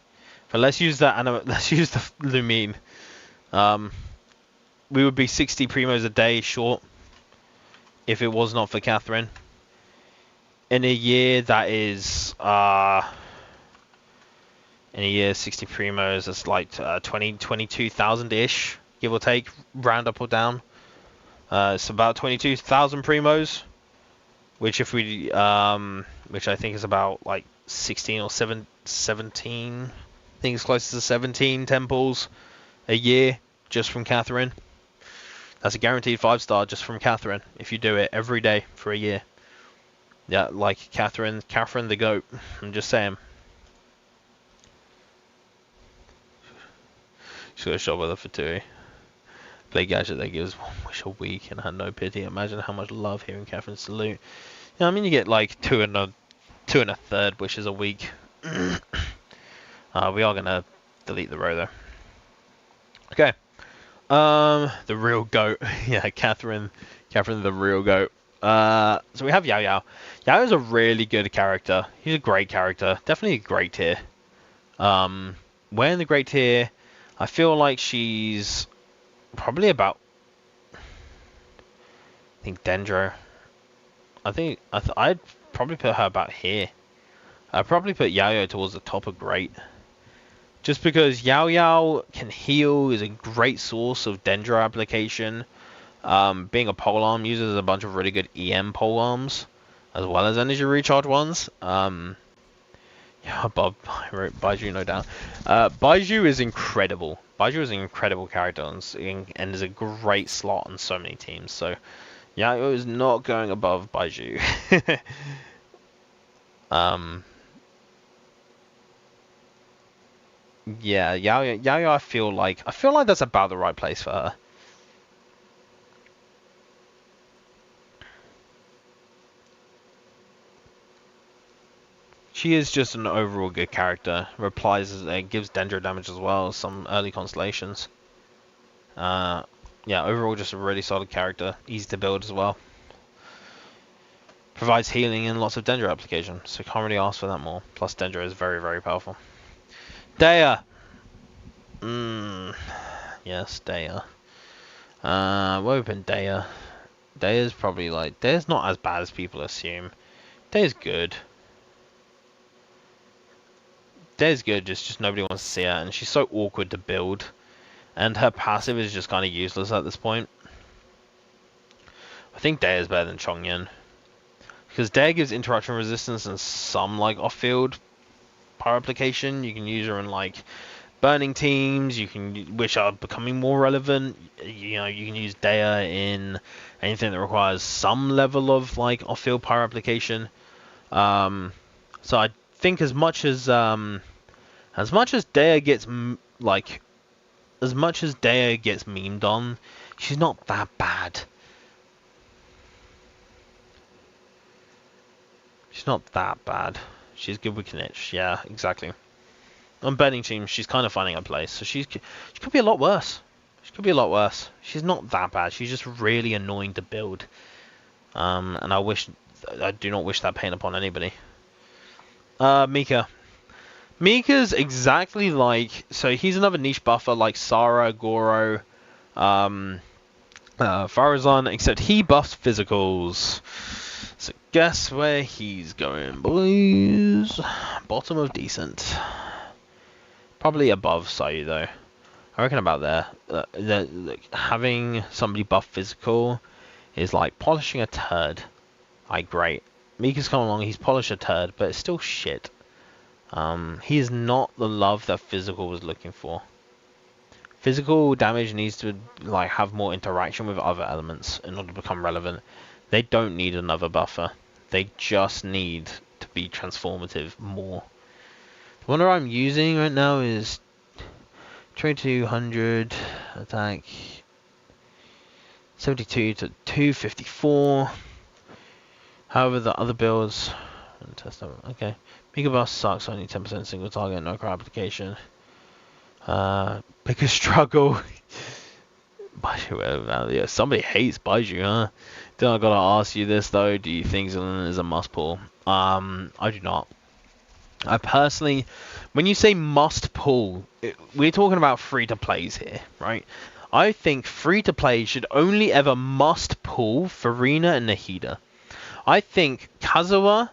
But let's use that. Let's use the Lumine. We would be 60 Primos a day short if it was not for Catherine. In a year, that is in a year 60 Primos. That's like 22,000-ish, give or take, round up or down. It's about 22,000 Primos, which if we which I think is about like 16 or 17. I think it's close to 17 temples a year just from Catherine. That's a guaranteed 5-star just from Catherine if you do it every day for a year. Yeah, like Catherine the GOAT. I'm just saying. She's got a shot with a Fatui. Play gadget that gives one wish a week and had no pity. Imagine how much love hearing Catherine salute. Yeah, I mean you get like two and a third wishes a week. We are gonna delete the row though. Okay. The real GOAT. Yeah, Catherine the real GOAT. So we have Yao Yao. Yao is a really good character. He's a great character. Definitely a great tier. Where in the great tier, I feel like she's probably about, I think Dendro. I'd probably put her about here. I'd probably put Yao Yao towards the top of great. Just because Yao Yao can heal, is a great source of Dendro application. Being a polearm, uses a bunch of really good EM polearms, as well as energy recharge ones. Yeah, above Baiju, no doubt. Baiju is incredible. Baiju is an incredible character and is a great slot on so many teams. So Yao Yao is not going above Baiju. Yeah, Yao Yao, I feel like that's about the right place for her. She is just an overall good character. Gives Dendro damage as well as some early constellations. Yeah, overall just a really solid character. Easy to build as well. Provides healing and lots of Dendro application, so can't really ask for that more. Plus Dendro is very, very powerful. Daya! Yes, Daya. Where have been Daya? Daya's probably like... Daya's not as bad as people assume. Daya's good. Daya's good, just nobody wants to see her, and she's so awkward to build. And her passive is just kind of useless at this point. I think Daya's better than Chongyan. Because Daya gives interruption resistance and some like off-field power application. You can use her in like burning teams, which are becoming more relevant. You know, you can use Daya in anything that requires some level of like off-field power application. So I think as much as Daya gets memed on, she's not that bad. She's not that bad. She's good with niche. Yeah, exactly. On betting team, she's kind of finding her place. So she could be a lot worse. She could be a lot worse. She's not that bad. She's just really annoying to build. And I do not wish that pain upon anybody. Mika. Mika's exactly like, so he's another niche buffer like Sarah, Goro, Farazan, except he buffs physicals. So guess where he's going, boys? Bottom of decent. Probably above Sayu though. I reckon about there. Having somebody buff physical is like polishing a turd. Like, great. Mika's come along, he's polished a turd, but it's still shit. He is not the love that physical was looking for. Physical damage needs to like have more interaction with other elements in order to become relevant. They don't need another buffer. They just need to be transformative more. The one I'm using right now is 2200 attack, 72 to 254. However, the other builds, test them. Okay, Mega Boss sucks. Only 10% single target, no crowd application. Biggest struggle. Yeah, somebody hates Baiju, huh? Then I gotta ask you this though: do you think Zillion is a must pull? I do not. I personally, when you say must pull, we're talking about free to plays here, right? I think free to play should only ever must pull Farina and Nahida. I think Kazuha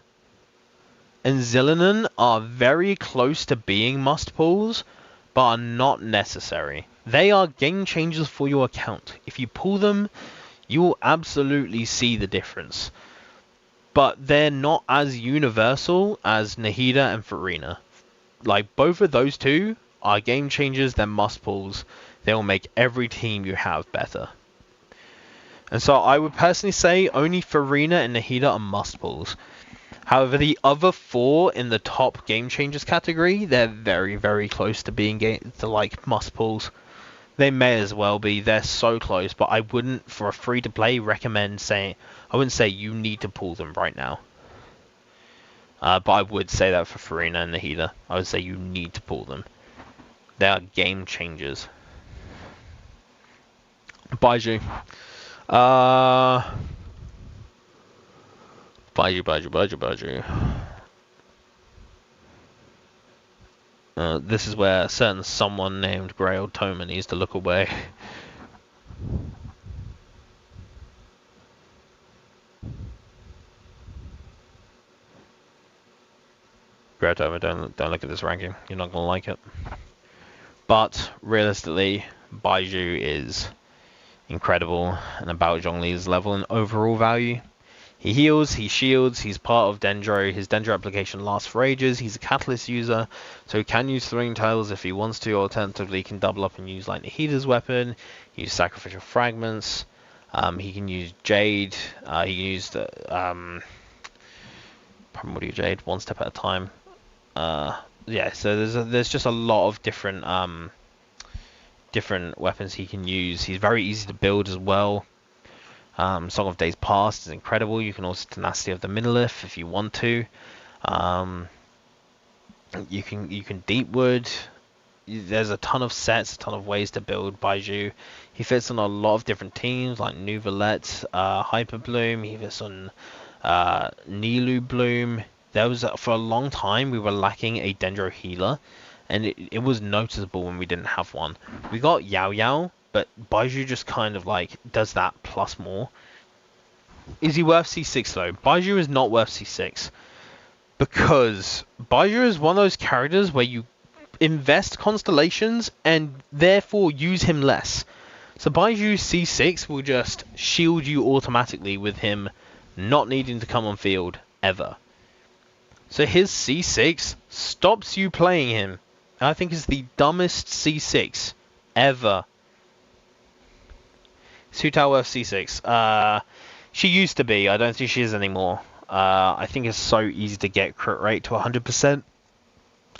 and Zillion are very close to being must pulls, but are not necessary. They are game changers for your account. If you pull them, you will absolutely see the difference. But they're not as universal as Nahida and Farina. Like, both of those two are game changers, they're must pulls. They will make every team you have better. And so I would personally say only Farina and Nahida are must pulls. However, the other four in the top game changers category, they're very, very close to being like must pulls. They may as well be. They're so close, but I wouldn't, for a free to play, recommend saying. I wouldn't say you need to pull them right now. But I would say that for Farina and Nahida. I would say you need to pull them. They are game changers. Baiju. Baiju. This is where a certain someone named Grail Toma needs to look away. Grail Toma, don't look at this ranking. You're not gonna like it. But realistically, Baiju is incredible and about Zhongli's level and overall value. He heals, he shields, he's part of Dendro. His Dendro application lasts for ages. He's a catalyst user, so he can use throwing tails if he wants to. Alternatively, he can double up and use like Nahida's weapon, use sacrificial fragments. He can use Jade. He can use the Primordial Jade, one step at a time. Yeah, so there's just a lot of different weapons he can use. He's very easy to build as well. Song of Days Past is incredible. You can also Tenacity of the Minolith if you want to. You can Deepwood. There's a ton of sets, a ton of ways to build Baiju. He fits on a lot of different teams like Nouvelette, Hyper Bloom. He fits on Nilu Bloom. There was for a long time we were lacking a Dendro healer, and it was noticeable when we didn't have one. We got Yao Yao, but Baiju just kind of like does that plus more. Is he worth C6 though? Baiju is not worth C6 because Baiju is one of those characters where you invest constellations and therefore use him less. So Baiju C6 will just shield you automatically with him not needing to come on field ever. So his C6 stops you playing him. I think is the dumbest C6 ever. Sutao worth C6. She used to be. I don't think she is anymore. I think it's so easy to get crit rate to 100%.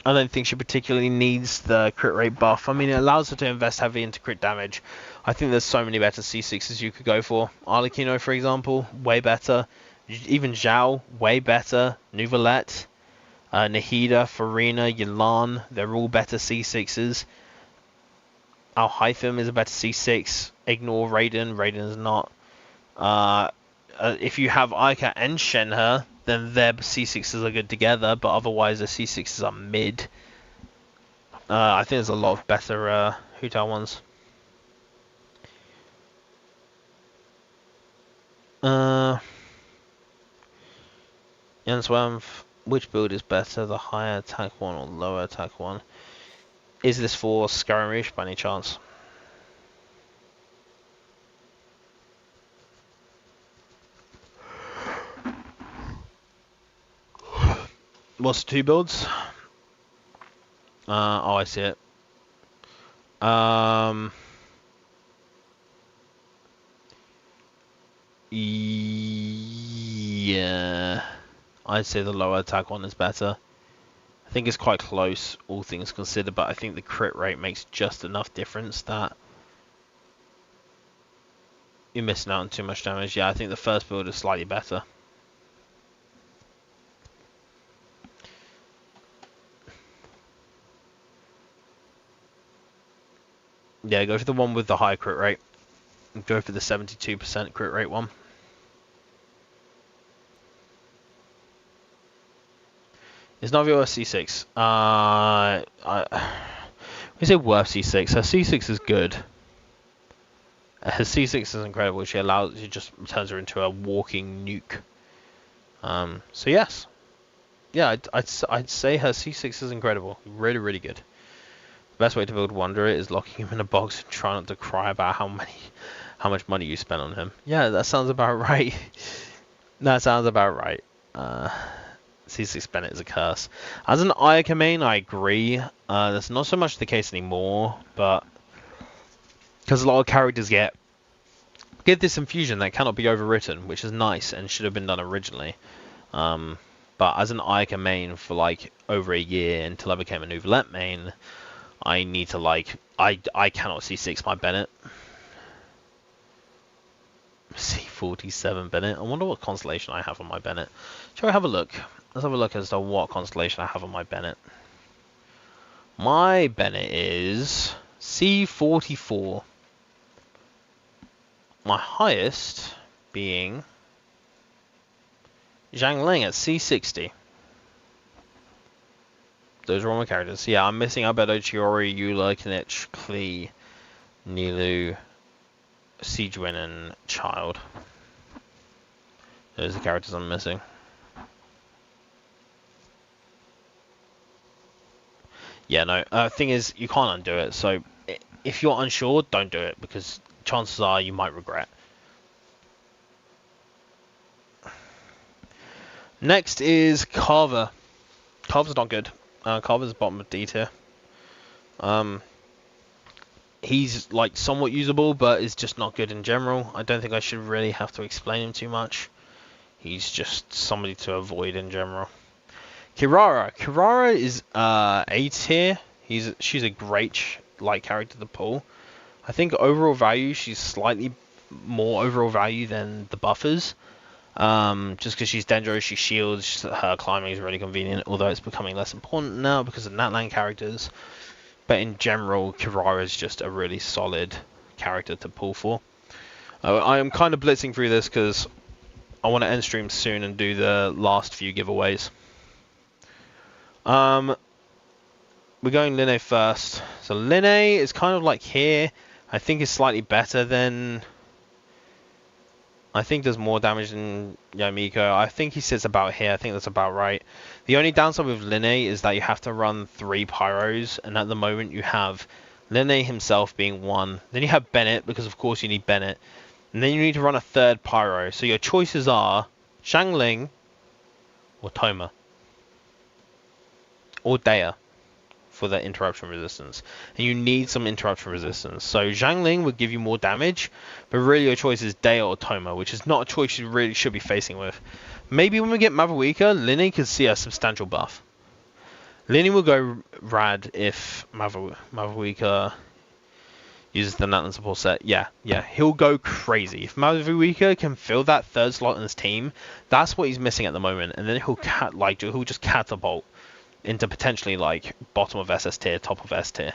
I don't think she particularly needs the crit rate buff. I mean, it allows her to invest heavily into crit damage. I think there's so many better C6s you could go for. Arlecchino, for example, way better. Even Zhao, way better. Nuvolette, Nahida, Farina, Yelan, they're all better C6s. Al-Hytham is a better C6. Ignore Raiden. Raiden is not. If you have Aika and Shenhe, then their C6s are good together, but otherwise the C6s are mid. I think there's a lot of better Hu Tao ones. Yanswam, which build is better, the higher attack one or lower attack one? Is this for Skirmish by any chance? What's the 2 builds? Oh, I see it. Yeah, I'd say the lower attack one is better. I think it's quite close, all things considered, but I think the crit rate makes just enough difference that you're missing out on too much damage. Yeah, I think the first build is slightly better. Yeah, go for the one with the high crit rate. Go for the 72% crit rate one. Is Navi worth C6? We say worth C6. Her C6 is good. Her C6 is incredible. She just turns her into a walking nuke. So yes, yeah, I'd say her C6 is incredible. Really, really good. The best way to build Wanderer is locking him in a box and try not to cry about how much money you spent on him. Yeah, that sounds about right. That sounds about right. C6 Bennett is a curse. As an Ayaka main, I agree. That's not so much the case anymore, but because a lot of characters get this infusion that cannot be overwritten, which is nice and should have been done originally. But as an Ayaka main for like over a year until I became a Nuvolette main, I need to I cannot C6 my Bennett. C47 Bennett. I wonder what constellation I have on my Bennett. Shall we have a look? Let's have a look as to what constellation I have on my Bennett. My Bennett is C44. My highest being Zhang Ling at C60. Those are all my characters. Yeah, I'm missing Albedo, Chiori, Eula, Kinich, Klee, Nilu, Siegewin, and Child. Those are the characters I'm missing. Yeah, no, thing is, you can't undo it, so if you're unsure, don't do it, because chances are you might regret. Next is Carver. Carver's not good. Carver's bottom of D tier. He's like somewhat usable, but is just not good in general. I don't think I should really have to explain him too much. He's just somebody to avoid in general. Kirara is A tier. She's a great character to pull. I think overall value, she's slightly more overall value than the buffers. Just because she's Dendro, she shields, her climbing is really convenient, although it's becoming less important now because of Natlan characters. But in general, Kirara is just a really solid character to pull for. I am kind of blitzing through this because I want to end stream soon and do the last few giveaways. We're going Linne first. So Linne is kind of like here. I think is slightly better than... I think does more damage than Yamiko. I think he sits about here. I think that's about right. The only downside with Linne is that you have to run 3 pyros, and at the moment you have Linne himself being 1. Then you have Bennett, because of course you need Bennett. And then you need to run a 3rd pyro. So your choices are Xiangling or Toma. Or Dea for the interruption resistance. And you need some interruption resistance. So Xiangling would give you more damage, but really your choice is Dea or Toma, which is not a choice you really should be facing with. Maybe when we get Mavuika, Linne could see a substantial buff. Linne will go rad if Mavuika Uses the Natlan support set. Yeah, he'll go crazy. If Mavuika can fill that third slot in his team, that's what he's missing at the moment. And then he'll just catapult into potentially like bottom of SS tier, top of S tier.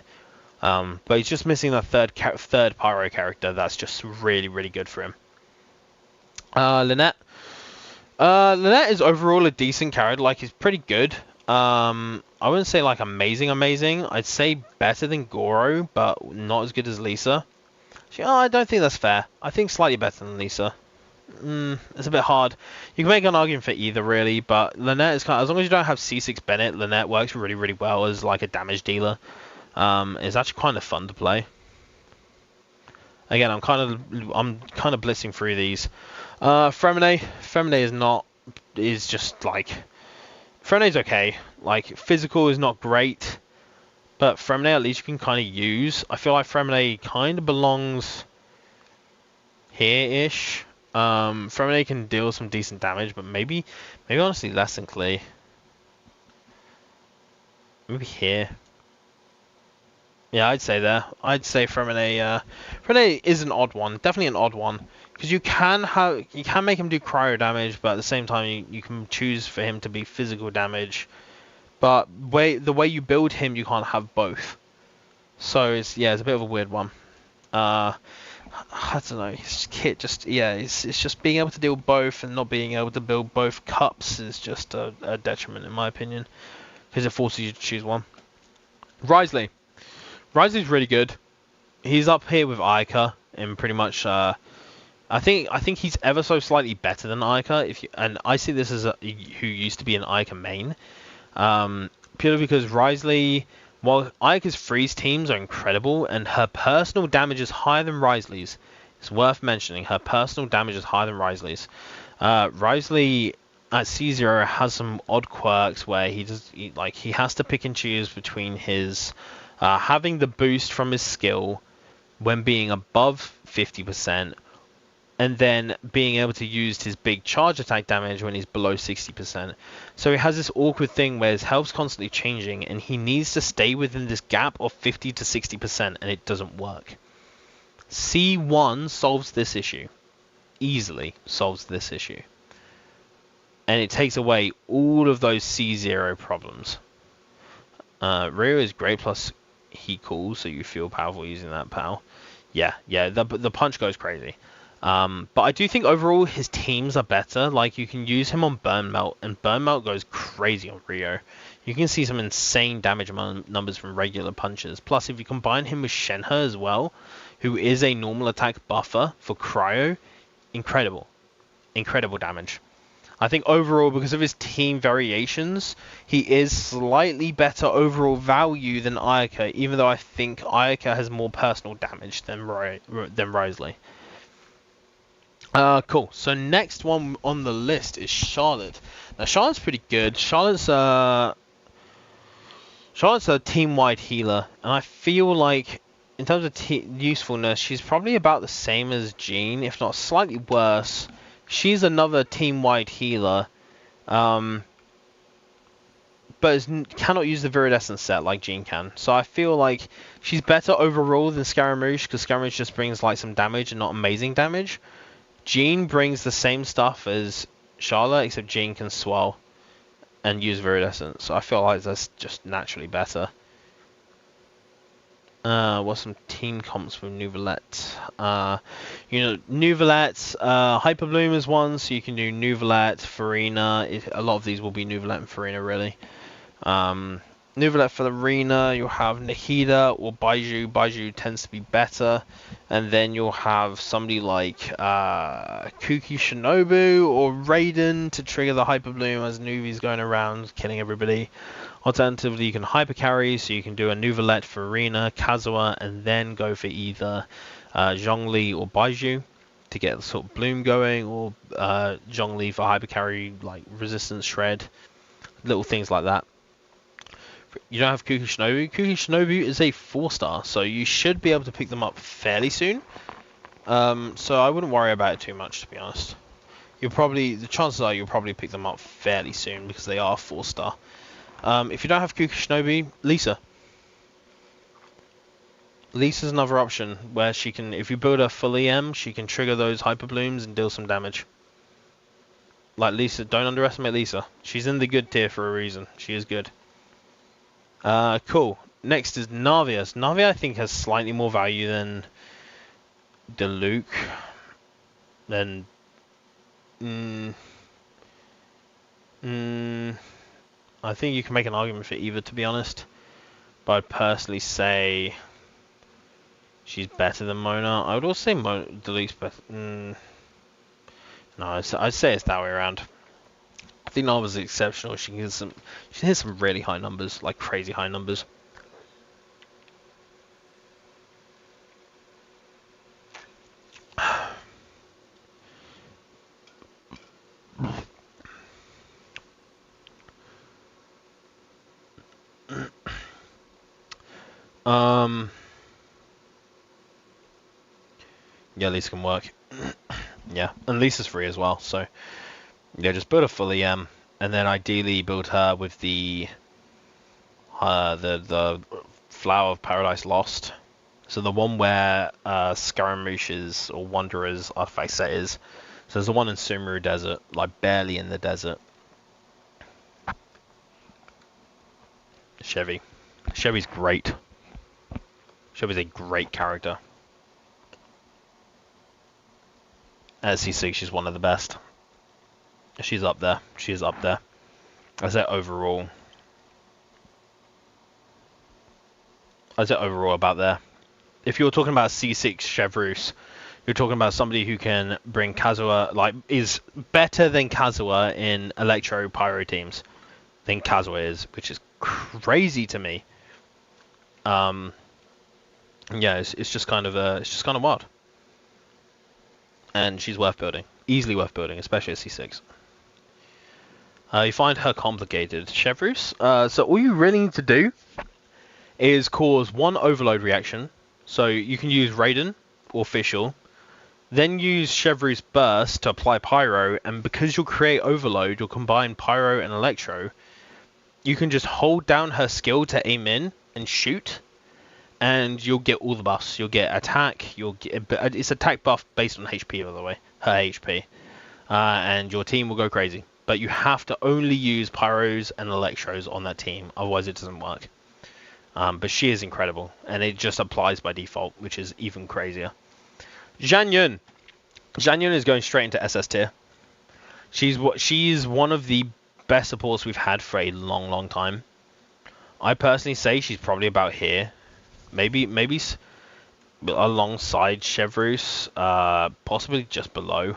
But he's just missing that third pyro character. That's just really, really good for him. Lynette. Lynette is overall a decent character. Like, he's pretty good. I wouldn't say like amazing. I'd say better than Goro, but not as good as Lisa. I don't think that's fair. I think slightly better than Lisa. It's a bit hard. You can make an argument for either, really, but Lynette is as long as you don't have C6 Bennett, Lynette works really, really well as like a damage dealer. It's actually kind of fun to play. Again, I'm kind of blitzing through these. Fremine is just like, Fremine's okay. Like, physical is not great, but Fremine at least you can kind of use. I feel like Fremine kind of belongs here-ish. Fremine can deal some decent damage, but maybe honestly less than Klee. Maybe here. Yeah, I'd say there. I'd say Fremine is an odd one. Definitely an odd one. Because you can make him do cryo damage, but at the same time you can choose for him to be physical damage. But the way you build him, you can't have both. So it's a bit of a weird one. I don't know. His kit it's just being able to deal both and not being able to build both cups is just a detriment in my opinion, because it forces you to choose one. Risley's really good. He's up here with Ica in pretty much. I think he's ever so slightly better than Ica. And I see this as who used to be an Ica main, purely because Risley, while Ica's freeze teams are incredible and her personal damage is higher than Risley's, it's worth mentioning her personal damage is higher than Risley's. Risley at C0 has some odd quirks where he has to pick and choose between his having the boost from his skill when being above 50%, and then being able to use his big charge attack damage when he's below 60%. So he has this awkward thing where his health's constantly changing, and he needs to stay within this gap of 50 to 60%, and it doesn't work. C1 solves this issue. Easily solves this issue. And it takes away all of those C0 problems. Rio is great, plus he cools, so you feel powerful using that POW. Yeah, the punch goes crazy. But I do think overall his teams are better. Like, you can use him on Burn Melt, and Burn Melt goes crazy on Rio. You can see some insane damage numbers from regular punches. Plus, if you combine him with Shenhe as well, who is a normal attack buffer for Cryo, incredible damage. I think overall, because of his team variations, he is slightly better overall value than Ayaka, even though I think Ayaka has more personal damage than Risley. Cool. So next one on the list is Charlotte. Now Charlotte's pretty good. Charlotte's a team-wide healer, and I feel like in terms of usefulness, she's probably about the same as Jean, if not slightly worse. She's another team-wide healer, but cannot use the Viridescent set like Jean can. So I feel like she's better overall than Scaramouche, because Scaramouche just brings like some damage and not amazing damage. Jean brings the same stuff as Charlotte, except Jean can swell and use Viridescent. So I feel like that's just naturally better. What's some team comps with Nouvelette? Nouvelette, Hyper Bloom is one, so you can do Nouvelette, Farina. A lot of these will be Nouvelette and Farina, really. Nouvelette for the arena, you'll have Nahida or Baiju. Baiju tends to be better. And then you'll have somebody like Kuki Shinobu or Raiden to trigger the Hyper Bloom as Nuvi's going around killing everybody. Alternatively, you can hyper carry, so you can do a Nouvelette for arena, Kazuha, and then go for either Zhongli or Baiju to get the sort of bloom going, or Zhongli for hyper carry, like resistance shred, little things like that. You don't have Kuki Shinobu. Kuki Shinobu is a 4-star, so you should be able to pick them up fairly soon. So I wouldn't worry about it too much, to be honest. The chances are you'll probably pick them up fairly soon because they are 4-star. If you don't have Kuki Shinobu, Lisa. Lisa's another option where she can, if you build her full EM, she can trigger those hyper blooms and deal some damage. Like Lisa, don't underestimate Lisa. She's in the good tier for a reason. She is good. Cool. Next is Navia. So Navia, I think, has slightly more value than Diluc. Then, I think you can make an argument for either, to be honest. But I'd personally say she's better than Mona. I would also say Diluc's better. No, I'd say it's that way around. I think Nava's exceptional. She can hit some really high numbers, like crazy high numbers. Yeah, Lisa can work. Yeah, and Lisa's free as well, so yeah, just build a full EM, and then ideally build her with the Flower of Paradise Lost. So the one where Scaramouches or Wanderers are face setters. So there's the one in Sumeru Desert, like barely in the desert. Chevy. Chevy's great. Chevy's a great character. At C6, she's one of the best. She's up there. She is up there. I say overall. About there. If you're talking about C6 Chevreuse, you're talking about somebody who can bring Kazuha, like, is better than Kazuha in Electro Pyro teams than Kazuha is, which is crazy to me. Yeah, it's just kind of wild. And she's worth building, easily worth building, especially at C6. You find her complicated, Chevreuse. So all you really need to do is cause one overload reaction. So you can use Raiden or Fischl, then use Chevreuse Burst to apply Pyro, and because you'll create overload, you'll combine Pyro and Electro. You can just hold down her skill to aim in and shoot, and you'll get all the buffs. You'll get attack. You'll get it's attack buff based on HP, by the way, her HP, and your team will go crazy. But you have to only use Pyros and Electros on that team, otherwise it doesn't work. But she is incredible, and it just applies by default, which is even crazier. Zhang Yun. Zhang Yun is going straight into SS tier. She's one of the best supports we've had for a long time. I personally say she's probably about here. Maybe alongside Chevreuse, possibly just below.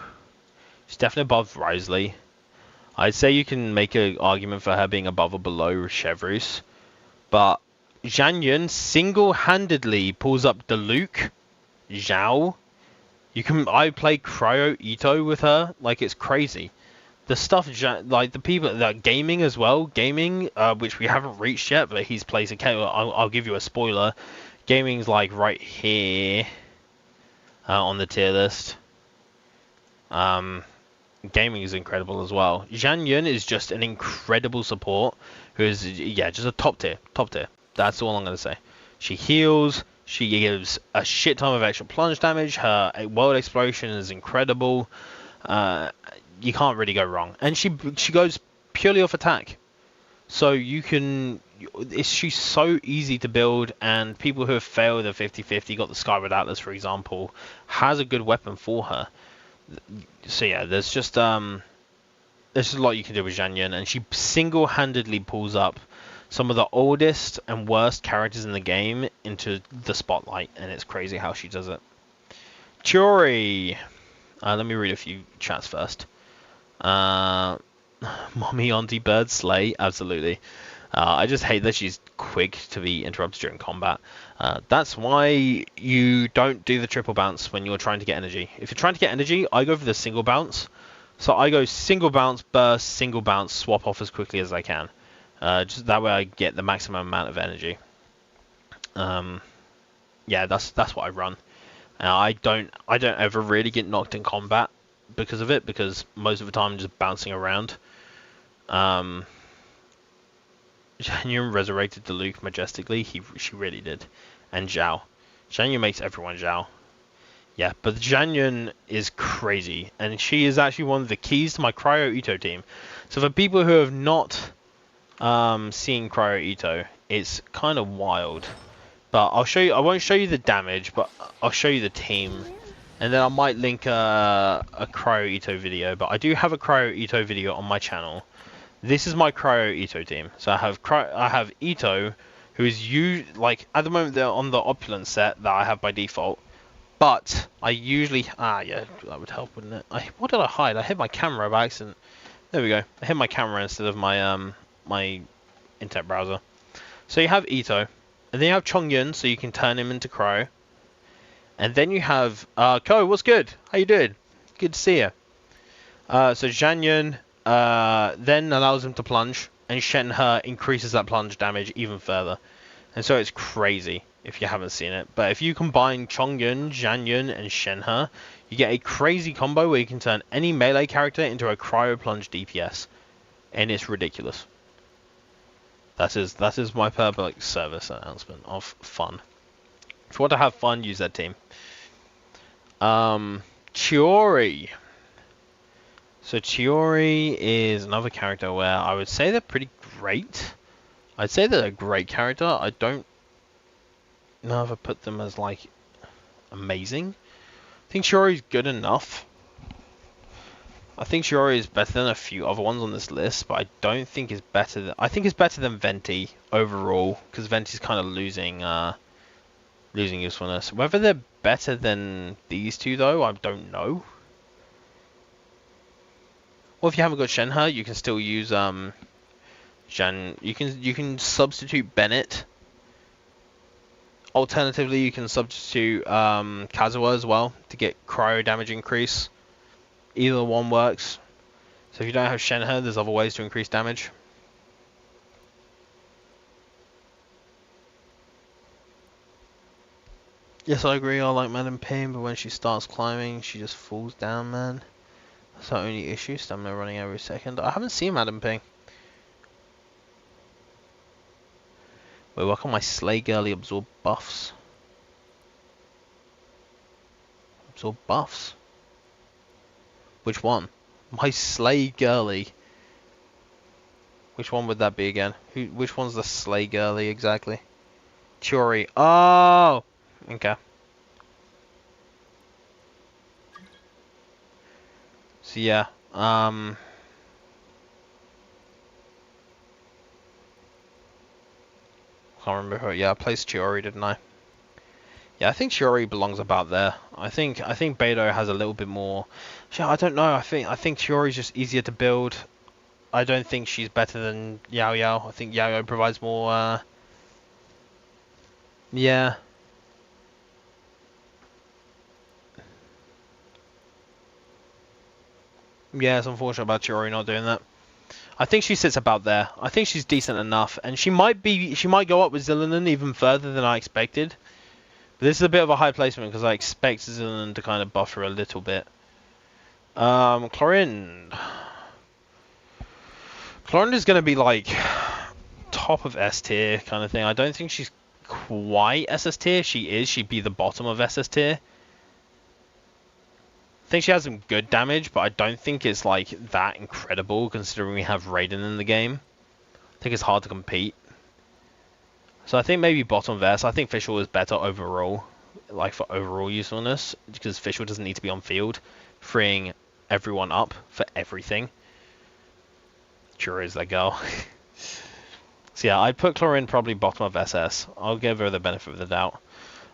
She's definitely above Wriothesley. I'd say you can make an argument for her being above or below Chevreuse, but Zhang Yun single-handedly pulls up Diluc, Zhao. I play Cryo Ito with her, like it's crazy. The stuff, like the people that gaming as well, which we haven't reached yet, but he's plays a. I'll give you a spoiler. Gaming's like right here on the tier list. Gaming is incredible as well. Zhang Yun is just an incredible support who is, yeah, just a top tier. That's all I'm going to say. She heals. She gives a shit ton of extra plunge damage. Her world exploration is incredible. You can't really go wrong. And she goes purely off attack. So you can... She's so easy to build, and people who have failed the 50-50, got the Skyward Atlas, for example, has a good weapon for her. So yeah, there's just a lot you can do with Zhang Yun, and she single-handedly pulls up some of the oldest and worst characters in the game into the spotlight, and it's crazy how she does it. Chiori! Let me read a few chats first. Mommy, auntie, bird, slay, absolutely. I just hate that she's quick to be interrupted during combat. That's why you don't do the triple bounce when you're trying to get energy. If you're trying to get energy, I go for the single bounce. So I go single bounce, burst, single bounce, swap off as quickly as I can. Just that way I get the maximum amount of energy. Yeah, that's what I run. I don't ever really get knocked in combat because of it, because most of the time I'm just bouncing around. Zhang Yun resurrected Diluc majestically. She really did. And Zhao. Zhanyan makes everyone Zhao. Yeah, but Zhanyan is crazy, and she is actually one of the keys to my Cryo Ito team. So for people who have not seen Cryo Ito, it's kind of wild. But I'll show you. I won't show you the damage, but I'll show you the team, and then I might link a Cryo Ito video. But I do have a Cryo Ito video on my channel. This is my Cryo Ito team. So I have Ito, who is like at the moment they're on the opulent set that I have by default. But I usually yeah, that would help, wouldn't it? What did I hide? I hid my camera by accident. There we go. I hid my camera instead of my my internet browser. So you have Ito. And then you have Chongyun, so you can turn him into Cryo. And then you have Ko, what's good? How you doing? Good to see you. So Zhanyan then allows him to plunge, and Shenhe increases that plunge damage even further. And so it's crazy if you haven't seen it. But if you combine Chongyun, Zhanyan, and Shenhe, you get a crazy combo where you can turn any melee character into a Cryo Plunge DPS. And it's ridiculous. That is my public service announcement of fun. If you want to have fun, use that team. Chiori. So Chiori is another character where I would say they're pretty great. I'd say they're a great character. I don't know if I put them as like amazing. I think Chiori's good enough. I think Shiori is better than a few other ones on this list, but I don't think it's better than... I think it's better than Venti overall, because Venti's kind of losing usefulness. Whether they're better than these two, though, I don't know. Well, if you haven't got Shenhe, you can still use You can substitute Bennett. Alternatively, you can substitute Kazuha as well to get cryo damage increase. Either one works. So if you don't have Shenhe, there's other ways to increase damage. Yes, I agree. I like Madam Payne, but when she starts climbing, she just falls down, man. That's the only issue. Stamina running every second. I haven't seen Madam Payne. Wait, why can't my Slay Girly absorb buffs? Absorb buffs? Which one? My Slay Girly. Which one would that be again? Which one's the Slay Girly exactly? Chiori. Oh! Okay. So yeah, can't remember who. Yeah, I placed Chiori, didn't I? Yeah, I think Chiori belongs about there. I think Beidou has a little bit more. I don't know. I think Chiori's just easier to build. I don't think she's better than Yao Yao. I think Yao Yao provides more. Yeah. Yeah, it's unfortunate about Chiori not doing that. I think she sits about there. I think she's decent enough, and she might go up with Zillinan even further than I expected. But this is a bit of a high placement because I expect Zillinan to kind of buff her a little bit. Chlorinde. Chlorinde is going to be like top of S tier kind of thing. I don't think she's quite SS tier. She'd be the bottom of SS tier. I think she has some good damage, but I don't think it's like that incredible considering we have Raiden in the game. I think it's hard to compete. So I think maybe bottom of S. I think Fischl is better overall, like for overall usefulness, because Fischl doesn't need to be on field, freeing everyone up for everything. Sure is that girl. So yeah, I'd put Chlorinde probably bottom of SS. I'll give her the benefit of the doubt.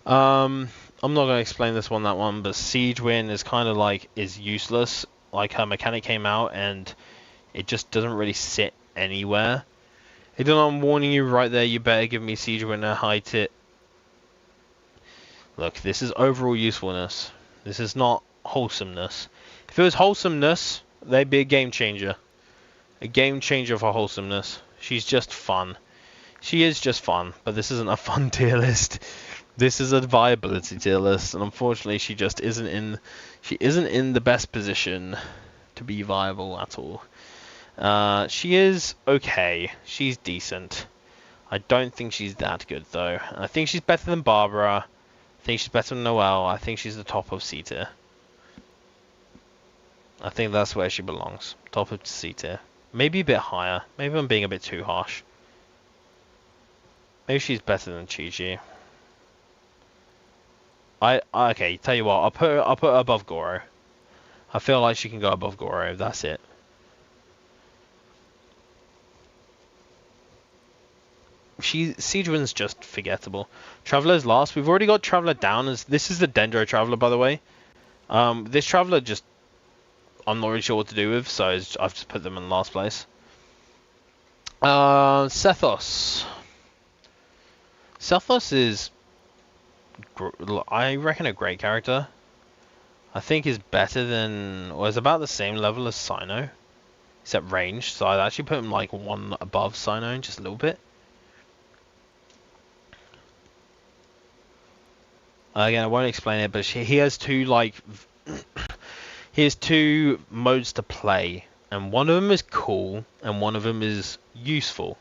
I'm not going to explain this one, that one, but Siege Wind is kind of like, is useless. Like, her mechanic came out and it just doesn't really sit anywhere. I'm warning you right there, you better give me Siege Wind a high tit. Look, this is overall usefulness. This is not wholesomeness. If it was wholesomeness, they'd be a game changer. A game changer for wholesomeness. She's just fun. She is just fun, but this isn't a fun tier list. This is a viability tier list, and unfortunately she just isn't in the best position to be viable at all. She is okay. She's decent. I don't think she's that good though. I think she's better than Barbara. I think she's better than Noelle. I think she's the top of C tier. I think that's where she belongs. Top of C tier. Maybe a bit higher. Maybe I'm being a bit too harsh. Maybe she's better than Chi-Chi. Okay, tell you what, I'll put her above Goro. I feel like she can go above Goro, that's it. Siegewin's just forgettable. Traveler's last. We've already got Traveler down as this is the Dendro Traveler, by the way. This Traveler just I'm not really sure what to do with, so I've just put them in last place. Sethos. Sethos is, I reckon, a great character. I think is better than, or is about the same level as Cyno, except range. So I'd actually put him like one above Cyno, just a little bit. Again, I won't explain it, but he has two like, he has two modes to play, and one of them is cool, and one of them is useful.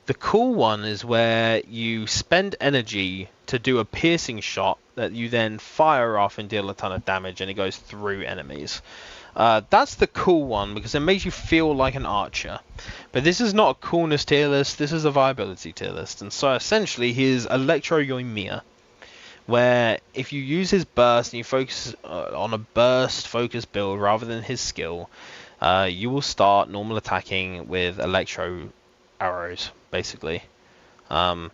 The cool one is where you spend energy to do a piercing shot that you then fire off and deal a ton of damage, and it goes through enemies. That's the cool one because it makes you feel like an archer. But this is not a coolness tier list, this is a viability tier list. And so essentially he is Electro Yoimiya, where if you use his burst and you focus on a burst focus build rather than his skill, you will start normal attacking with electro arrows, basically. And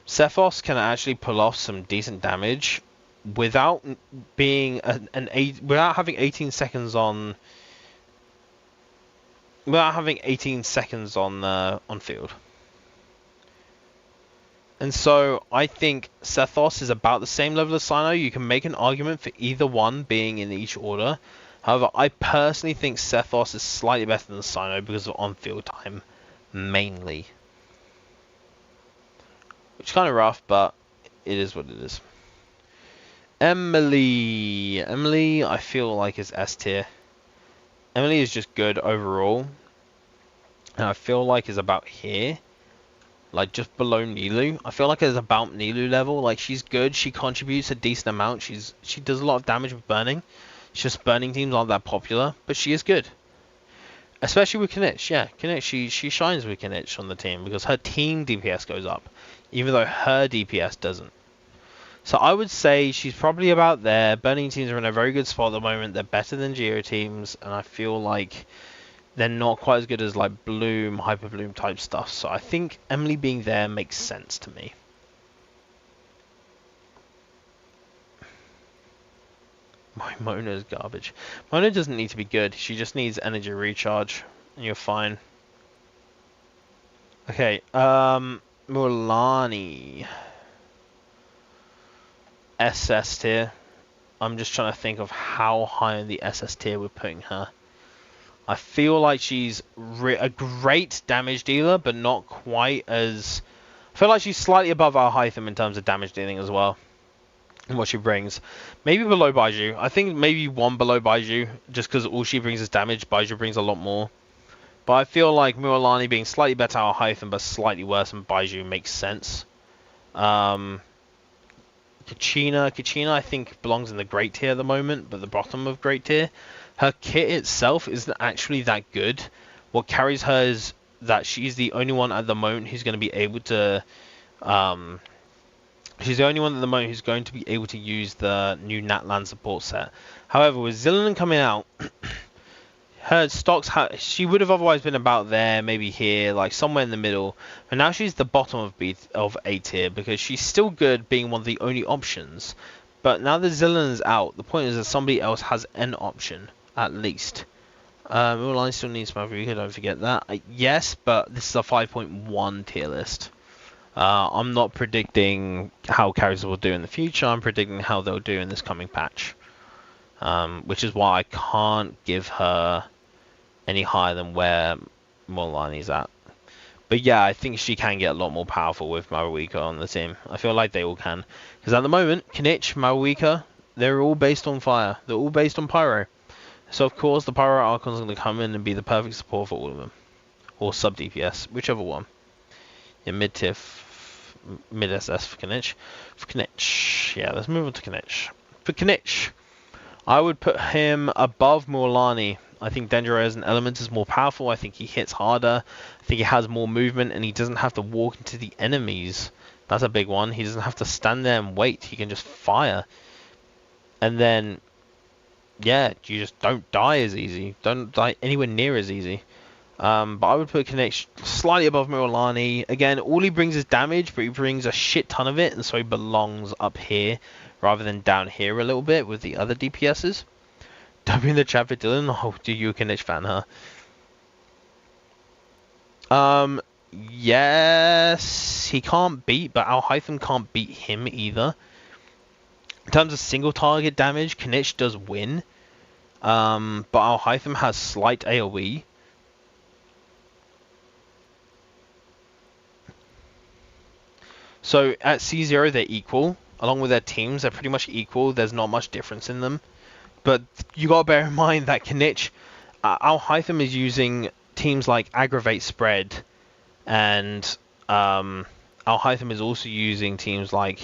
Sethos can actually pull off some decent damage without being without having 18 seconds on field. And so I think Sethos is about the same level as Cyno. You can make an argument for either one being in each order. However, I personally think Sethos is slightly better than Cyno because of on-field time, mainly. Which is kind of rough, but it is what it is. Emily, I feel like is S tier. Emily is just good overall, and I feel like is about here. Like just below Nilou. I feel like it's about Nilou level. Like she's good. She contributes a decent amount. She does a lot of damage with burning. It's just burning teams aren't that popular, but she is good. Especially with Kinich. Yeah, Kinich, she shines with Kinich on the team because her team DPS goes up, even though her DPS doesn't. So I would say she's probably about there. Burning teams are in a very good spot at the moment. They're better than Geo teams, and I feel like they're not quite as good as like Bloom, Hyper Bloom type stuff. So I think Emily being there makes sense to me. My Mona is garbage. Mona doesn't need to be good. She just needs energy recharge, and you're fine. Okay, Mulan. SS tier. I'm just trying to think of how high in the SS tier we're putting her. I feel like she's a great damage dealer, but not quite as... I feel like she's slightly above our Hytham in terms of damage dealing as well. And what she brings. Maybe below Baiju. I think maybe one below Baiju, just because all she brings is damage. Baiju brings a lot more. But I feel like Mualani being slightly better our Hytham, but slightly worse than Baiju makes sense. Kachina I think belongs in the great tier at the moment, but the bottom of great tier. Her kit itself isn't actually that good. What carries her is that she's the only one at the moment who's going to be able to... she's the only one at the moment who's going to be able to use the new Natlan support set. However, with Zillion coming out, her stocks... she would have otherwise been about there, maybe here, like somewhere in the middle. And now she's the bottom of A tier because she's still good being one of the only options. But now that Zillion is out, the point is that somebody else has an option. At least. Mulan still needs Maverick, don't forget that. Yes, but this is a 5.1 tier list. I'm not predicting how characters will do in the future, I'm predicting how they'll do in this coming patch. Which is why I can't give her any higher than where Mulan is at. But yeah, I think she can get a lot more powerful with Maruika on the team. I feel like they all can. Because at the moment, Kinich, Maruika, they're all based on fire. They're all based on pyro. So of course the Pyro Archon is going to come in and be the perfect support for all of them. Or sub DPS, whichever one. Yeah, mid-tier. mid SS for Knight. For Knight, yeah, let's move on to Knight. For Knight, I would put him above Morlani. I think Dendro as an element is more powerful. I think he hits harder. I think he has more movement, and he doesn't have to walk into the enemies. That's a big one. He doesn't have to stand there and wait. He can just fire. And then, yeah, you just don't die as easy. Don't die anywhere near as easy. But I would put Knight slightly above Mirolani. Again, all he brings is damage, but he brings a shit ton of it, and so he belongs up here rather than down here a little bit with the other DPSs. Don't be in the chat for Dylan. Oh, do you a Knight fan, huh? Yes, he can't beat, but Alhaitham can't beat him either. In terms of single target damage, Knight does win. But Alhaitham has slight AoE. So at C0 they're equal. Along with their teams, they're pretty much equal. There's not much difference in them. But you gotta bear in mind that Knight, Alhaitham is using teams like Aggravate Spread, and Alhaitham is also using teams like,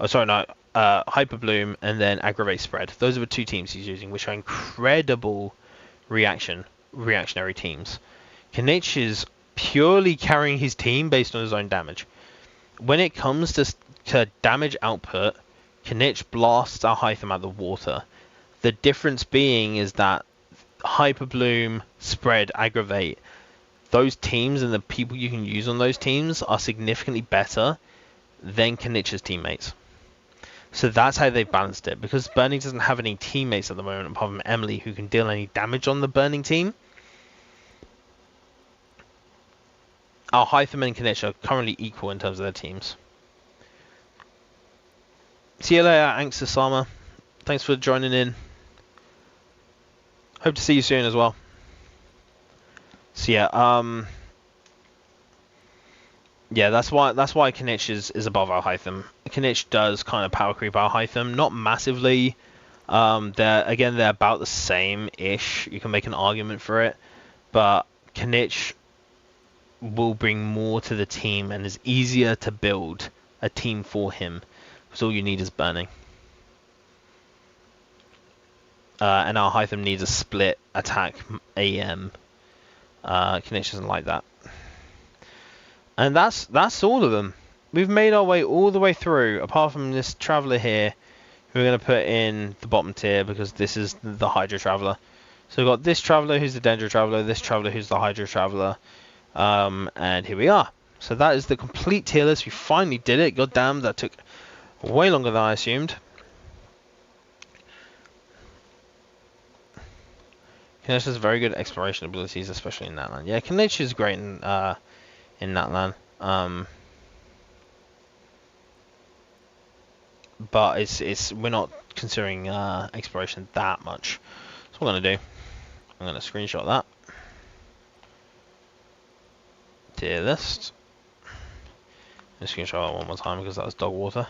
Hyper Bloom and then Aggravate Spread. Those are the two teams he's using, which are incredible reactionary teams. Knight is purely carrying his team based on his own damage. When it comes to damage output, Knight blasts Alhaitham out of the water. The difference being is that Hyper Bloom, Spread, Aggravate, those teams and the people you can use on those teams are significantly better than Knight's teammates. So that's how they've balanced it. Because Burning doesn't have any teammates at the moment apart from Emily who can deal any damage on the Burning team. Alhaitham and Knight are currently equal in terms of their teams. See you later, Anxisama. Thanks for joining in. Hope to see you soon as well. So yeah, yeah, that's why Knight is above Alhaitham. Knight does kind of power creep Alhaitham, not massively. They're about the same-ish. You can make an argument for it, but Knight will bring more to the team and is easier to build a team for him, because all you need is Burning. And Alhaitham needs a split attack AM. Knight doesn't like that. And that's all of them. We've made our way all the way through, apart from this Traveller here, who we're going to put in the bottom tier, because this is the Hydro Traveller. So we've got this Traveller who's the Dendro Traveller, this Traveller who's the Hydro Traveller, and here we are. So that is the complete tier list. We finally did it. God damn, that took way longer than I assumed. Knight has very good exploration abilities, especially in Natlan. Yeah, Knight is great in Natlan. But we're not considering exploration that much. So what I'm gonna do, I'm gonna screenshot that. Tier list. Let's screenshot it one more time because that was dog water.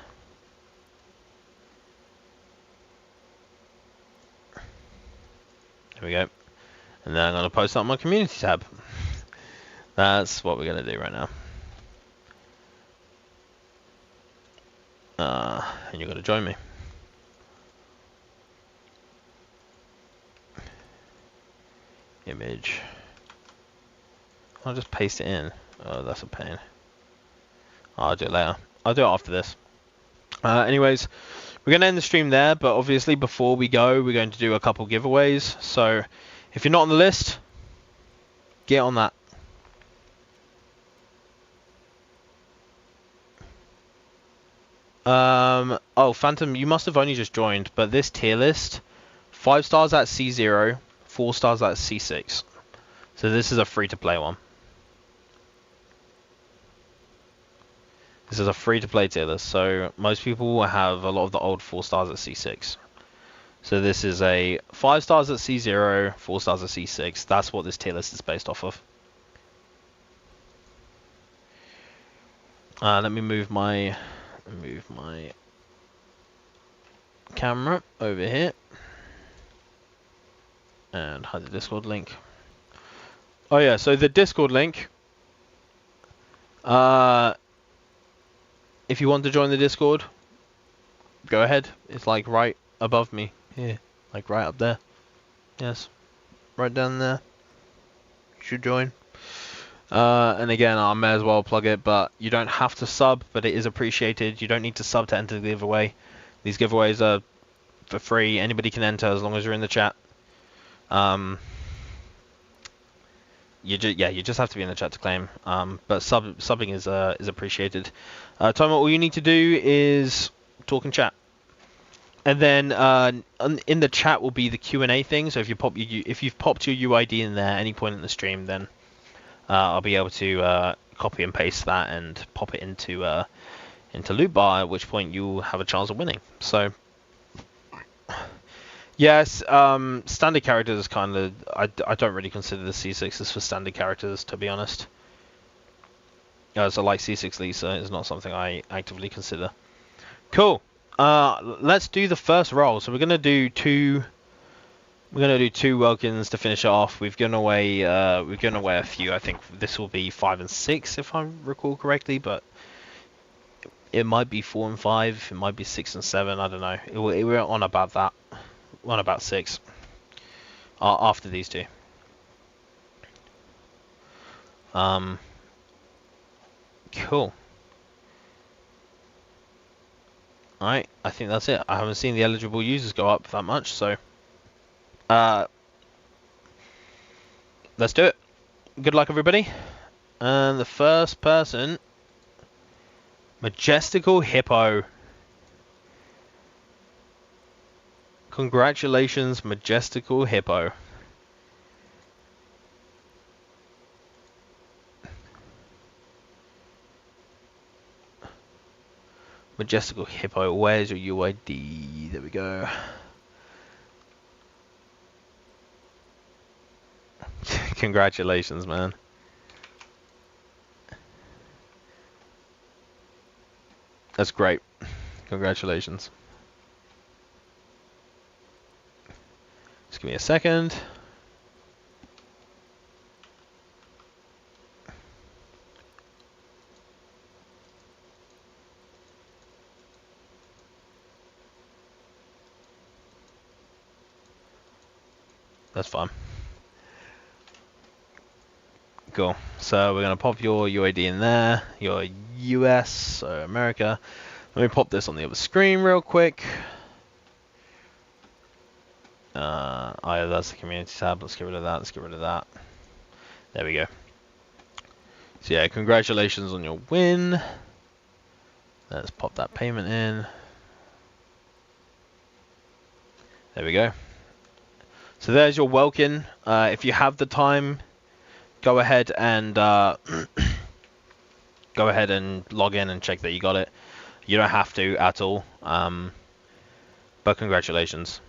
Here we go. And then I'm going to post that on my community tab. That's what we're going to do right now. And you're going to join me. Image. I'll just paste it in. Oh, that's a pain. I'll do it later. I'll do it after this. Anyways, we're going to end the stream there, but obviously before we go, we're going to do a couple giveaways. So if you're not on the list, get on that. Oh, Phantom, you must have only just joined, but this tier list, 5 stars at C0, 4 stars at C6. So this is a free-to-play one. This is a free-to-play tier list, so most people will have a lot of the old 4 stars at C6. So this is a 5 stars at C0, 4 stars at C6. That's what this tier list is based off of. Let me move my camera over here and hide the Discord link. Oh yeah, so the Discord link if you want to join the Discord, go ahead. It's like right above me here, like right up there. Yes, right down there. You should join. And again, I may as well plug it, but you don't have to sub, but it is appreciated. You don't need to sub to enter the giveaway. These giveaways are for free. Anybody can enter as long as you're in the chat. You just have to be in the chat to claim. But subbing is appreciated. Tomo, all you need to do is talk and chat, and then in the chat will be the Q&A thing. So if you've popped your UID in there at any point in the stream, then I'll be able to copy and paste that and pop it into loot bar. At which point you'll have a chance of winning. So. Yes, standard characters is kind of... I don't really consider the C6s for standard characters, to be honest. So like C6 Lisa is not something I actively consider. Cool. Let's do the first roll. So we're gonna do two. We're gonna do 2 Welkins to finish it off. We've given away a few. I think this will be 5 and 6 if I recall correctly, but it might be 4 and 5. It might be 6 and 7. I don't know. We're on about that. On about 6 after these 2. Cool. Alright, I think that's it. I haven't seen the eligible users go up that much, so let's do it. Good luck, everybody. And the first person, Majestical Hippo. Congratulations, Majestical Hippo. Majestical Hippo, where's your UID? There we go. Congratulations, man. That's great. Congratulations. Just give me a second. That's fine. Cool. So we're going to pop your UID in there, your US, so America. Let me pop this on the other screen real quick. That's the community tab. Let's get rid of that. Let's get rid of that. There we go. So yeah, congratulations on your win. Let's pop that payment in. There we go. So there's your Welkin. If you have the time, go ahead and log in and check that you got it. You don't have to at all. But congratulations.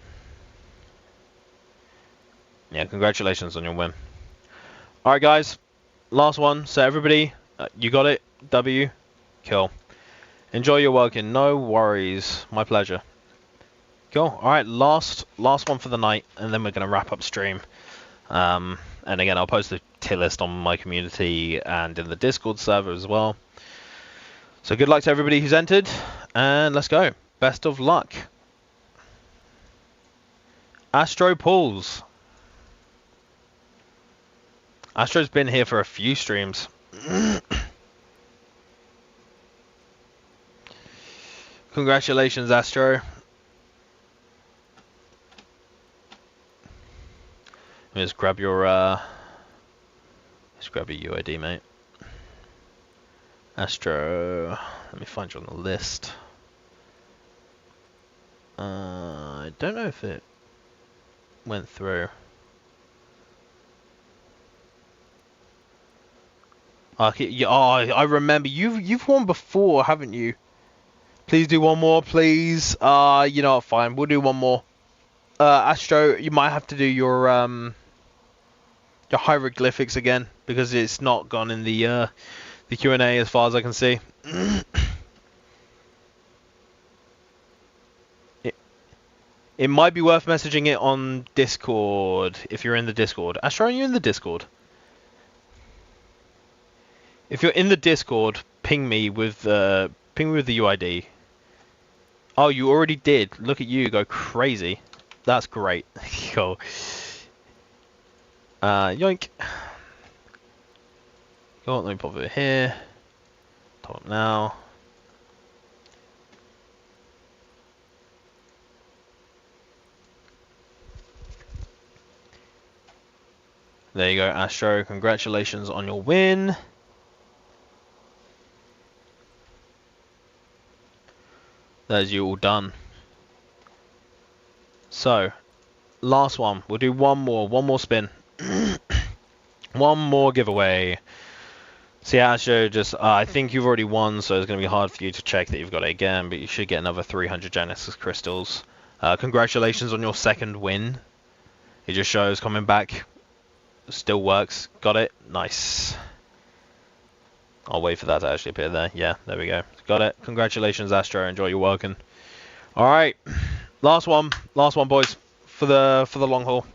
Yeah, congratulations on your win. Alright guys, last one. So everybody, you got it. W. Cool. Enjoy your Welkin. No worries. My pleasure. Cool. Alright, last one for the night, and then we're going to wrap up stream. And again, I'll post the tier list on my community and in the Discord server as well. So good luck to everybody who's entered, and let's go. Best of luck. Astro Pools. Astro's been here for a few streams. Congratulations, Astro. Let me just grab your UID, mate. Astro, let me find you on the list. I don't know if it went through. Okay, yeah, oh, I remember you've won before, haven't you? Please do one more, please. You know what? Fine, we'll do one more. Astro, you might have to do your hieroglyphics again because it's not gone in the Q&A as far as I can see. It might be worth messaging it on Discord if you're in the Discord. Astro, are you in the Discord? If you're in the Discord, ping me with Ping me with the UID. Oh, you already did. Look at you go crazy. That's great. Cool. Yoink. Go on, let me pop it here. Top up now. There you go, Astro. Congratulations on your win. There's you all done. So, last one. We'll do one more spin. One more giveaway. See, Astro, just I think you've already won, so it's going to be hard for you to check that you've got it again, but you should get another 300 Genesis crystals. Congratulations on your second win. It just shows coming back. Still works. Got it. Nice. I'll wait for that to actually appear there. Yeah, there we go. Got it. Congratulations, Astro. Enjoy your working. All right. Last one, boys, for the long haul.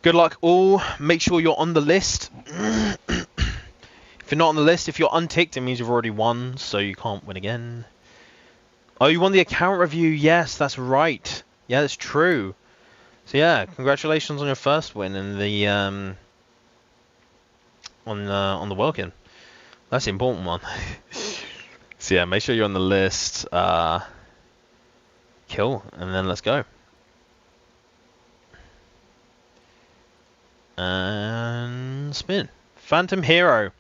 Good luck, all. Make sure you're on the list. If you're not on the list, if you're unticked, it means you've already won, so you can't win again. Oh, you won the account review. Yes, that's right. Yeah, that's true. So yeah, congratulations on your first win in the on the Welkin. That's the important one. So yeah, make sure you're on the list. Kill, and then let's go. And spin. Phantom Hero.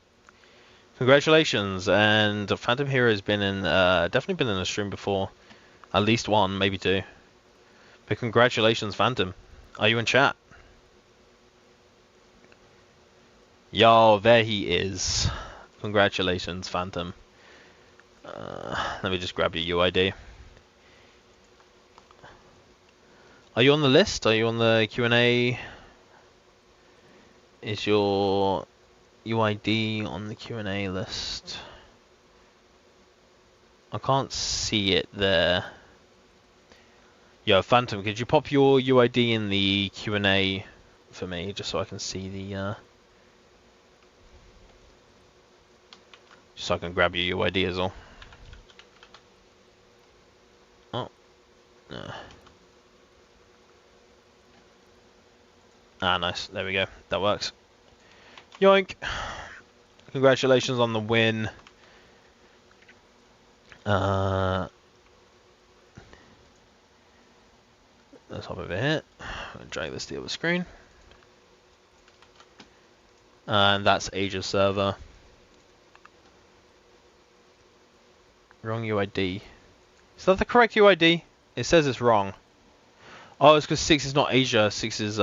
Congratulations, and Phantom Hero's been in definitely been in a stream before. At least one, maybe two. But congratulations, Phantom. Are you in chat? Yo, there he is. Congratulations, Phantom. Let me just grab your UID. Are you on the list? Are you on the Q&A? Is your UID on the Q&A list? I can't see it there. Yo, Phantom, could you pop your UID in the Q&A for me, just so I can see the... just so I can grab your UID as well. Oh. No. Ah, nice. There we go. That works. Yoink. Congratulations on the win. Let's hop over here. I'll drag this to the other screen. And that's Asia server. Wrong UID. Is that the correct UID? It says it's wrong. Oh, it's because 6 is not Asia. 6 is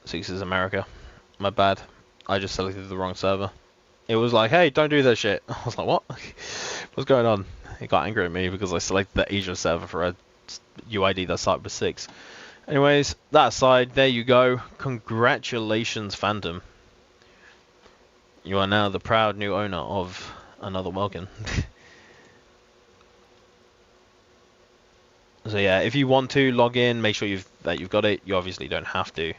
6 is America. My bad. I just selected the wrong server. It was like, hey, don't do that shit. I was like, what? What's going on? It got angry at me because I selected the Asia server for a UID that started with 6. Anyways, that aside, there you go. Congratulations, Phantom. You are now the proud new owner of another Welkin. So yeah, if you want to log in, make sure that you've got it. You obviously don't have to.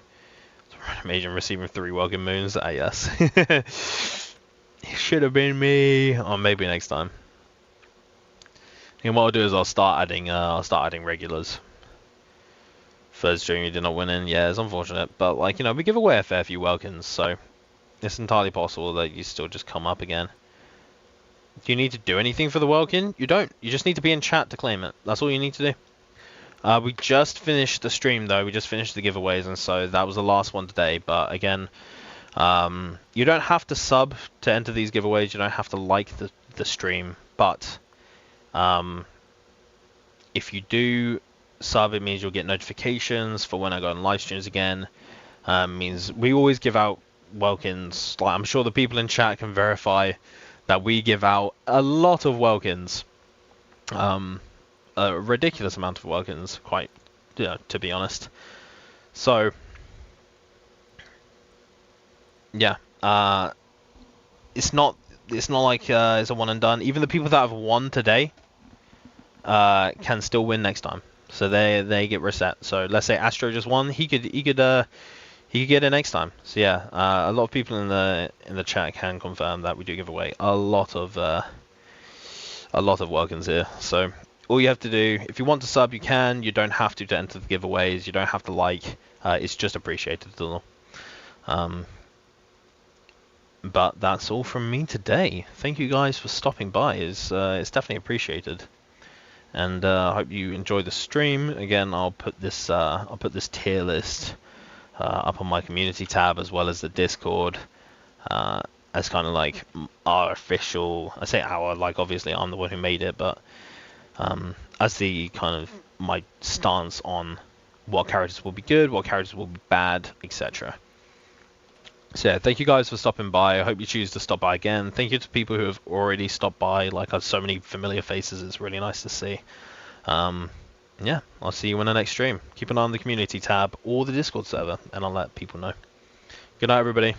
Imagine receiving 3 Welkin moons. Ah, yes. It should have been me. Or maybe next time. And what I'll do is I'll start adding regulars. First stream you did not win in. Yeah, it's unfortunate, but like, you know, we give away a fair few Welkins, so it's entirely possible that you still just come up again. Do you need to do anything for the Welkin? You don't. You just need to be in chat to claim it. That's all you need to do. We just finished the stream though. We just finished the giveaways, and so that was the last one today. But again, you don't have to sub to enter these giveaways. You don't have to like the stream. But if you do sub, it means you'll get notifications for when I go on live streams again. Means we always give out Welkins. Like, I'm sure the people in chat can verify that we give out a lot of Welkins. A ridiculous amount of Welkins, quite, to be honest. So, yeah, it's not like it's a one and done. Even the people that have won today can still win next time, so they get reset. So let's say Astro just won, he could he could get it next time. So yeah, a lot of people in the chat can confirm that we do give away a lot of welcomes here. So all you have to do, if you want to sub, you can. You don't have to enter the giveaways. You don't have to like. It's just appreciated. But that's all from me today. Thank you guys for stopping by. It's definitely appreciated. And I hope you enjoy the stream. Again, I'll put this tier list up on my community tab as well as the Discord as kind of like our official. I say our, like obviously I'm the one who made it, but as the kind of my stance on what characters will be good, what characters will be bad, etc. So yeah, thank you guys for stopping by. I hope you choose to stop by again. Thank you to people who have already stopped by. Like, I've so many familiar faces. It's really nice to see. Yeah, I'll see you in the next stream. Keep an eye on the community tab or the Discord server, and I'll let people know. Good night, everybody.